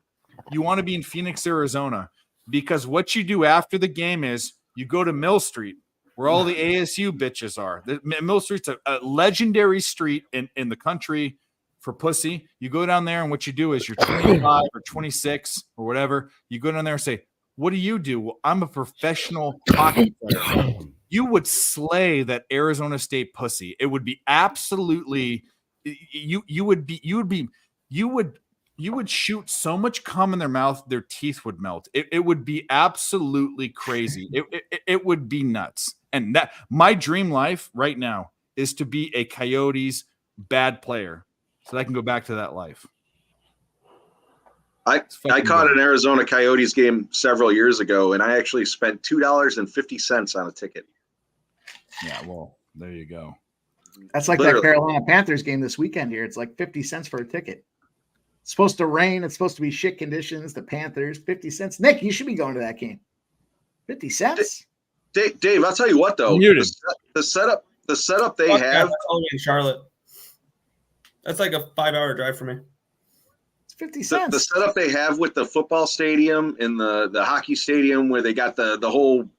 You want to be in Phoenix, Arizona, because what you do after the game is you go to Mill Street, where all the ASU bitches are. Mill Street's a legendary street in the country for pussy. You go down there, and what you do is you're 25 or 26 or whatever. You go down there and say, what do you do? Well, I'm a professional hockey player. You would slay that Arizona State pussy. It would be absolutely you would shoot so much cum in their mouth, their teeth would melt. It would be absolutely crazy. It would be nuts. And that my dream life right now is to be a Coyotes bad player so that I can go back to that life. I caught an Arizona Coyotes game several years ago, and I actually spent $2.50 on a ticket. Yeah, well, there you go. That's like that Carolina Panthers game this weekend here. It's like 50 cents for a ticket. It's supposed to rain. It's supposed to be shit conditions. The Panthers, 50 cents. Nick, you should be going to that game. 50 cents? Dave, I'll tell you what, though. The setup they have. In Charlotte. That's like a 5-hour drive for me. 50 cents. The setup they have with the football stadium and the hockey stadium where they got the whole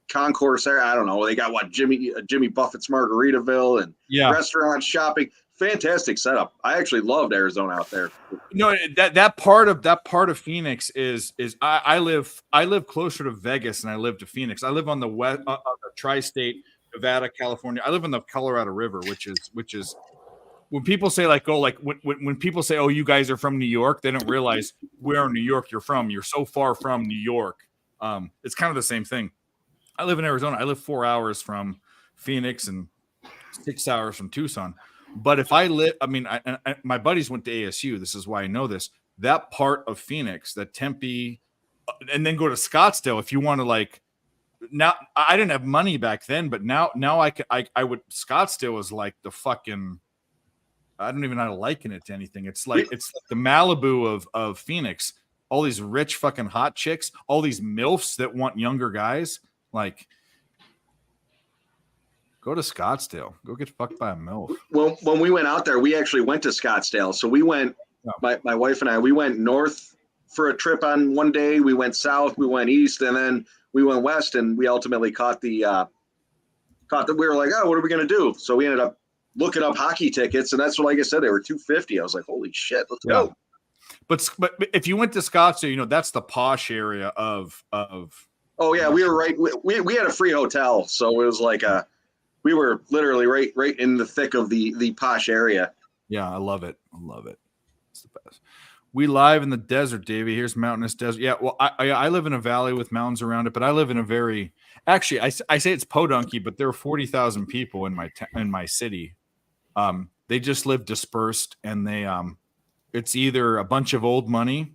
concourse there. I don't know. They got Jimmy Buffett's Margaritaville and restaurant shopping. Fantastic setup. I actually loved Arizona out there. No, that part of Phoenix is I live closer to Vegas than I live to Phoenix. I live on the west, on the tri-state, Nevada, California. I live on the Colorado River, which is. When people say when people say, oh, you guys are from New York, they don't realize where in New York you're from. You're so far from New York. It's kind of the same thing. I live in Arizona. I live 4 hours from Phoenix and 6 hours from Tucson. But if I live, my buddies went to ASU. This is why I know this. That part of Phoenix, that Tempe, and then go to Scottsdale. If you want to now I didn't have money back then, but now I would. Scottsdale is like the fucking. I don't even know how to liken it to anything. It's like the Malibu of Phoenix. All these rich fucking hot chicks, all these MILFs that want younger guys. Like, go to Scottsdale. Go get fucked by a MILF. Well, when we went out there, we actually went to Scottsdale. So we went, my wife and I, we went north for a trip on one day. We went south, we went east, and then we went west, and we ultimately caught the we were like, oh, what are we going to do? So we ended up looking up hockey tickets, and that's what, like I said, they were $250. I was like, holy shit, let's go. But if you went to Scottsdale, that's the posh area of. Oh yeah, we were right. We had a free hotel, so it was like we were literally right in the thick of the posh area. Yeah, I love it. It's the best. We live in the desert, Davey. Here's mountainous desert. Yeah, well, I live in a valley with mountains around it, but I live in a very actually I say it's podunky, but there are 40,000 people in my city. They just live dispersed, and they it's either a bunch of old money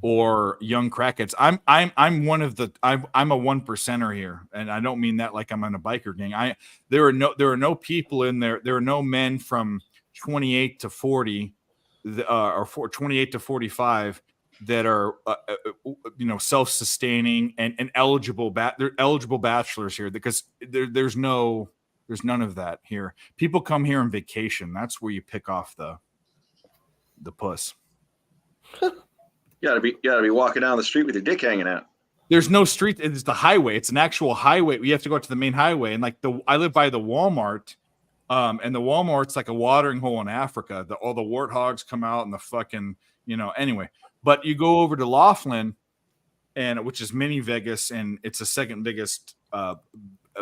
or young crackheads. I'm one of the I'm a 1%er here, and I don't mean that like I'm in a biker gang. There are no people in there. There are no men from 28 to 40 or 28 to 45 that are self-sustaining and eligible. They're eligible bachelors here because there's no There's none of that here. People come here on vacation. That's where you pick off the puss. You gotta be walking down the street with your dick hanging out. There's no street. It's the highway. It's an actual highway. You have to go out to the main highway. And like I live by the Walmart, and the Walmart's like a watering hole in Africa. All the warthogs come out and the fucking, anyway. But you go over to Laughlin, which is mini Vegas, and it's the second biggest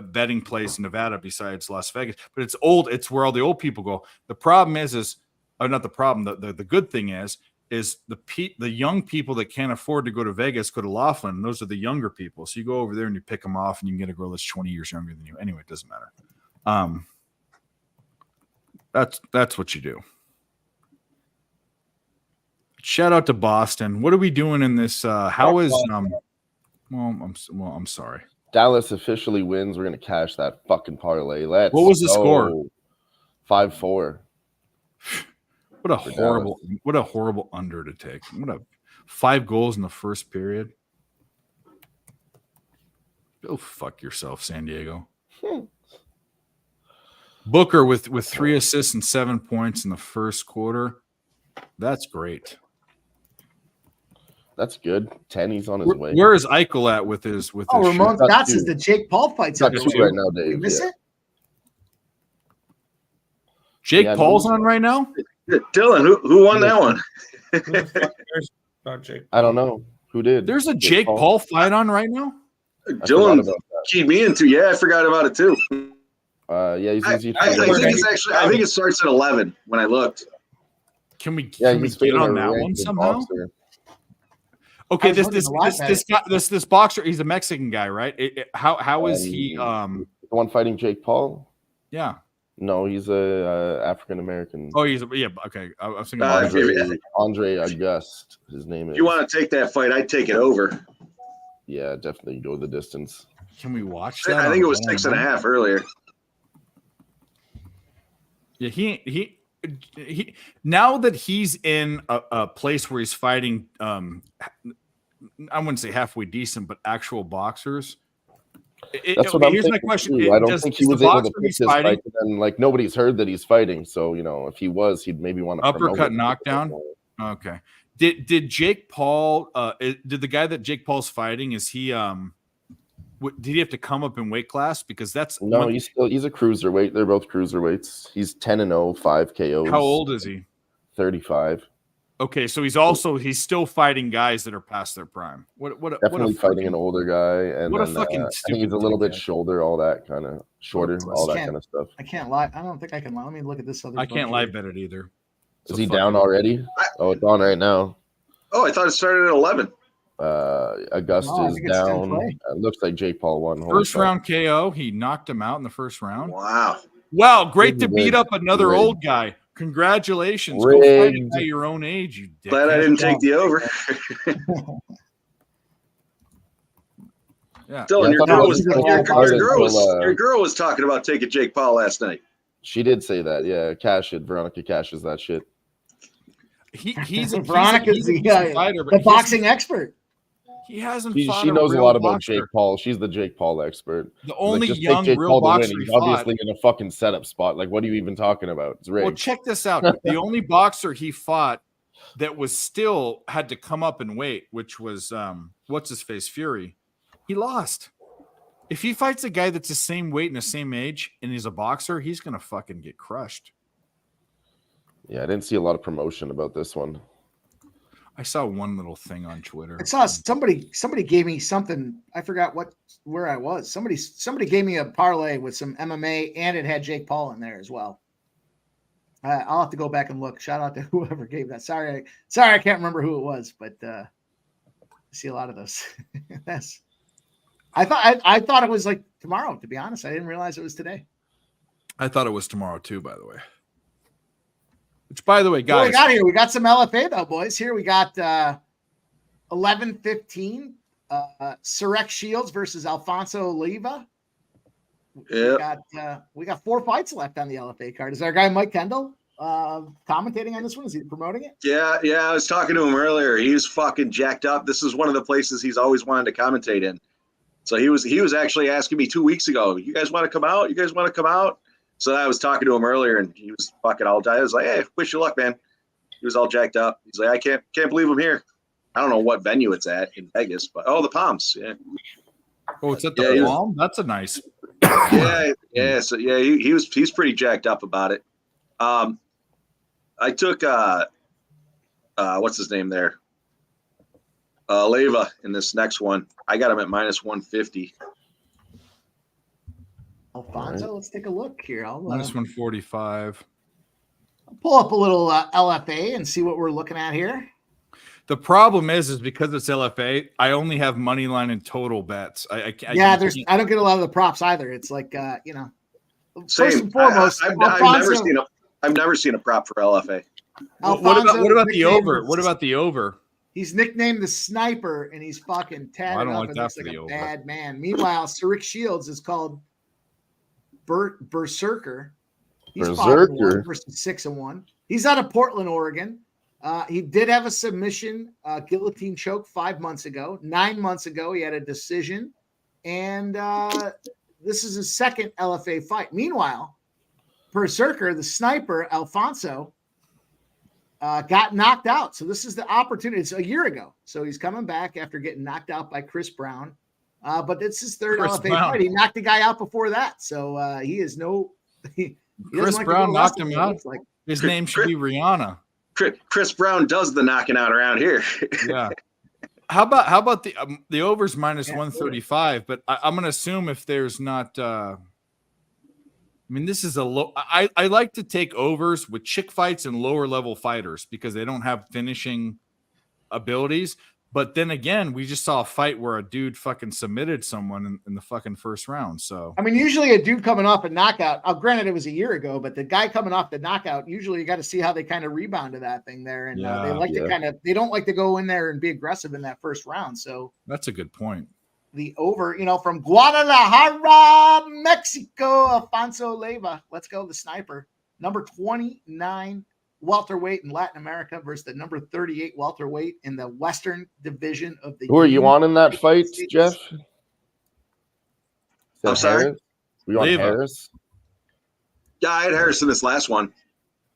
betting place in Nevada besides Las Vegas. But it's old. It's where all the old people go. The problem is not the problem. The good thing is the young people that can't afford to go to Vegas go to Laughlin. And those are the younger people. So you go over there and you pick them off, and you can get a girl that's 20 years younger than you. Anyway, it doesn't matter. That's what you do. Shout out to Boston. What are we doing in this? How is I'm sorry. Dallas officially wins. We're gonna cash that fucking parlay. What was the score? 5-4. What a horrible under to take. 5 goals in the first period. Go fuck yourself, San Diego. Booker with 3 assists and 7 points in the first quarter. That's great. That's good. 10. He's on his way. Where is Eichel at with his? Ramon Scott says the Jake Paul fight's got 2 right now, Dave. You miss it? Jake Paul's on right now. Dylan, who won that one? I don't know who did. There's a Jake Paul fight on right now. Dylan keyed me into. Yeah, I forgot about it too. Yeah, he's easy. I think it starts at 11 when I looked. Can we get on that one somehow? Boxer. Okay, this boxer, he's a Mexican guy, right? How is he? The one fighting Jake Paul? Yeah. No, he's a African American. Oh, okay. I was thinking Andre Auguste. His name is. If you want to take that fight, I'd take it over. Yeah, definitely go the distance. Can we watch that? I think it was 6.5 earlier. Yeah, he now that he's in a place where he's fighting, I wouldn't say halfway decent, but actual boxers. That's what I'm here's my thinking question: too. I don't think he was able to pick this fight, and like nobody's heard that he's fighting. So if he was, he'd maybe want to uppercut knockdown. Okay. Did Jake Paul? Did the guy that Jake Paul's fighting? Is he? Did he have to come up in weight class? Because that's he's a cruiserweight. They're both cruiserweights. He's 10-0, 5 KOs. How old is he? 35. Okay, so he's still fighting guys that are past their prime. Definitely fighting an older guy, and what a then, fucking I think he's a little bit shorter, all that kind of shorter, all that kind of stuff. I can't lie. I don't think I can lie. Let me look at this other. I can't lie bet it either. Is he down already? It's on right now. Oh, I thought it started at 11. Augustus down. It looks like Jake Paul won. First round KO. He knocked him out in the first round. Wow. Great to beat up another old guy. Congratulations. Go fight a guy your own age, you dick. Glad I didn't take the over. Yeah. Dylan, your girl was talking about taking Jake Paul last night. She did say that. Yeah, cash it. Veronica cashes that shit. He's Veronica's the boxing expert. He hasn't. She knows a lot about Jake Paul. She's the Jake Paul expert. The only young real boxer he's obviously in a fucking setup spot. Like, what are you even talking about? It's rigged. Well, check this out. The only boxer he fought that was still had to come up and weight, which was what's his face, Fury. He lost. If he fights a guy that's the same weight and the same age, and he's a boxer, he's gonna fucking get crushed. Yeah, I didn't see a lot of promotion about this one. I saw one little thing on Twitter. I saw somebody gave me something. I forgot where I was. Somebody gave me a parlay with some MMA, and it had Jake Paul in there as well. I'll have to go back and look. Shout out to whoever gave that. Sorry, I can't remember who it was, but I see a lot of those. I thought it was like tomorrow. To be honest, I didn't realize it was today. I thought it was tomorrow too. By the way. Which, by the way, guys, what we got here? We got some LFA though, boys. Here we got 11-15. Surek Shields versus Alfonso Oliva. We got 4 fights left on the LFA card. Is our guy Mike Kendall commentating on this one? Is he promoting it? Yeah. I was talking to him earlier. He's fucking jacked up. This is one of the places he's always wanted to commentate in. So he was actually asking me 2 weeks ago, you guys want to come out? You guys want to come out? So I was talking to him earlier, and he was fucking all jacked. I was like, hey, wish you luck, man. He was all jacked up. He's like, I can't believe I'm here. I don't know what venue it's at in Vegas, but the Palms. Yeah. Oh, it's at the Palm? That's a nice. Yeah. So he's pretty jacked up about it. I took what's his name there? Leva in this next one. I got him at -150. Alfonso, let's take a look here. I'll -145. pull up a little LFA and see what we're looking at here. The problem is because it's LFA, I only have money line and total bets. I don't get a lot of the props either. It's like first Same. and foremost, I've never seen a prop for LFA. What about the over? What about the over? He's nicknamed the Sniper, and he's fucking tatted I don't up like and that looks for like the a over. bad man. Meanwhile, Rick Shields is called Berserker. He's Berserker 5-1 versus 6-1. He's out of Portland, Oregon. He did have a submission guillotine choke 5 months ago. 9 months ago, he had a decision, and this is his second LFA fight. Meanwhile, Berserker, the Sniper, Alfonso, got knocked out. So this is the opportunity. It's a year ago. So he's coming back after getting knocked out by Chris Brown. But it's his third LFA fight. He knocked the guy out before that. So he is Chris Brown knocked him out. His name should be Rihanna. Chris Brown does the knocking out around here. Yeah. How about the overs -135? But I'm going to assume if there's not. This is a low. I like to take overs with chick fights and lower level fighters because they don't have finishing abilities. But then again, we just saw a fight where a dude fucking submitted someone in the fucking first round. So usually a dude coming off a knockout. Granted, it was a year ago, but the guy coming off the knockout, usually you got to see how they kind of rebound to that thing there, and they don't like to go in there and be aggressive in that first round. So that's a good point. The over, from Guadalajara, Mexico, Alfonso Leva. Let's go, the Sniper, number 29 welterweight in Latin America versus the number 38 welterweight in the Western Division of the. Who are you on in that fight, Jeff? I'm sorry? Harris? Were you on Harris? Yeah, I had Harris in this last one.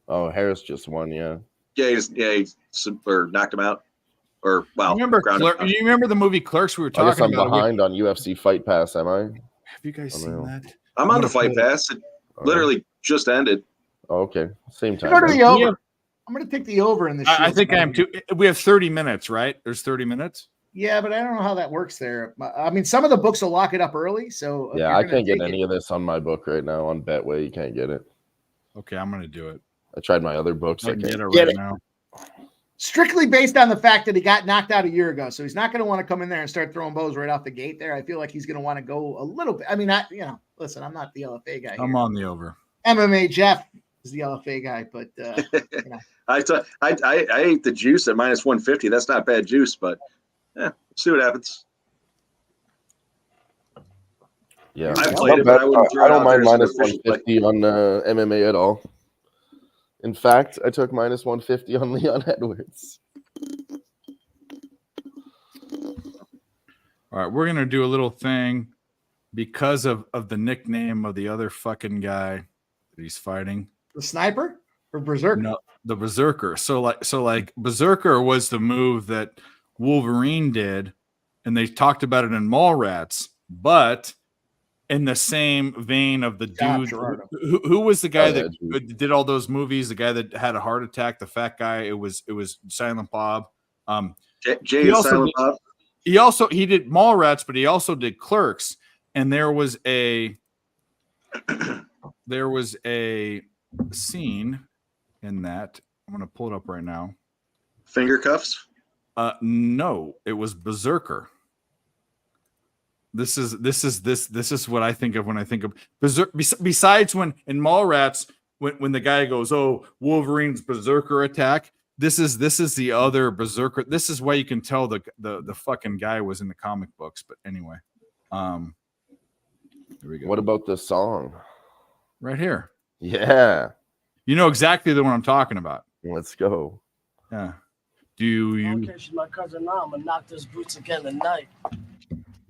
Oh, Harris just won, yeah. Yeah, he knocked him out. Or, well, you remember the movie Clerks we were talking I guess I'm about? behind on UFC Fight Pass, am I? Have you guys seen that? I'm on the Fight Pass. It literally just ended. Oh, okay. Same time. Go to the over. I'm going to take the over in this. I think I am too. We have 30 minutes, right? There's 30 minutes. Yeah, but I don't know how that works there. Some of the books will lock it up early. So yeah, I can't get any of this on my book right now on Betway. You can't get it. Okay, I'm going to do it. I tried my other books. I can't get it right now. Strictly based on the fact that he got knocked out a year ago. So he's not going to want to come in there and start throwing bows right off the gate there. I feel like he's going to want to go a little bit. Listen, I'm not the LFA guy. I'm on the over. MMA Jeff is the LFA guy, but I ate the juice at -150. That's not bad juice, but we'll see what happens. Yeah, I played it, but I wouldn't throw I it don't out mind there as an official -150 on MMA at all. In fact, I took -150 on Leon Edwards. All right, we're gonna do a little thing because of the nickname of the other fucking guy that he's fighting. The Sniper or Berserker? No, the Berserker. So like Berserker was the move that Wolverine did, and they talked about it in Mallrats, but in the same vein of the dude who was the guy that did all those movies, the guy that had a heart attack, the fat guy. It was Silent Bob. Jay Silent Bob. He did Mallrats, but he also did Clerks. And there was a scene in that. I'm gonna pull it up right now. Finger cuffs? No, it was Berserker. This is what I think of when I think of Berserker. Besides when in Mallrats, when the guy goes, "Oh, Wolverine's Berserker attack." This is the other Berserker. This is why you can tell the fucking guy was in the comic books. But anyway, here we go. What about the song? Right here. Yeah. You know exactly the one I'm talking about. Let's go. Yeah. Do you? Okay, she's my cousin now. I'm gonna knock this boots again tonight.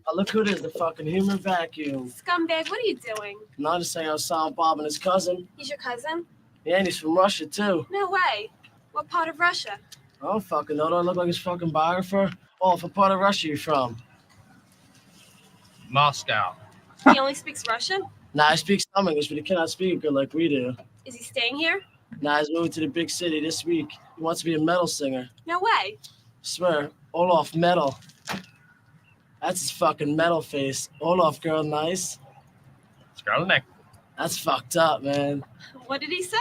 Oh, look who it is, the fucking human vacuum. Scumbag, what are you doing? Not just saying I was Silent Bob and his cousin. He's your cousin? Yeah, and he's from Russia, too. No way. What part of Russia? I don't fucking know. Do I look like his fucking biographer? Oh, what part of Russia you from? Moscow. He only speaks Russian? Nah, he speaks some English, but he cannot speak good like we do. Is he staying here? Nah, he's moving to the big city this week. He wants to be a metal singer. No way. Swear, Olaf Metal. That's his fucking metal face. Olaf, girl, nice. Scarlet. That's fucked up, man. What did he say?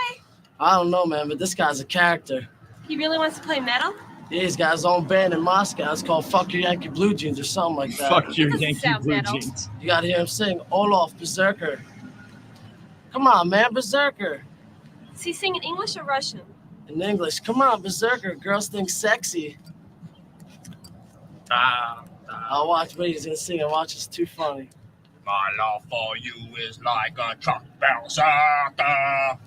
I don't know, man, but this guy's a character. He really wants to play metal? Yeah, he's got his own band in Moscow. It's called Fuck Your Yankee Blue Jeans or something like that. Fuck Your That doesn't Yankee sound Blue metal. Jeans. You gotta hear him sing Olaf Berserker. Come on, man, Berserker. Does he sing in English or Russian? In English. Come on, Berserker. Girls think sexy. I'll watch, wait, he's gonna sing and watch. It's too funny. My love for you is like a truck berserker.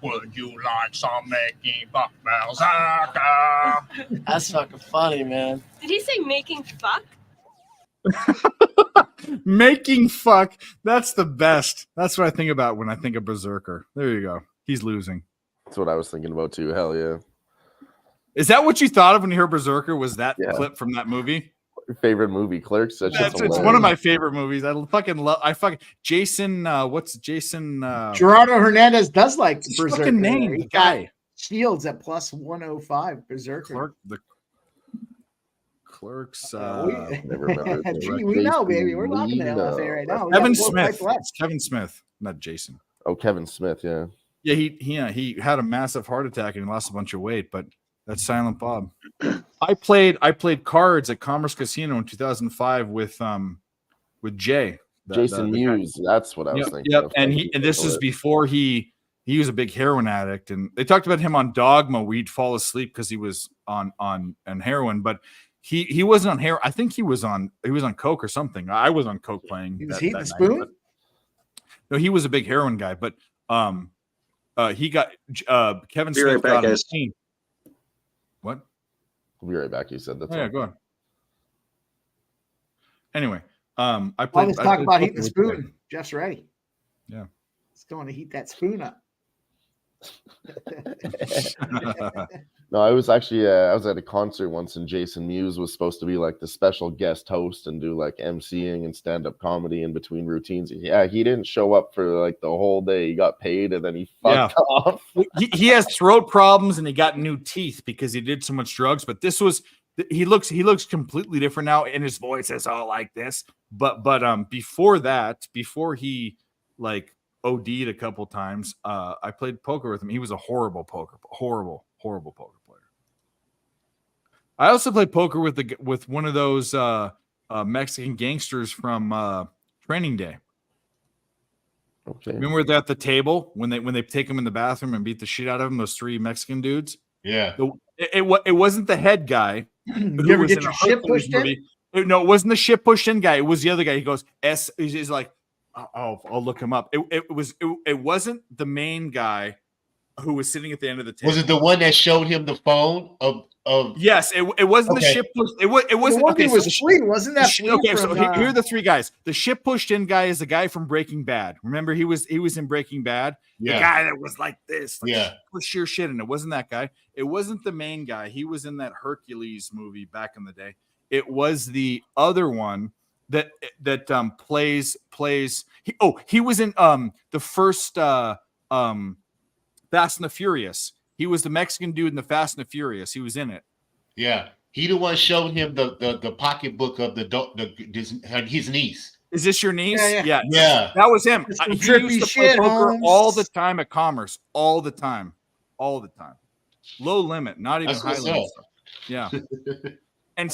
Would you like some making fuck berserker? That's fucking funny, man. Did he say making fuck? Making fuck. That's the best. That's what I think about when I think of Berserker. There you go. He's losing. That's what I was thinking about too. Hell yeah. Is that what you thought of when you heard Berserker? Was that Yeah. clip from that movie? Your favorite movie, Clerks? It's one of my favorite movies. I fucking Jason. What's Jason? Gerardo Hernandez does like His Berserker. fucking name, He the got guy. Shields at plus 105. Berserker. Clerks. Never remember. Gee, we know, baby. We're locking the LFA right now. We Kevin got 4 Smith. fights left. It's Kevin Smith, not Jason. Oh, Kevin Smith. Yeah. Yeah, he had a massive heart attack and he lost a bunch of weight, but that's Silent Bob. I played cards at Commerce Casino in 2005 with Jay. Jason the guy. Mewes. That's what I was thinking. Yep, of. and this is before he was a big heroin addict, and they talked about him on Dogma where he'd fall asleep because he was on heroin, but he wasn't on heroin. I think he was on coke or something. I was on coke playing. He was that heating the night, spoon? but- no, he was a big heroin guy, but he got Kevin Be right Smith back, got him guys. clean. What? We'll be right back. You said that's Oh, yeah, all. go on. Anyway, I All played. this I talk played about heating the poker with Jay. spoon. Jeff's ready. Yeah. It's going to heat that spoon up. No, I was actually I was at a concert once, and Jason Mewes was supposed to be like the special guest host and do like emceeing and stand-up comedy in between routines. Yeah, he didn't show up for like the whole day. He got paid and then he fucked off. He has throat problems and he got new teeth because he did so much drugs. But this was he looks completely different now, and his voice is all like this. But before that, before he like OD'd a couple times, I played poker with him. He was a horrible poker player. I also played poker with one of those Mexican gangsters from Training Day. Okay. Remember they're at the table when they take him in the bathroom and beat the shit out of him? Those 3 Mexican dudes. Yeah. It wasn't the head guy. You ever get your shit pushed in? No, it wasn't the shit pushed in guy. It was the other guy. He goes he's like, I'll look him up. It wasn't the main guy who was sitting at the end of the table. Was it the one that showed him the phone of? Yes, it wasn't the Okay. ship pushed. It wasn't. The one Okay, thing so was the Flea, wasn't that Flea okay, from, so here are the 3 guys. The ship pushed in guy is the guy from Breaking Bad. Remember, he was in Breaking Bad. Yeah. The guy that was like this, like Yeah. push your shit, and it wasn't that guy. It wasn't the main guy. He was in that Hercules movie back in the day. It was the other one that plays. He was in the first Fast and the Furious. He was the Mexican dude in the Fast and the Furious. He was in it. Yeah, he the one showed him the pocketbook of his niece. Is this your niece? Yeah. That was him. That's some He trippy used to play shit, poker Holmes. all the time at Commerce. All the time. Low limit, not even That's high what's limit up. stuff. Yeah. And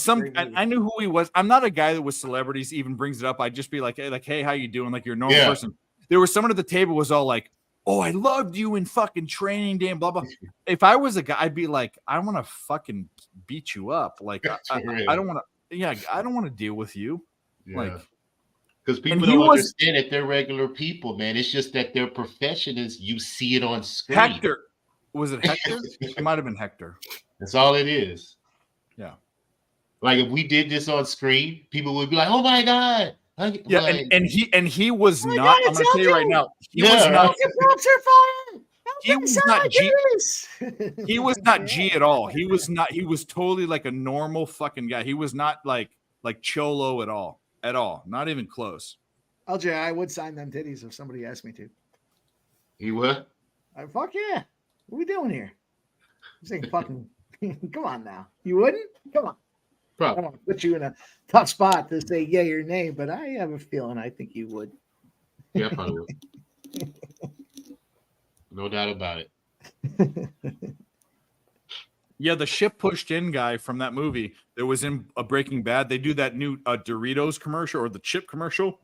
I knew who he was. I'm not a guy that with celebrities even brings it up. I'd just be like, hey, how you doing? Like you're a normal Yeah. person. There was someone at the table was all like, oh, I loved you in fucking Training Day and blah, blah. If I was a guy, I'd be like, I want to fucking beat you up. Like, I don't want to, I don't want to deal with you. Yeah. Like, Because and people he don't was- understand that they're regular people, man. It's just that their profession is you see it on screen. Hector. Was it Hector? It might have been Hector. That's all it is. Yeah. Like if we did this on screen, people would be like, "Oh my god!" Yeah, Like, and he was my not. God, I'm it's gonna tell you right LJ. now. He Yeah. was not. Your props are fine. He was not G. He was not G at all. He was not. He was totally like a normal fucking guy. He was not like Cholo at all. At all. Not even close. LJ, I would sign them titties if somebody asked me to. you what? Fuck yeah. What are we doing here? I'm saying fucking come on now. You wouldn't? Come on. I Bro, don't want to put you in a tough spot to say yeah your name, but I have a feeling I think you would. yeah, I probably would. No doubt about it. Yeah, the ship pushed in guy from that movie that was in a Breaking Bad. They do that new Doritos commercial or the chip commercial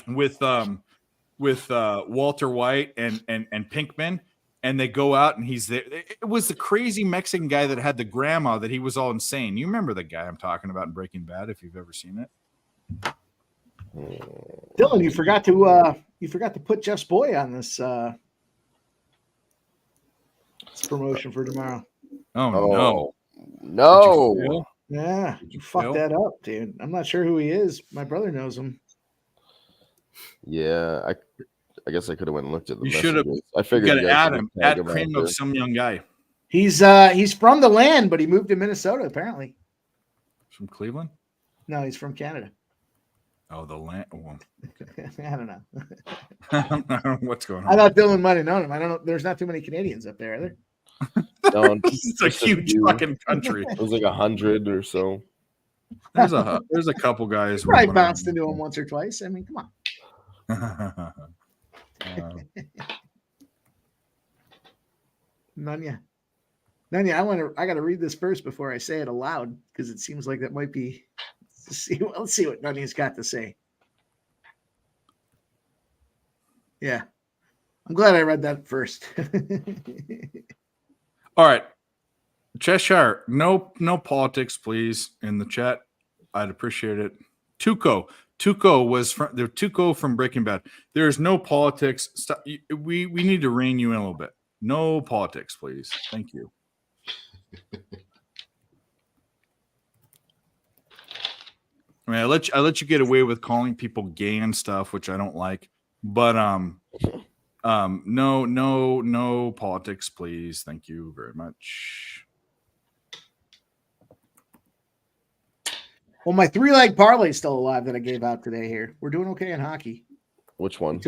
with Walter White and Pinkman, and they go out and he's there. It was the crazy Mexican guy that had the grandma that he was all insane. You remember the guy I'm talking about in Breaking Bad if you've ever seen it. Dylan, you forgot to put Jeff's boy on this promotion for tomorrow. Oh, no. Yeah, Did you you fucked fail? that up, dude. I'm not sure who he is. My brother knows him. Yeah, I guess I could have went and looked at the You should have. messages. I You figured got to you guys add would him. tag Add him cream after. of some young guy He's from the land, but he moved to Minnesota apparently. from Cleveland. No, he's from Canada. Oh, the land. Well, I don't know. I don't know what's going on. I thought Dylan might have known him. I don't know. There's not too many Canadians up there, are there? No, It's a just huge few. fucking country. It was like 100 or so. There's a couple guys. who Probably went bounced on- into him once or twice. I mean, come on. Nunya, I got to read this first before I say it aloud because it seems like that might be. Let's see what Nunya's got to say. Yeah, I'm glad I read that first. All right, Cheshire. No politics, please, in the chat. I'd appreciate it. Tuco was from the Tuco from Breaking Bad. There's no politics. Stop. We need to rein you in a little bit. No politics, please. Thank you. I mean, I let you get away with calling people gay and stuff, which I don't like. But no politics, please. Thank you very much. Well, my 3-leg parlay is still alive that I gave out today. Here, we're doing okay in hockey. Which one?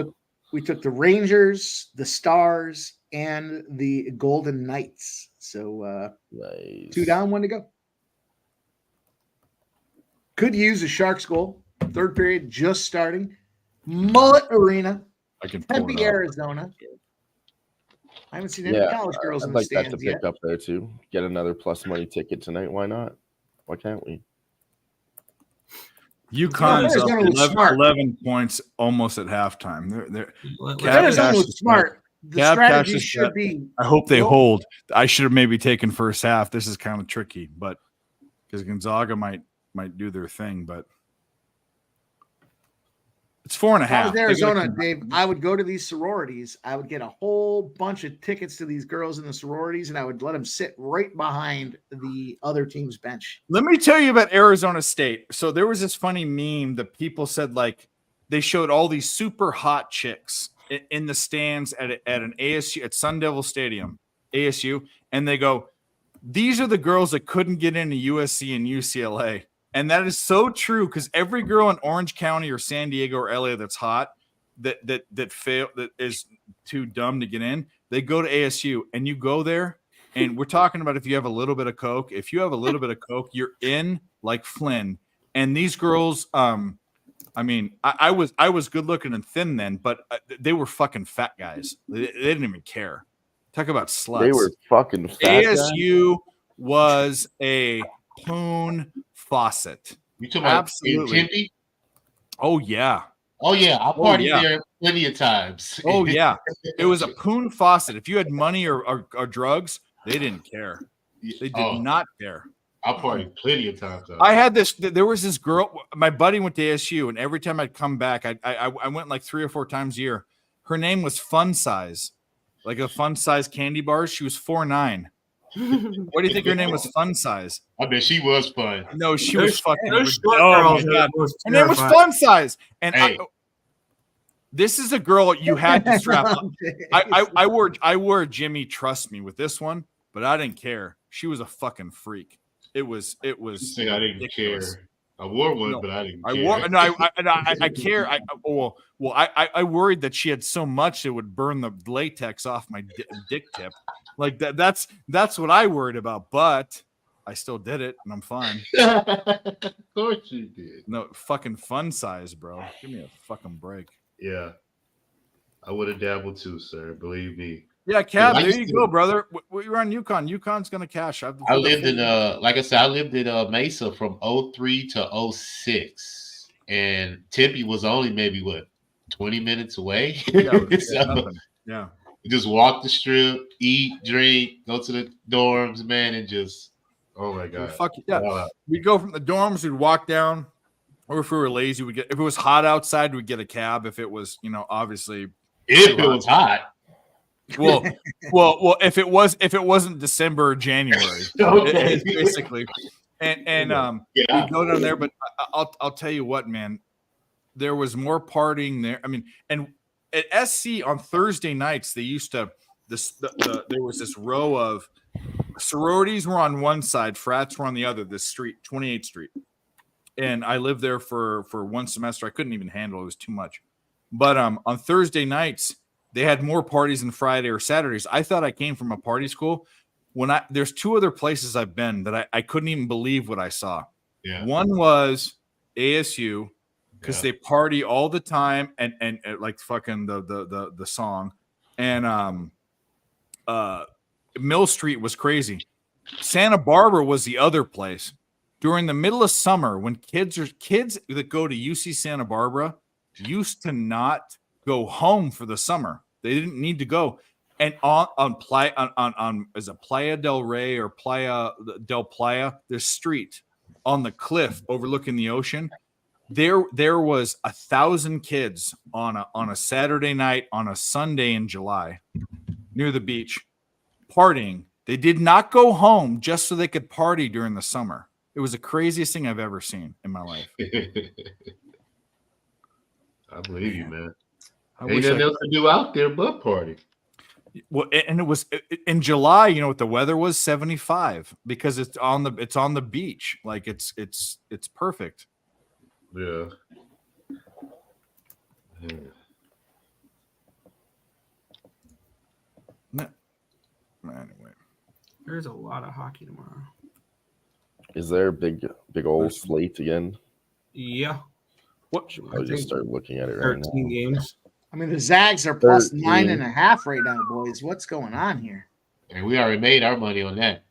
We took the Rangers, the Stars, and the Golden Knights. So Nice. 2 down, 1 to go. Could use a Sharks goal. Third period just starting. Mullet Arena, I can pull Tempe, it up. Arizona. I haven't seen any Yeah, college girls I'd in the like that to stands pick yet. up there too. Get another plus money ticket tonight. Why not? Why can't we? UConn's Yeah, up Arizona was smart. 11 points almost at halftime. They're Arizona was smart. The Cab strategy Cash is should set. be. I hope they Well- hold. I should have maybe taken first half. This is kind of tricky, but because Gonzaga might do their thing, but it's 4.5. If I was They gotta Arizona, come- Dave, I would go to these sororities. I would get a whole bunch of tickets to these girls in the sororities, and I would let them sit right behind the other team's bench. Let me tell you about Arizona State. So there was this funny meme that people said, like, they showed all these super hot chicks in the stands at an ASU at Sun Devil Stadium, ASU, and they go, "These are the girls that couldn't get into USC and UCLA." And that is so true because every girl in Orange County or San Diego or LA that's hot that is too dumb to get in, they go to ASU, and you go there. And we're talking about if you have a little bit of Coke. If you have a little bit of Coke, you're in like Flynn. And these girls, I mean, I was good looking and thin then, but they were fucking fat guys. They didn't even care. Talk about sluts. They were fucking fat. ASU was a poon faucet. You talking about Absolutely. in Tempe? Oh yeah. Oh yeah, I Oh, partied yeah. there plenty of times. Oh yeah. It was a poon faucet. If you had money or drugs, they didn't care. They did not care. I partied plenty of times. I had this. There was this girl. My buddy went to ASU, and every time I'd come back, I went like 3 or 4 times a year. Her name was Fun Size, like a Fun Size candy bars. She was 4'9". What do you think her name was? Fun Size. I bet she was fun. No, she was fucking. those short Oh girls my God. was Her name was terrifying. Fun Size, and Hey. this is a girl you had to strap on. I wore Jimmy Trust Me with this one, but I didn't care. She was a fucking freak. It was. Say I didn't ridiculous. care. I wore one, No, but I didn't care. I wore no. I care. I worried that she had so much it would burn the latex off my dick tip. Like that. That's what I worried about. But I still did it, and I'm fine. Of course you did. No fucking Fun Size, bro. Give me a fucking break. Yeah. I would have dabbled too, sir. Believe me. Yeah, Cab. I There used you to- go, brother. You're on Yukon. Yukon's gonna cash. I lived in like I said, I lived in Mesa from 03 to 06. And Tempe was only maybe 20 minutes away. Yeah, So, nothing. Yeah. you just walk the strip, eat, drink, go to the dorms, man, and just oh my god. Fuck yeah. Wow. We'd go from the dorms, we'd walk down, or if we were lazy, we'd get if it was hot outside, we'd get a cab. If it was, obviously If it was hot. Well, if it wasn't December or January, Okay. it's basically, and we'd go down there. But I'll tell you what, man, there was more partying there. I mean, and at SC on Thursday nights, they used to there was this row of sororities were on one side, frats were on the other. This street, 28th Street, and I lived there for one semester. I couldn't even handle it; it was too much. But on Thursday nights, they had more parties than Friday or Saturdays. I thought I came from a party school. There's two other places I've been that I couldn't even believe what I saw. Yeah. One was ASU because they party all the time and like fucking the song, and Mill Street was crazy. Santa Barbara was the other place. During the middle of summer, when kids that go to UC Santa Barbara used to not go home for the summer. They didn't need to go. And on is it Playa del Rey or Playa del Playa? There's street on the cliff overlooking the ocean. There was 1,000 kids on a Saturday night on a Sunday in July near the beach partying. They did not go home just so they could party during the summer. It was the craziest thing I've ever seen in my life. I believe you, man. I Ain't nothing else to do out there but party. Well, and it was in July. You know what the weather was? 75 because it's on the beach. Like it's perfect. Yeah. Anyway, There's a lot of hockey tomorrow. Is there a big old slate again? Yeah. What? I'll just start looking at it right 13 now. games. I mean, the Zags are plus 13. 9.5 right now, boys. What's going on here? And we already made our money on that.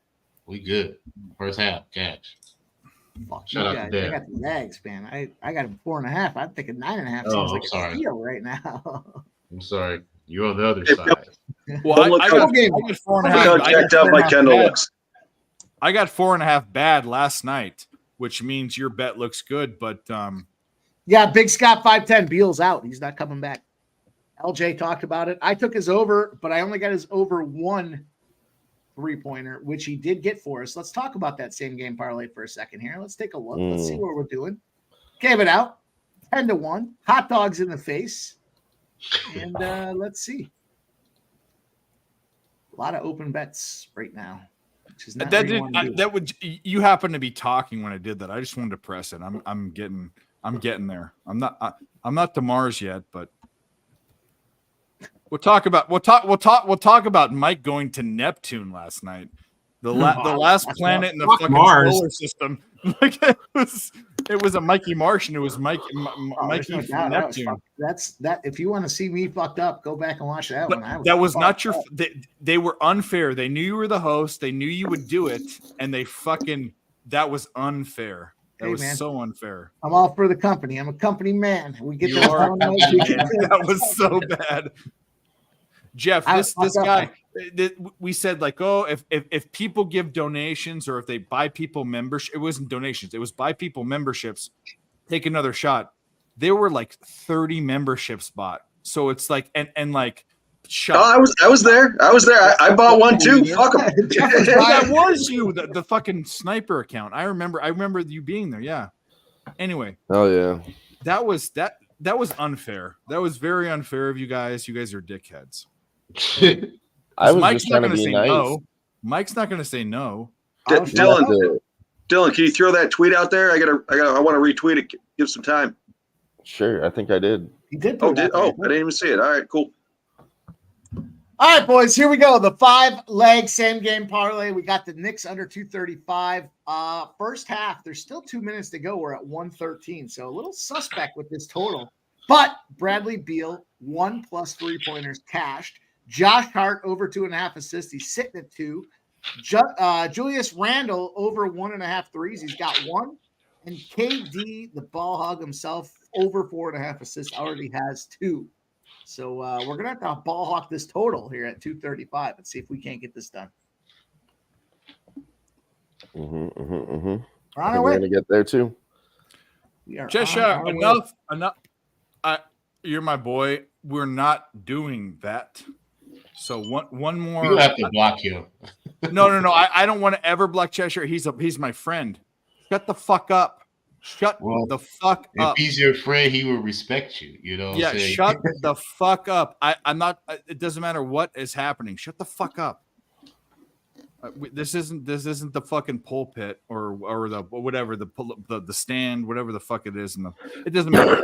We good. First half, cash. Shout out to I Dan. got the Zags, man. I got 4.5. I'm thinking 9.5 seems Oh, like I'm sorry. a steal right now. I'm sorry. You're on the other side. Well, Don't look I how- got 4.5. Look how jacked up like Kendall looks. I got 4.5 bad last night, which means your bet looks good. But Yeah, Big Scott 5'10. Beal's out. He's not coming back. LJ talked about it. I took his over, but I only got his over 1 3-pointer, which he did get for us. Let's talk about that same game parlay for a second here. Let's take a look. Let's see what we're doing. Gave it out 10-1. Hot dogs in the face. And let's see. A lot of open bets right now. Which is not that what you wanna do. you happened to be talking when I did that. I just wanted to press it. I'm getting there. I'm not to Mars yet, but we'll talk about Mike going to Neptune last night. The last planet in the fucking Mars. solar system. Like it was a Mikey Martian. It was Mikey There's no from doubt. Neptune. That's that. If you want to see me fucked up, go back and watch that one. But that was not your. They were unfair. They knew you were the host. They knew you would do it, and that was unfair. That Hey, was man. so unfair. I'm all for the company. I'm a company man. We get You those are a down company those- man. That was so bad. Jeff, this guy, we said like, oh, if people give donations or if they buy people membership, it wasn't donations. It was buy people memberships. Take another shot. There were like 30 memberships bought. So it's like, and like Shut I was there. I bought one too. Fuck them. That was you, the fucking sniper account. I remember you being there. Yeah. Anyway. Oh yeah. That was unfair. That was very unfair of you guys. You guys are dickheads. I was Mike's just not trying going to to be say nice. no. Mike's not going to say no. Dylan, can you throw that tweet out there? I want to retweet it. Give some time. Sure, I think I did. He did. I didn't even see it. All right, cool. All right, boys, here we go. The 5-leg same game parlay. We got the Knicks under 235. First half, there's still 2 minutes to go. We're at 113. So a little suspect with this total. But Bradley Beal, 1 plus 3-pointers cashed. Josh Hart over 2.5 assists. He's sitting at 2. Julius Randle over 1.5 threes. He's got 1. And KD, the ball hog himself, over 4.5 assists, already has 2. So we're going to have to ball hawk this total here at 235 and see if we can't get this done. We're on our way. going to get there too. Cheshire, enough. You're my boy. We're not doing that. So one more. You have to block you. No. I don't want to ever block Cheshire. He's my friend. Shut the fuck up. Shut the fuck up. If he's your friend, he will respect you. You know. Yeah, shut the fuck up. I'm not. It doesn't matter what is happening. Shut the fuck up. This isn't the fucking pulpit or the whatever the stand, whatever the fuck it is. It doesn't matter.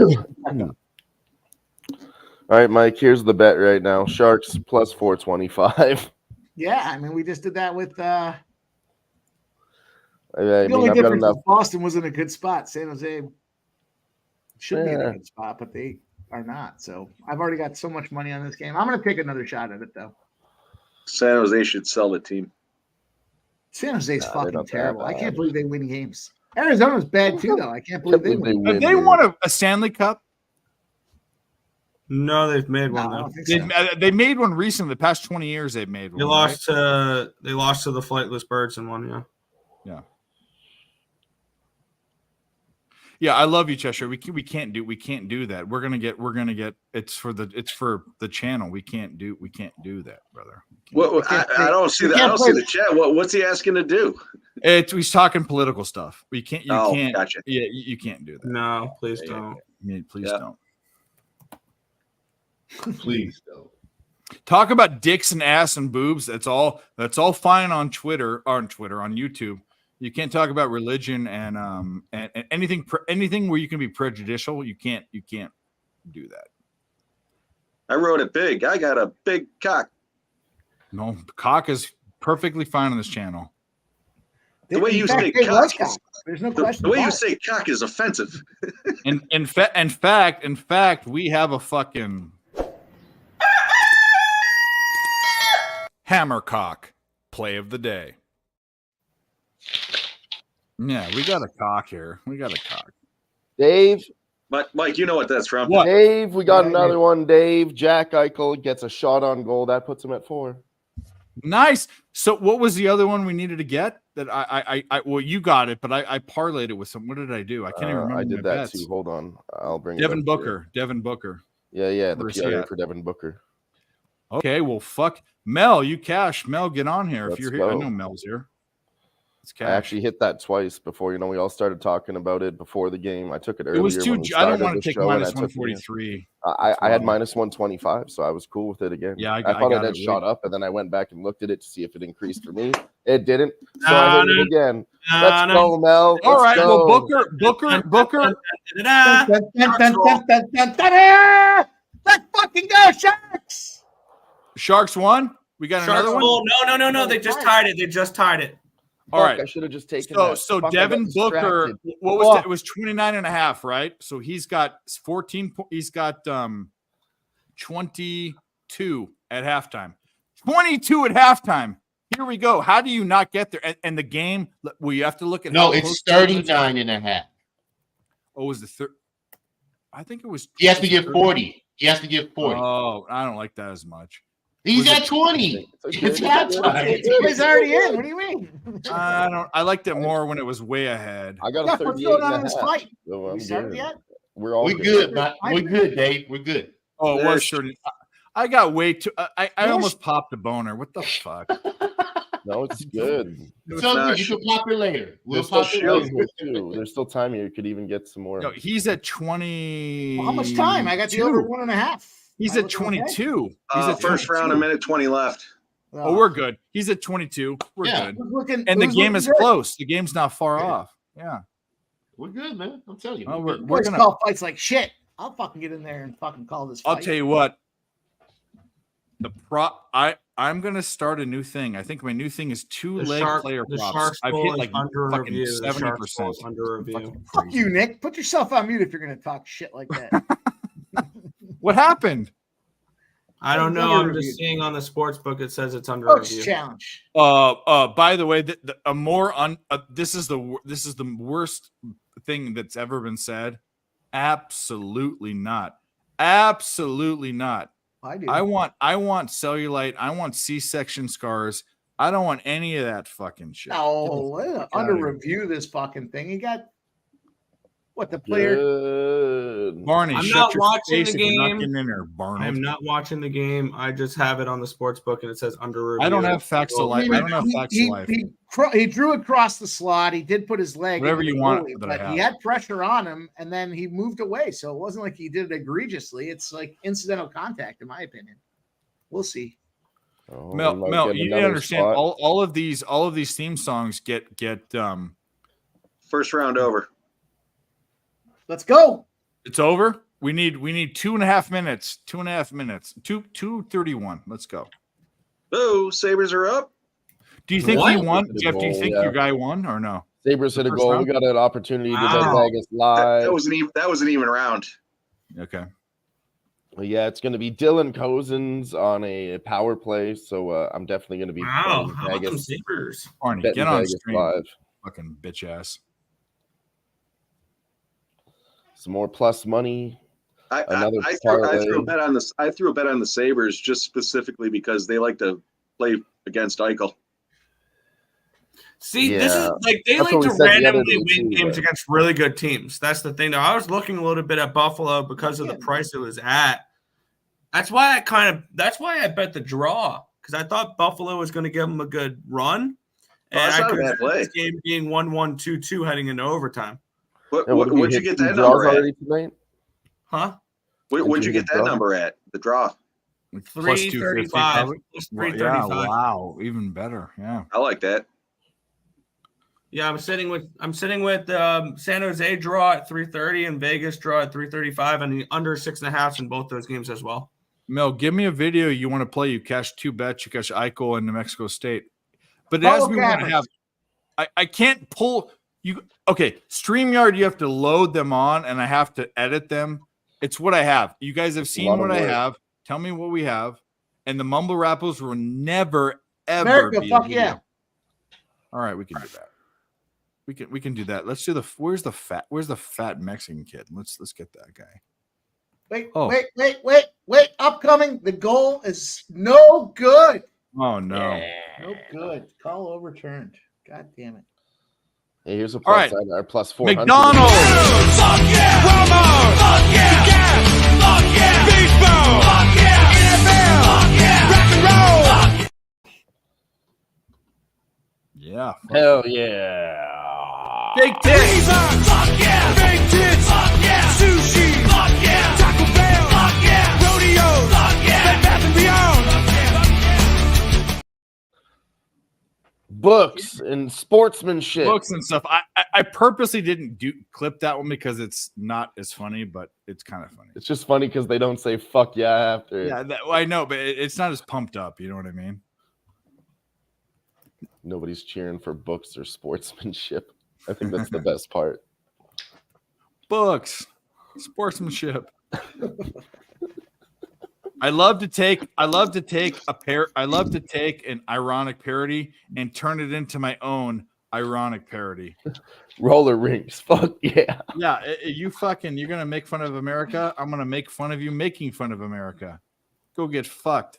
All right, Mike. Here's the bet right now: Sharks plus 425. Yeah, I mean we just did that with. The only difference is Boston was in a good spot. San Jose should be in a good spot, but they are not. So I've already got so much money on this game. I'm going to take another shot at it, though. San Jose should sell the team. San Jose's fucking terrible. I can't believe they win games. Arizona's bad, too, though. I can't believe they win. Have they won a Stanley Cup? No, they've made one. I don't think so. They made one recently. The past 20 years, they've made one. They lost to the Flightless Birds in one. Yeah. Yeah, I love you, Cheshire. We can't do that. We're gonna get. It's for the channel. We can't do that, brother. Well, I don't see that. I don't see the chat. What's he asking to do? He's talking political stuff. You can't. Gotcha. Yeah, you can't do that. No, please don't. Please don't. Please don't. Talk about dicks and ass and boobs. That's all fine on Twitter, on YouTube. You can't talk about religion and anything where you can be prejudicial. You can't do that. I wrote it big. I got a big cock. No, cock is perfectly fine on this channel. The way you say cock, there's no question. The way you say cock is offensive. In fact, we have a fucking hammercock play of the day. Yeah, we got a cock here. Dave. Mike, you know what that's from. What? Dave, we got another one. Dave, Jack Eichel gets a shot on goal. That puts him at 4. Nice. So what was the other one we needed to get? That I well, you got it, but I parlayed it with some. What did I do? I can't even remember. I did my that bets. too. Hold on. I'll bring Devin it Booker. Devin Booker. Yeah, the Where's he PRA at? for Devin Booker. Okay, well, fuck. Mel, you cash. Mel, get on here. Let's if you're here, I go. know Mel's here. It's I cash. actually hit that twice before. We all started talking about it before the game. I took it earlier. It was too. when we I don't started want the to take show, and minus I took it. 143. I had minus 125, so I was cool with it again. Yeah, I thought got it had it shot up, and then I went back and looked at it to see if it increased for me. It didn't, so I hit it again. Let's go, Mel. All right, Let's well, go. Booker. Let's fucking go, Sharks! Sharks won. We got Sharks another one. full. No. They just tied it. All right. I should have just taken So that. so Fuck, I Devin got Booker, distracted. what was that? It was 29.5, right? So he's got 14. He's got 22 at halftime. 22 at halftime. Here we go. How do you not get there? And the game, well, you have to look at. No, how it's close 39.5. Oh, was the third? I think it was. He has to get 40. He has to get 40. Oh, I don't like that as much. He's at 20. It's halftime. He's already in. What do you mean? I don't. I liked it more when it was way ahead. I got Yeah, a 38 what's going on in and a this half, fight? so I'm We started good. yet? We're all We're good, man. We're good, Dave. We're good. Oh, it was There's- 30. I got way too. I almost popped a boner. What the fuck? No, it's good. So you can pop it later. We'll There's still pop it time later. here, too. There's still time here. You could even get some more. No, he's at 20. Well, how much time? I got the over 1.5. He's at 22. He's at First round, a minute 20 left. Oh, we're good. He's at 22. We're Yeah. good. And the game is close. The game's not far off. Yeah. We're good, man. I'm telling you. Oh, we're Boys gonna. call fights like shit. I'll fucking get in there and fucking call this fight. I'll tell you what. I'm gonna start a new thing. I think my new thing is two-leg player The props. Sharks I've Bowl hit is like under fucking review. The Sharks 70%. Bowl is under review. Fuck you, Nick. Put yourself on mute if you're gonna talk shit like that. What happened? I don't know. Under I'm review. just seeing on the sports book it says it's under Coach review. challenge. By the way, this is the worst thing that's ever been said. Absolutely not. Absolutely not. I do. I want cellulite. I want C-section scars. I don't want any of that fucking shit. No, Get under outta here. review this fucking thing. You got what the player? Good. Barney, I'm shut not your watching face the if you're not game. getting in there, Barney. I'm not watching the game. I just have it on the sports book and it says under review. I don't have facts of life. I don't have facts of life. He drew across the slot. He did put his leg. Whatever into you the want goalie, that I but he have. had pressure on him, and then he moved away. So it wasn't like he did it egregiously. It's like incidental contact, in my opinion. We'll see. Oh, we Mel, might get you need to another understand spot. all of these theme songs get First round over. Let's go. it's over. We need 2.5 minutes. 2.5 minutes. 2:31. Let's go. Oh, Sabres are up. Do you think What? he won? The Jeff, do you goal, think yeah. your guy won or no? Sabres hit a First goal. round? We got an opportunity to Wow. bet Vegas live. That was an even round. Okay. Well, yeah, it's going to be Dylan Cozens on a power play, so I'm definitely going to be Wow. betting How about them Vegas, Sabres? Barney, betting get on Vegas stream. live. Fucking bitch ass. Some more plus money. I Another threw parlay. a bet on this. I threw a bet on the Sabres just specifically because they like to play against Eichel. See, this is Yeah. like they That's like what to we said the other randomly day, win too, games though. against really good teams. That's the thing. Though I was looking a little bit at Buffalo because of the price it was at. That's why I bet the draw because I thought Buffalo was going to give them a good run, and that's I not a could bad see play. this game being 1-1, 2-2 heading into overtime. What'd you get that draws number at? already tonight? Huh? What'd you Did you get get that draw? number at? The draw. Plus 250. 335. probably. Plus Well, 335. Yeah, wow, even better. Yeah. I like that. Yeah, I'm sitting with San Jose draw at 330 and Vegas draw at 335 and the under 6.5 in both those games as well. Mel, give me a video you want to play. You cash 2 bets. You cash Eichel in New Mexico State. But as we want to have, I can't pull you. Okay, StreamYard, you have to load them on, and I have to edit them. It's what I have. You guys have seen lot of what I work. have. Tell me what we have. And the Mumble Rappers will never ever America, be a fuck video. yeah. All right, we can do that. We can do that. Let's do the where's the fat Mexican kid? Let's get that guy. Wait, Oh. wait. Upcoming. The goal is no good. Oh no. No good. Call overturned. God damn it. Hey, here's a All plus right. sign, our plus 400. McDonald's. Fuck yeah! Walmart! Fuck yeah! Gas! Fuck yeah! Baseball! Fuck yeah! NFL! Fuck yeah! Rock and roll! Fuck Yeah. Hell yeah. Big tits. Fuck yeah! Fake tits! Fuck yeah! Sushi! Fuck yeah! Taco Bell! Fuck yeah! Rodeo! Fuck yeah! Bed Bath and Beyond! Books and sportsmanship. Books and stuff. I purposely didn't clip that one because it's not as funny, but it's kind of funny. It's just funny because they don't say fuck yeah after it. Yeah, I know, but it's not as pumped up. You know what I mean? Nobody's cheering for books or sportsmanship. I think that's the best part. Books, sportsmanship. I love to take an ironic parody and turn it into my own ironic parody. Roller rinks. Fuck yeah. Yeah, you're gonna make fun of America. I'm gonna make fun of you making fun of America. Go get fucked.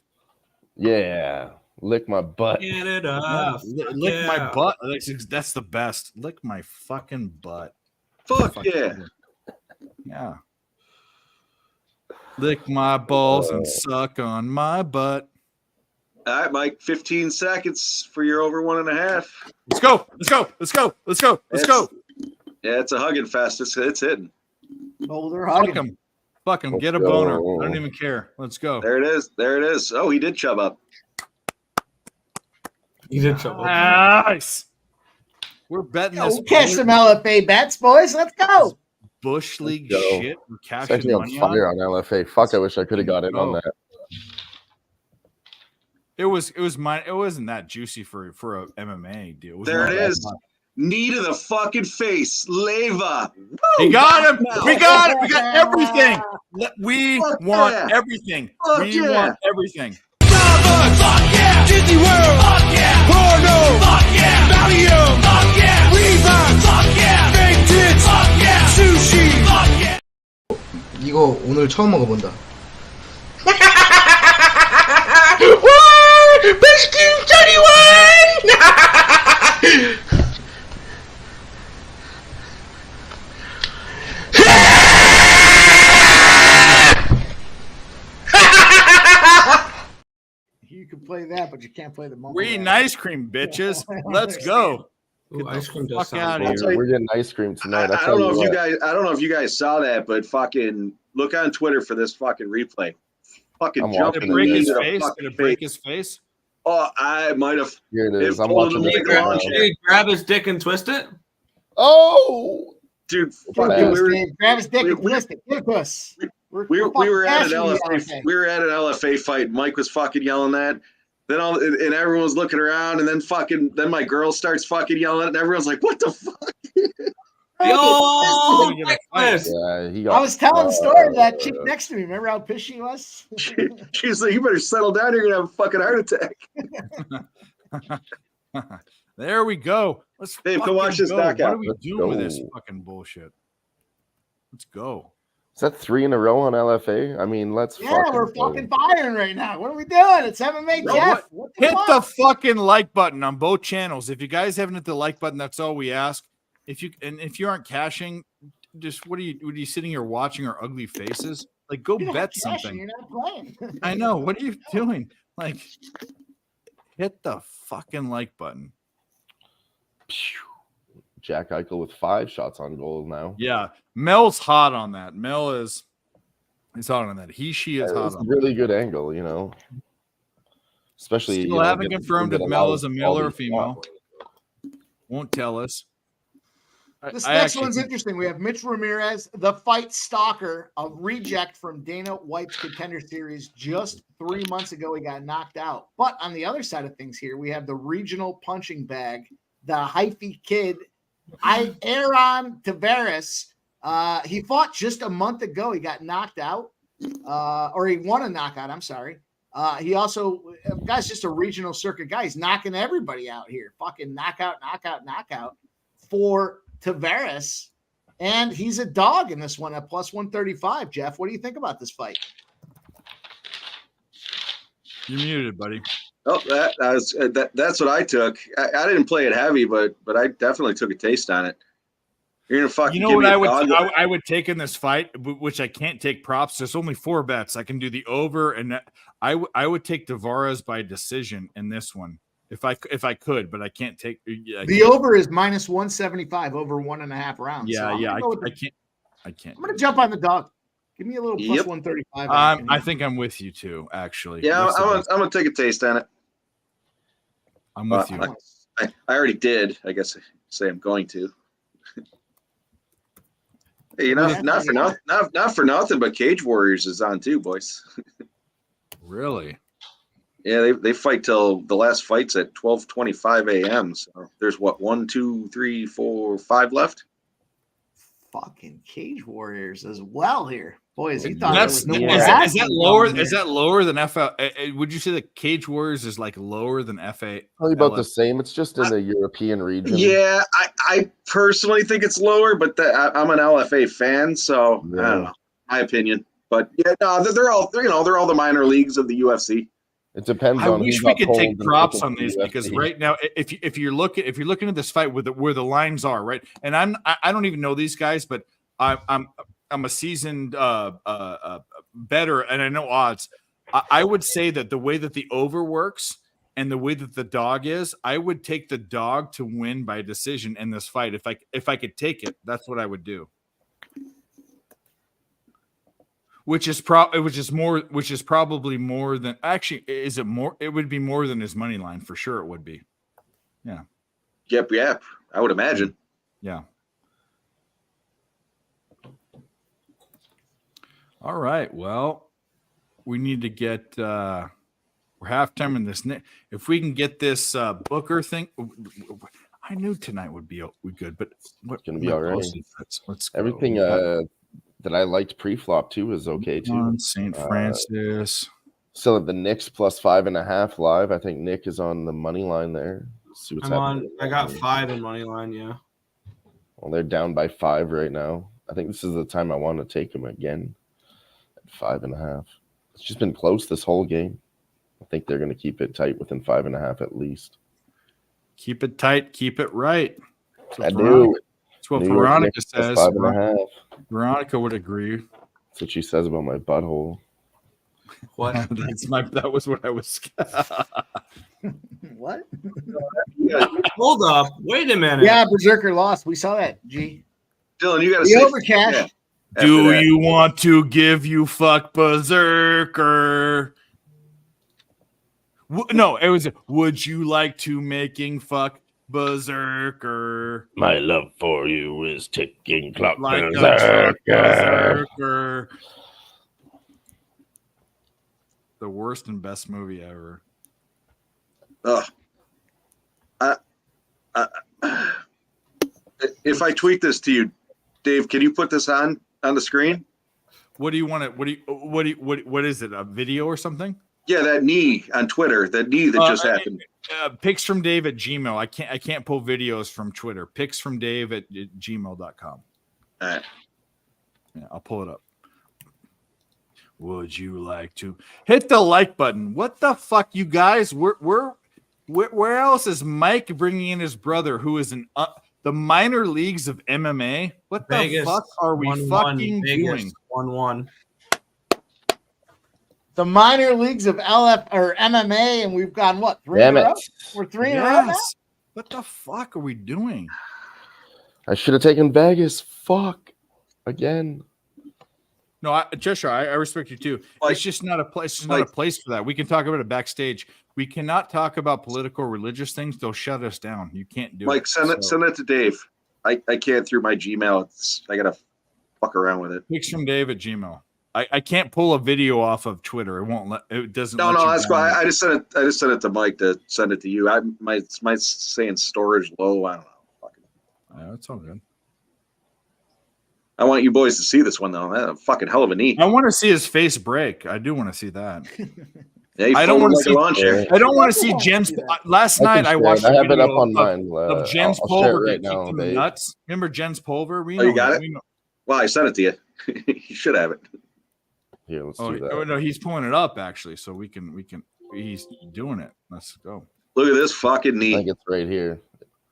Yeah. Lick my butt. Get it Yeah, up. lick my butt. That's the best. Lick my fucking butt. Fuck yeah. Yeah. Lick my balls and suck on my butt. All right, Mike, 15 seconds for your over 1.5. Let's go. Let's go. Let's go. Let's go. Let's go. Yeah, it's a hugging fest. It's hitting. Oh, they're Fuck hugging. him. Fuck him. Let's Get a go. boner. I don't even care. Let's go. There it is. There it is. Oh, he did chub up. He did trouble. Nice. We're betting this Catch some LFA bets, boys. Let's go. Bush League Let's go. shit. We're It's cashing actually on money fire on. on LFA. Fuck, I wish I could have got in on go. that. It wasn't that juicy for a MMA deal. Wasn't There that it that is. much. Knee to the fucking face. Leva. He got him. We got it. We got Yeah. everything. We Fuck want yeah. everything. Fuck We yeah. want everything. Fuck yeah! Disney World! Fuck yeah! Porno! Fuck yeah! Valium! Fuck yeah! Reebok! Fuck yeah! Fake tits! Fuck yeah! Sushi! Fuck yeah! 이거 오늘 처음 먹어본다. 베스킨 짜리원! You can play that, but you can't play the mumble We're eating rap. ice cream, bitches. Let's go. Ooh, ice cream does Fuck sound out good. of here. We're getting ice cream tonight. I don't know if you guys. I don't know if you guys saw that, but fucking look on Twitter for this fucking replay. Fucking I'm jump Did watching it break Yeah, his into the face? fucking Did it break face. his face? Oh, I might have. Here it is. It I'm pulled watching him this in the right lawn now. chair. Did he grab his dick and twist it? Oh, Dude, Get fucking, it, we were, Dave. Grab his dick and we- twist it. Get it, puss. we were at an fucking LFA. smashing We were at an LFA fight. Mike was fucking yelling that. Then and everyone was looking around, and then my girl starts fucking yelling, and everyone's like, "What the fuck?" Yo, Gonna get a Nicholas. fight. yeah. He I got. was telling the story to that chick next to me. Remember how pissed she was? She's like, "You better settle down. You're gonna have a fucking heart attack." There we go. Let's Dave, go fucking watch this go. knockout. What are we Let's doing with this go. fucking bullshit? Let's go. Is that 3 in a row on LFA? I mean, let's. Yeah, we're go. fucking firing right now. What are we doing? It's MMA Bro, Jeff. What the Hit fuck? the fucking like button on both channels. If you guys haven't hit the like button, that's all we ask. If you aren't cashing, just what are you sitting here watching our ugly faces? Like go You're not bet cashing, something. You're not playing. I know. What are you doing? Like hit the fucking like button. Jack Eichel with 5 shots on goal now. Yeah. Mel's hot on that. Mel is hot on that. She is hot It's a on really good angle, you know. Especially Still you know, haven't get- confirmed get if a Mel lot is a of male or quality female. shots. Won't tell us. This I next actually one's think- interesting. We have Mitch Ramirez, the fight stalker, a reject from Dana White's Contender Series. Just 3 months ago, he got knocked out. But on the other side of things here, we have the regional punching bag, the hyphy kid, Aaron Tavares. He fought just a month ago. He got knocked out, or he won a knockout. I'm sorry. He also, guy's just a regional circuit guy. He's knocking everybody out here. Fucking knockout for Tavares. And he's a dog in this one at plus 135. Jeff, what do you think about this fight? You're muted, buddy. Oh, that's what I took. I didn't play it heavy, but I definitely took a taste on it. You're gonna fucking. You know give what me a I would dog? I would take in this fight, which I can't take props. There's only 4 bets. I can do the over, and I would take Tavares by decision in this one if I could, but I can't take The over is minus 175 over 1.5 rounds. Yeah, So I'm yeah, gonna go with the- I can't. I'm gonna jump on the dog. Give me a little plus Yep. 135. I think I'm with you too. Actually, Yeah, That's the I'm best. gonna take a taste on it. I'm with you. I already did. I guess I say I'm going to. Hey, you know, not for nothing, but Cage Warriors is on too, boys. Really? Yeah, they fight till the last fight's at 12:25 a.m. So there's what 1, 2, 3, 4, 5 left. Fucking Cage Warriors as well here. Boys, you thought there That's was no is more that action lower? going Is here. that lower than FA? Would you say the Cage Warriors is like lower than FA? Probably about the same. It's just in the European region. Yeah, I personally think it's lower, but I'm an LFA fan, so I don't know, my opinion. But yeah, no, they're all they're all the minor leagues of the UFC. It depends I on. wish who we got could pulled take and props picked on these the because UFC. right now, if you're looking at this fight with where the lines are, right, and I don't even know these guys, but I'm a seasoned better, and I know odds. I would say that the way that the over works and the way that the dog is, I would take the dog to win by decision in this fight. If I could take it, that's what I would do. Which is probably more than actually. Is it more? It would be more than his money line for sure. It would be. Yeah. Yep. I would imagine. Yeah. All right. Well, we need to get we're halftime in this. If we can get this Booker thing, I knew tonight would be good, but It's gonna be all right. Let's go. Everything that I liked pre-flop too is okay too. St. Francis. Still at the Knicks plus 5.5 live. I think Nick is on the money line there. See what's happening. I got 5 in money line. Yeah. Well, they're down by 5 right now. I think this is the time I want to take them again at 5.5. It's just been close this whole game. I think they're going to keep it tight within 5.5 at least. Keep it tight, keep it right. I do. That's what New York Veronica Knicks plus says. 5.5. Veronica would agree. That's what she says about my butthole. What? That was what I was. What? Hold up. Wait a minute. Yeah, Berserker lost. We saw that. G. Dylan, you got to The say overcash. Yeah. Do After that. you want to give you fuck Berserker? No, it was. Would you like to making fuck Berserker? My love for you is ticking clock. Like a truck Berserker. The worst and best movie ever. If I tweet this to you, Dave, can you put this on the screen? What do you want to? What is it? A video or something? Yeah, that knee on Twitter. That knee that just happened. Pics from Dave at Gmail. I can't pull videos from Twitter. Pics from Dave at gmail.com. All right. Yeah, I'll pull it up. Would you like to hit the like button? What the fuck, you guys? Where else is Mike bringing in his brother, who is in the minor leagues of MMA? What the Vegas, fuck are we 1-1, fucking Vegas, doing? 1-1. The minor leagues of LF or MMA, and we've gone what? 3 Damn in a row? it. We're 3 in a row now? Yes. What the fuck are we doing? I should have taken Vegas. Fuck. Again. No, Cheshire, I respect you too. It's just not a place. It's not a place for that. We can talk about it backstage. We cannot talk about political, religious things. They'll shut us down. You can't do Mike, it. send it to Dave. I can't through my Gmail. I gotta fuck around with it. Pics from Dave at Gmail. I can't pull a video off of Twitter. It won't let. It doesn't. No, let you that's why download. I just sent it to Mike to send it to you. My saying storage low. I don't know. Yeah, it's all good. I want you boys to see this one though. That's a fucking hell of a knee. I want to see his face break. I do want to see that. Yeah, he I don't folded want to like a see. lawn chair. I don't want to see Jen's. Last night I watched. I have a it up video on mine. of Jen's I'll share Pulver it right get kicked now, in the Dave. nuts. Remember Jen's Pulver? We Oh, you know got that. it? We know. Well, I sent it to you. You should have it. Here, let's Oh, do that. oh, no, he's pulling it up actually, so we can. He's doing it. Let's go. Look at this fucking I knee. think it's right here.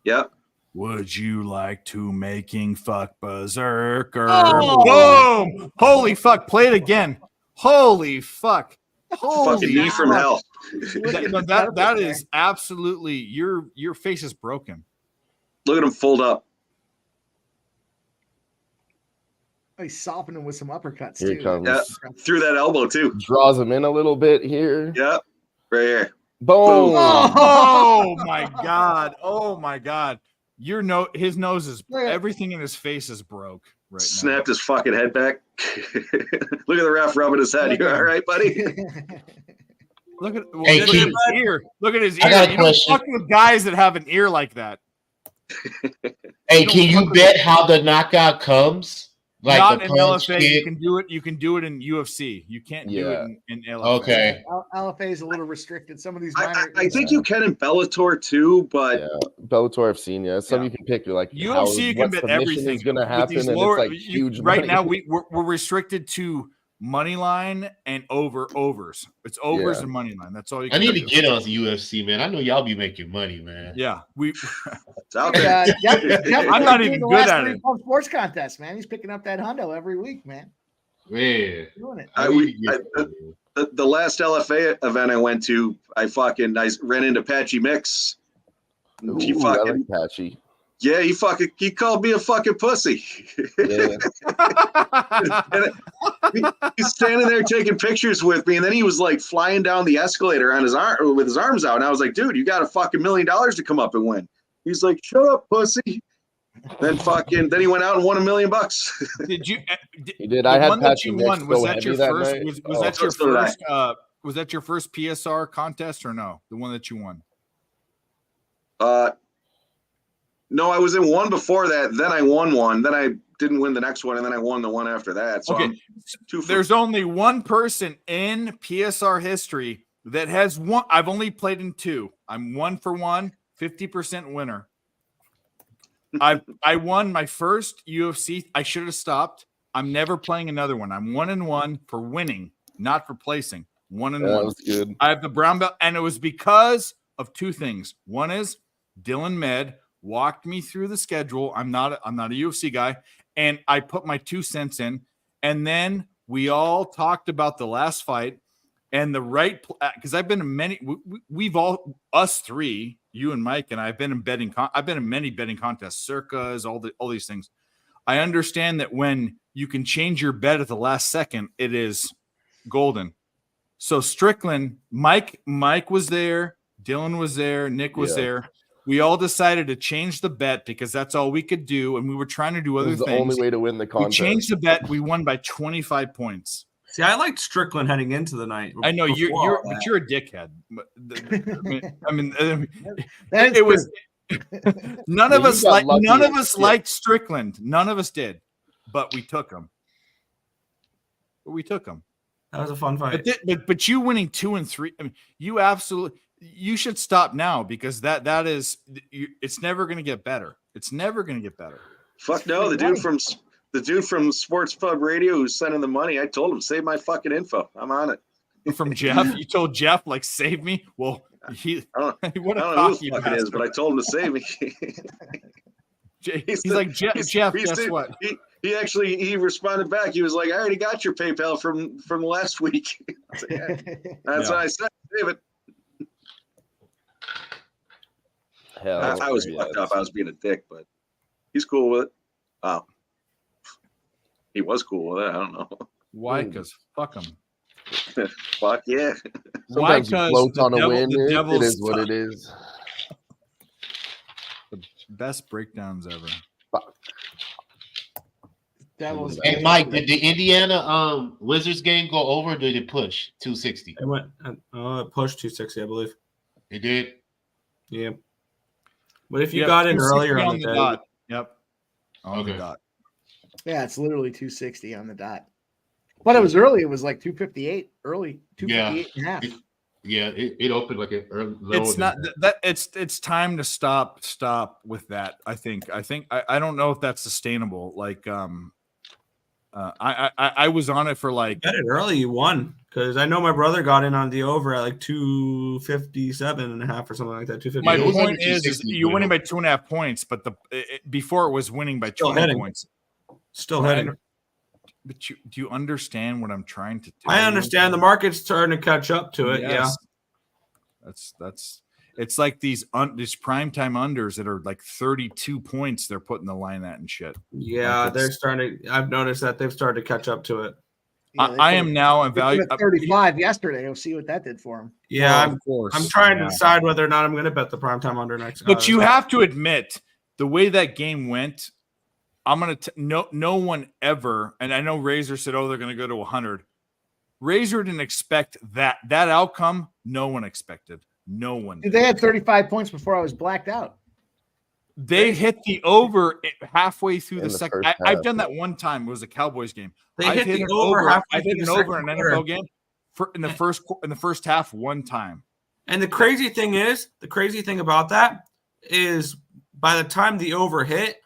Yep. Would you like to making fuck Berserker? Oh! Boom! Holy fuck! Play it again. Holy fuck! Holy Fucking knee from fuck. hell. That is absolutely your face is broken. Look at him fold up. He's softening with some uppercuts Here too. it comes. Yeah. Through that elbow too. Draws him in a little bit here. Yep. Right here. Boom. Oh my god! Oh my god! His nose is everything in his face is broke right now. Snapped his fucking head back. Look at the ref rubbing his head. You all right, buddy? Look at, Hey, look at Keith. his ear. Look at his I ear. got a You don't question. fuck with guys that have an ear like that. Hey, can you bet how the knockout comes? Like Not the in punch LFA. kick? You can do it. You can do it in UFC. You can't do it in LFA. Okay. LFA is a little restricted. Some of these I minor. think you can in Bellator too, but Yeah, Bellator I've seen. Yeah, some you can pick. Like UFC, you can what bet submission everything. is going to With happen, these and lower- it's like huge. Right money. now, we're restricted to money line and overs. It's overs Yeah. and money line. That's all you I can need do. to get on the UFC, man. I know y'all be making money, man. Yeah, we. it's out there. Jeff I'm not doing even the good last at three it. Pump Sports contest, man. He's picking up that hundo every week, man. Man, the last LFA event I went to, I ran into Patchy Mix. He Ooh, I like Patchy. Yeah, he called me a fucking pussy. Yeah. He's standing there taking pictures with me, and then he was like flying down the escalator on his arm with his arms out, and I was like, dude, you got a fucking $1 million to come up and win. He's like, shut up, pussy. Then he went out and won $1 million. Did you? He did. I had Patchy Patchy Mix. Was that your first? Was that your so did I. first? Was that your first PSR contest or no? The one that you won? No, I was in one before that. Then I won one. Then I didn't win the next one, and then I won the one after that. So okay, there's only one person in PSR history that has won. I've only played in 2. I'm 1 for 1, 50% winner. I won my first UFC. I should have stopped. I'm never playing another one. I'm 1-1 for winning, not for placing. 1-1. That was good. I have the brown belt, and it was because of 2 things. One is Dylan Med walked me through the schedule. I'm not a UFC guy, and I put my 2 cents in, and then we all talked about the last fight and the right because I've been in many. We've all us 3, you and Mike, and I've been in betting. I've been in many betting contests, circas, all these things. I understand that when you can change your bet at the last second, it is golden. So Strickland, Mike was there, Dylan was there, Nick was there. We all decided to change the bet because that's all we could do, and we were trying to do other things. The only way to win the contest. We changed the bet. We won by 25 points. See, I liked Strickland heading into the night. I know you're a dickhead. I mean, it was none of us liked Strickland. None of us did, but we took him. That was a fun fight. But you winning 2 and 3. I mean, you should stop now because that is it's never going to get better. It's never going to get better. Fuck no, the dude from Sports Pub Radio who's sending the money. I told him save my fucking info. I'm on it. From Jeff, you told Jeff like save me. Well, I don't know who the fuck it is, but I told him to save me. He's like Jeff. Guess what? He responded back. He was like, I already got your PayPal from last week. That's what I said. Save it. I was fucked up. I was being a dick, but he's cool with it. Wow. He was cool with it. I don't know. Why? Because fuck him. Fuck yeah. Why? Because float on a win. It is what it is. The best breakdowns ever. Hey Mike, did the Indiana Wizards game go over or did it push 260? It went pushed 260, I believe. It did? Yeah. But if you got in earlier on the dot. Yep. On the dot. Yeah, it's literally 260 on the dot. But it was early. It was like 258 early, 258 and a half. It opened like an early. It's not that it's time to stop with that. I think I don't know if that's sustainable. Like I was on it for like got it early. You won because I know my brother got in on the over at like 257 and a half or something like that. 250. My point is you're winning by 2.5 points, but before it was winning by 20 points. Still heading. But do you understand what I'm trying to do? I understand the market's starting to catch up to it. Yes. Yeah. That's it's like these primetime unders that are like 32 points they're putting the line at and shit. Yeah, like they're starting to, I've noticed that they've started to catch up to it. Yeah, I am now evaluating 35 yesterday. We'll see what that did for him. Yeah, of course. I'm trying to decide whether or not I'm going to bet the primetime under next. But you have to admit the way that game went. I'm gonna no one ever, and I know Razor said, "Oh, they're gonna go to 100." Razor didn't expect that outcome. No one expected. No one. Dude, they had 35 points before I was blacked out. They hit the over halfway through the second. I've done that one time. It was a Cowboys game. I've hit the over halfway. I've hit an over in an NFL game in the first half one time. And the crazy thing about that is by the time the over hit.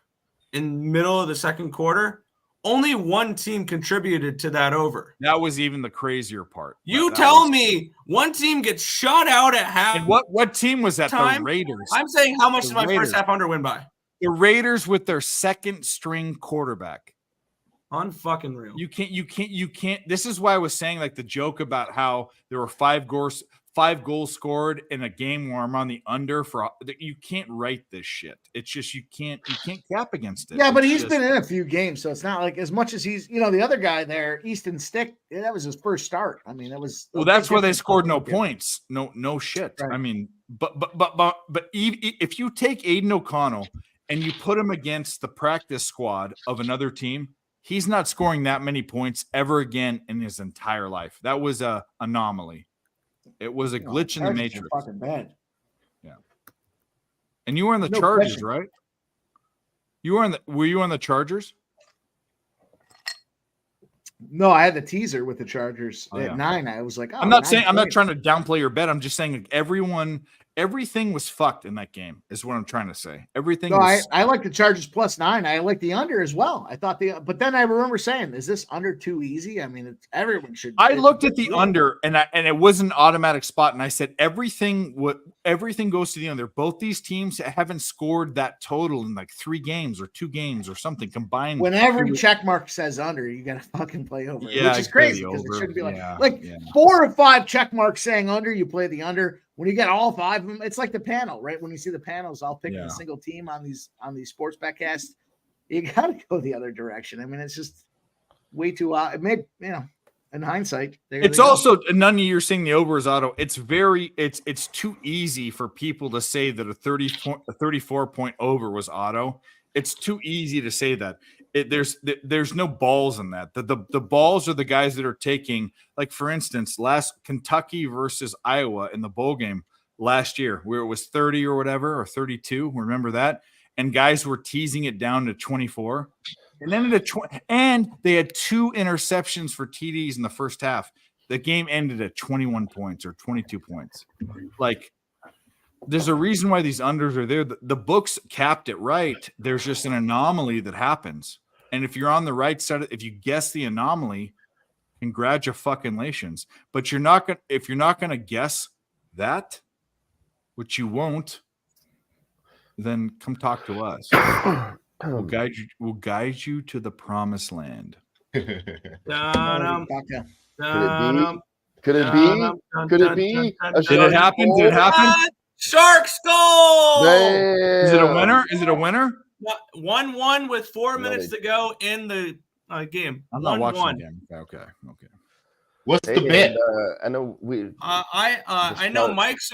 In middle of the second quarter, only one team contributed to that over. That was even the crazier part. You tell me one team gets shut out at half. And what team was that? The Raiders. I'm saying how much did my first half under win by? The Raiders with their second string quarterback. Unfucking real. You can't. This is why I was saying like the joke about how there were 5 goals scored in a game where I'm on the under for. You can't write this shit. It's just you can't cap against it. Yeah, but It's he's just- been in a few games, so it's not like as much as he's, the other guy there, Easton Stick, that was his first start. I mean, that was Well, that's why they scored no points. No shit. Right. I mean, but if you take Aiden O'Connell and you put him against the practice squad of another team, he's not scoring that many points ever again in his entire life. That was a anomaly. It was a glitch in the Chargers are matrix. Fucking bad. Yeah. And you were in the No Chargers, question. right? Were you on the Chargers? No, I had the teaser with the Chargers Oh, at yeah. 9. I was like, oh, I'm not 9 saying I'm not points. trying to downplay your bet. I'm just saying like, everything was fucked in that game, is what I'm trying to say. Everything No, was I like the Chargers plus 9. I like the under as well. I thought but then I remember saying, is this under too easy? I mean, everyone should. I looked at the under and it was an automatic spot, and I said everything goes to the under. Both these teams haven't scored that total in like 3 games or 2 games or something combined. When every check mark says under, you got to fucking play over, Yeah, which is you play crazy the because it over. shouldn't be like Yeah. 4 or 5 check marks saying under, you play the under. When you get all 5 of them, it's like the panel, right? When you see the panels, all picking Yeah. a single team on these sports betcasts, you got to go the other direction. I mean, it's just way too it made, in hindsight, It's also none of you are saying the over is auto. It's it's too easy for people to say that a 34 point over was auto. It's too easy to say that. There's no balls in that. The balls are the guys that are taking, like for instance, last Kentucky versus Iowa in the bowl game last year, where it was 30 or whatever, or 32. Remember that? And guys were teasing it down to 24. And then and they had 2 interceptions for TDs in the first half. The game ended at 21 points or 22 points. Like, there's a reason why these unders are there. The books capped it right. There's just an anomaly that happens. And if you're on the right side, if you guess the anomaly, congratulations. But if you're not gonna guess that, which you won't, then come talk to us. We'll guide you to the promised land. Could it be? Could it be? Did it happen? Did it happen? Sharks goal! Is it a winner? Is it a winner? 1-1 with 4 minutes to go in the game. I'm not watching 1-1. the game. Okay. What's Hey, the bet? I know we. I know Mike's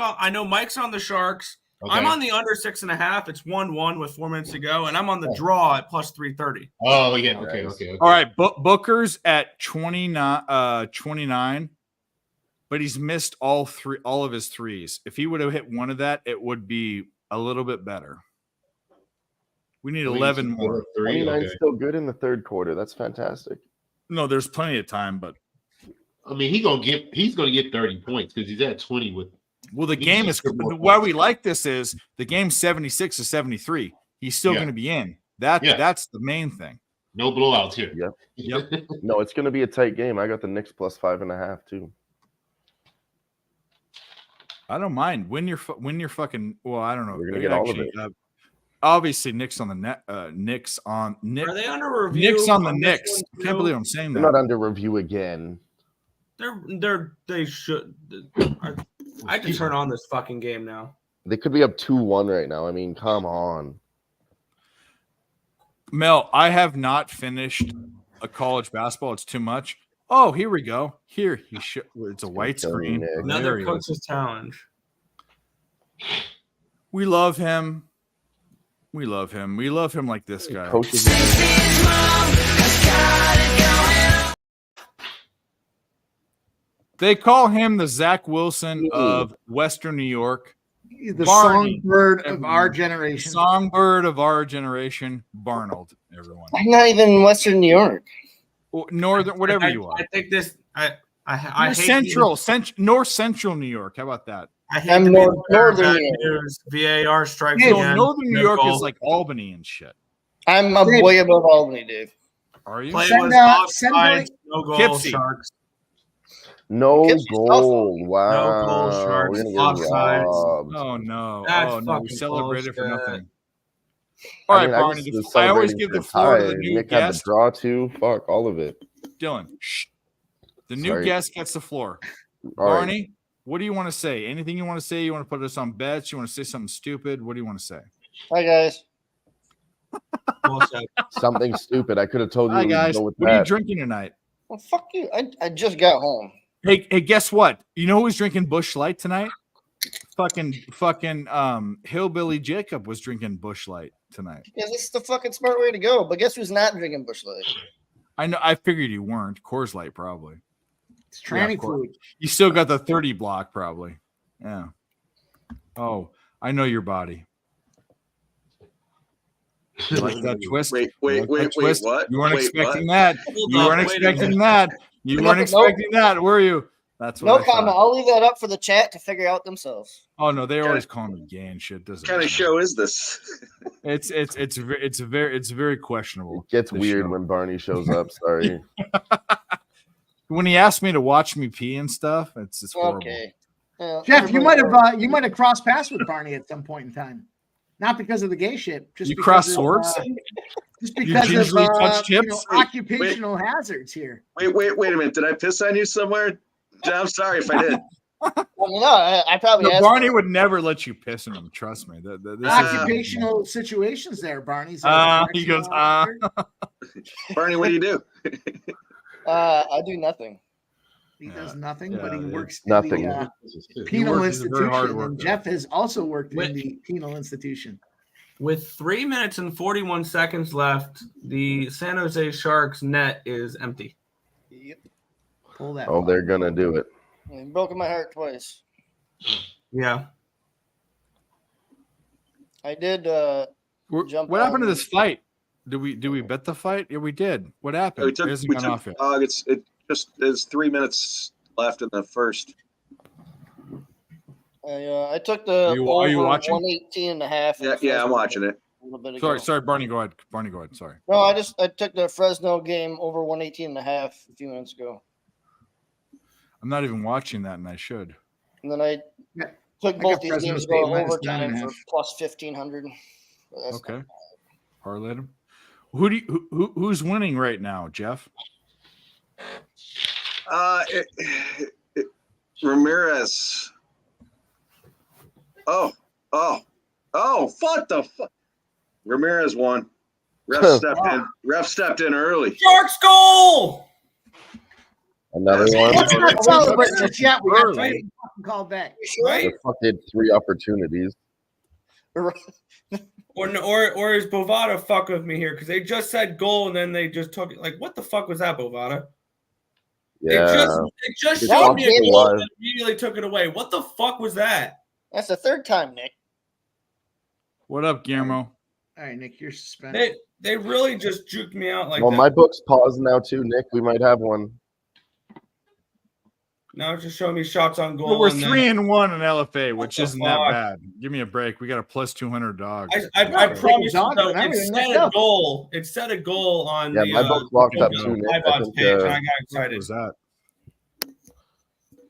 on the Sharks. Okay. I'm on the under 6.5. It's 1-1 with 4 minutes to go, and I'm on the draw at plus 330. Oh yeah. Okay. All right. Booker's at 29, but he's missed all of his threes. If he would have hit one of that, it would be a little bit better. We need 11 more. 29 still good in the third quarter. That's fantastic. No, there's plenty of time, but I mean, he's gonna get 30 points because he's at 20 with. well, the He game needs is to get more why points. we like this is the game's 76 to 73. He's still going to be in. That's the main thing. No blowouts here. Yep. No, it's going to be a tight game. I got the Knicks plus 5.5 too. I don't mind. Win your fucking. Well, I don't know. We're gonna get all of it. Obviously, Knicks on the net. Knicks on Nick. Are they under review? Knicks on the this Knicks. one, I can't too? believe I'm saying They're that. not under review again. They should. I can turn on this fucking game now. They could be up 2-1 right now. I mean, come on. Mel, I have not finished a college basketball. It's too much. Oh, here we go. Here he should. It's a white screen. There Another he is. coach's challenge. We love him. We love him. We love him like this guy. Coaches. They call him the Zach Wilson of Western New York. The Barney. songbird of our generation. Songbird of our generation. Barnold, everyone. I'm not even in Western New York. Or northern, whatever you are. I think this. I You're hate North Central New York. How about that? I hate I'm to be Northern the bearer of New bad York. news. VAR strikes No, again. Northern New No York goal. is like Albany and shit. I'm a way above Albany, Dave. Are you? Play Send, was send offside. No goal. Kipsy. Sharks. No Kipsy's goal. Wow. No goal, Sharks. We're gonna get Offsides. robbed. Oh no! That's Oh no! We fucking celebrated for bullshit. nothing. All I right, mean, Barney. was I always celebrating give for the floor to the tie. new Nick had the guest. draw too. Fuck all of it. Dylan, shh. The new Sorry. guest gets the floor. All right. Barney, what do you want to say? Anything you want to say? You want to put us on bets? You want to say something stupid? What do you want to say? Hi guys. Something stupid. I could have told you. Hi to guys. Go with What are you that. drinking tonight? Well, fuck you. I just got home. Hey, guess what? You know who's drinking Busch Light tonight? Fucking Hillbilly Jacob was drinking Busch Light tonight. Yeah, this is the fucking smart way to go. But guess who's not drinking Busch Light? I know. I figured you weren't. Coors Light probably. It's tranny of course. food. You still got the 30 block probably. Yeah. Oh, I know your body. You like that twist? Wait, You like that twist? what? You weren't Wait, expecting what? that. Hold You up, weren't wait a expecting minute. that. You Nope, weren't nope. expecting that, were you? That's what No I thought. comment. I'll leave that up for the chat to figure out themselves. Oh no, they always call me gay and shit. Doesn't What kind matter. of show is this? It's very questionable. It gets this weird show. when Barney shows up. Sorry. When he asked me to watch me pee and stuff, it's horrible. Okay. Jeff, you might have crossed paths with Barney at some point in time, not because of the gay shit. Just You because crossed of, swords? just You because of gingerly touched hips? occupational hazards here. Wait a minute. Did I piss on you somewhere? I'm sorry if I did. Well, no, I probably No, asked. Barney would never let you piss in him. Trust me. This is- Occupational situations there, Barney's. he goes, Barney, what do you do? I do nothing. He does nothing, but he yeah. works Nothing. in the He penal works- he's a very hard institution. And worker. Jeff has also worked Wait. in the penal institution. With 3 minutes and 41 seconds left, the San Jose Sharks net is empty. Yep. Pull that. Oh, they're gonna do it. You've broken my heart twice. Yeah. I did jump What happened to on- this fight? Did we bet the fight? Yeah, we did. What happened? We took, it hasn't we gone took off yet. it just there's 3 minutes left in the first. I took the Are you over watching? 118 and a half. Yeah, I'm watching it. A little bit ago. Sorry, Barney, go ahead. Barney, go ahead. Sorry. No, I took the Fresno game over 118 and a half a few minutes ago. I'm not even watching that, and I should. And then I took I both got these Fresno games State going minus overtime 9.5. for plus 1,500. Okay. Parlayed him. Who's winning right now, Jeff? Ramirez. Oh, what the fuck? Ramirez won. Ref stepped in early. Sharks goal! Another one. Let's not celebrate this yet. We got Early. three fucking called back. They fucking 3 opportunities. Or is Bovada fuck with me here? Because they just said goal and then they just took it. Like, what the fuck was that, Bovada? Yeah. They just It's showed me a fucking goal live. and immediately took it away. What the fuck was that? That's the third time, Nick. What up, Guillermo? All right, Nick, you're suspended. They really just juked me out like Well, that. my book's paused now too, Nick. We might have one. Now it's just showing me shots on goal. Well, we're and then- 3-1 in LFA, which the isn't that fuck? bad. Give me a break. We got a plus 200 dog. I promise you, Dog though, and it everything, said let's a go. goal. It said a goal on Yeah, the my book's locked up the too, Nick. I iPod's think, page, and I got What excited. was that?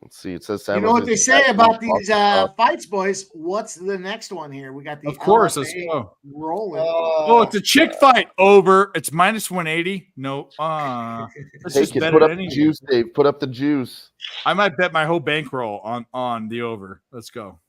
Let's see. It says San You know what Jose they say State about locked these up. fights, boys? What's the next one here? We got the Of course, let's LFA go. rolling. Oh, it's a chick fight. Over. It's minus 180. No. Let's just Take it. bet Put it up the anyway. juice, Dave. Put up the juice. I might bet my whole bankroll on the over. Let's go.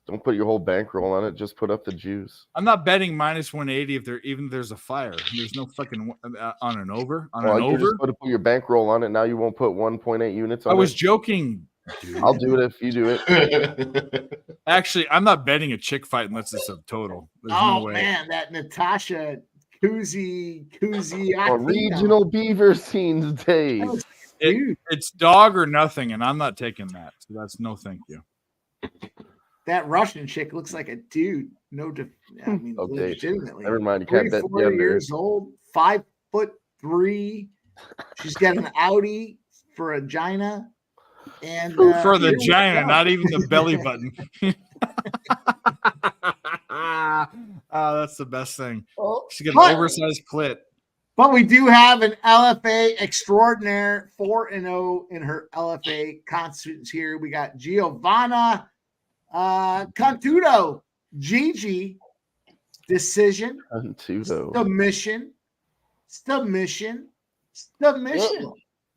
Don't put your whole bankroll on it. Just put up the juice. I'm not betting minus 180 if there's a fire. There's no fucking on an over. On an you over. just put your bankroll on it. Now you won't put 1.8 units on I was it. joking. Dude. I'll do it if you do it. Actually, I'm not betting a chick fight unless it's a total. There's Oh no way. man, that Natasha Kuzi. Regional Beaver scenes, Dave. It's dog or nothing, and I'm not taking that. So that's no thank you. That Russian chick looks like a dude. No, I mean, Okay. legitimately. Never mind. You can't bet 34 gender. years old, 5'3". She's got an Audi for a vagina. And For the here we giant, go. not even the belly button. That's the best thing. She's got But- an oversized clit. But we do have an LFA extraordinaire 4-0 in her LFA constituents here. We got Giovanna Cantudo, Gigi, decision, Two though. submission.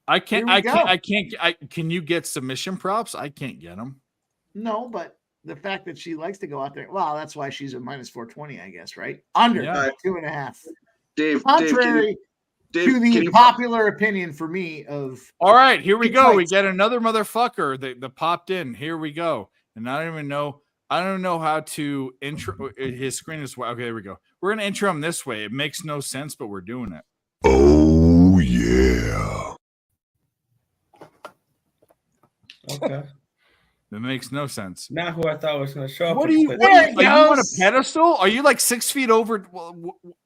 I can't. Here we go. I can't. Can you get submission props? I can't get them. No, but the fact that she likes to go out there, well, that's why she's a minus 420, I guess, right? Under Yeah. 2.5. Dave, Contrary to the popular opinion for me of. All right, here we Big go. We fights. get another motherfucker that popped in. Here we go. And I don't even know. I don't know how to intro his screen is. Okay, there we go. We're gonna intro him this way. It makes no sense, but we're doing it. Oh, yeah. Okay. It makes no sense. Not who I thought was going to show up. What are you? with What the- are you on a pedestal? Are you like 6 feet over?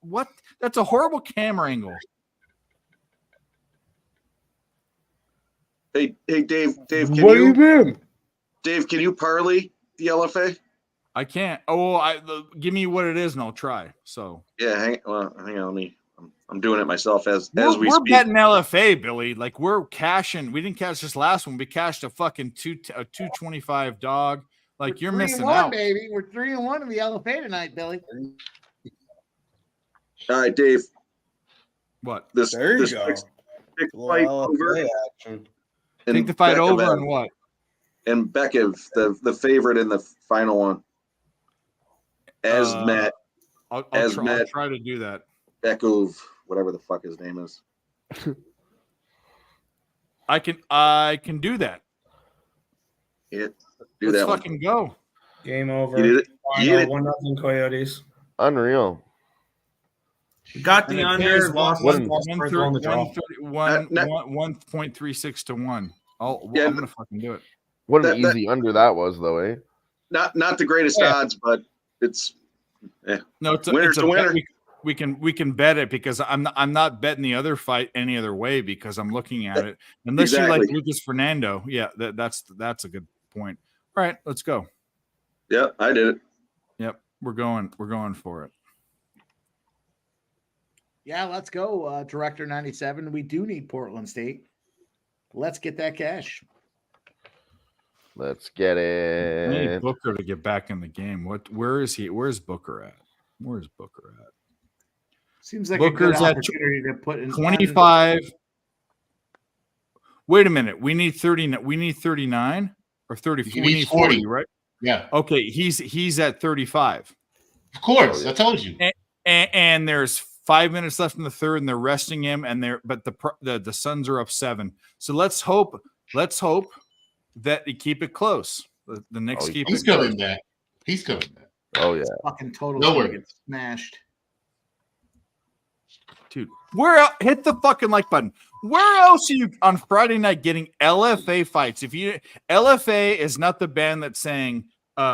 What? That's a horrible camera angle. Hey, Dave, can What do you mean? Dave, can you parlay the LFA? I can't. Oh, give me what it is and I'll try. So Yeah, hang on. I'm doing it myself as we we're speak. betting LFA, Billy. Like we're cashing. We didn't cash this last one. We cashed a fucking 225 dog. Like you're missing 3-1, out, baby. We're 3-1 in the LFA tonight, Billy. All right, Dave. What? This There you this go. big fight over. Action. Take the fight Bekev over and what? And Bekev, the favorite in the final one, as Matt I'll try to do that. Bekov, whatever the fuck his name is. I can do that. Yeah, Let's fucking go. Game over. You did it. You did it. 1-0 Coyotes. Unreal. Got the And it under. pays Lost 1.36 to 1. I'm gonna fucking do it. What an easy under that was, though, eh? Not the greatest odds, but it's No, it's winner's a a winner. bet. We can bet it because I'm not betting the other fight any other way because I'm looking at it. Unless you like Exactly. Lucas Fernando, yeah, that's a good point. All right, let's go. Yeah, I did it. Yep, we're going for it. Yeah, let's go, Director 97. We do need Portland State. Let's get that cash. Let's get I need it. Booker to get back in the game. Where is he? Where's Booker at? Where's Booker at? Seems like Booker's a good at opportunity to put in 25. Wait a minute. We need 30. We need 39 or 34. You We need need 40. 40, right? Yeah. Okay, he's at 35. Of course, I told you. And there's 5 minutes left in the third, and they're resting him. And the Suns are up 7. So let's hope that they keep it close. The Knicks keep He's it close. coming back. He's coming back. Oh yeah. Fucking totally No worries. get smashed. Dude, hit the fucking like button. Where else are you on Friday night getting LFA fights? LFA is not the band that's saying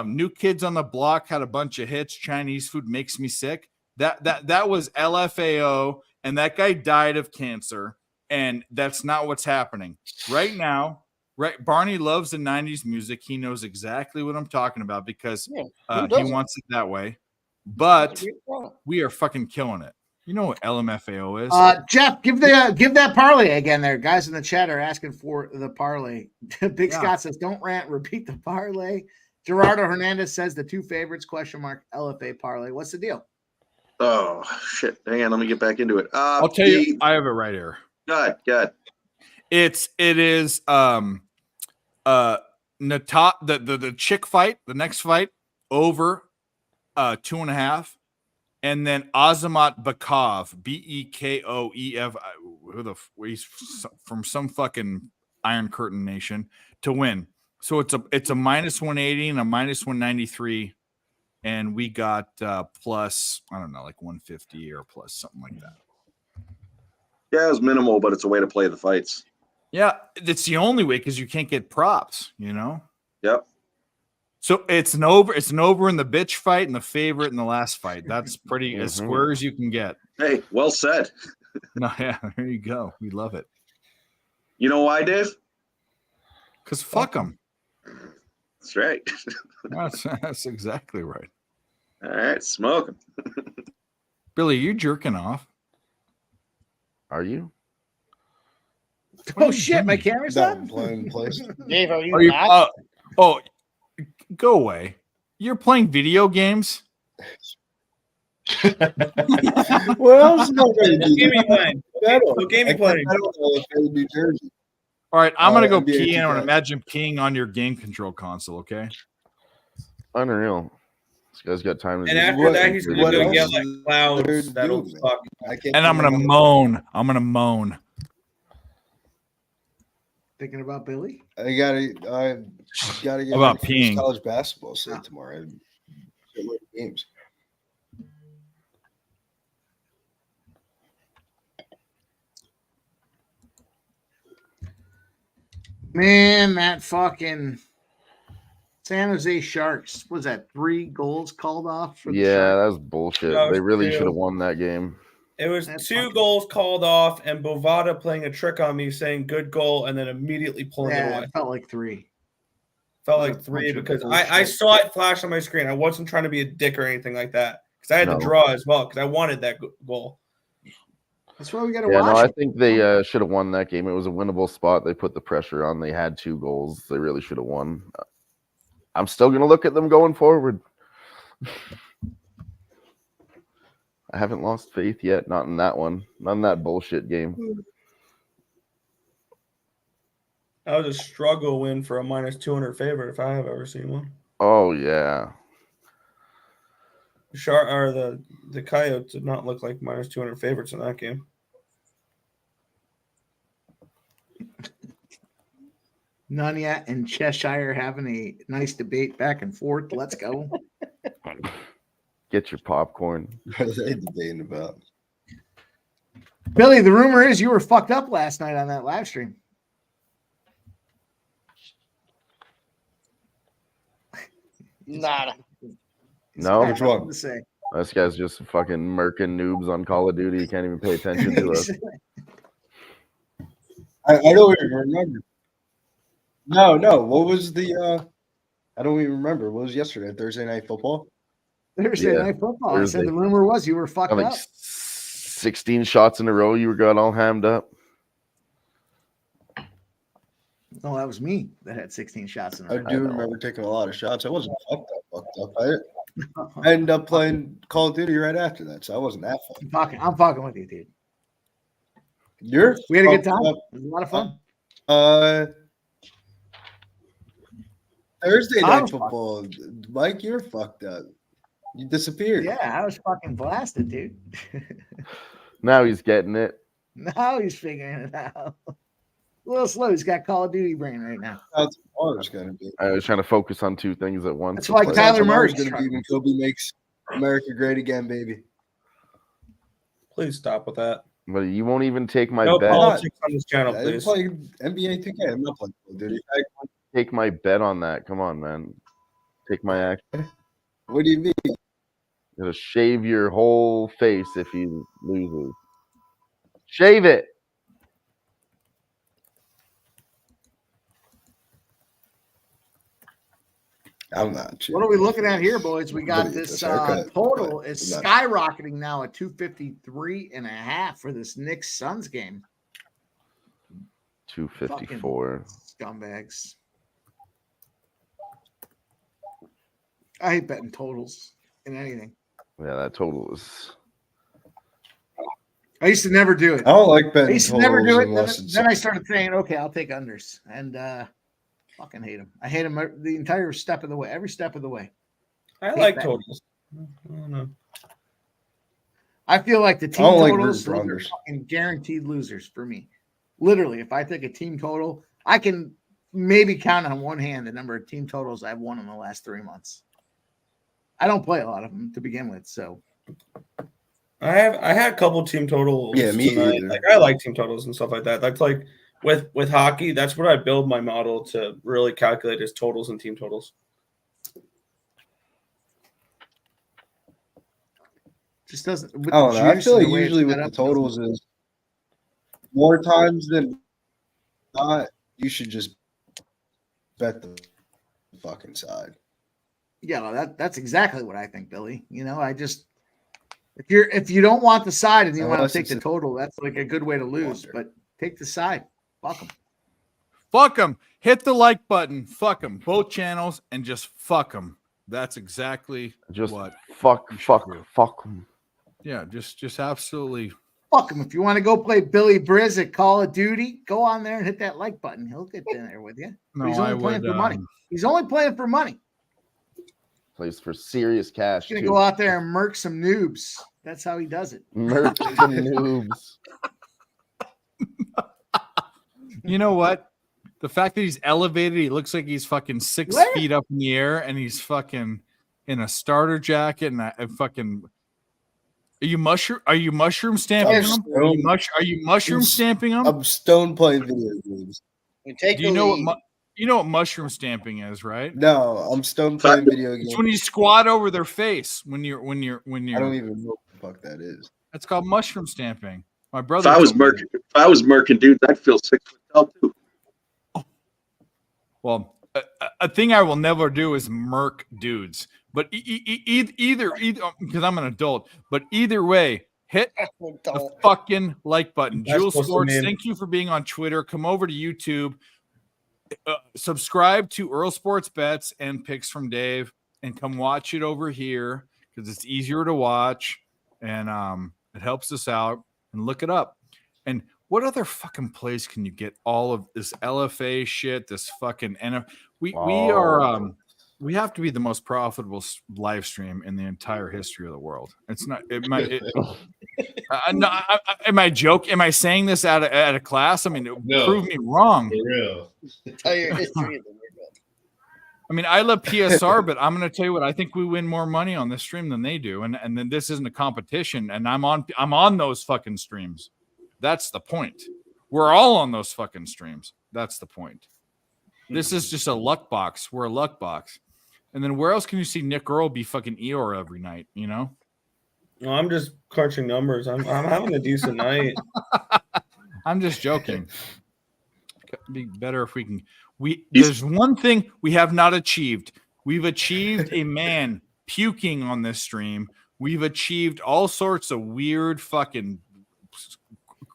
New Kids on the Block had a bunch of hits. Chinese food makes me sick. That was LFAO, and that guy died of cancer. And that's not what's happening right now. Right, Barney loves the 90s music. He knows exactly what I'm talking about because he wants it that way. But we are fucking killing it. You know what LMFAO is? Jeff, give that parlay again there. Guys in the chat are asking for the parlay. Big Scott says, don't rant, repeat the parlay. Gerardo Hernandez says the two favorites, ? LFA parlay. What's the deal? Oh shit! Hang on, let me get back into it. I'll tell you, I have it right here. Good. It is the chick fight, the next fight over 2.5, and then Azamat Bekov, Bekoef, he's from some fucking Iron Curtain nation to win. So it's a minus 180 and a minus 193, and we got plus, I don't know, like 150 or plus something like that. Yeah, it was minimal, but it's a way to play the fights. Yeah, it's the only way because you can't get props, you know? Yep. So it's an over in the bitch fight and the favorite in the last fight. That's pretty as square as you can get. Hey, well said. No, yeah, there you go. We love it. You know why, Dave? Because fuck them. That's right. That's exactly right. All right, smoke 'em. Billy, you jerking off? Are you? Oh shit, my camera's on. Dave, are you? Are you not? go away. You're playing video games? What else am I going to What do? game are you playing? What game are you playing? I don't know if they're in New Jersey. All right, I'm gonna go NBA pee in. 2K. Imagine peeing on your game control console. Okay. Unreal. This guy's got time to And do after what- that, he's gonna what go else? yell at clouds. They're That'll doing, fuck. I can't And I'm keep gonna them. moan. I'm gonna moan. Thinking about Billy? I gotta get About ready for this peeing. college basketball slate tomorrow. I get ready for games. Man, that fucking San Jose Sharks. Was that 3 goals called off for the Yeah, Sharks? that was bullshit. That was They really two. should have won that game. It was That's 2 fucking- goals called off, and Bovada playing a trick on me, saying "good goal," and then immediately pulling it Yeah, away. it felt like 3. Felt What a like 3 bunch of because I bullshit. saw it flash on my screen. I wasn't trying to be a dick or anything like that because I had No. the draw as well because I wanted that goal. That's why we got to Yeah, no, watch I it. think they should have won that game. It was a winnable spot. They put the pressure on. They had 2 goals. They really should have won. I'm still going to look at them going forward. I haven't lost faith yet. Not in that one. Not in that bullshit game. That was a struggle win for a -200 favorite if I have ever seen one. Oh, yeah. The Coyotes did not look like -200 favorites in that game. Nunya and Cheshire having a nice debate back and forth. Let's go. Get your popcorn. What are they debating about? Billy, the rumor is you were fucked up last night on that live stream. Nada. No? Which one? To say. This guy's just fucking murking noobs on Call of Duty. He can't even pay attention to us. I don't even remember. No. What was the? I don't even remember. What was yesterday? Thursday night football. Thursday Yeah, night football. I Thursday. said the rumor was you were fucked Like up. 16 shots in a row. You got all hammed up. No, that was me that had 16 shots in a I row. do remember taking a lot of shots. I wasn't fucked up. I ended up playing Call of Duty right after that, so I wasn't that fun. I'm fucking with you, dude. We had a good time. It was a lot of fun. Thursday I night was football, Mike, you're fucked up. You disappeared. Yeah, I was fucking blasted, dude. Now he's getting it. Now he's figuring it out. A little slow. He's got Call of Duty brain right now. How tomorrow's gonna be. I was trying to focus on 2 things at once. That's why But- Tyler Tomorrow's Murray's gonna be when Kobe makes America great again, baby. Please stop with that. But you won't even take my No bet. politics on this channel, I'm please. playing NBA 2K. I'm not playing Call of Duty. Take my bet on that. Come on, man. Take my action. What do you mean? It'll shave your whole face if he loses. Shave it. I'm not. What are we looking at here, boys? We got Gonna get this this haircut, total but is I'm skyrocketing now at 253.5 for this Knicks Suns game. 254. Scumbags. I hate betting totals in anything. Yeah, that total is. I used to never do it. I don't like betting I used to never do totals it. unless it's- Then I started saying, okay, I'll take unders. And fucking hate them. I hate them the entire step of the way, every step of the way. I Hate like betting. totals. I don't know. I feel like the team I don't like totals rooting for those are unders. fucking guaranteed losers for me. Literally, if I take a team total, I can maybe count on one hand the number of team totals I've won in the last 3 months. I don't play a lot of them to begin with, so I had a couple team totals. Yeah, me tonight. either. Like I like team totals and stuff like that. That's like with hockey. That's what I build my model to really calculate is totals and team totals. just doesn't. With I don't the know. I juice feel and like the way it's usually with set the up, it doesn't- totals is more times than not, you should just bet the fucking side. Yeah, well, that's exactly what I think, Billy. You know, I just if you don't want the side and you want Unless to take it's the a total, that's like a good way to lose. wonder. But take the side. Fuck them. Fuck them. Hit the like button. Fuck them. Both channels and just fuck them. That's exactly Just what. fuck. Yeah, just absolutely. Fuck him. If you want to go play Billy Briz at Call of Duty, go on there and hit that like button. He'll get in there with you. But he's only playing for money. He's only playing for money. Plays for serious cash. He's gonna go out there and murk some noobs. That's how he does it. Murk some noobs. You know what? The fact that he's elevated, he looks like he's fucking 6 feet up in the air, and he's fucking in a starter jacket and a fucking. Are you mushroom stamping him? Are you mushroom stamping him? I'm stone playing video games. Do you know what mushroom stamping is, right? No, I'm stone playing video games. It's when you squat over their face when you're. I don't even know what the fuck that is. That's called mushroom stamping. My brother. If I was murking dudes, I'd feel 6 foot tall too. Well, a thing I will never do is murk dudes. But either because I'm an adult. But either way, hit the fucking like button. Jules Sports, thank you for being on Twitter. Come over to YouTube. Subscribe to Earl Sports Bets and Picks from Dave, and come watch it over here because it's easier to watch and it helps us out. And look it up. And what other fucking place can you get all of this LFA shit? This fucking NFL. We have to be the most profitable live stream in the entire history of the world. It's not. Am I joking? Am I saying this at a class? I mean, prove me wrong. For real. Tell your history of the world. I mean, I love PSR, but I'm going to tell you what. I think we win more money on this stream than they do, and then this isn't a competition. And I'm on those fucking streams. That's the point. We're all on those fucking streams. That's the point. This is just a luck box. We're a luck box. And then where else can you see Nick Earl be fucking Eeyore every night? You know? No, I'm just crunching numbers. I'm having a decent night. I'm just joking. It'd be better if we can. There's one thing we have not achieved. We've achieved a man puking on this stream. We've achieved all sorts of weird fucking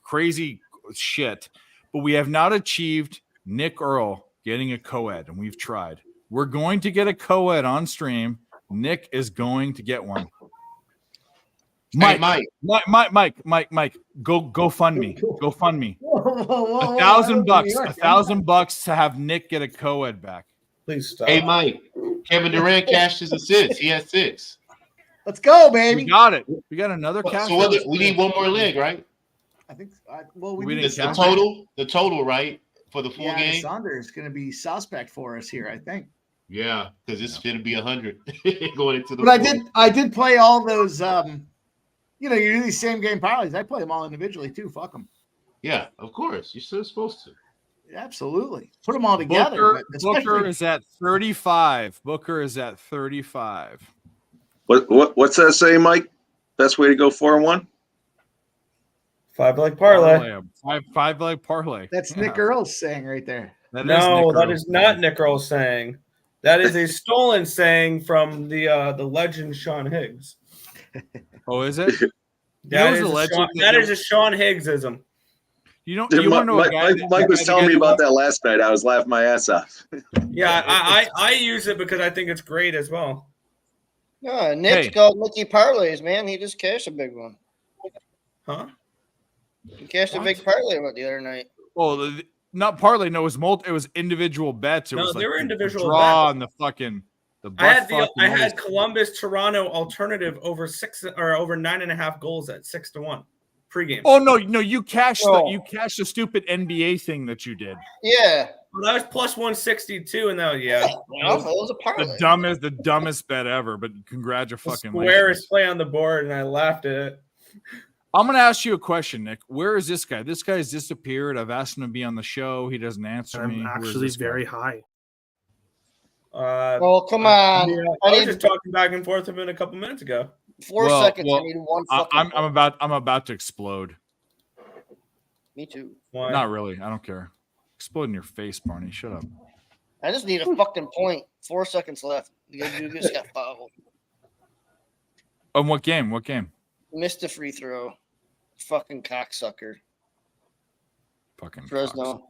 crazy shit, but we have not achieved Nick Earl getting a co-ed, and we've tried. We're going to get a co-ed on stream. Nick is going to get one. Mike, go fund me. Go fund me. $1,000 to have Nick get a co-ed back. Please stop. Hey, Mike, Kevin Durant cashed his assists. He has 6. Let's go, baby. We got it. We got another cash. So we need one more leg, right? I think. Well, We need didn't the total, right, for the full game. Sander is going to be suspect for us here, I think. Yeah, because it's going to be 100 going into the. But I did play all those. You do these same game parlays. I play them all individually too. Fuck them. Yeah, of course. You're still supposed to. Absolutely. Put them all together. Booker is at 35. Booker is at 35. What's that say, Mike? Best way to go 4-1? 5-leg parlay. Five leg parlay. That's Nick Earl's saying right there. That is not Nick Earl's saying. That is a stolen saying from the legend Sean Higgs. Oh, is it? That is a Sean Higgsism. You want Dude, to know a guy Mike was telling me about that last night. I was laughing my ass off. Yeah, I use it because I think it's great as well. Yeah, Nick's called Nicky Parlays, man. He just cashed a big one. Huh? He cashed a big parlay about the other night. Oh, not parlay. No, it was individual bets. It was they were individual draw bets. on the fucking. I had Columbus Toronto alternative over 9.5 goals at 6-1 pregame. Oh no, you cashed the stupid NBA thing that you did. Yeah. Well, that was plus 162, and that was a parlay. The dumbest bet ever. But congratulations. Squarest play on the board, and I laughed at it. I'm going to ask you a question, Nick. Where is this guy? This guy's disappeared. I've asked him to be on the show. He doesn't answer me. I'm actually very high. Well, come on. Yeah, I was just talking back and forth with him a couple minutes ago. 4 seconds. I need one fucking. I'm about to explode. Me too. Why? Not really. I don't care. Explode in your face, Barney. Shut up. I just need a fucking point. 4 seconds left. You just got fouled. On what game? What game? Missed a free throw. Fucking cocksucker. Fucking Fresno. cocksucker.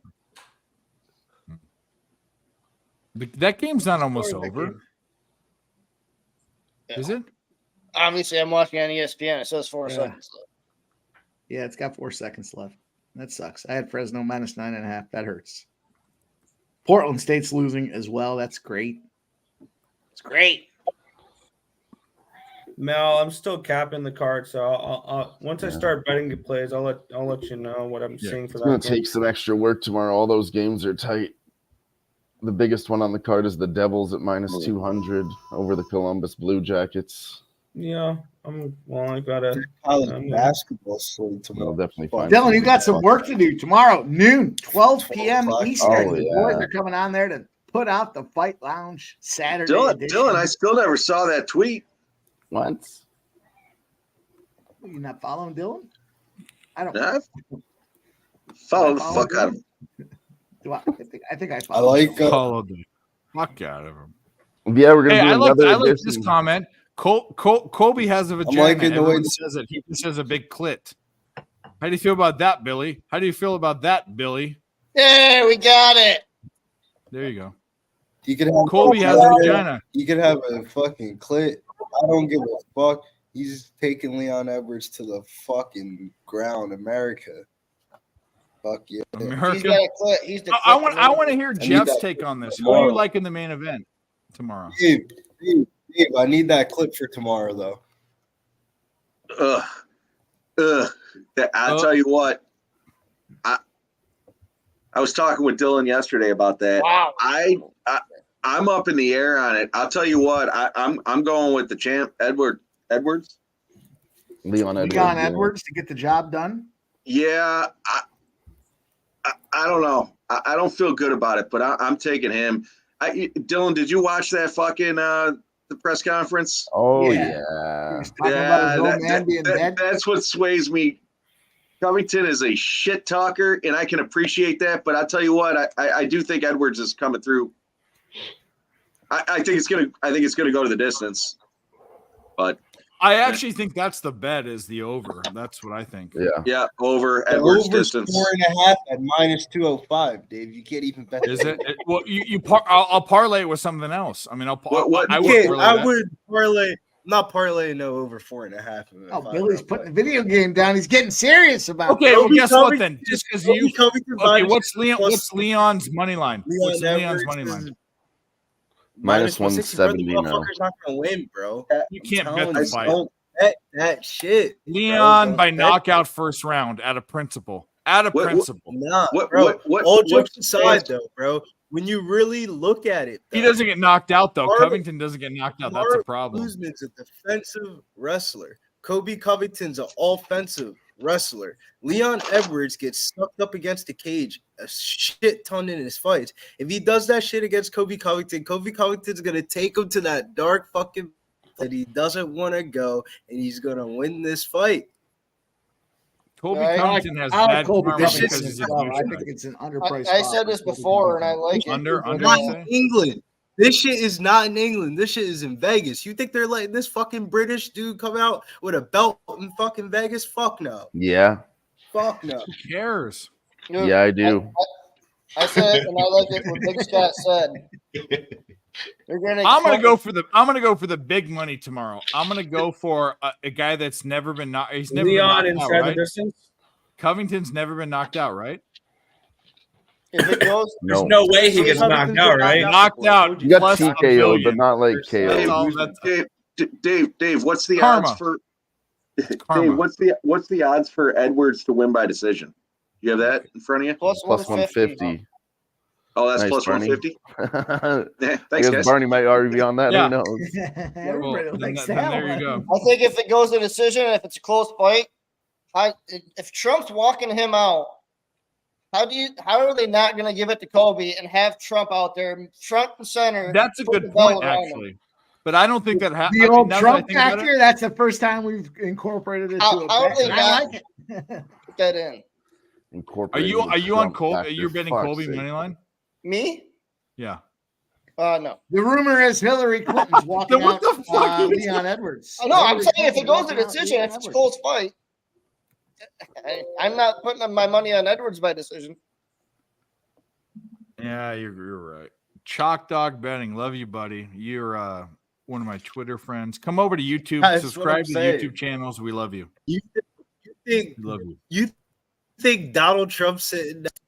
That game's not almost over. Yeah. Is it? Obviously, I'm watching on ESPN. It says 4 seconds. Yeah, it's got 4 seconds left. That sucks. I had Fresno minus 9.5. That hurts. Portland State's losing as well. That's great. It's great. Mel, I'm still capping the card, so I'll once I start betting the plays, I'll let you know what I'm seeing for It's that. going to take some extra work tomorrow. All those games are tight. The biggest one on the card is the Devils at minus 200 over the Columbus Blue Jackets. Yeah, I gotta college basketball slate tomorrow. We'll definitely find Dylan, you got some work to do tomorrow, noon, 12 p.m. Eastern. Oh, The yeah. boys are coming on there to put out the Fight Lounge Saturday edition. Dylan, I still never saw that tweet. What? You not following Dylan? I don't Follow the fuck out of him. Do I think I I follow. like Follow the fuck out of him. Yeah, we're going to Hey, do I like another this edition. comment. Colby has a vagina. liking the way Everyone says it. He just has a big clit. How do you feel about that, Billy? How do you feel about that, Billy? There, we got it. There you go. You could have Colby has a vagina. You could have a fucking clit. I don't give a fuck. He's taking Leon Edwards to the fucking ground, America. Fuck yeah. America. He's got a clit. He's the I want to hear need Jeff's that take on this. Who tomorrow. do you like in the main event tomorrow? Dave, I need that clip for tomorrow, though. I'll tell you what. I was talking with Dylan yesterday about that. Wow. I'm up in the air on it. I'll tell you what. I'm going with the champ Edwards. Leon Edwards. Leon Edwards to get the job done. Yeah, I don't know. I don't feel good about it, but I'm taking him. Dylan, did you watch that fucking the press conference? Oh Yeah. yeah. Talking about his old man being dead. That's what sways me. Covington is a shit talker, and I can appreciate that. But I'll tell you what, I do think Edwards is coming through. I think it's gonna go to the distance. But I actually think that's the bet is the over. That's what I think. Yeah, over The Edwards over's distance. 4.5 at minus 205, Dave. You can't even bet. Is it? Well, I'll parlay it with something else. I mean, What- I Okay, would. I would parlay. Not parlay. No, over 4.5. Oh, Billy's putting the video game down. He's getting serious about Okay, it. well, guess what then? Just because you. Covington Okay, minus what's Leon's money line? What's Leon's Edwards money is line? Minus 160. 170 now. Motherfucker's not gonna win, bro. You can't I'm bet telling the you, fight. Don't bet that shit. Leon bro. by Don't bet knockout first round out of principle. Out of What- principle. Nah, What- bro. what- what- all what- jokes aside, though, bro. When you really look at it, He though, doesn't get knocked out though. Marvin- Covington doesn't get knocked out. That's a problem. Usman's a defensive wrestler. Kobe Covington's an offensive wrestler. Leon Edwards gets sucked up against the cage a shit ton in his fights. If he does that shit against Kobe Covington's gonna take him to that dark fucking that he doesn't want to go, and he's gonna win this fight. Kobe Right. Covington has I like bad Kobe karma Covington because he's a as well. I think douchebag. it's an underpriced. I said this before, and I like it. Under, Not you in say? England. This shit is not in England. This shit is in Vegas. You think they're letting this fucking British dude come out with a belt in fucking Vegas? Fuck no. Yeah. Fuck no. Who cares? Dude, Yeah, I do. I said it, and I like it. What Big Scott said. They're gonna. I'm gonna go for the big money tomorrow. I'm gonna go for a guy that's never been knocked. He's never Leon been knocked inside out, the right? distance. Covington's never been knocked out, right? If it goes, There's no way he gets knocked out, right? Knocked out. You got plus a TKO, billion. but not like That's KO. all- that's- Dave, what's the Karma. odds for Karma. Dave? What's the odds for Edwards to win by decision? You have that in front of you? plus Plus 150. Oh, that's Nice, plus Barney. 150. Yeah, I thanks, guess guys. Barney might already be on that. Yeah. Who knows? Everybody Well, likes then that there one. you go. I think if it goes to decision, if it's a close fight, if Trump's walking him out, how are they not going to give it to Kobe and have Trump out there front and center? That's a put good the belt point, around him? actually. But I don't think that happens. The old Trump factor. That's the first time we've incorporated it. How to a are bet, they and I not like it. put that in? Are you on Colby? Are you betting Colby money line? Me? Yeah. No. The rumor is Hillary Clinton's walking What the out fuck is- Leon Edwards. Oh, no, I'm Hillary saying if it Clinton's goes to walking out decision, Leon if it's a Edwards. close fight, I'm not putting my money on Edwards by decision. Yeah, you're right. Chalk dog betting. Love you, buddy. You're one of my Twitter friends. Come over to YouTube. That's what Subscribe I'm to the saying. YouTube channels. We love you. You think We love you. you think Donald Trump's sitting next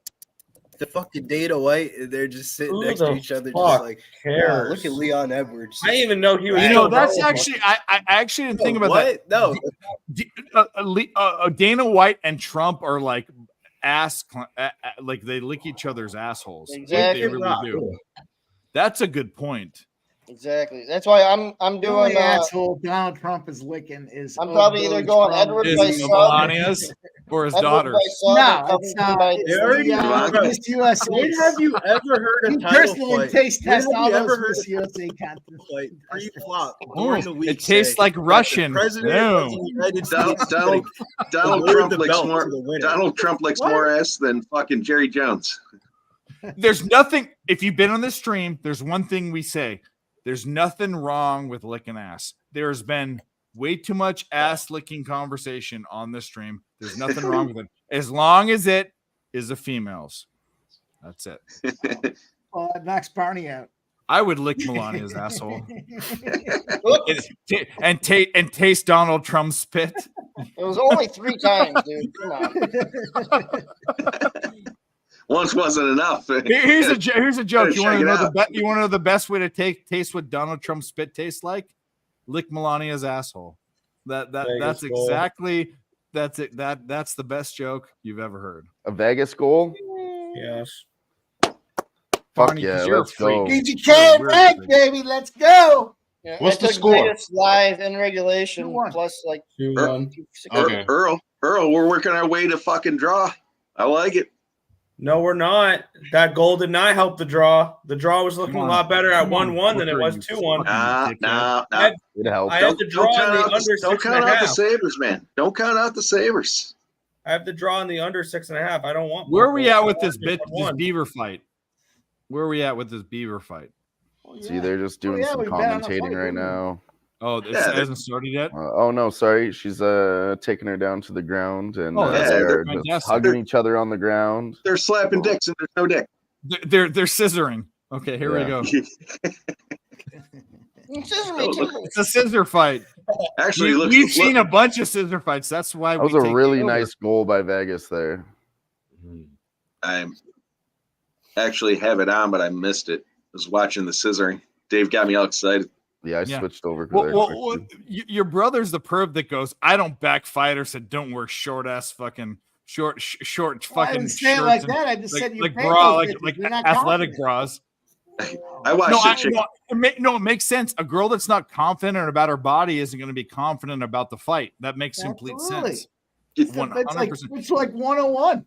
to fucking Dana White and they're just sitting Who next to the each other, fuck just like, cares? look at Leon Edwards. I didn't even know he was. You know, so that's relevant. actually I actually didn't think about what? that. No, Dana White and Trump are like like they lick each other's assholes. Like, Exactly. they really do. That's a good point. Exactly. That's why I'm The doing. only asshole Donald Trump is licking is. I'm probably either going Edward Is by son, Melania's or his Edward daughters? by son, No, or it's Covington not. by- It's already the Miss USA. when have you ever heard a You title personally fight? taste When test have all you ever those heard Miss USA contest. like pre-flop Oh, during the week? it tastes say like that the Russian. President Boom. of the United Donald, States Donald, like, Donald awarded Trump the licks belt more. to the winner. Donald Trump licks What? more ass than fucking Jerry Jones. There's nothing. If you've been on this stream, there's one thing we say. There's nothing wrong with licking ass. There's been way too much ass licking conversation on this stream. There's nothing wrong with it. As long as it is a female's. That's it. It knocks Barney out. I would lick Melania's asshole. and taste Donald Trump's spit. It was only 3 times, dude. Come on. Once wasn't enough. Here's a joke. You want Check to it know out. you want to know the best way to taste what Donald Trump's spit tastes like? Lick Melania's asshole. That's Vegas goal. exactly that's it. That's the best joke you've ever heard. A Vegas goal? Yes. Fuck Barney, yeah, 'cause you're a let's go. freak. BGK We're right, freak. baby. Let's go. Yeah, What's I the took score? Vegas live in regulation 2-1. plus like 2-1. Okay. Earl, we're working our way to fucking draw. I like it. No, we're not. That goal did not help the draw. The draw was looking Come a on. lot better at Come on, 1-1 than it Booker, was you 2-1. fucking Nah. It helps. I have the draw in the under Don't count out the 6.5. Sabres, man. Don't count out the Sabres. I have the draw in the under 6.5. I don't want. Where more are we goals. at with I this want this beaver fight? Where are we at with this beaver fight? See, they're just doing yeah, some we've been on a commentating fight, right haven't we? now. Oh, it Yeah, hasn't started yet. Oh no, sorry. She's taking her down to the ground and Oh, that's they're just fantastic. hugging each other on the ground. They're slapping dicks and there's no dick. They're scissoring. Okay, here we Yeah. go. It's It's a scissor fight. Actually, We've seen a bunch of scissor fights. That's why That was we a take really the over. nice goal by Vegas there. I actually have it on, but I missed it. I was watching the scissoring. Dave got me all excited. Yeah, I Yeah. switched over. Well, your brother's the perv that goes, I don't back fighters that don't wear short ass fucking short Well, I fucking didn't say it shirts like and, that. I just like, said you like pay bra, those like bitches. You're not athletic confident. bras. I watched No, the chick. it makes sense. A girl that's not confident about her body isn't going to be confident about the fight. That makes complete Absolutely. sense. It's 100%. it's like 101.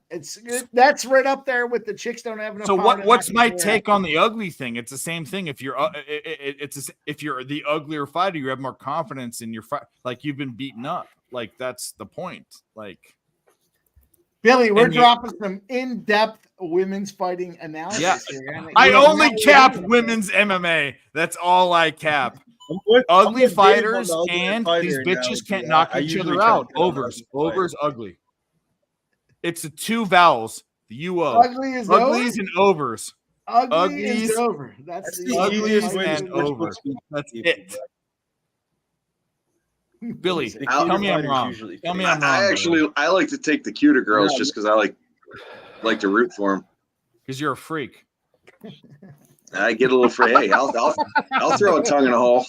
That's right up there with the chicks don't have enough. So power to what's knock my each other take out. on the ugly thing? It's the same thing. If you're if you're the uglier fighter, you have more confidence in your fight. Like you've been beaten up. Like that's the point. Like Billy, we're and you- dropping some in-depth women's fighting analysis Yeah. here. And I we're only not- cap women's MMA. That's all I cap. Ugly fighters and these bitches can't knock each other out. Over's ugly. It's the two vowels. The UO. Ugly is Uglies and overs. Ugly is Uglies, over. That's the uglies easiest way to and switch overs. between That's people. it. Billy, The tell cuter me I'm fighters wrong. usually Tell me I I'm wrong. actually I like to take the cuter girls Yeah. just because I like to root for them. Because you're a freak. I get a little free. Hey, I'll throw a tongue in a hole.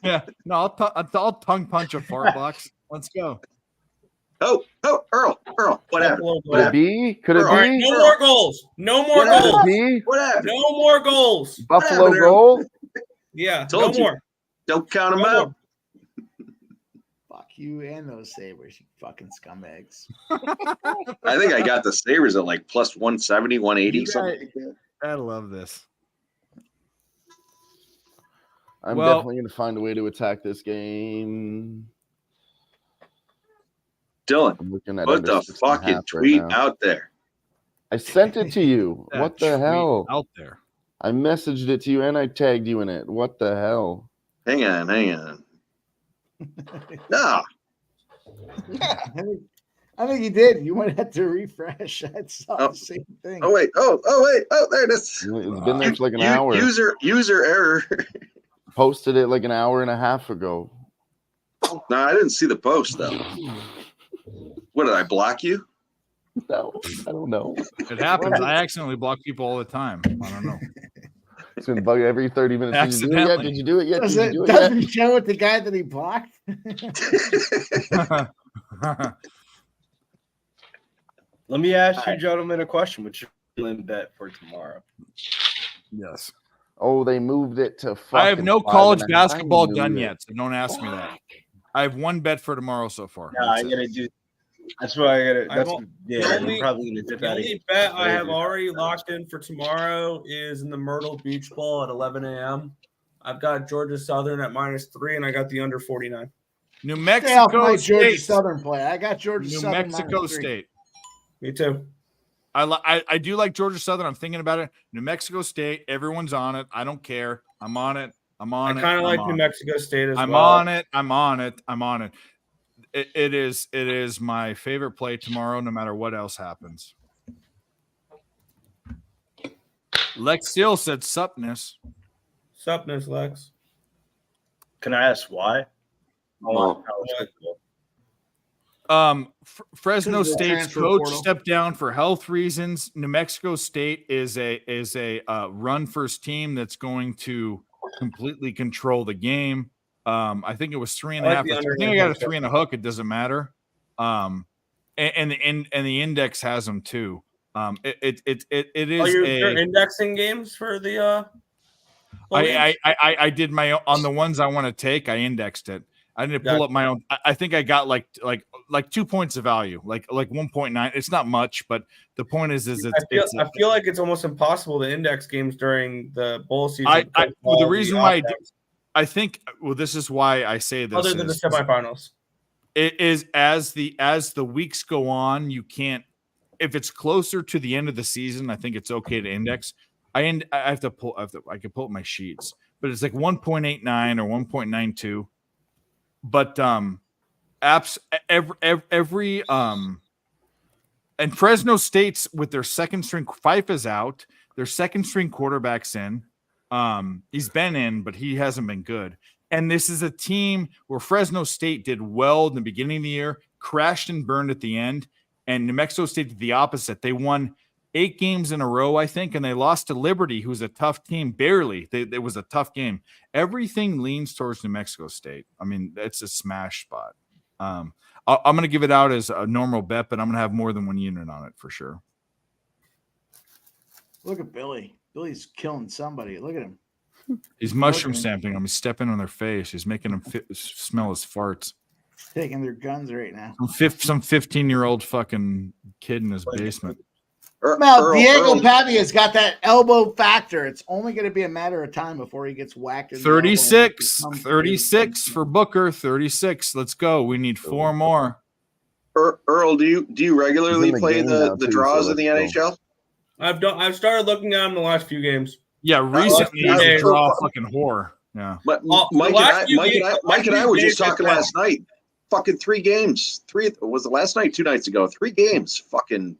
Yeah. No, I'll tongue punch a fart box. Let's go. Oh, Earl, what happened? Could it be? Could it All right, be? no more goals. No more What happened? goals. Could it be? What happened? No more goals. Buffalo happened, Earl? goal? Yeah, Told no you. more. Don't count them No out. Fuck you and those Sabres, you fucking scumbags. I think I got the Sabres at like plus 170, 180, You something guys- like that. I love this. I'm Well- definitely going to find a way to attack this game. Dylan, I'm looking at put under the 6.5 fucking right tweet now. out there. I sent it to you. That What the tweet hell? out there? I messaged it to you and I tagged you in it. What the hell? Hang on. No. I think you did. You might have to refresh. I saw Oh. the same thing. Oh wait. Oh, there it is. It's been there for like an hour. User error. posted it like an hour and a half ago. No, I didn't see the post though. What did I block you? No, I don't know. It happens. I accidentally block people all the time. I don't know. It's gonna bug you every 30 minutes. Did you do it yet? Did you do it yet? Does Did it, you do it doesn't yet? show it the guy that he blocked? Let me ask you gentlemen a question. What's your bet for tomorrow? Yes. Oh, they moved it to. I have no fucking college 5.5. basketball I knew done it. yet, so don't ask me that. I have one bet for tomorrow so far. No, I gotta do. That's what I gotta. That's The only, probably gonna dip the out of only bet I have already locked in for tomorrow is in the Myrtle Beach Bowl at 11 a.m. I've got Georgia Southern at -3, and I got the under 49. New Stay off Mexico my Georgia State. Southern play. I got Georgia New Southern Mexico -3. State. Me too. I do like Georgia Southern. I'm thinking about it. New Mexico State. Everyone's on it. I don't care. I'm on it. I'm on it. I kind of I'm like on New it. Mexico State as I'm well. on it. I'm on it. I'm on it. It is my favorite play tomorrow, no matter what else happens. Lex Steele said supness. Supness, Lex. Can I ask why? Fresno Because of the State's transfer coach portal. stepped down for health reasons. New Mexico State is a run first team that's going to completely control the game. I think it was 3.5. I like the under I think I got a 3 and a hook. It doesn't matter. And the index has them too. It is. Oh, you're indexing games for the. I did my on the ones I want to take. I indexed it. I didn't pull up my own. I think I got like 2 points of value, like 1.9. It's not much, but the point is I feel like it's almost impossible to index games during the bowl season. The reason why I think this is why I say this. Other than the semifinals, it is as the weeks go on, you can't. If it's closer to the end of the season, I think it's okay to index. I can pull up my sheets, but it's like 1.89 or 1.92. But apps every and Fresno State's with their second string Fife is out, their second string quarterback's in. He's been in, but he hasn't been good. And this is a team where Fresno State did well in the beginning of the year, crashed and burned at the end, and New Mexico State did the opposite. They won 8 games in a row, I think, and they lost to Liberty, who's a tough team, barely. It was a tough game. Everything leans towards New Mexico State. I mean, it's a smash spot. I'm going to give it out as a normal bet, but I'm going to have more than one unit on it for sure. Look at Billy. Billy's killing somebody. Look at him. He's mushroom stamping them. He's stepping on their face. He's making them smell his farts. Taking their guns right now. Some 15-year-old fucking kid in his basement. Well, Diego Pavia's got that elbow factor. It's only going to be a matter of time before he gets whacked. 36 for Booker. 36. Let's go. We need 4 more. Earl, do you regularly play the draws in the NHL? I've started looking at them the last few games. Yeah, recently he's a draw fucking whore. Yeah. But Mike and I were just talking last night. Fucking 3 games. Was it last night? 2 nights ago. 3 games. Fucking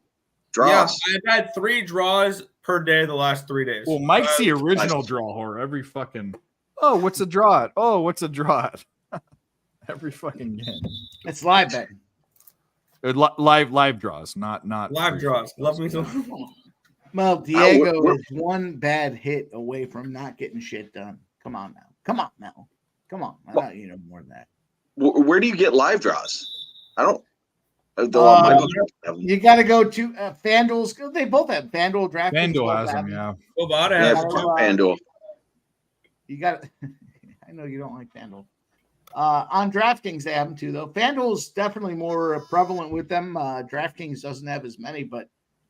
draws. Yeah, I've had 3 draws per day the last 3 days. Well, Mike's the original draw whore. Every fucking what's a draw it? Oh, what's a draw it? Every fucking game. It's live betting. Live draws, not live draws. Love me so. Well, Diego is one bad hit away from not getting shit done. Come on now. Come on. I got you know more than that. Where do you get live draws? I don't. You got to go to FanDuel's. They both have FanDuel, DraftKings. FanDuel has them, yeah. Bovada has FanDuel. You got. I know you don't like FanDuel. On DraftKings, they have them too, though. FanDuel's definitely more prevalent with them. DraftKings doesn't have as many, but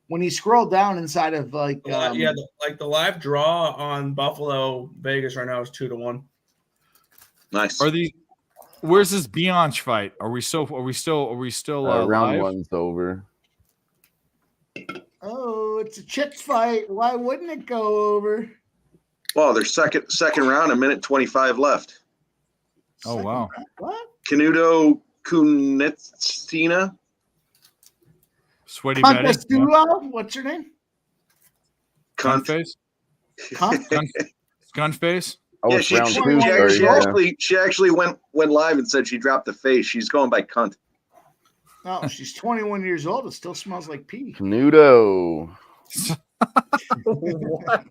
when you scroll down inside of like the live draw on Buffalo Vegas right now is 2-1. Nice. Where's this Bianch fight? Are we still round live? 1's over. Oh, it's a chicks fight. Why wouldn't it go over? Well, there's second round, 1:25 left. Oh wow. What? Canuto Kunitsina. Sweaty Betty. What's her name? Gunface. Gunface. Oh, Yeah, it's round two. she actually went live and said she dropped the face. She's going by cunt. No, she's 21 years old. It still smells like pee. Nudo. What?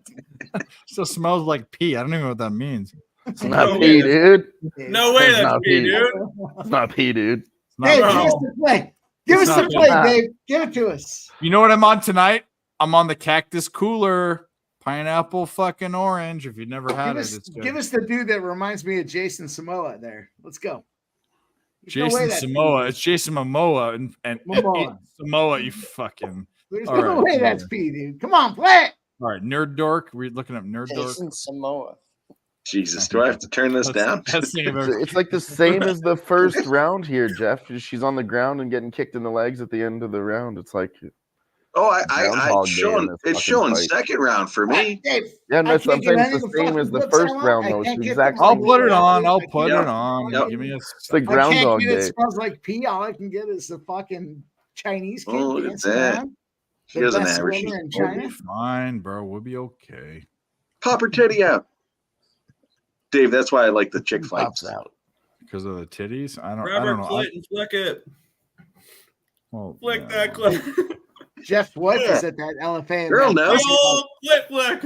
Still smells like pee. I don't even know what that means. It's not pee, dude. No way It's that's not pee, dude. It's not pee, dude. Hey, give us the play. Give us the play, Dave. Give it to us. You know what I'm on tonight? I'm on the Cactus Cooler pineapple fucking orange. If you've never had it, it's good. Give us the dude that reminds me of Jason Samoa there. Let's go. There's no way Jason that's Samoa. It's Jason Momoa and Momoa. Samoa. You fucking. There's All no right. way that's P, dude. Come on, play it. All right, Nerd Dork. We're looking up Nerd Dork. Jason Samoa. Jesus, do I have to turn this down? It's like the same as the first round here, Jeff. She's on the ground and getting kicked in the legs at the end of the round. It's like, Groundhog Day in this it's fucking showing fight. second round for me. Yeah, no, I'm saying it's the same as the first round, though. It's the exact I'll same. put it on. I'll put Yep. it on. Yep. Give me a. It's the I can't Groundhog get it. Day. Smells like pee. All I can get is the fucking Chinese kid Oh, look at dancing that. around. She The doesn't best have her. swimmer in We'll China. be fine, bro. We'll be okay. Pop her titty out. Dave, that's why I like the chick fights. Because of the titties? I don't Grab her know. clit and flick it. Well, Flick that clit. Jeff's wife Yeah. was at that LFA. Girl event. knows. Oh, flick.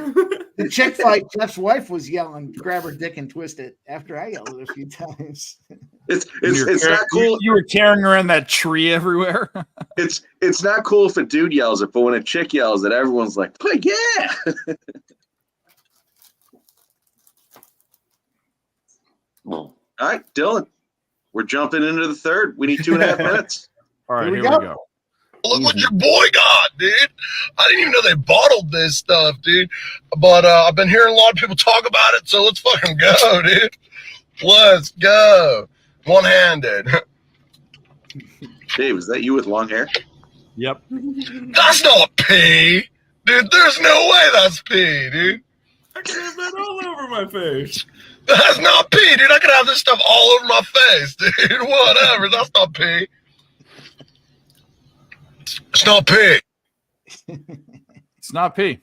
The chick fight. Jeff's wife was yelling, "Grab her dick and twist it." After I yelled it a few times. It's not cool. You were tearing around that tree everywhere. It's not cool if a dude yells it, but when a chick yells it, everyone's like, yeah. All right, Dylan, we're jumping into the third. We need 2.5 minutes. All right, Here here we we go. go. Look what your boy got, dude. I didn't even know they bottled this stuff, dude. But I've been hearing a lot of people talk about it, so let's fucking go, dude. Let's go. One-handed. Dave, is that you with long hair? Yep. That's not pee. Dude, there's no way that's pee, dude. I could have that all over my face. That's not pee, dude. I could have this stuff all over my face, dude. Whatever. That's not pee. It's not pee. It's not pee.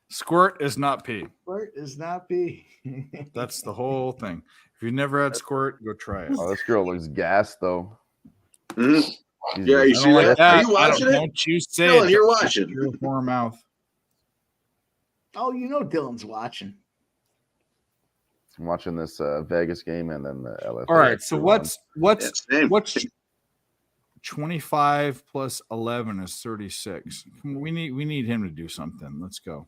Squirt is not pee. Squirt is not pee. That's the whole thing. If you've never had squirt, go try it. Oh, this girl looks gassed, though. Mhm. Jesus. Yeah, you I see don't like that? that. Are you watching it? Don't you say Dylan, it. you're watching. Your poor mouth. Oh, you know Dylan's watching. I'm watching this Vegas game and then the LFA. All right. So what's same. 25 plus 11 is 36. We need him to do something. Let's go.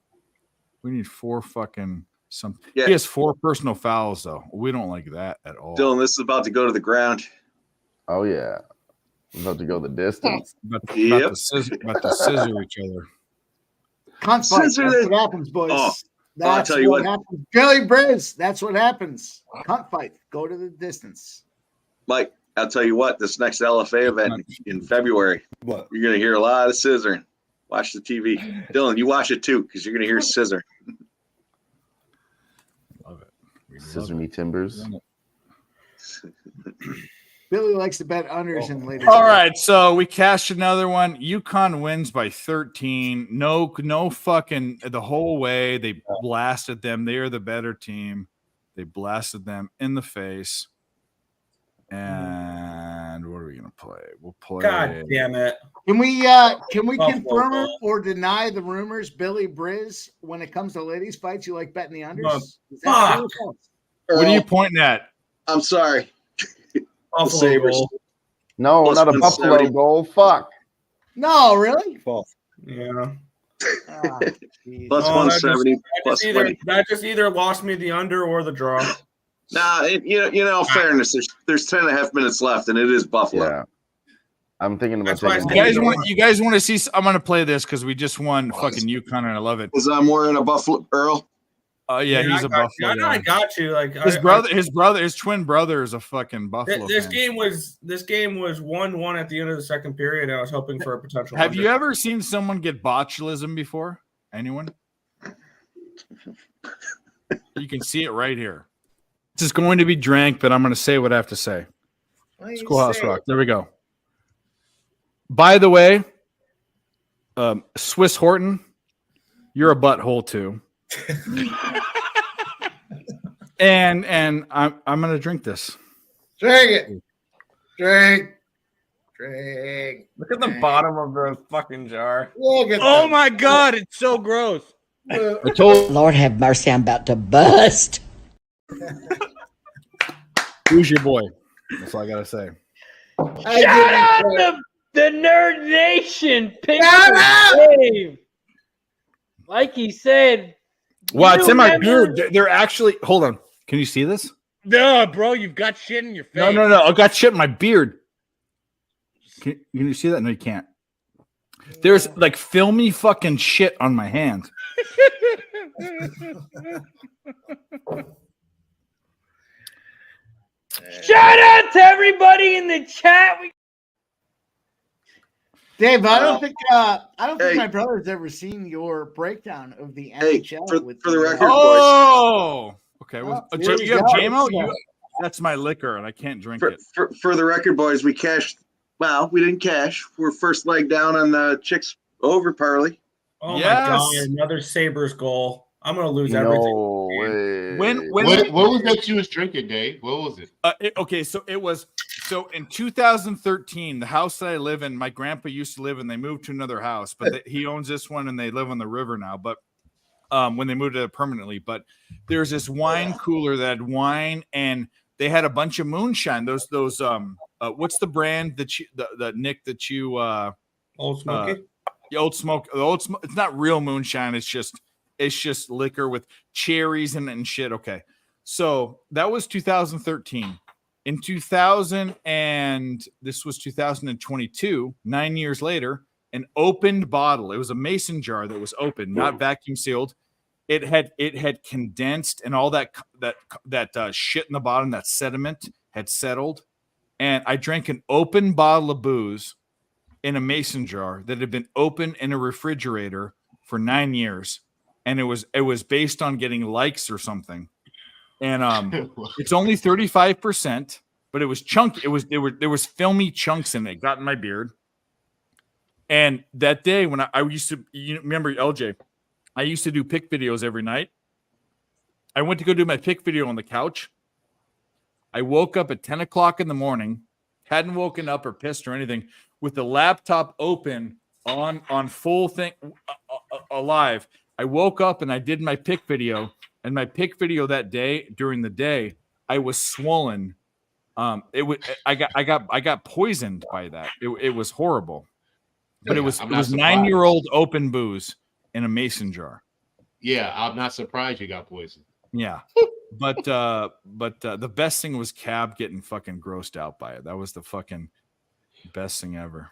We need 4 fucking something. Yeah. He has 4 personal fouls though. We don't like that at all. Dylan, this is about to go to the ground. Oh yeah, I'm about to go the distance. About to Yep. scissor each other. Cunt fight. Scissor That's the- what happens, boys. Oh, That's tell you what what. happens. Billy Briz. That's what happens. Cunt fight. Go to the distance. Mike, I'll tell you what, this next LFA event in February, What? you're going to hear a lot of scissoring. Watch the TV. Dylan, you watch it too, because you're going to hear scissor. Love it. We love Scissor it. me timbers. Billy likes to bet unders and ladies. All right, so we cashed another one. UConn wins by 13. No fucking the whole way. They blasted them. They are the better team. They blasted them in the face. And what are we gonna play? We'll play. God damn it. Can we Oh, confirm well. or deny the rumors, Billy Briz, when it comes to ladies fights, you like betting the unders? Oh, Is that true or fuck. false? What are you pointing at? I'm sorry. Buffalo Sabres. goal. No, Plus not a 170. Buffalo goal. Fuck. No, really? Yeah. Ah, geez. Plus Oh, 170, plus 20. That just either lost me the under or the draw. Nah, fairness, there's 10.5 minutes left, and it is Buffalo. Yeah. I'm thinking about That's why I taking. said You guys want to see? I'm gonna play this because we just won fucking UConn and I love it. Because I'm wearing a Buffalo Earl. Yeah, he's I a got Buffalo. you. I know I guy. got you. Like His twin brother is a fucking Buffalo. This fan. game was 1-1 at the end of the second period. And I was hoping for a potential. Have under. you ever seen someone get botulism before? Anyone? You can see it right here. This is going to be drank, but I'm going to say what I have to say. Schoolhouse Rock. There we go. By the way, Swiss Horton, you're a butthole too. And I'm gonna drink this. Drink it. Drink. Look at the bottom of the fucking jar. Look at Oh that. my god, it's so gross. I told Lord have mercy, I'm about to bust. Who's your boy? That's all I gotta say. Shout out to the Nerd Nation. Pick Shout out! Dave. Like he said. Wow, it's in my remember- beard. They're actually. Hold on. Can you see this? No, bro, you've got shit in your face. No. I got shit in my beard. Can you see that? No, you can't. There's like filmy fucking shit on my hand. Shout out to everybody in the chat. Dave, I don't think my brother's ever seen your breakdown of the NHL. For the record, Oh, okay. Well, there you have go. JMO? That's my liquor, and I can't drink it. For the record, boys, we cashed. Well, we didn't cash. We're first leg down on the Chicks over parlay. Oh Yes. my god, another Sabres goal. I'm gonna lose everything. When What was that you was drinking, Dave? What was it? So in 2013, the house that I live in, my grandpa used to live in. They moved to another house, but he owns this one, and they live on the river now. But when they moved it permanently, but there's this wine cooler that had wine, and they had a bunch of moonshine. Those what's the brand that you the Nick that you Old Smoky? The Old Smoke. It's not real moonshine. It's just liquor with cherries and shit. Okay. So that was 2013. In 2000 and this was 2022, 9 years later, an opened bottle. It was a mason jar that was open, not vacuum sealed. It had condensed, and all that shit in the bottom, that sediment had settled. And I drank an open bottle of booze in a mason jar that had been open in a refrigerator for 9 years. And it was based on getting likes or something. And it's only 35%, but it was chunky. There was filmy chunks in it. Got in my beard. And that day when I used to, you remember LJ, I used to do pick videos every night. I went to go do my pick video on the couch. I woke up at 10 o'clock in the morning, hadn't woken up or pissed or anything, with the laptop open on full thing alive. I woke up and I did my pick video, and my pick video that day, during the day, I was swollen. I got poisoned by that. It was horrible. But it was 9-year-old open booze in a mason jar. Yeah, I'm not surprised you got poisoned. Yeah. But the best thing was Cab getting fucking grossed out by it. That was the fucking best thing ever.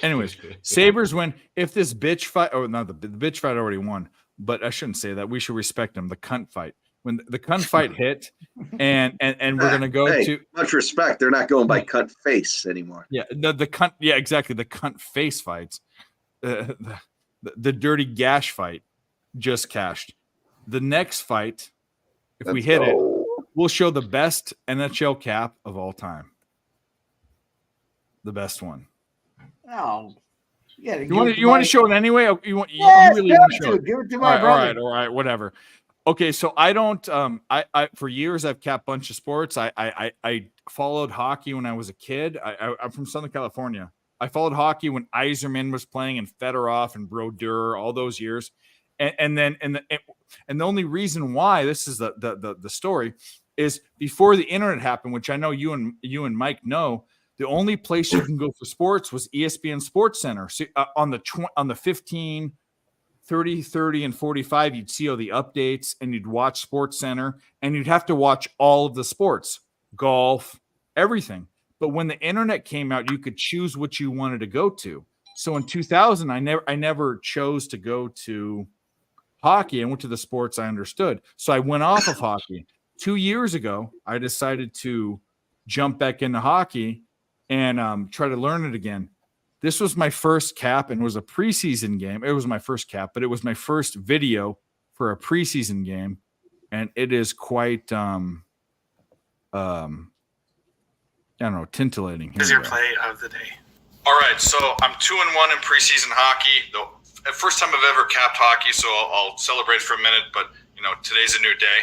Anyways, Sabres win. If this bitch fight, or no, the bitch fight already won, but I shouldn't say that. We should respect them. The cunt fight. When the cunt fight hit, and we're gonna go to much respect. They're not going by cunt face anymore. Yeah, the cunt. Yeah, exactly. The cunt face fights. The dirty gash fight just cashed. The next fight, if we hit it, we'll show the best NHL cap of all time. The best one. Oh, yeah. You want to show it anyway? You really want to show it? Give it to my brother. All right, whatever. Okay, so I don't. I for years I've capped a bunch of sports. I followed hockey when I was a kid. I'm from Southern California. I followed hockey when Yzerman was playing and Fedorov and Brodeur all those years, and the only reason why this is the story is before the internet happened, which I know you and Mike know. The only place you can go for sports was ESPN Sports Center. So on the 15, 30, 30, and 45, you'd see all the updates, and you'd watch Sports Center, and you'd have to watch all of the sports, golf, everything. But when the internet came out, you could choose what you wanted to go to. So in 2000, I never chose to go to hockey. I went to the sports I understood. So I went off of hockey. 2 years ago, I decided to jump back into hockey and try to learn it again. This was my first cap, and it was a preseason game. It was my first cap, but it was my first video for a preseason game, and it is quite I don't know, titillating. Is your play of the day? All right, so I'm 2-1 in preseason hockey. The first time I've ever capped hockey, so I'll celebrate for a minute. But today's a new day.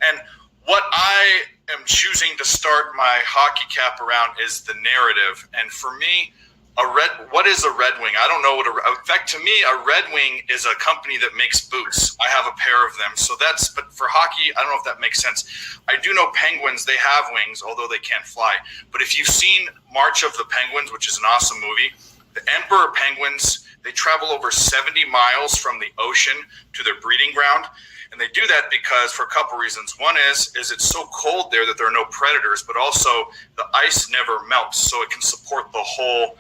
And what I am choosing to start my hockey cap around is the narrative. And for me, what is a Red Wing? I don't know what in fact, to me, a Red Wing is a company that makes boots. I have a pair of them. But for hockey, I don't know if that makes sense. I do know Penguins, they have wings, although they can't fly. But if you've seen March of the Penguins, which is an awesome movie, the Emperor Penguins, they travel over 70 miles from the ocean to their breeding ground. And they do that because for a couple reasons. One is it's so cold there that there are no predators, but also the ice never melts, so it can support the whole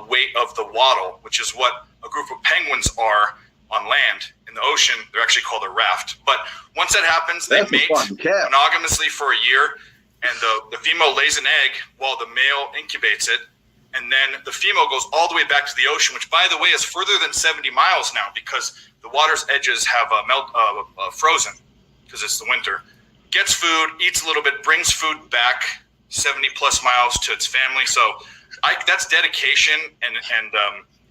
weight of the waddle, which is what a group of penguins are on land. In the ocean, they're actually called a raft. But once that happens, they mate monogamously for a year, and the female lays an egg while the male incubates it, and then the female goes all the way back to the ocean, which, by the way, is further than 70 miles now because the water's edges have frozen because it's the winter. Gets food, eats a little bit, brings food back 70 plus miles to its family. So that's dedication and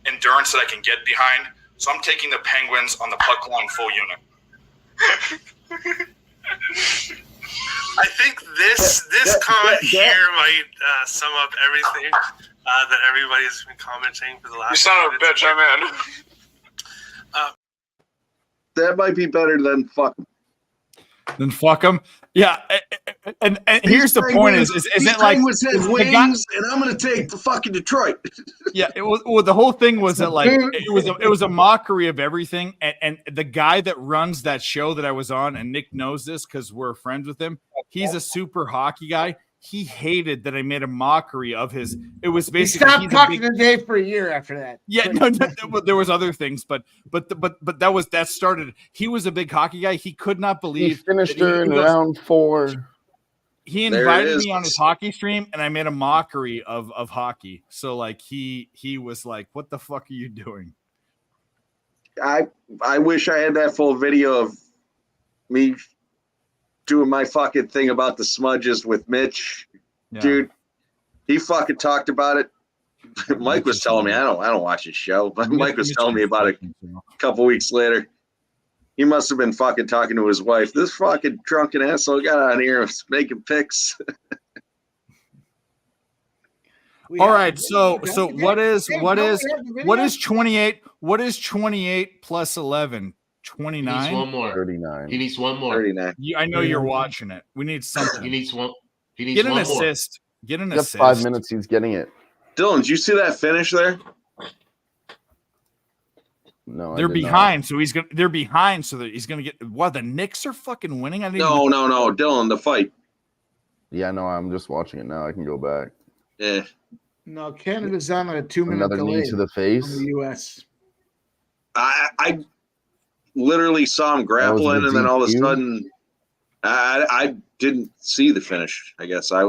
endurance that I can get behind. So I'm taking the Penguins on the puck line full unit. I think this comment here might sum up everything that everybody's been commenting for the last. You son of a bitch, I'm in. That might be better than fuck. Then fuck them. Yeah, and here's the point: is it like Penguins have wings, and I'm going to take the fucking Detroit. Yeah, the whole thing was that like it was a mockery of everything, and the guy that runs that show that I was on, and Nick knows this because we're friends with him. He's a super hockey guy. He hated that I made a mockery of his. It was basically he stopped talking to Dave for a year after that. Yeah, no, there was other things, but that started. He was a big hockey guy. He could not believe he finished her in round 4. He invited me on his hockey stream, and I made a mockery of hockey. So like he was like, "What the fuck are you doing?" I wish I had that full video of me doing my fucking thing about the smudges with Mitch. Yeah. Dude, he fucking talked about it. Mike was telling me, I don't watch his show, but Mike was telling me about it a couple weeks later. He must have been fucking talking to his wife. This fucking drunken asshole got on here making pics. All right, so what is 28? What is 28 plus 11? 29. He needs one more. 39. He needs one more. 39. I know you're watching it. We need something. He needs one. He needs Get an one assist. Get an Yep, assist. 5 minutes. He's getting it. Dylan, did you see that finish there? No, They're behind, so they're behind, so that he's gonna get. What, the Knicks are fucking winning? I didn't No, Dylan, the fight. Yeah, no, I'm just watching it now. I can go back. Yeah. No, Canada's on a 2-minute Another delay knee to the face. from the U.S. I literally saw him grappling, and then all of a DQ? sudden, I didn't see the finish. I guess I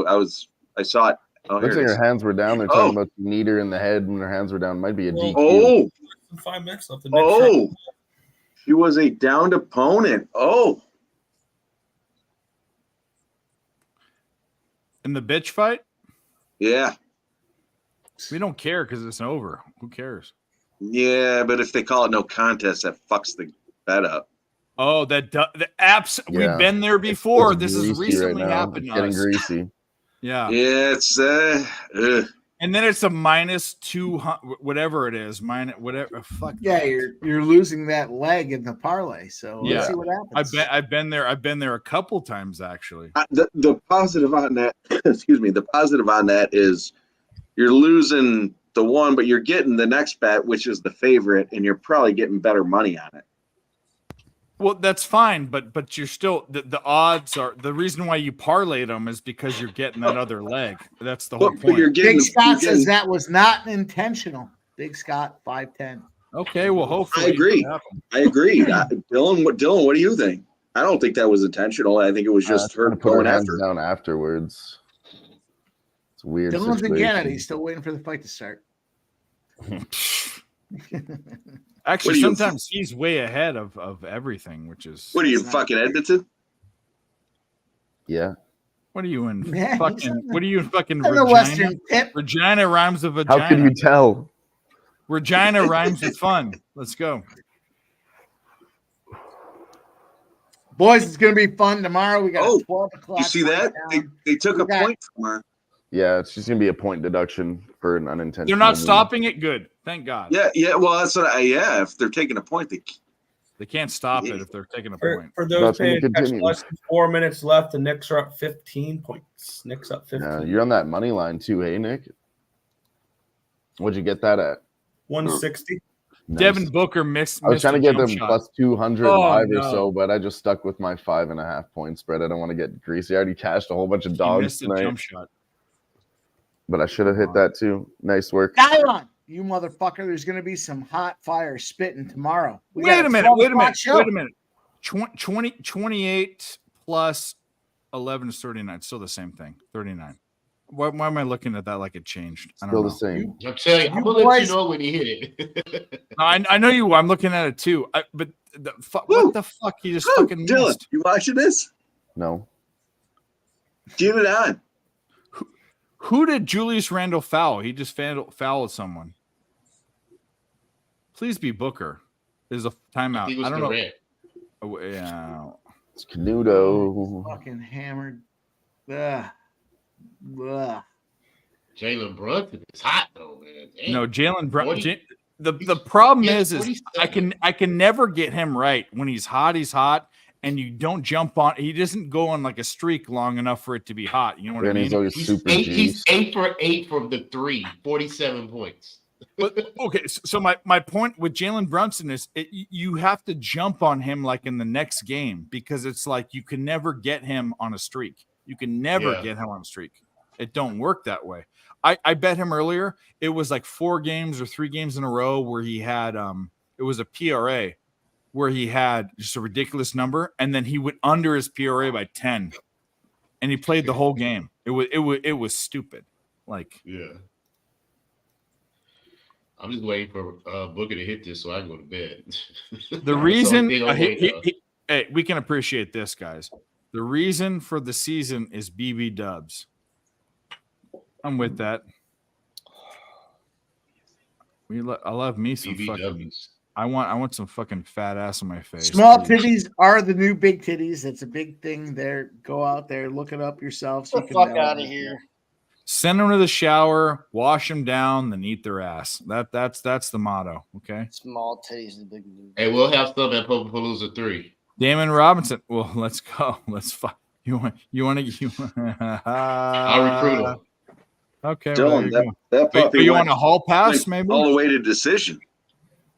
saw it. Oh, Looks here like it is. her hands were down. They're talking about the knee her in the head when her hands were down. Might be a DQ. Oh, 5 minutes left. She was a downed opponent. Oh, In the bitch fight, yeah, we don't care because it's over. Who cares? yeah. But if they call it no contest, that fucks the bet up. Oh, the apps. Yeah. We've been there before. It's This has greasy recently right now. happened. It's To getting us. greasy. Yeah. Yeah, it's And then it's a minus 200, whatever it is. Minus whatever. Fuck. Yeah, you're losing that leg in the parlay. So let's see what happens. I've been there. I've been there a couple times actually. the positive on that. Excuse me. The positive on that is you're losing the one, but you're getting the next bet, which is the favorite, and you're probably getting better money on it. Well, that's fine, but you're still the odds are the reason why you parlayed them is because you're getting that other leg. That's the whole point. Big Scott says that was not intentional. Big Scott 5'10". Okay, well, hopefully I agree. Dylan, what do you think? I don't think that was intentional. I think it was just her Put her going hands after. down afterwards. It's a weird. Dylan's in situation. Canada. He's still waiting for the fight to start. Actually, sometimes he's way ahead of everything, which is. What are you fucking Edmonton? Yeah. What are you in Yeah, fucking? What are you in fucking in the Regina? Western tip. Regina rhymes with vagina. How can you tell? Regina rhymes with fun. Let's go. Boys, it's going to be fun tomorrow. We got Oh, 12 o'clock. You see that? They took a point from her. Yeah, it's just gonna be a point deduction for an unintentional. They're not move. stopping it. Good. Thank God. Yeah. Well, that's what. If they're taking a point, They can't stop it if they're taking a For, point. for those That's when paying you attention, continue. less than 4 minutes left. The Knicks are up 15 points. Knicks up 15. Yeah, you're on that money line too, hey Nick? What'd you get that at? 160. Nice. Devin Booker missed. I was trying to get them jump shot. plus 200 Oh, live no. or so, but I just stuck with my 5.5 point spread. I don't want to get greasy. I already cashed a whole bunch of He dogs missed a tonight, jump shot. but I should have hit that too. Nice work. Dylon, you motherfucker. There's going to be some hot fire spitting tomorrow. We got Wait a minute. 12 Wait a o'clock minute. show. Wait a minute. 28 plus 11 is 39. Still the same thing. 39. Why am I looking at that like it changed? I don't Still know. the same. I'm telling you, I'm gonna let you know when he hit it. No, I know you. I'm looking at it too. But what the fuck? He just fucking Dylan, missed. you watching this? No. Get it on. Who did Julius Randle foul? He just fouled someone. Please be Booker. There's a timeout. He was I don't know. Durant. Oh, yeah. It's Canuto. Fucking hammered. Ugh. Ugh. Jalen Brunson is hot though, man. Damn. No, Jalen Brown. 40 The problem yeah, is I can never get him right. When he's hot, and you don't jump on. He doesn't go on like a streak long enough for it to be hot. You know what I And mean? he's always super He's G. 8 for 8 from the 3, 47 points. But okay, so my point with Jalen Brunson is you have to jump on him like in the next game because it's like you can never get him on a streak. You can never Yeah. get him on a streak. It don't work that way. I bet him earlier. It was like 4 games or 3 games in a row where he had it was a PRA where he had just a ridiculous number, and then he went under his PRA by 10, and he played the whole game. It was stupid. Like Yeah. I'm just waiting for Booker to hit this so I can go to bed. the reason hey, we can appreciate this, guys. The reason for the season is BB Dubs. I'm with that. I love me some BB fucking. W's. I want some fucking fat ass on my face. Small please. titties are the new big titties. That's a big thing there. Go out there, look it up yourself. So Get you the can fuck out of here. Send them to the shower, wash them down, then eat their ass. That's the motto. Okay. Small titties, the big dude. Hey, we'll have some at Palooza 3. Damon Robinson. Well, let's go. Let's fuck. You want to? I'll recruit him. Okay. Dylan, well, that puppy you went want a hall pass? Maybe all the way to decision.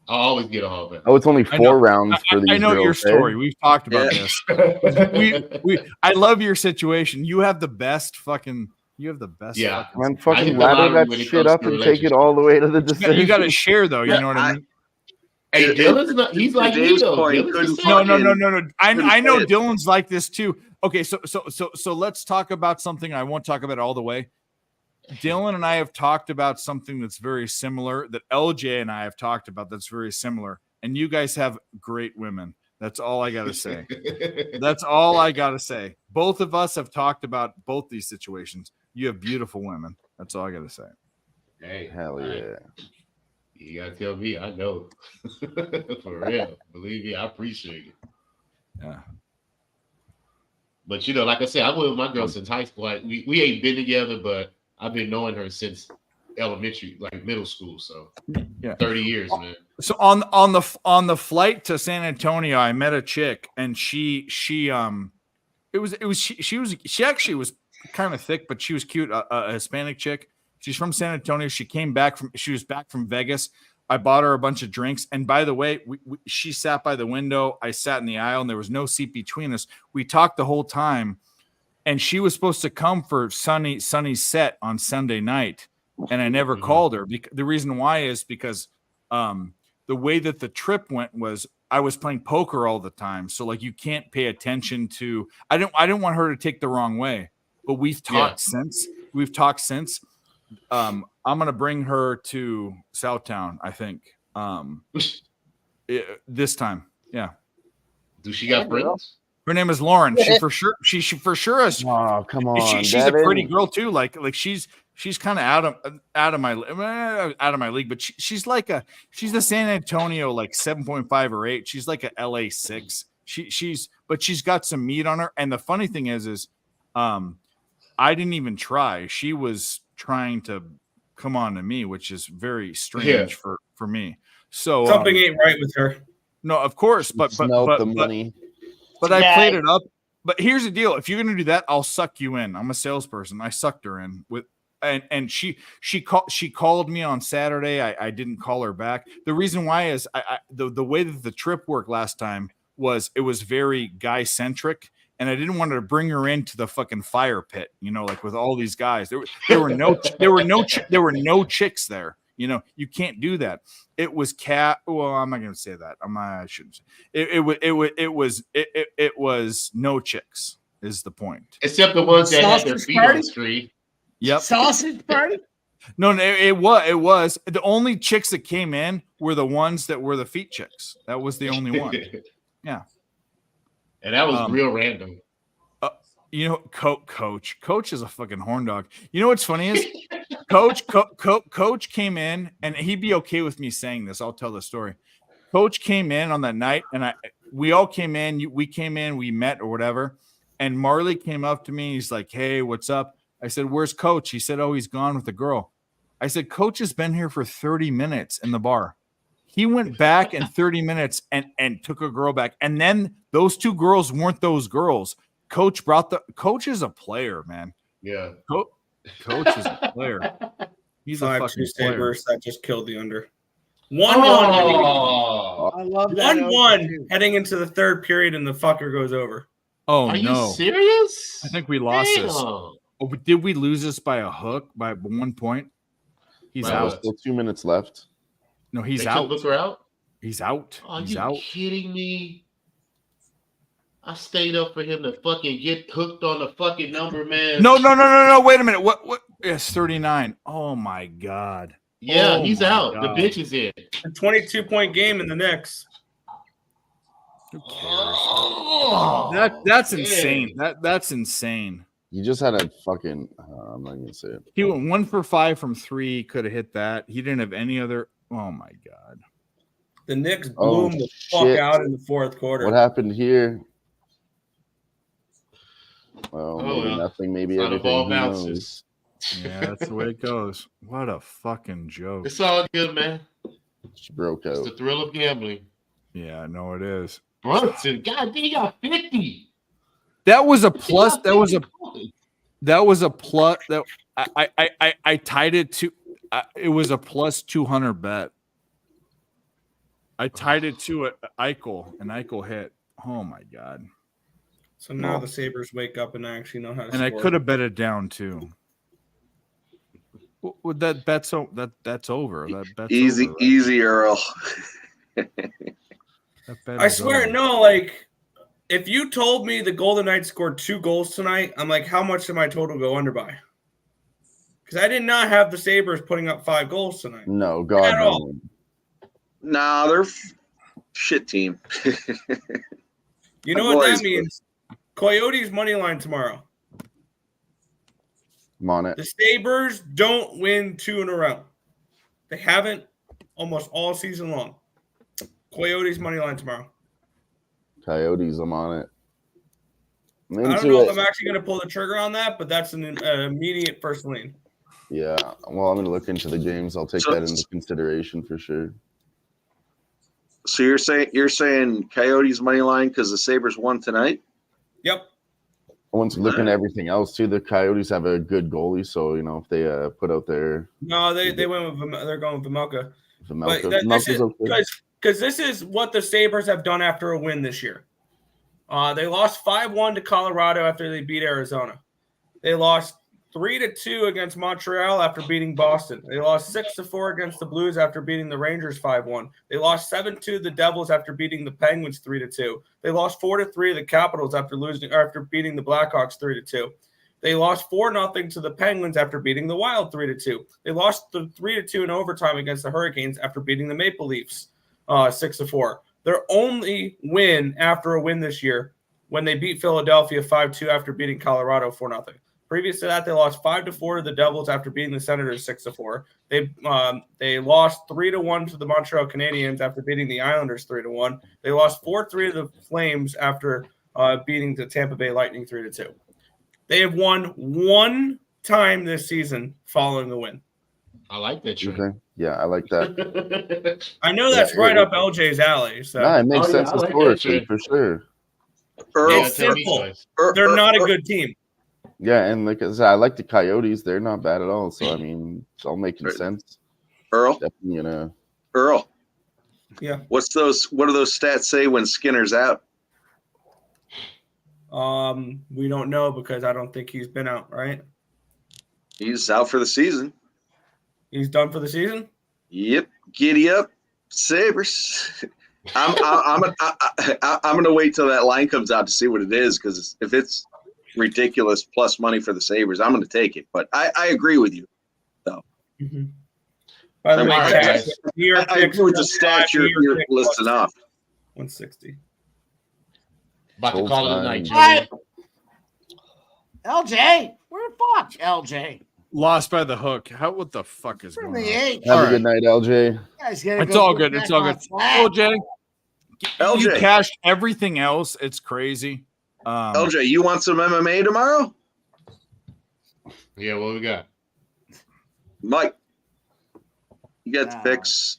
I'll always get a hall back. Oh, it's only I know. 4 rounds for these I know your girls, eh? story. We've talked about Yeah. this. I love your situation. You have the best fucking. You have the best. Yeah. fucking- Man, I fucking hit the ladder lottery that when it shit comes up to and take it all the way to the decision. You got to share though. You Yeah, know what I mean? Hey, Dylan's not. He's to like me Dave's though. point, Dylan's couldn't the same. No. I Couldn't know say it. Dylan's like this too. Okay, so let's talk about something. I won't talk about it all the way. Dylan and I have talked about something that's very similar. That LJ and I have talked about that's very similar. And you guys have great women. That's all I gotta say. That's all I gotta say. Both of us have talked about both these situations. You have beautiful women. That's all I gotta say. Hey, Hell yeah. you gotta tell me. I know. For real. Believe me, I appreciate it. Yeah. But you know, like I said, I've been with my girl since high school. Like, we ain't been together, but I've been knowing her since elementary, like middle school. So Yeah. 30 years, man. So on the flight to San Antonio, I met a chick, and she actually was kind of thick, but she was cute, a Hispanic chick. She's from San Antonio. She was back from Vegas. I bought her a bunch of drinks, and by the way, she sat by the window. I sat in the aisle, and there was no seat between us. We talked the whole time, and she was supposed to come for Sunny's set on Sunday night, and I never called her. The reason why is because the way that the trip went was I was playing poker all the time. So like you can't pay attention to I didn't want her to take the wrong way. But we've talked since. I'm gonna bring her to Southtown, I think. This time. Yeah. Do she got friends? Her name is Lauren. She for sure is. Oh, come on. She's a pretty Devin. girl too. Like she's kind of out of my league, but she's the San Antonio like 7.5 or 8. She's like a LA 6. She's but she's got some meat on her. And the funny thing is I didn't even try. She was trying to come on to me, which is very strange for me. So something ain't right with her. No, of course, but the money. But I played it up. But here's the deal: if you're gonna do that, I'll suck you in. I'm a salesperson. I sucked her in with, and she called me on Saturday. I didn't call her back. The reason why is the way that the trip worked last time was it was very guy centric. And I didn't want to bring her into the fucking fire pit, like with all these guys. There were no chicks there. You can't do that. It was Well, I'm not going to say that. I shouldn't say. It was no chicks. Is the point? Except the ones that had their feet on the street. Yep. Sausage party. No, it was the only chicks that came in were the ones that were the feet chicks. That was the only one. Yeah. And that was real random. Coach is a fucking horn dog. You know what's funny is Coach came in, and he'd be okay with me saying this. I'll tell the story. Coach came in on that night, and we all came in. We came in, we met or whatever. And Marley came up to me. He's like, "Hey, what's up?" I said, "Where's Coach?" He said, "Oh, he's gone with the girl." I said, "Coach has been here for 30 minutes in the bar." He went back in 30 minutes and took a girl back. And then those two girls weren't those girls. Coach is a player, man. Yeah. Coach is a player. He's a fucking player. That just killed the under. 1-1. I love that. 1-1 heading into the third period, and the fucker goes over. Oh, Are no. you serious? I think we lost this. Oh, but did we lose this by a hook by 1 point? He's out. Still 2 minutes left. No, he's They out. took Looker out? He's out. Are He's you out. kidding me? I stayed up for him to fucking get hooked on the fucking number, man. No. Wait a minute. What? Yes, 39. Oh my God. Yeah, Oh he's my out. God. The bitch is in. A 22-point game in the Knicks. Who cares? That's insane. That's insane. He just had a fucking. I'm not gonna say it. He went 1 for 5 from 3. Could have hit that. He didn't have any other. Oh my God. The Knicks blew him the fuck out in the fourth quarter. What happened here? Well, maybe nothing. Maybe It's how the everything. ball Who bounces. knows? Yeah, that's the way it goes. What a fucking joke. It's all good, man. She broke It's out. the thrill of gambling. Yeah, no, it is. Brunson, God, they got 50. That was a plus. That was a plus. That I tied it to. It was a plus 200 bet. I tied it to Eichel, and Eichel hit. Oh my God! So now the Sabres wake up and actually know how to. And I score. could have bet it down too. Would that bet's that's over? That bet's Easy, over, right? easy, Earl. That bet I is swear, over. no. Like, if you told me the Golden Knights scored 2 goals tonight, I'm like, how much did my total go under by? Because I did not have the Sabres putting up 5 goals tonight. No, God, At no. all. Nah, they're shit team. You know My what boys, that means? Coyotes money line tomorrow. I'm on it. The Sabres don't win 2 in a row. They haven't almost all season long. Coyotes money line tomorrow. Coyotes, I'm on it. I'm I don't into know if it. I'm actually going to pull the trigger on that, but that's an immediate first lean. Yeah. Well, I'm gonna look into the games. I'll take that into consideration for sure. So you're saying Coyotes money line because the Sabres won tonight? Yep. Once looking at everything else too, the Coyotes have a good goalie, so if they put out their No, they went with they're going with Vimmelka. Vimmelka. But this Vimmelka's is okay. because this is what the Sabres have done after a win this year. They lost 5-1 to Colorado after they beat Arizona. They lost 3-2 against Montreal after beating Boston. They lost 6-4 against the Blues after beating the Rangers 5-1. They lost 7-2 to the Devils after beating the Penguins 3-2. They lost 4-3 to the Capitals after beating the Blackhawks 3-2. They lost 4-0 to the Penguins after beating the Wild 3-2. They lost 3-2 in overtime against the Hurricanes after beating the Maple Leafs 6-4. Their only win after a win this year when they beat Philadelphia 5-2 after beating Colorado 4-0. Previous to that, they lost 5-4 to the Devils after beating the Senators 6-4. They lost 3-1 to the Montreal Canadiens after beating the Islanders 3-1. They lost 4-3 to the Flames after beating the Tampa Bay Lightning 3-2. They have won one time this season following the win. I like that trend. Okay. Yeah, I like that. I know that's right up LJ's alley. So No, it makes sense I like that historically trend. for sure. it's simple. They're not a good team. Yeah, and like I said, I like the Coyotes. They're not bad at all. So I mean, it's all making sense. Earl. Definitely gonna. Earl. Yeah. What do those stats say when Skinner's out? We don't know because I don't think he's been out, right? He's out for the season. He's done for the season? Yep. Giddy up, Sabres. I'm gonna wait till that line comes out to see what it is, because if it's ridiculous plus money for the Sabres, I'm gonna take it. But I agree with you, though. Mm-hmm. By the way, I agree with the stats you're listing off. 160. About to call it a night, What? Jimmy. LJ, where the fuck, LJ? Lost by the hook. What the fuck is From going the on? eight. Have a good night, LJ. You guys gotta It's go all get good. It's back all on good. Slack. LJ, you LJ. cashed everything else. It's crazy. LJ, you want some MMA tomorrow? Yeah, what we got? Mike, you got the picks.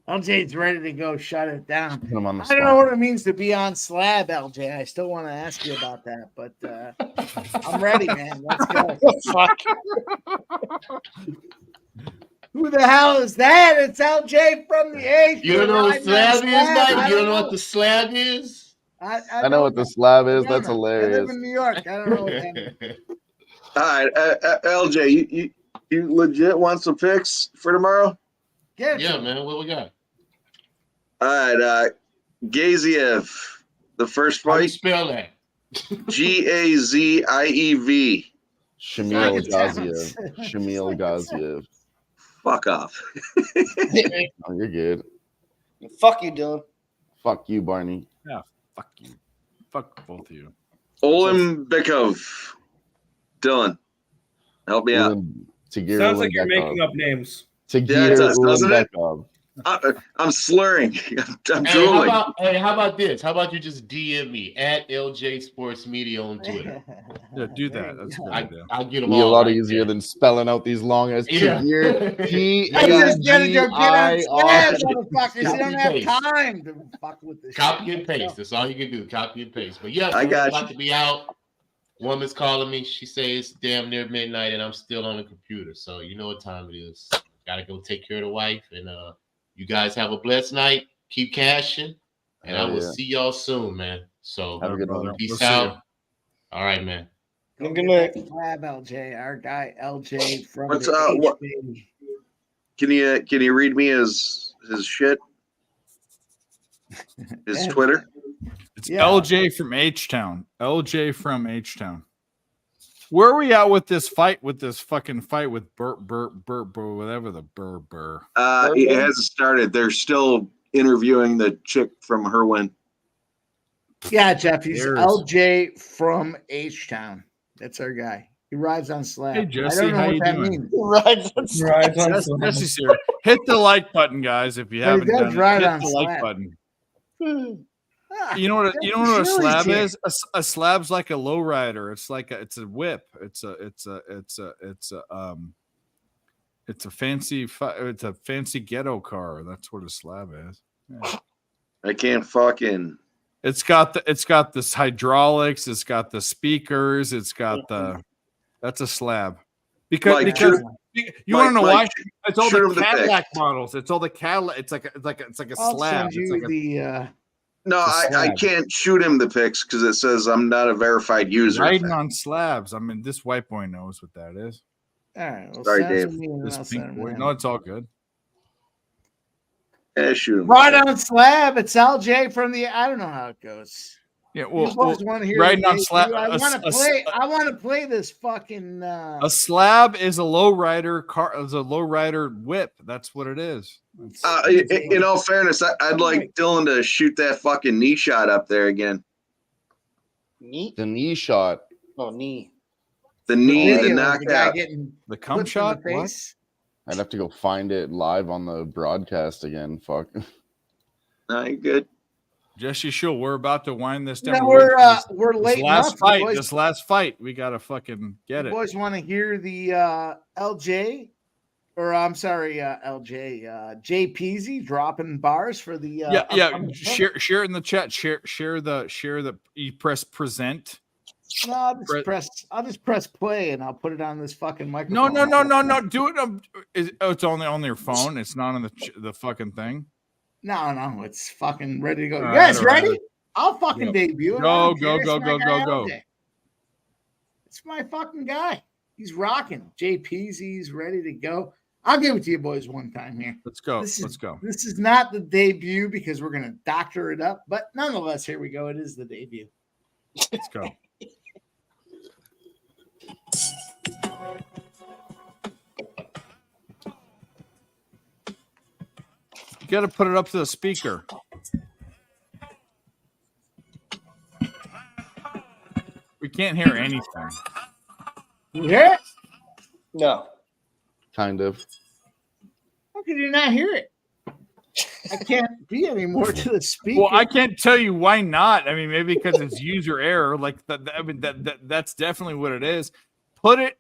LJ's ready to go shut it down. Put him on the I don't spot. know what it means to be on slab, LJ. I still want to ask you about that, but I'm ready, man. Let's go. Who the hell is that? It's LJ from the eighth. You don't know what slab is, Mike? You don't know what the slab is? I know what the slab is. That's I hilarious. live in New York. I don't know what that is. All right, LJ, you legit want some picks for tomorrow? Yeah, man. What we got? All right, Gaziev, the first How do you fight. spell that? Gaziev. Shamil Gaziev. Shamil Gaziev. Fuck off. Oh, you're good. Fuck you, Dylan. Fuck you, Barney. Yeah, fuck you. Fuck both of you. Olimbikov. Dylan, help me out. Tagir Sounds like you're Ulanbekov. making up names. Yeah, Tagir it does, doesn't it? Ulanbekov. I'm slurring. I'm Hey, drooling. how about this? How about you just DM me at LJ Sports Media on Twitter? Yeah, do that. That's a good idea. I'll get them Be a all. lot right easier there. than spelling out these long as Yeah. Tagir. I just gotta go get on slab, Copy motherfuckers. You don't and have paste. time to fuck with this. Copy shit. and paste. That's all you can do. Copy and paste. But yeah, I man, got about to be out. Woman's calling me. She says it's damn near midnight and I'm still on the computer. So you know what time it is. Gotta go take care of the wife. And you guys have a blessed night. Keep cashing. And I Hell will yeah. see y'all soon, man. So Have a good one. peace We'll see out. you. All right, man. Good night. Slab LJ, our guy LJ from What's the what? HB. Can you read me his shit? His Twitter? It's Yeah. LJ from H Town. LJ from H Town. Where are we at with this fight? With this fucking fight with Burt, whatever the Burr. It hasn't started. They're still interviewing the chick from her win. Yeah, Jeff, he's There's- LJ from H Town. That's our guy. He rides on slab. Hey, I Jesse, don't know how what you that doing? means. Right. Jesse's here. Hit the like button, guys. If you But he haven't does done it, ride hit on the like slab. button. Ah, You know what? You know what a Julie's slab here. is? A slab's like a lowrider. It's like it's a whip. It's a fancy it's a fancy ghetto car. That's what a slab is. Yeah. I can't fucking. It's got this hydraulics. It's got the speakers. It's got the. That's a slab. Because Mike, because you want to know why? Mike, It's all shoot the him the pic. Cadillac models. It's all the Cadillac. It's like a I'll slab. send It's you like a, the. No, I slab. can't shoot him the pics because it says I'm not a verified user. riding on slabs. I mean, this white boy knows what that is. All right. Well, Sorry, send Dave. me and This I'll pink send boy. him. No, it's all good. Yeah, shoot him. Right on slab. It's LJ from the. I don't know how it goes. Yeah, You boys want to hear riding the on debut? slab. I want to play. I want to play this fucking. A slab is a lowrider car. Is a lowrider whip. That's what it is. In all fairness, I'd like Dylan to shoot that fucking knee shot up there again. Knee? The knee shot. Oh, knee. The knee, the Video of the guy knockout. getting The cum whipped in the shot. What? face. I'd have to go find it live on the broadcast again. Fuck. No, you're good. Jesse Shule, we're about to wind this down. Yeah, we're late enough, boys. This last fight, we gotta fucking get You it. boys want to hear the LJ, or I'm sorry, LJ, Jay Peasy dropping bars for the yeah. upcoming show? Share it in the chat. Share the. You press present. No, I'll just press play and I'll put it on this fucking microphone. No. Do it. It's only on your phone. It's not on the fucking thing. No, it's fucking ready to go. You All guys right. ready? I'll fucking debut it. Go. LJ. It's my fucking guy. He's rocking. Jay Peasy's ready to go. I'll give it to you boys one time here. Let's go. Let's go. This is not the debut because we're gonna doctor it up, but nonetheless, here we go. It is the debut. Let's go. You got to put it up to the speaker. We can't hear anything. You hear it? No. Kind of. How could you not hear it? I can't be any more to the speaker. Well, I can't tell you why not. I mean, maybe because it's user error. Like that. I mean, that's definitely what it is. Put it.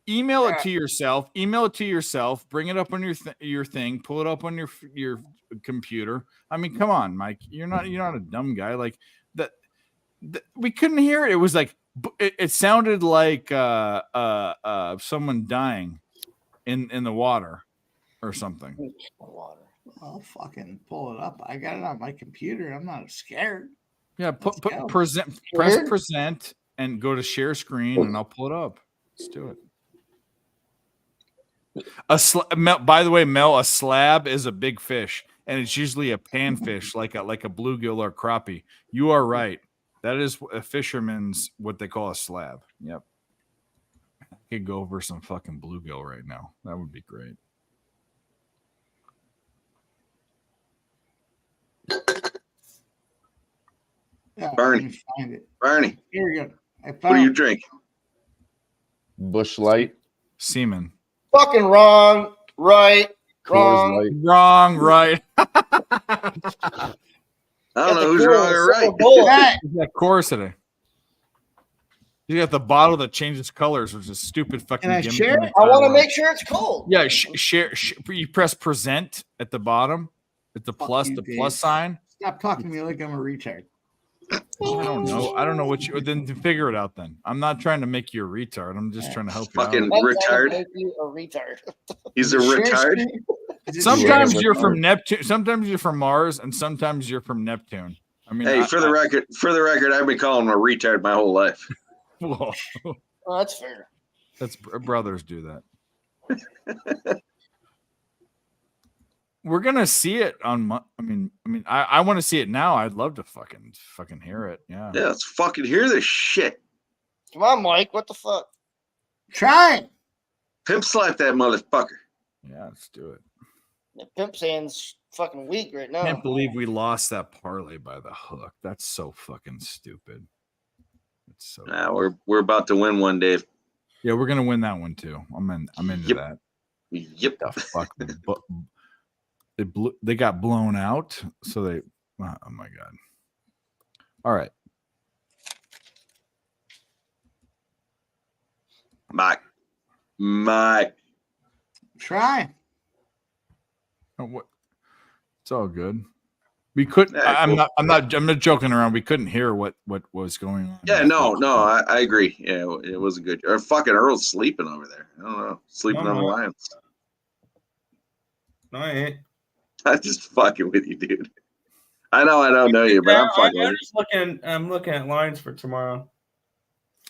Email it to yourself. Bring it up on your thing. Pull it up on your computer. I mean, come on, Mike. You're not a dumb guy. Like that. We couldn't hear it. It was like it sounded like someone dying in the water or something. I'll fucking pull it up. I got it on my computer. I'm not scared. Yeah, press present and go to share screen, and I'll pull it up. Let's do it. By the way, Mel, a slab is a big fish, and it's usually a panfish, like a bluegill or crappie. You are right. That is a fisherman's what they call a slab. Yep. I could go over some fucking bluegill right now. That would be great. Yeah, Bernie. let me find it. Bernie. Here we go. What do you drink? Bush Light. Semen. Fucking wrong. Right. Wrong. Wrong. Right. I don't know who's wrong or right. You got Coors today. You got the bottle that changes colors, which is stupid fucking. Can I gimmick share in it? the I want to timeline. make sure it's cold. Yeah, share. You press present at the bottom. At the plus, you, the Dave. plus sign. Stop talking to me like I'm a retard. I don't know. I don't know what you. Then figure it out. Then I'm not trying to make you a retard. I'm just trying to help you Fucking out. retard. Make you a retard. He's a retard. Sometimes you're from Neptune. Sometimes you're from Mars, and sometimes you're from Neptune. I mean, Hey, for the record, I've been calling him a retard my whole life. Whoa. Oh, that's fair. That's brothers do that. We're gonna see it on. I want to see it now. I'd love to fucking hear it. Yeah. Yeah, let's fucking hear this shit. Come on, Mike. What the fuck? Try it. Pimp slap that motherfucker. Yeah, let's do it. The pimp hand's fucking weak right now. I can't believe we lost that parlay by the hook. That's so fucking stupid. It's so. Nah, we're about to win one, Dave. Yeah, we're gonna win that one too. I'm into that. Yep. The fuck. They got blown out, so they. Oh my god. All right. Mike. Try. Oh, what? It's all good. We couldn't. Yeah, I'm cool. not joking around. We couldn't hear what was going on. Yeah, no, I agree. Yeah, it wasn't good. Or fucking Earl's sleeping over there. I don't know. Sleeping on the Lions. No, I ain't. I'm just fucking with you, dude. I know I don't know you, but I'm fucking with you. I'm looking at lines for tomorrow.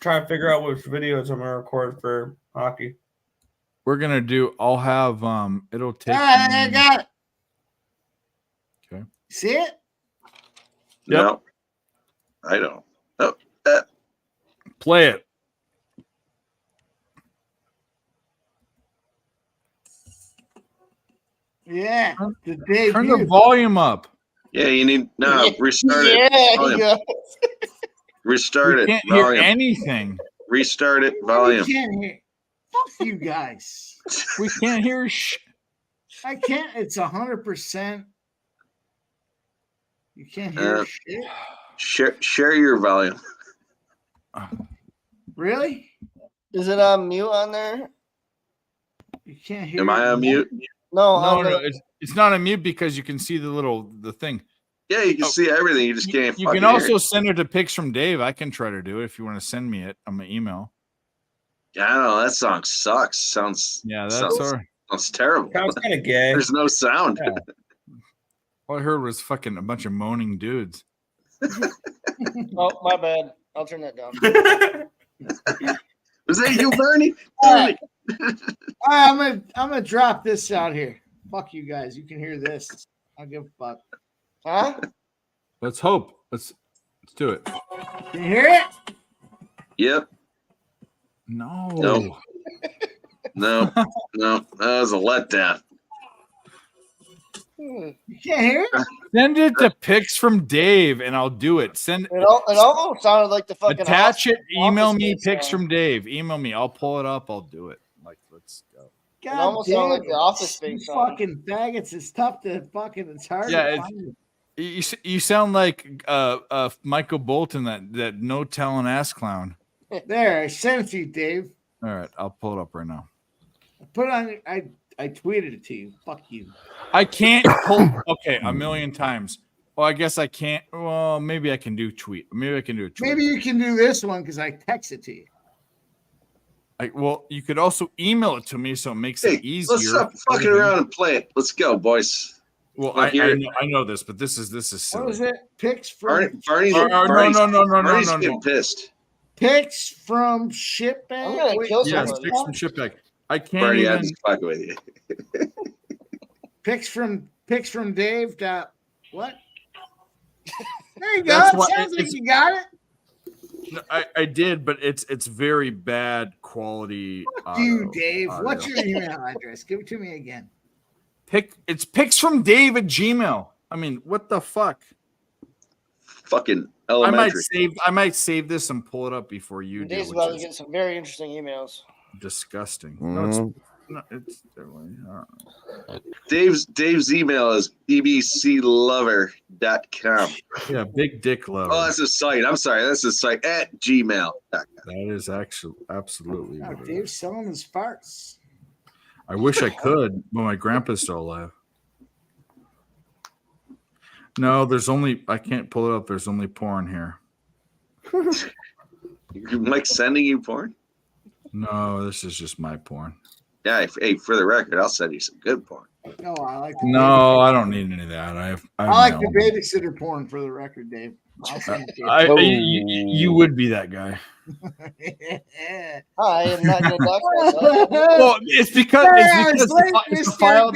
Trying to figure out which videos I'm gonna record for hockey. We're gonna do. I'll have. It'll take. I got it. Okay. See it? No, I don't. Oh, Play it. Yeah. The debut. Turn the volume up. yeah, you need restart it. Yeah, Volume. yeah. Restart We it. can't hear Volume. anything. Restart it. Volume. You can't hear. Fuck you guys. We can't hear. I can't. It's 100%. You can't hear shit. Share your volume. Really? Is it on mute on there? You can't hear. Am I on mute? No, No, it's not on mute because you can see the thing. Yeah, you can see everything. You just can't. You can also send it to pics from Dave. I can try to do it if you want to send me it on my email. Yeah, I don't know. That song sucks. Sounds terrible. Sounds kind of gay. There's no sound. Yeah. All I heard was fucking a bunch of moaning dudes. Oh, my bad. I'll turn that down. Was that you, Bernie? All right. All right, I'm gonna drop this out here. Fuck you guys. You can hear this. I don't give a fuck. Huh? Let's hope. Let's do it. Can you hear it? Yep. No. No. That was a letdown. You can't hear it? Send it to pics from Dave, and I'll do it. Send It almost sounded like the fucking attach it. Email Office me Space pics song. from Dave. Email me. I'll pull it up. I'll do it. Like, let's go. God almost damn sounded like it. the Office Space song. Fucking faggots. It's tough to fucking. It's hard. Yeah, to find. You sound like Michael Bolton, that no talent ass clown. There, I sent it to you, Dave. All right, I'll pull it up right now. Put it on. I tweeted it to you. Fuck you. I can't pull. Okay, a million times. Well, I guess I can't. Well, maybe I can do tweet. Maybe I can do a tweet. Maybe you can do this one because I text it to you. Well, you could also email it to me, so it makes it easier. Let's stop fucking around and play it. Let's go, boys. Well, Look, I know this, but this is silly. What was it? Picks from Barney's no. getting pissed. Picks from shitbag. I'm gonna kill Yes, somebody. picks from shitbag. I can't Barney, I'm even. just fucking with you. Picks from Dave. What? There you go. That's It why sounds like it's- you got it. No, I did, but it's very bad quality. Fuck you, Dave. audio. What's your email address? Give it to me again. It's pics from Dave at Gmail. I mean, what the fuck? Fucking elementary. I might save this and pull it up before you do. Dave's Which about to is get some very interesting emails. disgusting. Mhm. It's I don't know. Dave's email is bbclover.com. Yeah, big dick lover. Oh, that's a site. I'm sorry. That's a site at gmail.com. That is actually absolutely. Oh, what it Dave's is. selling his farts. I wish I could, but my grandpa's still alive. No, I can't pull it up. There's only porn here. Mike sending you porn? No, this is just my porn. Yeah, hey, for the record, I'll send you some good porn. No, I like the No, I don't need any of that. I I like my the own. babysitter porn for the record, Dave. I'll send it to you. You would be that guy. I am not gonna dox myself. Well, it's because the file.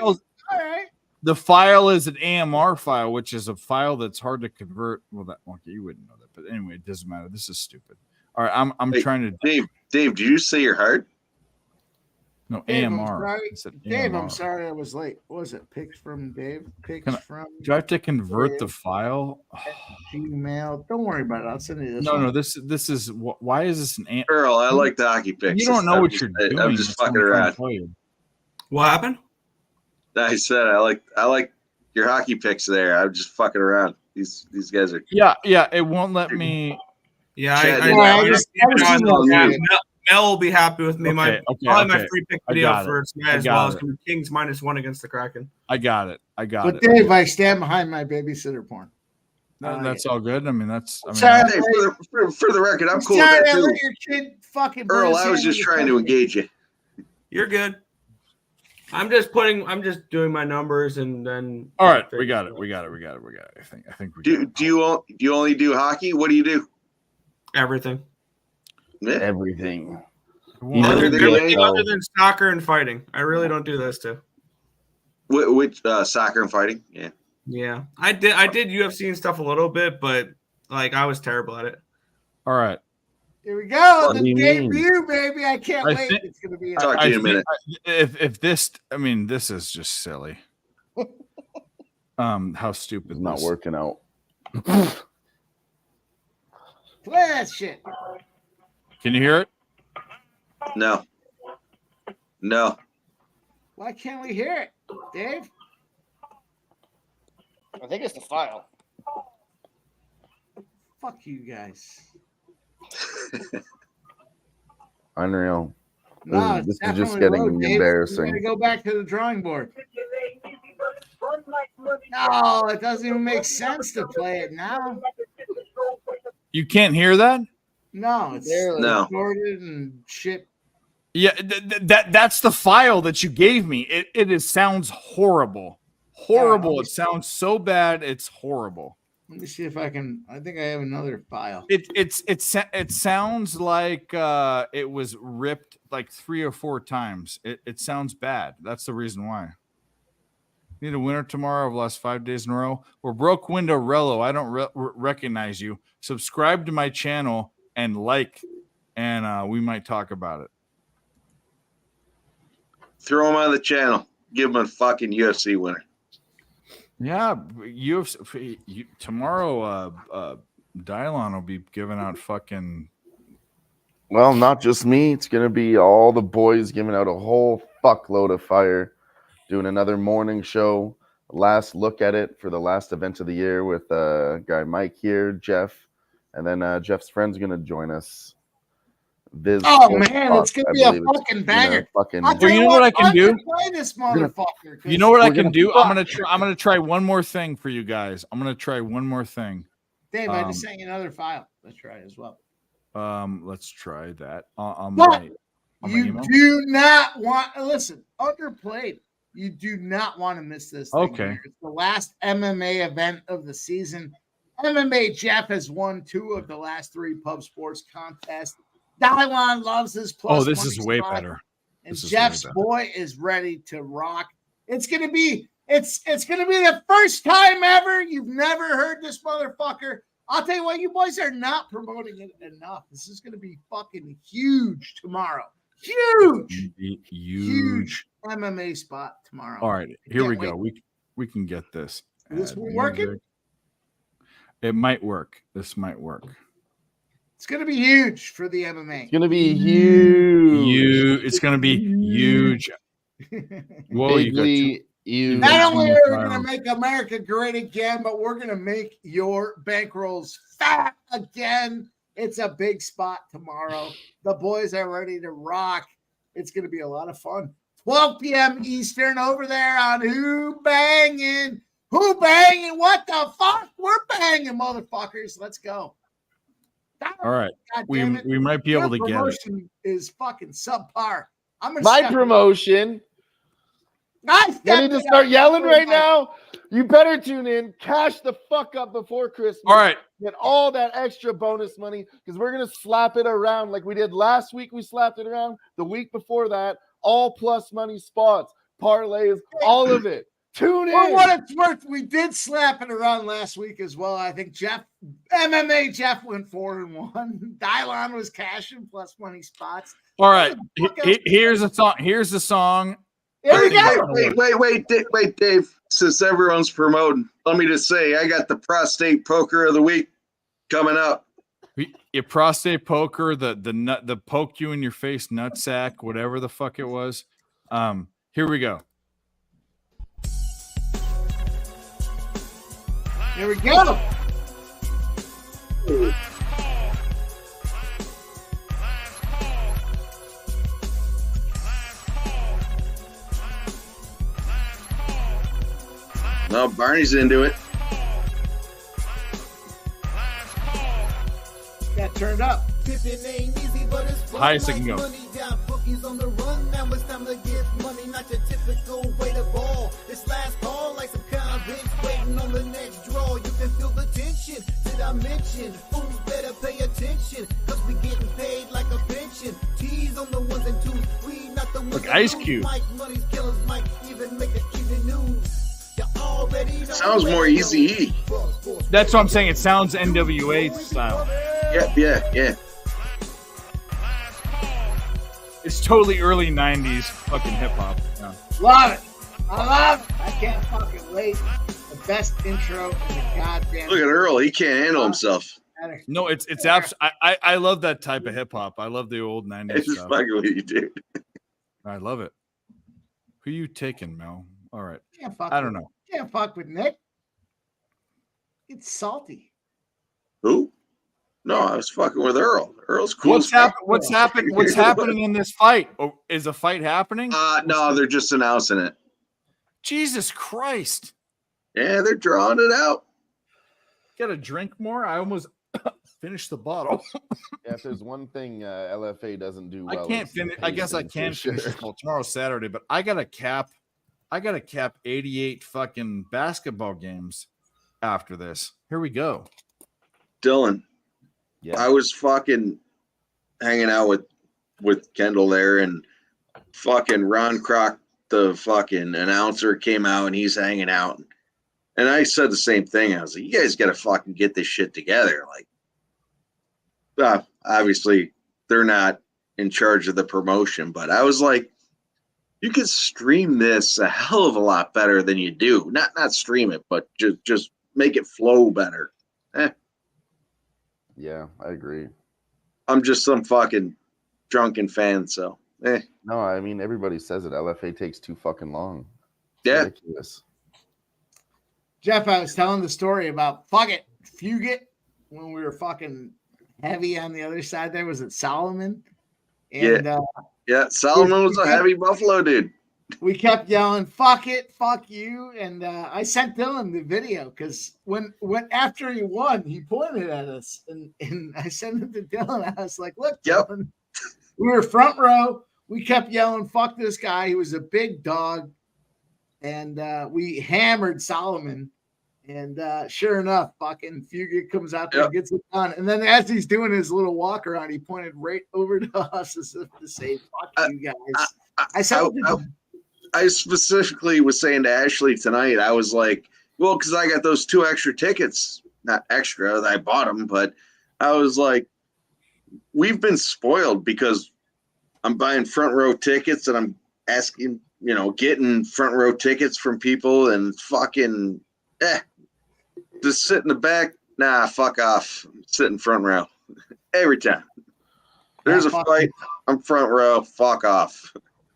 All right. The file is an AMR file, which is a file that's hard to convert. Well, you wouldn't know that, but anyway, it doesn't matter. This is stupid. All right, I'm Hey, trying to. Dave, did you say your heart? No, Dave, I'm AMR. sorry. It said Dave, AMR. I'm sorry I was late. What was it? Pics from Dave? Pics Can I- from Do I have to convert the file? Gmail. Don't worry about it. I'll send you this. No, one. no. This is why is this an? Earl, I like the hockey pics. You don't know I'm what just- you're doing. I'm just That's what fucking I'm trying to around. tell you. What happened? I said I like your hockey pics there. I'm just fucking around. These guys are. Yeah. It won't let me. Yeah, Chad, I just Mel will be happy with me. Okay, I'll have my okay. free pick I video got for it. tonight I as got well as it. Kings -1 against the Kraken. I got it. But Dave, I stand behind my babysitter porn. That's all good. I mean, that's. I mean, Sorry, Hey, for the record, I'm cool with Sorry, that I too. let your kid fucking. burn Earl, his I was hand just in trying to the engage you. You're good. I'm just doing my numbers and then. all right, we got it. I think we got Do you only do hockey? What do you do? Everything. Yeah. Everything. Other than soccer and fighting, I really don't do those two. Which soccer and fighting? Yeah. Yeah, I did UFC and stuff a little bit, but like I was terrible at it. All right. Here we go. What The do you mean? debut, baby. I can't I wait. think- It's gonna be. Talk to you in a minute. If this, I mean, this is just silly. How stupid. It's not this- working out. Play that shit. Can you hear it? No. Why can't we hear it, Dave? I think it's the file. Fuck you guys. Unreal. No, This is it's just definitely getting low, Dave. embarrassing. We gotta go back to the drawing board. No, it doesn't even make sense to play it now. You can't hear that? No, it's No. recorded and shit. Yeah, that's the file that you gave me. It sounds horrible. Horrible. It sounds so bad. It's horrible. Let me see if I can. I think I have another file. It sounds like it was ripped like 3 or 4 times. It sounds bad. That's the reason why. Need a winner tomorrow of the last 5 days in a row. We're broke window Rello. I don't recognize you. Subscribe to my channel and we might talk about it. Throw him on the channel. Give him a fucking UFC winner. Yeah, tomorrow. Dylon will be giving out fucking. Well, not just me. It's gonna be all the boys giving out a whole fuckload of fire, doing another morning show. Last look at it for the last event of the year with guy Mike here, Jeff, and then Jeff's friend's gonna join us. Viz Oh Sports man, Talk, it's gonna I be a believe it's fucking gonna banger. fucking- I'll tell You know what I can do? Play this motherfucker. You know what I We're can gonna do? fuck. I'm gonna try one more thing for you guys. I'm gonna try one more thing. Dave, I just sent you another file. Let's try it as well. Let's try that. On But my you email? do not want listen. Underplayed. You do not want to miss this. Thing Okay. here. It's the last MMA event of the season. MMA Jeff has won 2 of the last 3 pub sports contests. Dylon loves his plus. Oh, this is money way spot, better. And This is way Jeff's better. boy is ready to rock. It's gonna be it's gonna be the first time ever you've never heard this motherfucker. I'll tell you what, you boys are not promoting it enough. This is gonna be fucking huge tomorrow. Huge MMA spot tomorrow. All right, here we Can't go. We can get this. This Add will work it? music. It might work. This might work. It's gonna be huge for the MMA. It's gonna be huge. It's gonna be huge. Whoa, you got Bigly huge. Not only are we gonna make America great again, but we're gonna make your bankrolls fat again. It's a big spot tomorrow. The boys are ready to rock. It's gonna be a lot of fun. 12 p.m. Eastern over there on Who Banging? Who Banging? What the fuck? We're banging, motherfuckers. Let's go. All right, God we damn it. might be Your able to get it. promotion is fucking subpar. I'm gonna My step- promotion. I You need stepped to it start up. yelling right now. You better tune in. Cash the fuck up before Christmas. All right. Get all that extra bonus money because we're gonna slap it around like we did last week. We slapped it around the week before that. All plus money spots, parlays, all of it. Tune in. For what it's worth, we did slap it around last week as well. I think MMA Jeff went 4-1. Dylon was cashing plus money spots. All right, here's a song. Here's the song. Here we go. Wait, Dave. Since everyone's promoting, let me just say I got the prostate poker of the week coming up. Your prostate poker, the poke you in your face nutsack, whatever the fuck it was. Here we go. Here we go. No, Barney's into it. Got turned up. Highest I can go. On the run, now it's time to get money, not your typical way to ball. This last call, like some convicts waiting on the next draw. You can feel the tension. Did I mention? Fools better pay attention, cause we getting paid like a pension. T's on the ones and twos, we not the ones. Look, Ice Cube. Mike, money's killers might even make it even news. You already know. Sounds more Easy E. That's what I'm saying. It sounds NWA style. Yeah. It's totally early 90s fucking hip hop. Yeah. Love it. I love it. I can't fucking wait. The best intro in the goddamn. Look at Earl. He can't handle himself. No, it's I love that type of hip hop. I love the old 90s It's stuff. fucking with you, dude. I love it. Who you taking, Mel? All right. Can't fuck I don't with- know. Can't fuck with Nick. It's salty. Who? No, I was fucking with Earl. Earl's cool. What's happening in this fight? Oh, is a fight happening? No, they're just announcing it. Jesus Christ. Yeah, they're drawing it out. Got to drink more? I almost finished the bottle. Yeah, if there's one thing LFA doesn't do well, I can't finish. I guess I can finish it. Well, tomorrow's Saturday, but I got to cap 88 fucking basketball games after this. Here we go. Dylan. Yeah. I was fucking hanging out with Kendall there, and fucking Ron Kroc, the fucking announcer, came out and he's hanging out. And I said the same thing. I was like, you guys got to fucking get this shit together. Like, obviously, they're not in charge of the promotion, but I was like, you could stream this a hell of a lot better than you do. Not stream it, but just make it flow better. Yeah, I agree. I'm just some fucking drunken fan, so No, I mean everybody says it. LFA takes too fucking long. It's yeah. ridiculous. Jeff, I was telling the story about Fugit when we were fucking heavy on the other side. There was it Solomon, and yeah, Solomon was a heavy Buffalo dude. We kept yelling, "Fuck it, fuck you!" And I sent Dylan the video because when after he won, he pointed at us, and I sent it to Dylan. I was like, "Look, Dylan, we were front row. We kept yelling, "Fuck this guy!" He was a big dog, and we hammered Solomon. And sure enough, fucking Fugit comes out there and gets it done. And then as he's doing his little walk around, he pointed right over to us as if to say, "Fuck you guys." I specifically was saying to Ashley tonight, I was like, well, because I got those 2 extra tickets, not extra, I bought them, but I was like, we've been spoiled because I'm buying front row tickets and I'm asking, getting front row tickets from people and fucking, just sit in the back. Nah, fuck off. Sit in front row every time. There's a fight. I'm front row. Fuck off.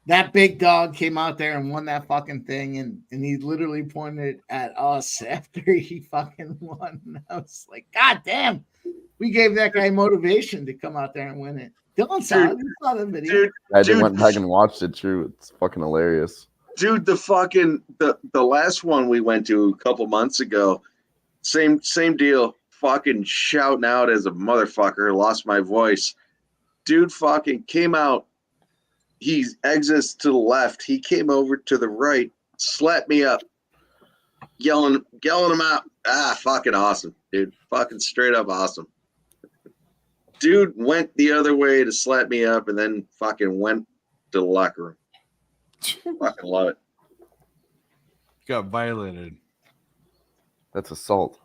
That big dog came out there and won that fucking thing, and he literally pointed at us after he fucking won. And I was like, God damn, we gave that guy motivation to come out there and win it. Dylan saw the video. I just went back and watched it. True, it's fucking hilarious. Dude, the last one we went to a couple months ago, same deal. Fucking shouting out as a motherfucker, lost my voice. Dude fucking came out. He exits to the left. He came over to the right, slapped me up, yelling him out. Fucking awesome, dude. Fucking straight up awesome. Dude went the other way to slap me up and then fucking went to the locker room. Fucking love it. Got violated. That's assault.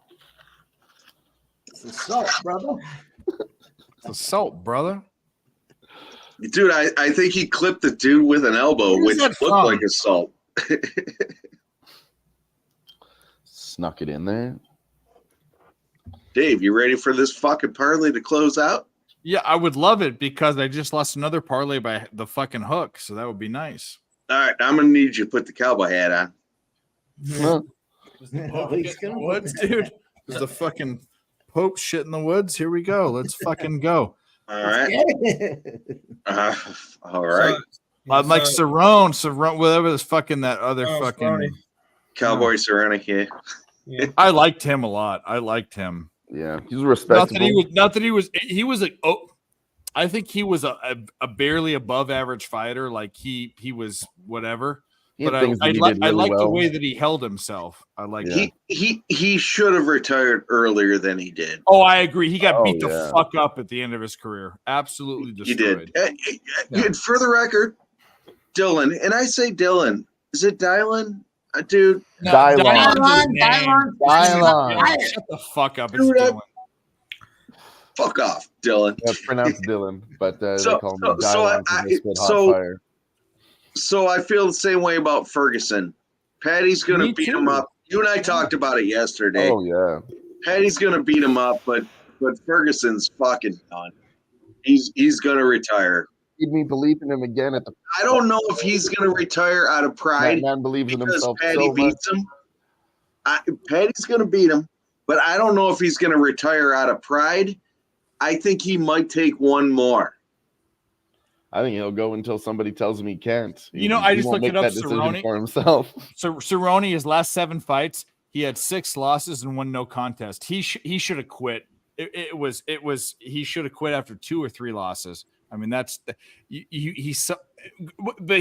It's assault, brother. It's assault, brother. Dude, I think he clipped the dude with an elbow, which looked like assault. Snuck it in there. Dave, you ready for this fucking parlay to close out? Yeah, I would love it because I just lost another parlay by the fucking hook, so that would be nice. All right, I'm gonna need you to put the cowboy hat on. Woods, dude. There's the fucking Pope shit in the woods. Here we go. Let's fucking go. All right. All right. I'm like Cerrone, whatever this fucking that other fucking Cerrone. Cowboy Cerrone. Yeah. I liked him a lot. I liked him. Yeah, he's respectable. He was I think he was a barely above average fighter. Like he was whatever. But I like the way that he held himself. I like that. He should have retired earlier than he did. Oh, I agree. He got beat the fuck up at the end of his career. Absolutely destroyed. He did. And for the record, Dylan, and I say Dylan. Is it Dylan? Dude. No, Dylan. Shut the fuck up. It's Dylan. Fuck off, Dylan. Yeah, pronounced Dylan, but they call him Dylan because they spit hot fire. So I feel the same way about Ferguson. Patty's going to beat him up. You and I talked about it yesterday. Oh, yeah. Patty's going to beat him up, but Ferguson's fucking done. He's going to retire. He'd me believe in him again at the. I don't know if he's going to retire out of pride. That man believes in himself Patty so beats him. Patty's going to beat him, but I don't know if he's going to retire out of pride. I think he might take one more. I think he'll go until somebody tells him he can't. You know, I just won't looked make it up. that decision Cerrone for himself. So Cerrone, his last 7 fights, he had 6 losses and 1 no contest. He should have quit. It was he should have quit after 2 or 3 losses. I mean, that's but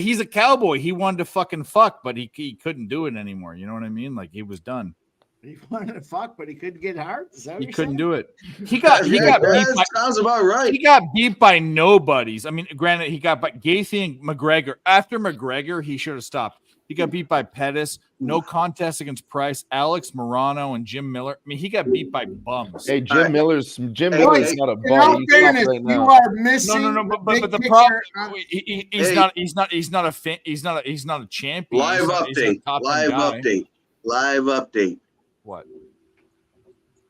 he's a cowboy. He wanted to fucking fuck, but he couldn't do it anymore. You know what I mean? Like, he was done. He wanted to fuck, but he couldn't get hard. Is that what He you're couldn't saying? do it. He got beat by, sounds about right. He got beat by nobodies. I mean, granted, he got by Gaethje and McGregor. After McGregor, he should have stopped. He got beat by Pettis. No contest against Price, Alex Morano, and Jim Miller. I mean, he got beat by bums. Hey, Jim Miller's not a In all bum. fairness, you are missing. No. But the big problem, picture. he's not a champion. Live He's not a update. top Live guy. update. Live update. What?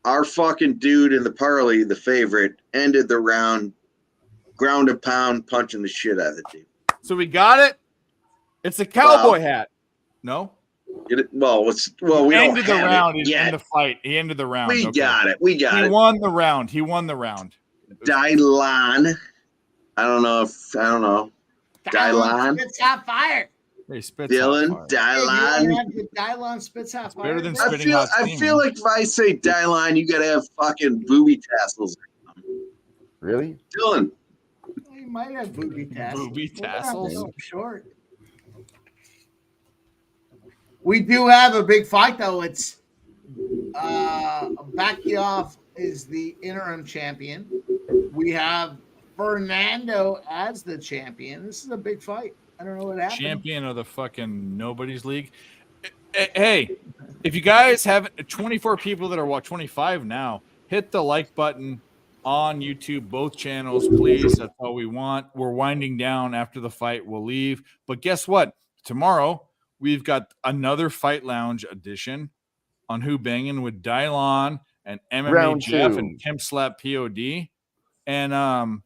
Our fucking dude in the parlay, the favorite, ended the round, ground and pound, punching the shit out of the dude. So we got it. It's a cowboy hat. No. We don't ended the have round. it He yet. ended the fight. He ended the round. We Okay. got it. We got He it. won the round. He won the round. Dylan. I don't know. Dylan. Spits hot fire. Hey, spits Dylan. hot fire. Dylan. Dylan spits hot fire. Better than I spitting feel, hot I steam, feel man. like if I say Dylan, you gotta have fucking booby tassels. Really? Dylan. He might have booby tassels. Booby tassels? So short. We do have a big fight though. It's Bakioff is the interim champion. We have Fernando as the champion. This is a big fight. I don't know what happened. Champion of the fucking nobody's league. Hey, if you guys have 24 people that are watching, 25 now, hit the like button on YouTube, both channels, please. That's all we want. We're winding down after the fight. We'll leave. But guess what? Tomorrow, we've got another Fight Lounge edition on Who Bangin' with Dylan and MMA Round Jeff 2. and Pimp Slap POD. And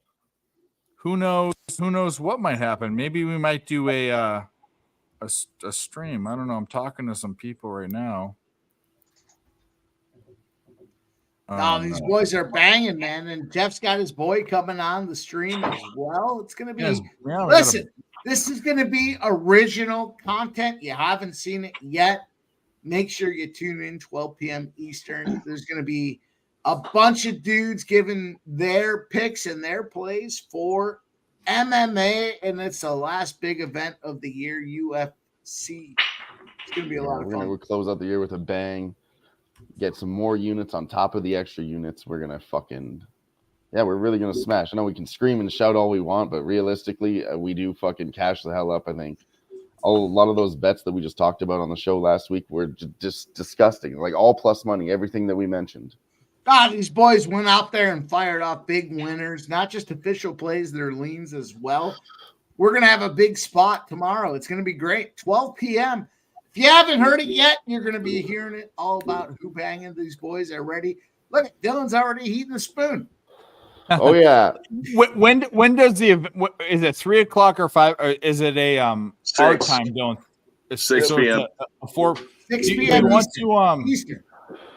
who knows what might happen. Maybe we might do a stream. I don't know. I'm talking to some people right now. No, these boys are banging, man. And Jeff's got his boy coming on the stream as well. It's going to be, Yes, yeah, we listen, this is going to be original content. You haven't seen it yet. Make sure you tune in 12 p.m. Eastern. There's going to be a bunch of dudes giving their picks and their plays for MMA, and it's the last big event of the year, UFC. It's going to be a lot of fun. We'll close out the year with a bang. Get some more units on top of the extra units. We're gonna we're really gonna smash. I know we can scream and shout all we want, but realistically, we do fucking cash the hell up. I think a lot of those bets that we just talked about on the show last week were just disgusting. Like all plus money, everything that we mentioned. God, these boys went out there and fired off big winners, not just official plays, their leans as well. We're going to have a big spot tomorrow. It's going to be great. 12 p.m. If you haven't heard it yet, you're going to be hearing it all about Who Bangin'. These boys are ready. Look, Dylan's already heating the spoon. Oh, yeah. When does the event, is it 3 o'clock or 5? Or is it a our time, Dylan? 6 p.m. A 4. 6 Do you p.m. want Eastern. to Eastern.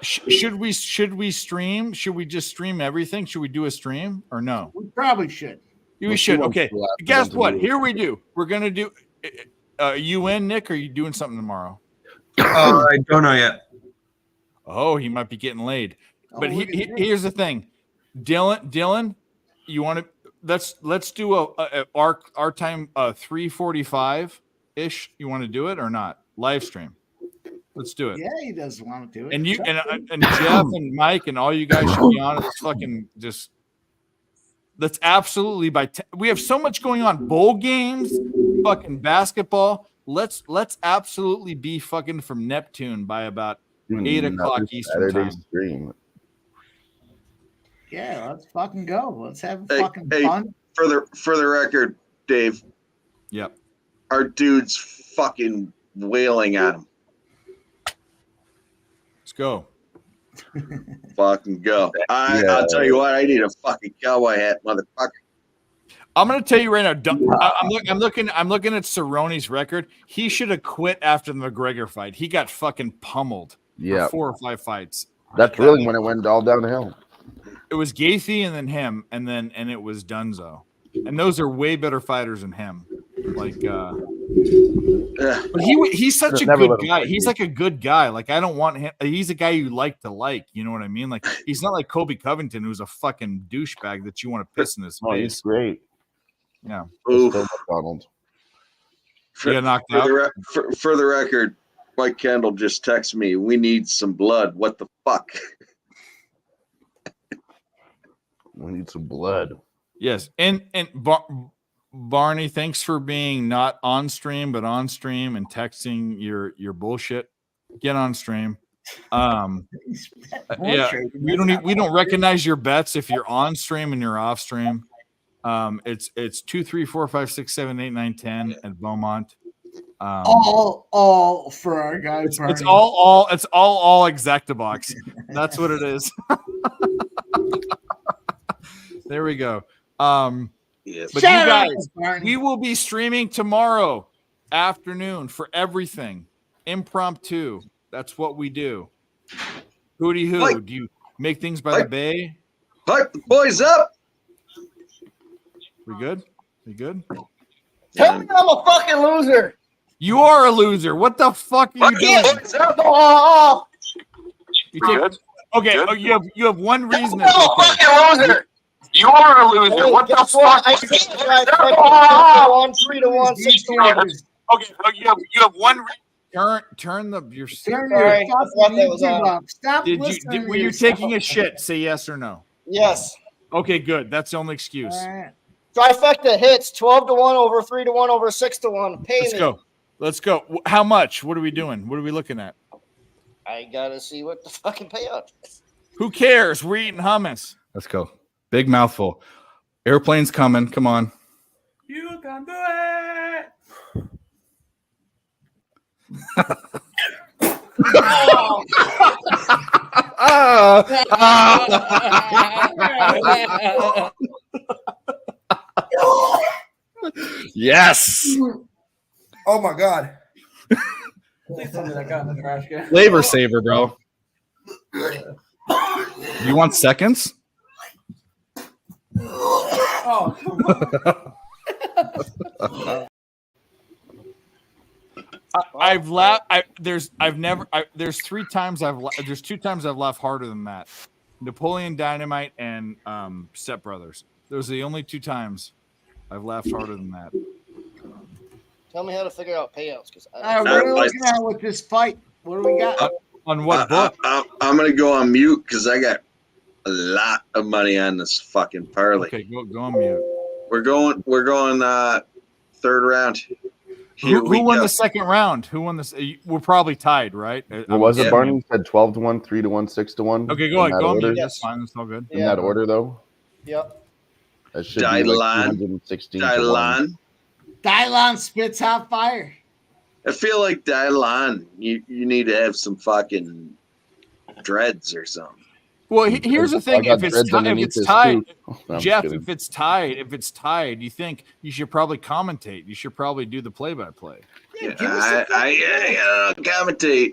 Should we stream? Should we just stream everything? Should we do a stream or no? We probably should. We should. Okay. Guess what? Here we do. We're gonna do. You in, Nick? Or are you doing something tomorrow? I don't know yet. Oh, he might be getting laid. But look at this. here's the thing, Dylan, you want to let's do our time 3:45 ish. You want to do it or not? Live stream. Let's do it. Yeah, he does want to do it. And you and Jeff and Mike and all you guys should be on it. It's fucking just. Let's absolutely we have so much going on. Bowl games, fucking basketball. Let's absolutely be fucking from Neptune by about 8 o'clock Eastern time. Stream. Yeah, let's fucking go. Let's have fucking fun. For the record, Dave. Yep. Our dude's fucking wailing at him. Let's go. Fucking go. I'll tell you what, I need a fucking cowboy hat, motherfucker. I'm gonna tell you right now. I'm looking at Cerrone's record. He should have quit after the McGregor fight. He got fucking pummeled. Yeah. For 4 or 5 fights. That's really when it went all downhill. It was Gaethje and then him, and it was Dunzo, and those are way better fighters than him. Like, but he's such a good guy. He's like a good guy. Like, I don't want him. He's a guy you like to like. You know what I mean? Like, he's not like Kobe Covington, who's a fucking douchebag that you want to piss in his Oh, face. he's great. Yeah. Still McDonald. You got knocked out. For the record, Mike Kendall just texted me. We need some blood. What the fuck? We need some blood. Yes, and Barney, thanks for being not on stream but on stream and texting your bullshit. Get on stream. Yeah, we don't recognize your bets if you're on stream and you're off stream. It's 2, 3, 4, 5, 6, 7, 8, 9, 10 at Beaumont. All for our guy. It's all Exactabox. That's what it is. There we go. Yes. But you guys, we will be streaming tomorrow afternoon for everything impromptu. That's what we do. Hootie hoo. Mike. Do you make things by the bay? Pipe the boys up. We good? We good? Tell me I'm a fucking loser. You are a loser. What the fuck are you doing? You take, okay, oh, you have one reason. I'm a fucking loser. You are a loser. What the fuck? I think I 1, 3 to 1, 6 to 1. Okay, you have one. Turn your. Turn Sorry, your I forgot that was on. off. Stop Did listening you? to Were you yourself. taking a shit? Say yes or no. Yes. Okay, good. That's the only excuse. Trifecta hits 12 to 1 over 3 to 1 over 6 to 1. Pay Let's me. go. Let's go. How much? What are we doing? What are we looking at? I gotta see what the fucking payout is. Who cares? We're eating hummus. Let's go. Big mouthful. Airplane's coming. Come on. You can do it. Yes. Oh my god. Please tell me that got in the trash can. Flavor saver, bro. You want seconds? Oh, come on. I've laughed. There's 3 times there's 2 times I've laughed harder than that. Napoleon Dynamite and Step Brothers. Those are the only 2 times I've laughed harder than that. Tell me how to figure out payouts, because All right, what are we looking at with this fight? What do we got? On what book? I'm gonna go on mute because I got a lot of money on this fucking parlay. Okay, go on mute. We're going third round. Who won the second round? Who won this? We're probably tied, right? What was it, Barney? You said 12 to 1, 3 to 1, 6 to 1. Okay, go ahead. Go on order? mute. That's fine. That's all good. In that order, though. Yep. That should be like 216 to 1. Dylon spits hot fire. I feel like Dylon, you need to have some fucking dreads or something. Well, here's the thing: if it's tied, No, I'm Jeff, kidding. if it's tied, you think you should probably commentate. You should probably do the play-by-play. Yeah, I commentate.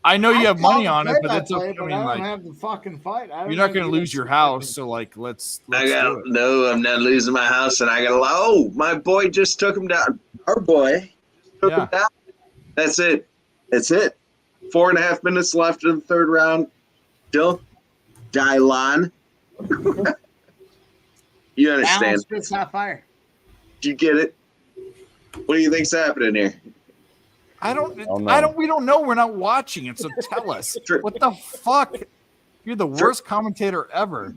I know you have money on it, but that's that's okay. I mean, I don't like, have the fucking fight. you're not going to lose your house, so like, let's do it. No, I'm not losing my house, and I got. Oh, my boy just took him down. Our boy took him down. That's it. That's it. 4.5 minutes left in the third round. Still, Dylon. You Dylon understand? spits hot fire. Do you get it? What do you think's happening here? I don't. We don't know. We're not watching it, so tell us. What the fuck? You're the worst commentator ever.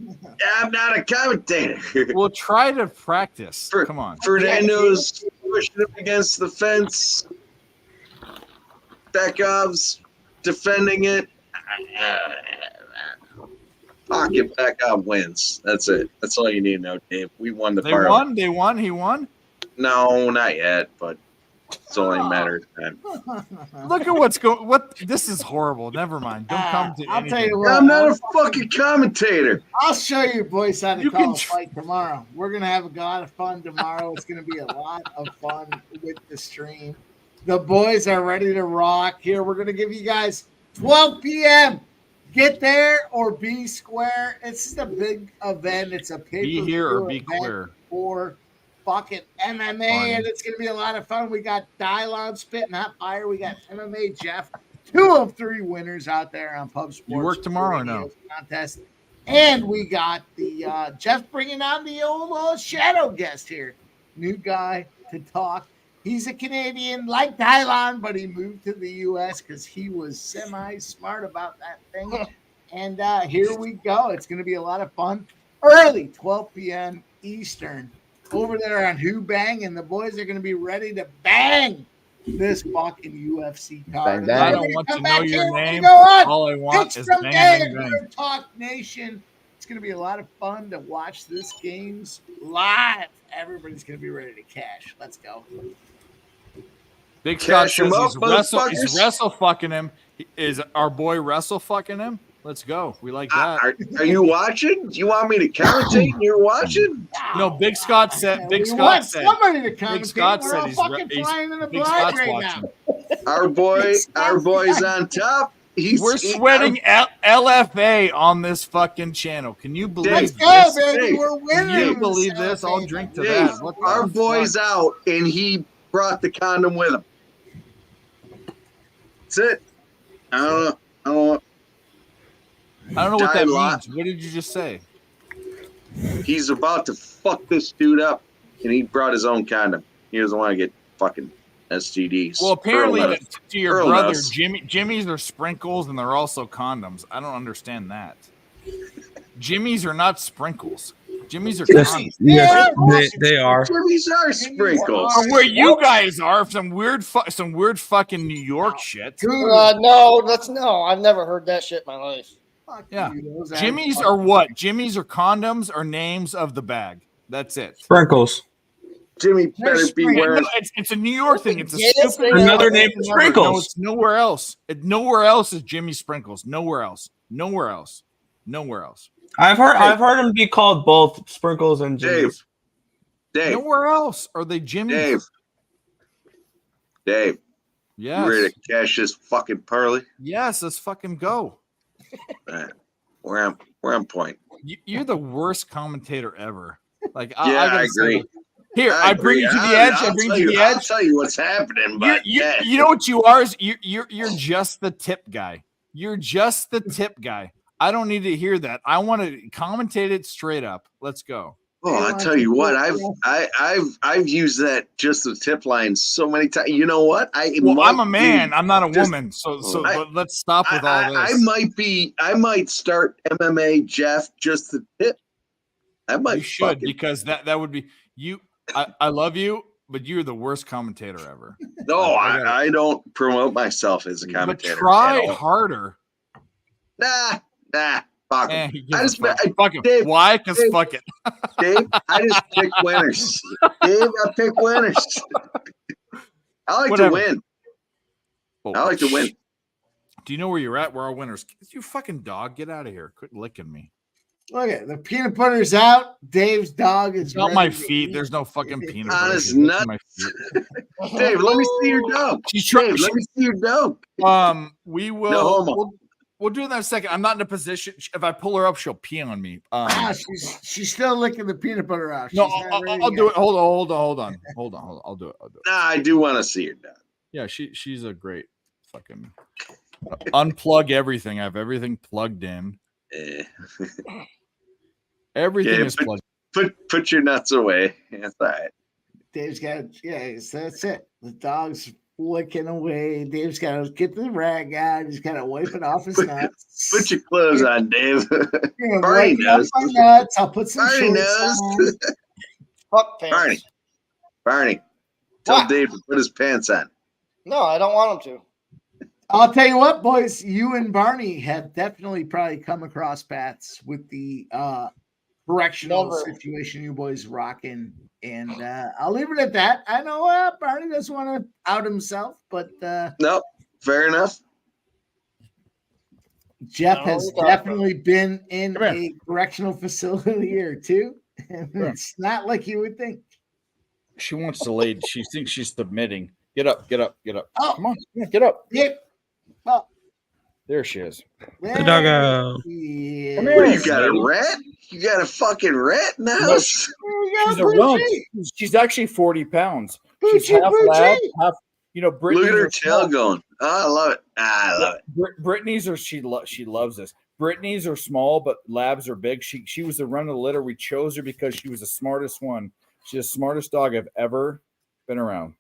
I'm not a commentator. Well, try to practice. Come on. Fernando's pushing him against the fence. Bekov's defending it. Pocket Bekov wins. That's it. That's all you need to know, Dave. We won the They parlay. won. They won. He won. No, not yet, but it's only a matter of time. Look at what's going. What this is horrible. Never mind. Don't come to. I'll anything. tell you what. I'm not a fucking commentator. I'll show you boys how to You call can a fight tomorrow. We're gonna have a lot of fun tomorrow. It's gonna be a lot of fun with the stream. The boys are ready to rock. Here, we're gonna give you guys 12 p.m. Get there or be square. It's just a big event. It's a pay-per-view Be here or be event queer. for fucking MMA, and it's gonna be a lot of fun. We got Dylon spitting hot fire. We got MMA Jeff, 2 of 3 winners out there on Pub Sports. You work tomorrow or no? Contest, and we got the Jeff bringing on the old shadow guest here, new guy to talk. He's a Canadian like Dylon, but he moved to the U.S. because he was semi-smart about that thing. And here we go. It's going to be a lot of fun. Early, 12 p.m. Eastern, over there on Who Bang, and the boys are going to be ready to bang this fucking UFC card. I don't want to know your name. Go on. All I want It's is from bang, Gang bang, bang. Nerd Talk Nation. It's going to be a lot of fun to watch this games live. Everybody's going to be ready to cash. Let's go. Big Scott Cash him says up, he's motherfuckers. wrestle fucking him. Is our boy wrestle fucking him? Let's go. We like that. Are you watching? Do you want me to commentate? You're watching? No, Big Scott said. Big We Scott want said. somebody to Big commentate. Scott We're said all he's fucking flying in the Big blind Scott's right watching. now. Our boy's on top. We're sweating LFA on this fucking channel. Can you believe Let's this? go, baby. We're Can you winning. believe this? I'll drink to Dave, that. What the our fuck? boy's out, and he brought the condom with him. That's it. I don't know. I don't know what that Dylon. means. What did you just say? He's about to fuck this dude up, and he brought his own condom. He doesn't want to get fucking STDs. Well, apparently Earl knows. to your Earl brother, knows. Jimmy's are sprinkles and they're also condoms. I don't understand that. Jimmy's are not sprinkles. Jimmy's are Yes, condoms. yes, they are. Jimmy's are sprinkles. Or where you guys are, some weird fucking New York shit. No, I've never heard that shit in my life. Yeah, Jimmy's are what? Jimmy's are condoms or names of the bag. That's it. Sprinkles. Jimmy better be wearing. No, it's a New York thing. It's a Yes, stupid another name is No, Sprinkles. it's nowhere else. Nowhere else is Jimmy Sprinkles. Nowhere else. Nowhere else. Nowhere else. I've heard him be called both Sprinkles and Jimmy's. Dave. Nowhere else are they Jimmy. Dave. Yes. You ready to cash this fucking parlay? Yes, let's fucking go. All right. We're on point. You're the worst commentator ever. Like Yeah, I I gotta agree. Say, here, I bring you to the edge. I bring you to the I'll edge. tell you what's happening, but You know what you are? Is you're just the tip guy. You're just the tip guy. I don't need to hear that. I want to commentate it straight up. Let's go. Oh, I tell you what, I've used that just the tip line so many times. You know what? I'm a man. I'm not a woman. So but let's stop with all this. I might start MMA Jeff just the tip. I might You should because that would be you. I love you, but you're the worst commentator ever. No, I don't promote myself as a commentator. But try at all. harder. Nah. Fuck 'em. I just fuck it. Dave, Why? Because fuck it. Dave, I just pick winners. Dave, I pick winners. I like Whatever. to win. I like to win. Do you know where you're at? Where our winners? You fucking dog. Get out of here. Quit licking me. Look at the peanut butter's out. Dave's dog is It's not ready my to feet. eat. There's no fucking peanut butter. Honest You're licking nut. my feet. Dave, let me see your dog. Dave, let me see your dog. We will. No homo. We'll do that in a second. I'm not in a position. If I pull her up, she'll pee on me. She's still licking the peanut butter out. No, She's not ready I'll yet. do it. Hold on. I'll do it. Nah, I do want to see your dog. Yeah, she's a great fucking unplug everything. I have everything plugged in. Everything is plugged. Put your nuts away. That's all right. Dave's got that's it. The dog's licking away. Dave's got to get the rag out. He's got to wipe it off his nuts. Put your clothes on, Dave. Yeah, Barney wipe off knows. my nuts. I'll put some Barney shorts knows. on. Fuck pants. Barney, tell What? Dave to put his pants on. No, I don't want him to. I'll tell you what, boys. You and Barney have definitely probably come across paths with the correctional Never. situation you boys rocking. And I'll leave it at that. I know Barney doesn't want to out himself, but Nope, fair enough. Jeff No, has we got definitely been in Come here. a correctional facility or two. And it's not like you would think. She wants to lay. She thinks she's submitting. Get up. Oh. Come on, get up. Yeah. Well, There she is. The doggo. Yeah. Come What, here. you got a rat? You got a fucking rat in the No, house? She's a runt. She's actually 40 pounds. She's half lab, half. You know, Look Brittany's at her are tail small. going. Oh, I love it. I love it. Brittany's are she loves this. Brittany's are small, but labs are big. She was the run of the litter. We chose her because she was the smartest one. She's the smartest dog I've ever been around.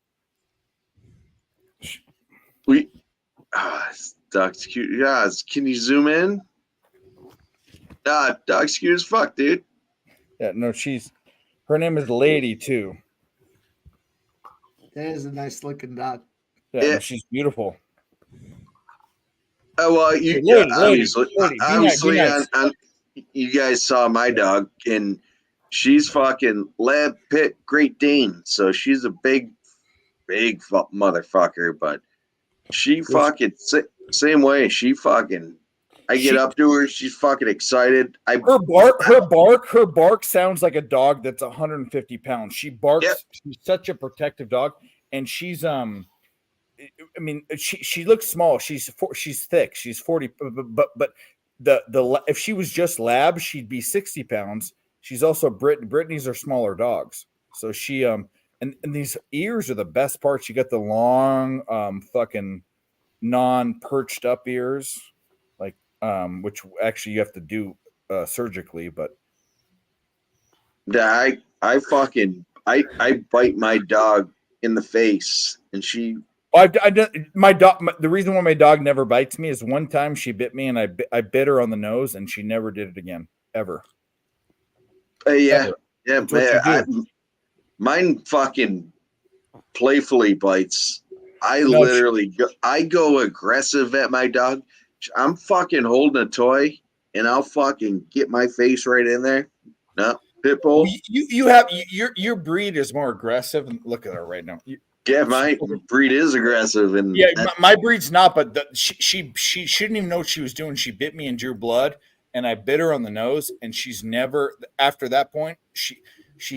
Dog's cute. Yeah, can you zoom in? Dog's cute as fuck, dude. Yeah, no, her name is Lady too. That is a nice looking dog. Yeah, no, she's beautiful. Oh well, obviously, you guys saw my dog, and she's fucking Lab Pit Great Dane, so she's a big motherfucker. But she fucking same way. She fucking. I get up to her. She's fucking excited. Her bark sounds like a dog that's 150 pounds. She barks. Yep. She's such a protective dog, and she's I mean, she looks small. She's thick. She's 40, but the if she was just lab, she'd be 60 pounds. She's also Brittany's are smaller dogs, so she and these ears are the best part. You got the long fucking non-perched up ears, like which actually you have to do surgically, but I bite my dog in the face, and she. My dog. The reason why my dog never bites me is one time she bit me, and I bit her on the nose, and she never did it again, ever. Yeah, mine fucking playfully bites. I go aggressive at my dog. I'm fucking holding a toy, and I'll fucking get my face right in there. No, pit bull. You have your breed is more aggressive. Look at her right now. Yeah, my breed is aggressive, and my breed's not. But she shouldn't even know what she was doing. She bit me and drew blood, and I bit her on the nose. And she's never after that point. She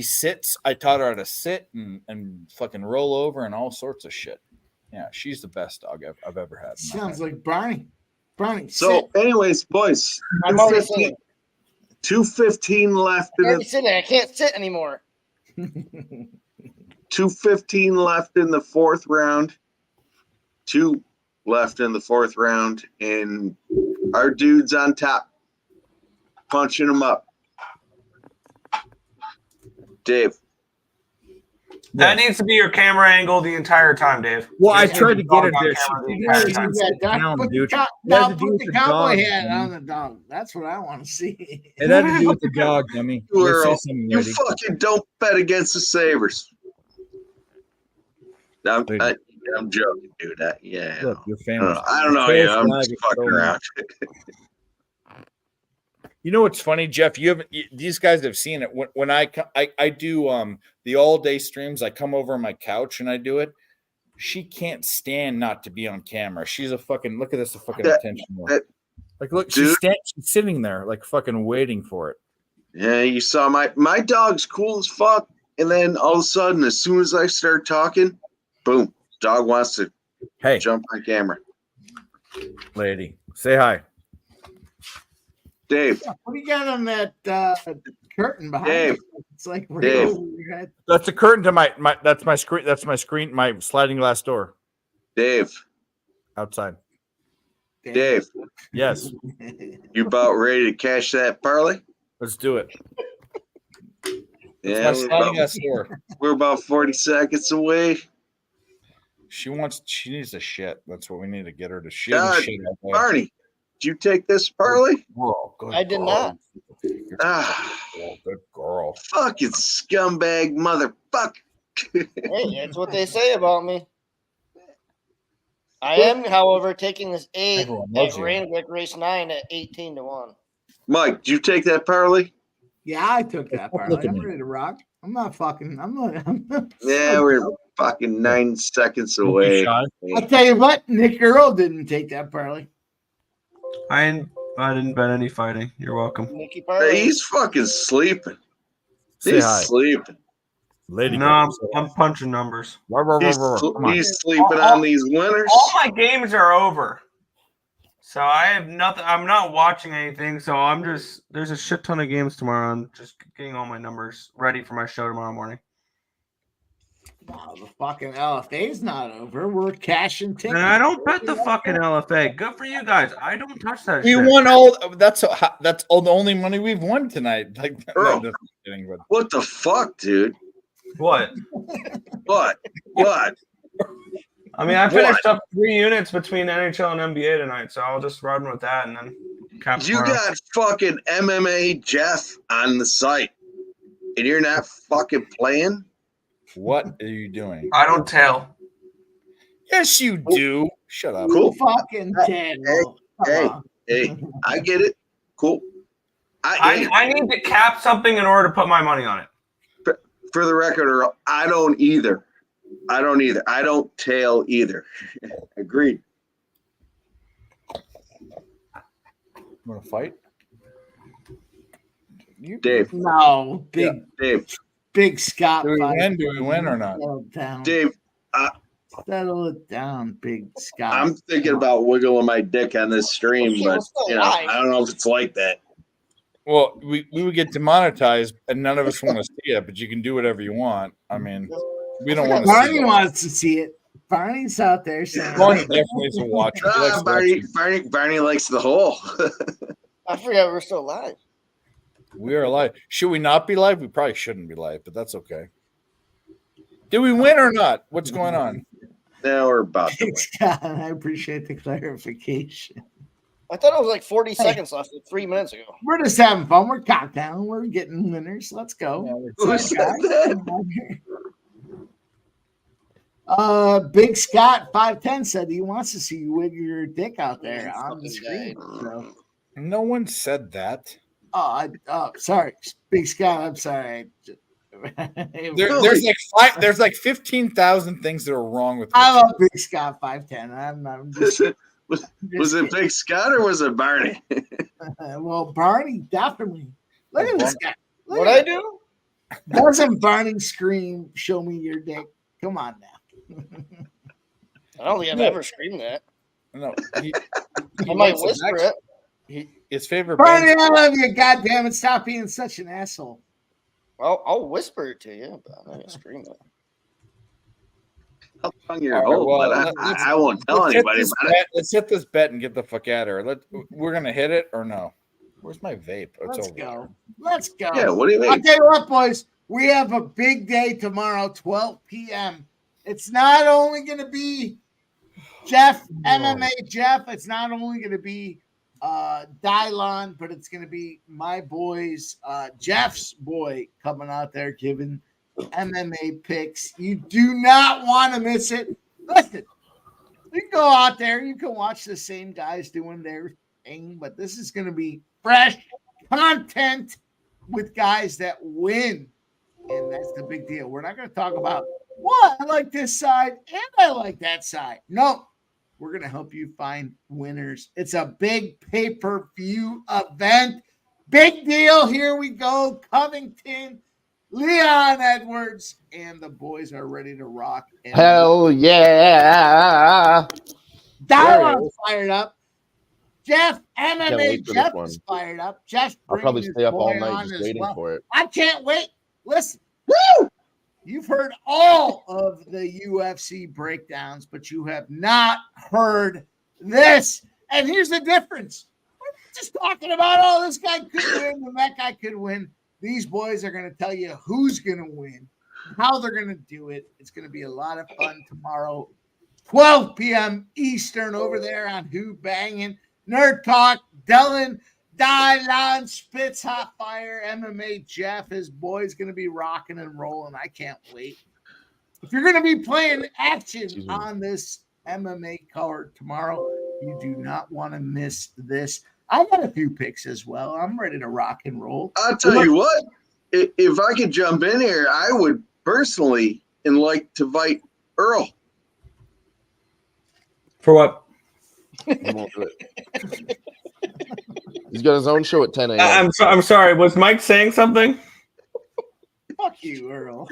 sits. I taught her how to sit and fucking roll over and all sorts of shit. Yeah, she's the best dog I've ever had. Sounds like Barney. So, anyways, boys, 2:15 left. I can't sit anymore. 2:15 left in the fourth round. 2 left in the fourth round, and our dude's on top, punching him up. Dave. That needs to be your camera angle the entire time, Dave. Well, I tried to get her there. Now put the cowboy hat on the dog. That's what I want to see. It had to do with the dog, dummy. You fucking don't bet against the Sabres. I'm joking, dude. Yeah. Look, you're famous. I don't know. Yeah, I'm just fucking around. You know what's funny, Jeff? These guys have seen it. When I do the all day streams, I come over on my couch and I do it. She can't stand not to be on camera. She's a fucking look at this, a fucking attention. Like look, she's sitting there like fucking waiting for it. Yeah, you saw my dog's cool as fuck, and then all of a sudden, as soon as I start talking, boom, dog wants to jump on camera. Lady, say hi. Dave. What do you got on that curtain behind Dave. you? It's like Dave. That's the curtain to my that's my screen. That's my screen, my sliding glass door. Dave. Outside. Dave. Yes. You about ready to cash that parlay? Let's do it. Yeah, we're about 40 seconds away. She needs a shit. That's what we need to get her to shit. Barney, did you take this parlay? I did not. Good girl. Fucking scumbag motherfucker. Hey, that's what they say about me. I am, however, taking this 8 at Randwick Race 9 at 18-1. Mike, did you take that parlay? Yeah, I took that parlay. I'm ready to rock. I'm not. Yeah, we're fucking 9 seconds away. I'll tell you what, Nick Earl didn't take that parlay. I didn't bet any fighting. You're welcome. Hey, he's fucking sleeping. He's sleeping. Lady, no, I'm punching numbers. He's sleeping on these winners. All my games are over. So I have nothing. I'm not watching anything. So I'm just. There's a shit ton of games tomorrow. I'm just getting all my numbers ready for my show tomorrow morning. No, the fucking LFA's not over. We're cashing tickets. And I don't bet the fucking LFA. Good for you guys. I don't touch that We shit. won all. That's all the only money we've won tonight. Like, Bro, no, just kidding, but what the fuck, dude? What? What? I mean, I finished up 3 units between NHL and NBA tonight, so I'll just run with that and then cap You tomorrow. got fucking MMA Jeff on the site, and you're not fucking playing? what are you doing? I don't tell. Yes, you do. Shut up. Cool. Fucking dead. Hey, I get it. Cool. I need to cap something in order to put my money on it. For the record, Earl, I don't either. I don't tail either. Agreed. Want to fight? Dave. No, Big Scott. Do we fight. win? Do we win or not? Settle down. Dave, Settle it down, Big Scott. I'm thinking about wiggling my dick on this stream, but I don't know if it's like that. Well, we would get demonetized, and none of us want to see it. But you can do whatever you want. I mean, we don't want to see Barney it. wants to see it. Barney's out there saying, Barney definitely is a watcher. He likes Barney likes the hole. I forgot we're still live. We are live. Should we not be live? We probably shouldn't be live, but that's okay. Did we win or not? What's going on? Now we're about to Big Scott, I appreciate the clarification. I thought it was like 40 seconds left, like 3 minutes ago. We're just having fun. We're countdown. We're getting winners. Let's go. Big Scott 510 said he wants to see you wiggle your dick out there on the screen. So. No one said that. Sorry, Big Scott. I'm sorry. There's like 15,000 things that are wrong with. I love Big Scott 510. I'm just. Was it Big Scott or was it Barney? Well, Barney definitely. Look at this guy. Look What at I it. do? Doesn't Barney scream, "Show me your dick"? Come on now. I don't think I've ever screamed that. No, I might whisper it. His favorite. Barney, I love you. God damn it! Stop being such an asshole. I'll whisper it to you, but I'm not gonna scream it. How long you're old, but I won't tell anybody about it. Let's hit this bet and get the fuck out of here. We're gonna hit it or no? Where's my vape? Oh, it's Let's over go. there. Let's go. Yeah, what do you mean? I'll tell you what, boys. We have a big day tomorrow, 12 p.m. It's not only going to be Jeff, MMA Jeff. It's not only going to be Dylon, but it's going to be my boys, Jeff's boy, coming out there giving MMA picks. You do not want to miss it. Listen, you can go out there. You can watch the same guys doing their thing, but this is going to be fresh content with guys that win. And that's the big deal. We're not going to talk about, well, I like this side and I like that side. No, we're going to help you find winners. It's a big pay-per-view event. Big deal. Here we go. Covington, Leon Edwards, and the boys are ready to rock. And Hell yeah. Dylon's fired up. Jeff, Can't MMA wait for Jeff this one. is fired up. Jeff, I'll probably stay up all night on just as waiting well. for it. I can't wait. Listen, woo! You've heard all of the UFC breakdowns, but you have not heard this. And here's the difference. We're just talking about, oh, this guy could win and that guy could win. These boys are going to tell you who's going to win, how they're going to do it. It's going to be a lot of fun tomorrow, 12 p.m. Eastern over there on Who Bangin', Nerd Talk, Dylan, Dylon, Spitz, Hot Fire, MMA Jeff. His boy's going to be rocking and rolling. I can't wait. If you're going to be playing action on this MMA card tomorrow, you do not want to miss this. I got a few picks as well. I'm ready to rock and roll. I'll tell you what, if I could jump in here, I would personally like to invite Earl. For what? He won't do it. He's got his own show at 10 a.m. I'm sorry. Was Mike saying something? Fuck you, Earl.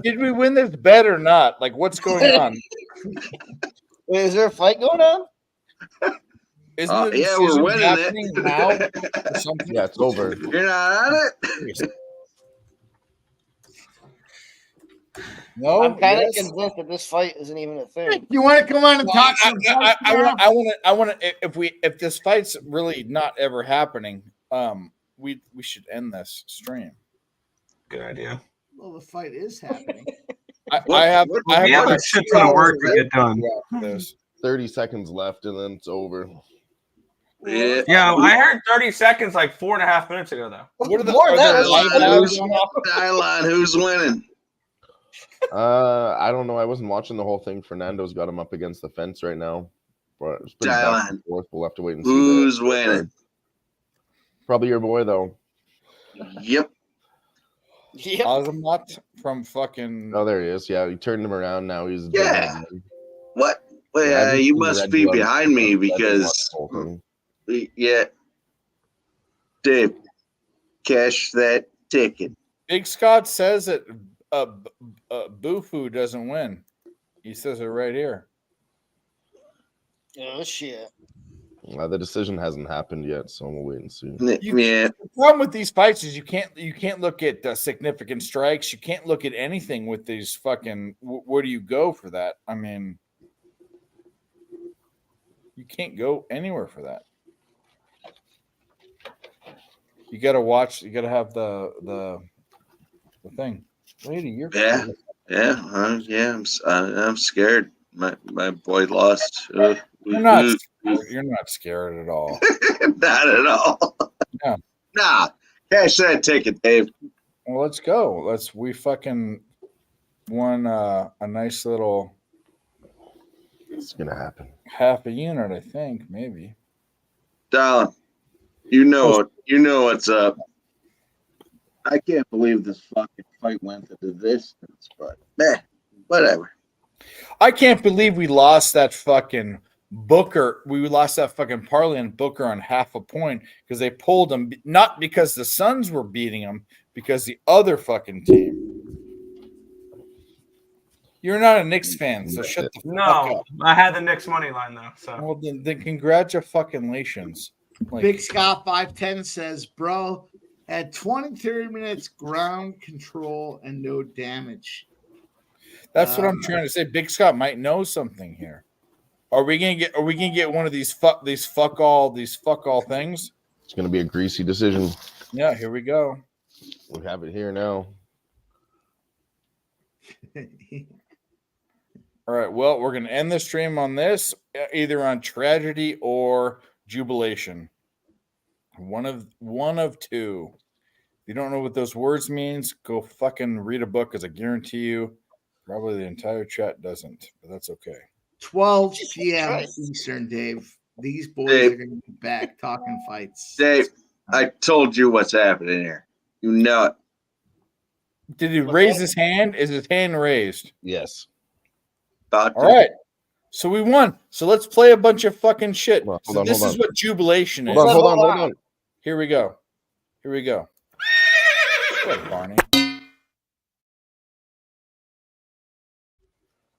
Did we win this bet or not? Like, what's going on? Wait, is there a fight going on? Isn't the yeah, we're decision winning happening it. now or something? Yeah, it's over. You're not on it. No, I'm kind of yes. convinced that this fight isn't even a thing. You want to come on and Well, talk some fights now? I want to. If this fight's really not ever happening, we should end this stream. Good idea. Well, the fight is happening. I have a shit ton of work to get done. 30 seconds left, and then it's over. Yeah. Yeah, I heard 30 seconds like 4.5 minutes ago, though. What are the More than that. Dylon, who's winning? I don't know. I wasn't watching the whole thing. Fernando's got him up against the fence right now. But it's pretty back and forth. We'll have to wait and see. Who's winning? Probably your boy, though. Yep. Azamat from fucking. Oh, there he is. Yeah, he turned him around. Now he's Yeah. What? Well, Yeah, you must be behind me because. Yeah. Dave, cash that ticket. Big Scott says that Bufu doesn't win. He says it right here. Oh shit! The decision hasn't happened yet, so we'll wait and see. The problem with these fights is you can't look at significant strikes. You can't look at anything with these fucking. Where do you go for that? I mean, you can't go anywhere for that. You got to watch. You got to have the thing. Lady, you're yeah. I'm scared. My boy lost. You're not scared at all. Not at all. Yeah. Nah. Cash that ticket, Dave. Well, let's go. We fucking won a nice little. It's gonna happen. Half a unit, I think, maybe. Dallin, you know what's up. I can't believe this fucking fight went to the distance, but whatever. I can't believe we lost that fucking Booker. We lost that fucking parlay and Booker on half a point because they pulled him, not because the Suns were beating him, because the other fucking team. You're not a Knicks fan, so shut the fuck up. I had the Knicks money line though. So well, then congratulations. Big Scott 510 says, bro, had 20-30 minutes ground control and no damage. That's what I'm trying to say. Big Scott might know something here. Are we gonna get one of these fuck all things? It's gonna be a greasy decision. Yeah, here we go. We have it here now. All right. Well, we're gonna end the stream on this, either on tragedy or jubilation. One of two. If you don't know what those words means, go fucking read a book, because I guarantee you, probably the entire chat doesn't. But that's okay. 12 p.m. Eastern, Dave. These boys are going to be back talking fights. Dave, I told you what's happening here. You know it. Did he raise his hand? Is his hand raised? Yes. All right. So we won. So let's play a bunch of fucking shit. This is what jubilation is. Hold on. Here we go. Go ahead, Barney.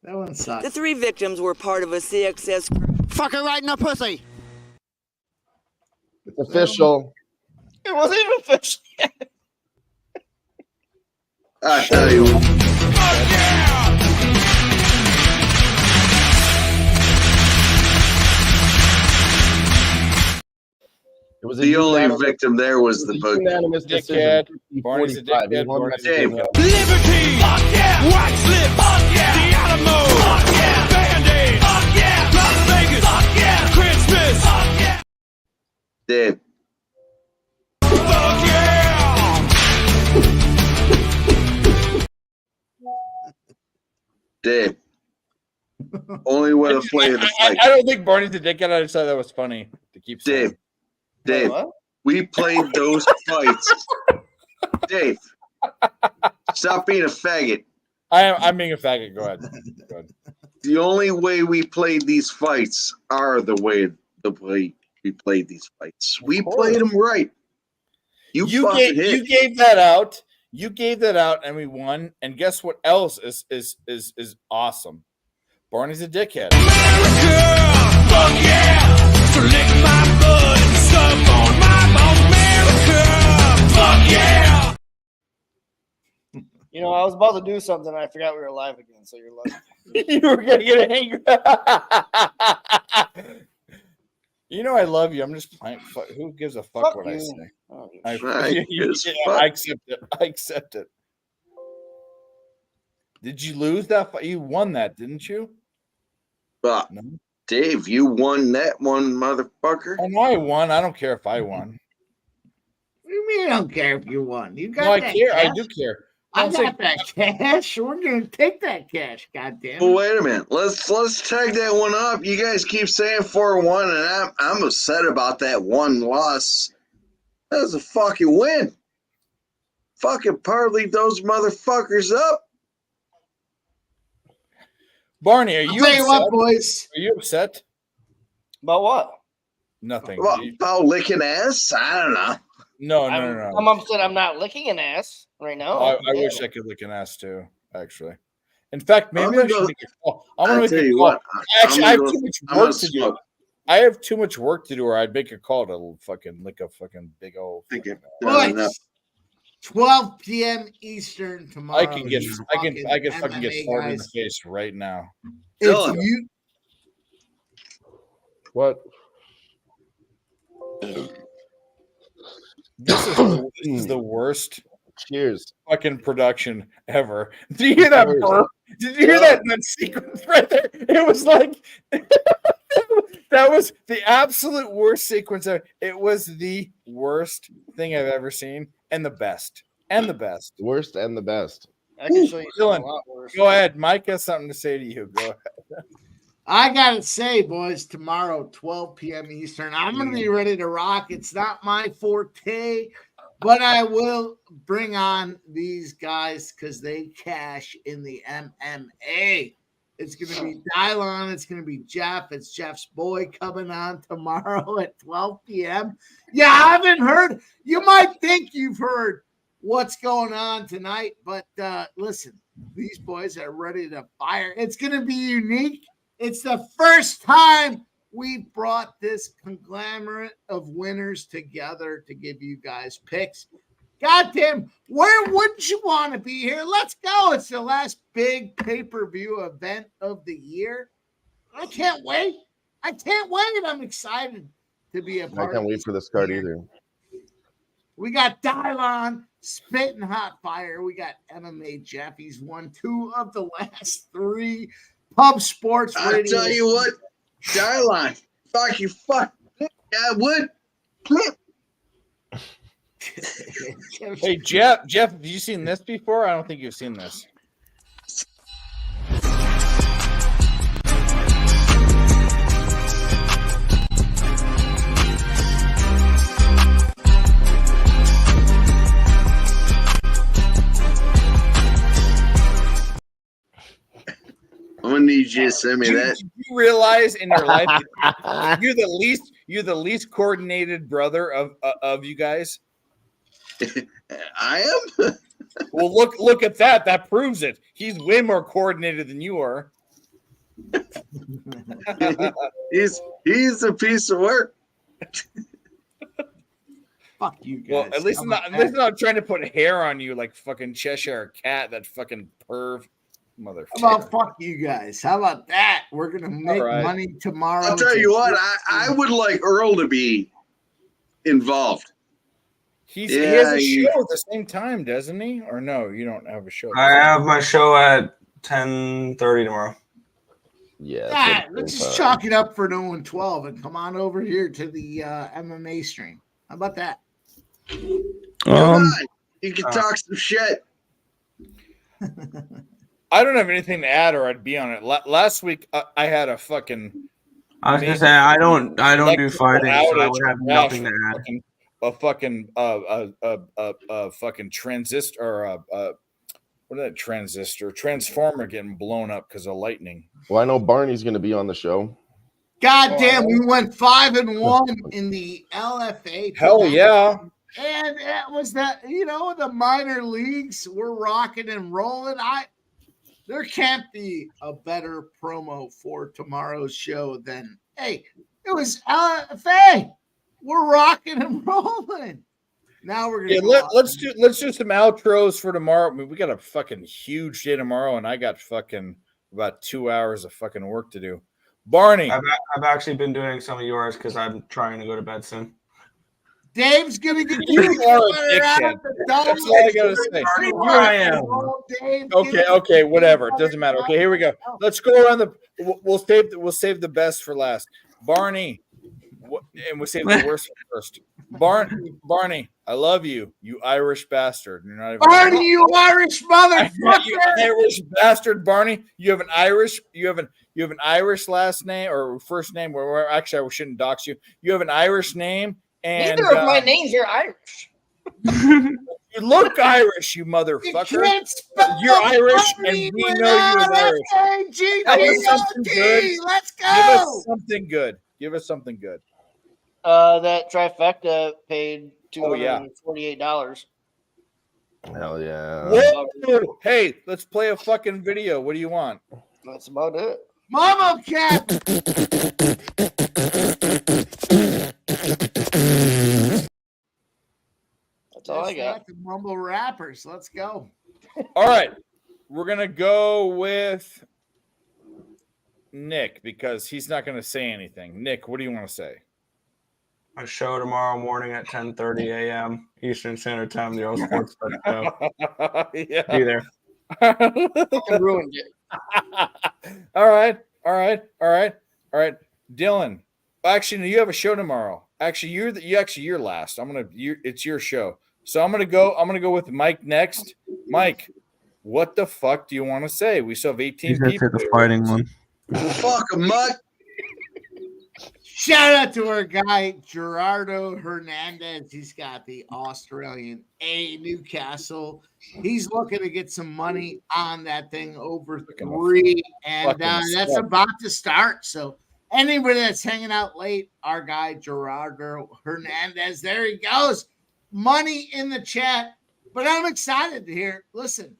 That one sucks. The 3 victims were part of a CXS group. Fuck her right in the pussy. It's official. It wasn't even official yet. I tell you what. It was the only victim there was the book. Unanimous dickhead. decision. Barney's a dickhead. Barney's a Dave. dickhead. Liberty. Fuck yeah. White slip. Fuck yeah. The Alamo. Fuck yeah. Band-Aid. Fuck yeah. Las Vegas. Fuck yeah. Christmas. Fuck yeah. Dave. Fuck yeah. Dave. Only way to play the fight. I don't think Barney's a dickhead. I just thought that was funny to keep saying. Dave, we played those fights. Dave, stop being a faggot. I'm being a faggot. Go ahead. The only way we played these fights are the way we played these fights. We played them right. You gave that out. You gave that out, and we won. And guess what else is awesome? Barney's a dickhead. America, fuck yeah. So lick my I was about to do something. And I forgot we were live again. So you're lucky. You were gonna get angry. You know I love you. I'm just playing. Who gives a fuck what I say? I accept it. I accept it. Did you lose that fight? You won that, didn't you? No. Dave, you won that one, motherfucker. Oh, no, I won. I don't care if I won. What do you mean you don't care if you won? You got No, I that care. cash. I do care. I got that cash. We're gonna take that cash. Goddamn. Well, wait a minute. Let's tag that one up. You guys keep saying 4-1, and I'm upset about that one loss. That was a fucking win. Fucking parlay those motherfuckers up. Barney, are you tell you what, upset? boys. Are you upset? About what? Nothing. About licking ass? I don't know. No. I'm upset. I'm not licking an ass right now. I wish I could lick an ass too. Actually, in fact, maybe I should make a call. I'm gonna make a call. Actually, I have too much work to do. I have too much work to do, or I'd make a call to fucking lick a fucking big old. Boys, 12 p.m. Eastern tomorrow. I can fucking get farted in the face right now. If you What? This is the worst. Cheers. Fucking production ever. Did you hear that burp? Did you hear that sequence right there? It was like that was the absolute worst sequence ever. It was the worst thing I've ever seen, and the best. Worst and the best. I can show you Dylan, something a lot worse. go ahead. Mike has something to say to you. Go ahead. I gotta say, boys, tomorrow, 12 p.m. Eastern, I'm gonna be ready to rock. It's not my forte, but I will bring on these guys because they cash in the MMA. It's gonna be Dylon, it's gonna be Jeff, it's Jeff's boy coming on tomorrow at 12 p.m. You haven't heard, you might think you've heard what's going on tonight, but listen, these boys are ready to fire. It's gonna be unique. It's the first time we brought this conglomerate of winners together to give you guys picks. Goddamn, where wouldn't you want to be here? Let's go. It's the last big pay-per-view event of the year. I can't wait. I'm excited to be a part I can't of wait this. for this card either. We got Dylon spitting hot fire. We got MMA Jeff. He's won 2 of the last 3 Pub Sports Radio. I'll tell you what, Dylon, fuck. I would. Hey, Jeff, have you seen this before? I don't think you've seen this. I'm gonna need you to send me that. Did you realize in your life you're the least coordinated brother of you guys? I am. Well, look at that. That proves it. He's way more coordinated than you are. he's a piece of work. Fuck you guys. Well, at least I'm not trying to put hair on you like fucking Cheshire Cat. That fucking perv. Motherfucker. How about fuck you guys? How about that? We're gonna make money tomorrow. I'll tell you what, I would like Earl to be involved. He has a show at the same time, doesn't he? Or no, you don't have a show. I have my show at 10:30 tomorrow. Yeah. Let's just chalk it up for 0-12 and come on over here to the MMA stream. How about that? Come on, you can talk some shit. I don't have anything to add, or I'd be on it. Last week, I had a fucking. I was gonna say I don't do fighting, so I would have nothing to add. Fucking transistor or what is that transformer getting blown up because of lightning. Well, I know Barney's going to be on the show. God damn, we went 5-1 in the LFA. Hell yeah. And it was that, the minor leagues were rocking and rolling. There can't be a better promo for tomorrow's show than, hey, it was LFA. We're rocking and rolling. Now we're gonna Yeah, let's do some outros for tomorrow. I mean, we got a fucking huge day tomorrow, and I got fucking about 2 hours of fucking work to do. Barney, I've actually been doing some of yours because I'm trying to go to bed soon. Dave's gonna get you are a dickhead. That's all I gotta say. Here I am. Okay, whatever. It doesn't matter. Okay, here we go. Let's go around the. We'll save the best for last. Barney, and we'll save the worst for first. Barney, I love you, you Irish bastard. You're not even Barney, you Irish motherfucker. You Irish bastard, Barney. You have an Irish last name or first name. Or actually, I shouldn't dox you. You have an Irish name, and Neither of my names are Irish. you look Irish, you motherfucker. You're Irish, and we know you're Irish. Give us something good. Let's go. Give us something good. Give us something good. That trifecta paid $248. Hell yeah. Whoa. Hey, let's play a fucking video. What do you want? That's about it. Mama cat. That's all I got. The mumble rappers. Let's go. All right. We're going to go with Nick because he's not going to say anything. Nick, what do you want to say? A show tomorrow morning at 10:30 a.m. Eastern Standard Time. The Earl Sports Show. Yeah. Be there. Fucking ruined it. All right. Dylan. Actually, no, you have a show tomorrow. Actually, you're last. It's your show. So I'm gonna go with Mike next. Mike, what the fuck do you want to say? We still have 18 people. The fighting one. Fuck a mutt. Shout out to our guy Gerardo Hernandez. He's got the Australian A Newcastle. He's looking to get some money on that thing over 3, and that's about to start. So anybody that's hanging out late, our guy Gerardo Hernandez, there he goes. Money in the chat, but I'm excited to hear. Listen,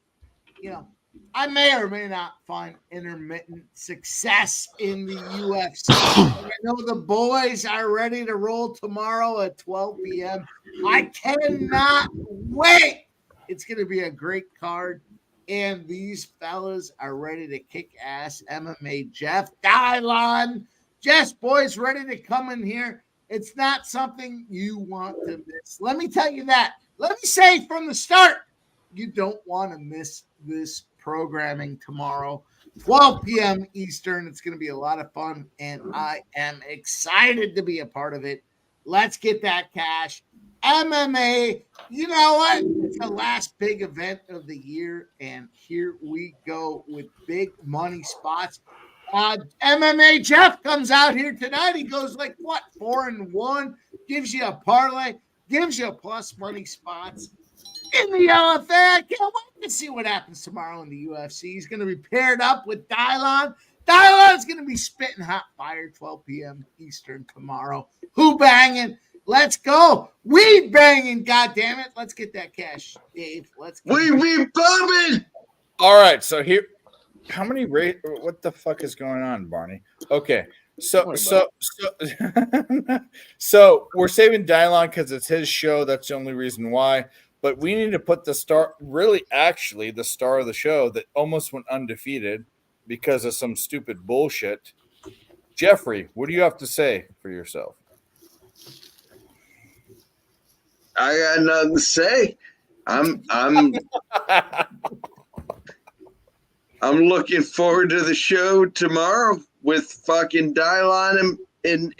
I may or may not find intermittent success in the UFC. I know the boys are ready to roll tomorrow at 12 p.m. I cannot wait. It's going to be a great card, and these fellas are ready to kick ass. MMA Jeff Dylon. Jess, boys, ready to come in here. It's not something you want to miss. Let me tell you that. Let me say from the start, you don't want to miss this programming tomorrow, 12 p.m. Eastern. It's going to be a lot of fun, and I am excited to be a part of it. Let's get that cash. MMA, you know what? It's the last big event of the year, and here we go with big money spots. MMA Jeff comes out here tonight. He goes 4-1, gives you a parlay, gives you a plus money spots in the LFA. I can't wait to see what happens tomorrow in the UFC. He's going to be paired up with Dylon. Dylon's going to be spitting hot fire 12 p.m. Eastern tomorrow. Who banging? Let's go. We banging, goddammit. Let's get that cash, Dave. Let's go. We be bumming. All right, so here, how many what the fuck is going on, Barney? Okay, so we're saving Dylon because it's his show. That's the only reason why. But we need to put the star, the star of the show that almost went undefeated because of some stupid bullshit. Jeffrey, what do you have to say for yourself? I got nothing to say. I'm looking forward to the show tomorrow with fucking Dylon and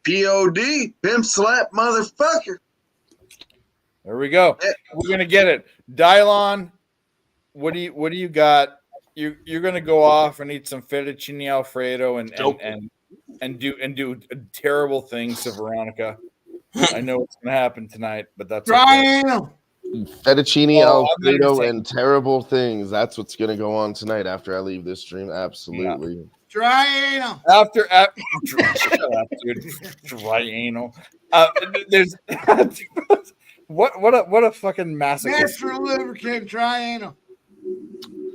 POD, Pimp Slap motherfucker. There we go. We're gonna get it. Dylon, what do you got? You're gonna go off and eat some fettuccine alfredo and do terrible things to Veronica. I know what's gonna happen tonight, but that's okay. Fettuccine Alfredo and terrible things. That's what's gonna go on tonight after I leave this stream. Absolutely. Yeah. Dry anal. After shut up, dude. Dry anal. There's what a fucking massacre. Natural lubricant, dry anal.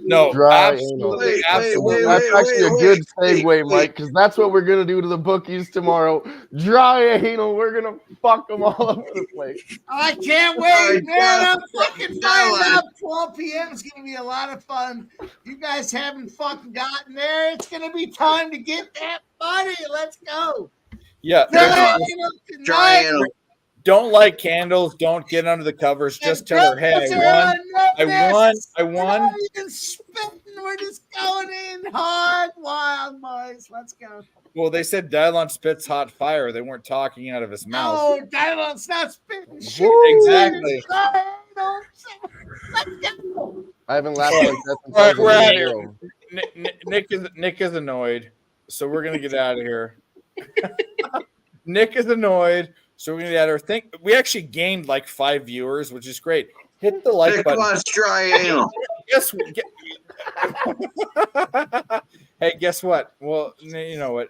No, Dry absolutely, anal. absolutely. That's actually a good segue, Mike, because that's what we're gonna do to the bookies tomorrow. Dry anal. We're gonna fuck them all over the place. I can't wait, man. I'm fucking fired up. 12 p.m. is going to be a lot of fun. You guys haven't fucking gotten there. It's going to be time to get that money. Let's go. Yeah. Dry anal. Don't light candles. Don't get under the covers. Just tell her, hey, I won. Not even spitting. We're just going in hard, wild boys. Let's go. Well, they said Dylon spits hot fire. They weren't talking out of his mouth. Oh, Dylon's not spitting shit. Exactly. Let's go. I haven't laughed like that since All I right, was we're a out little here. girl. Nick is annoyed, so we're gonna get out of here. Nick is annoyed, so we're gonna get out of here. We actually gained like 5 viewers, which is great. Hit the like button. Let's try anal. Hey, guess what? Well, you know what?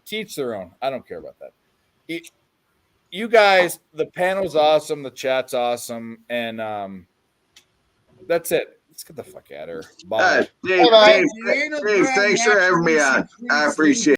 Teach their own. I don't care about that. You guys, the panel's awesome, the chat's awesome, and that's it. Let's get the fuck out of here. Bye. Dave, thanks for having me on. I appreciate it.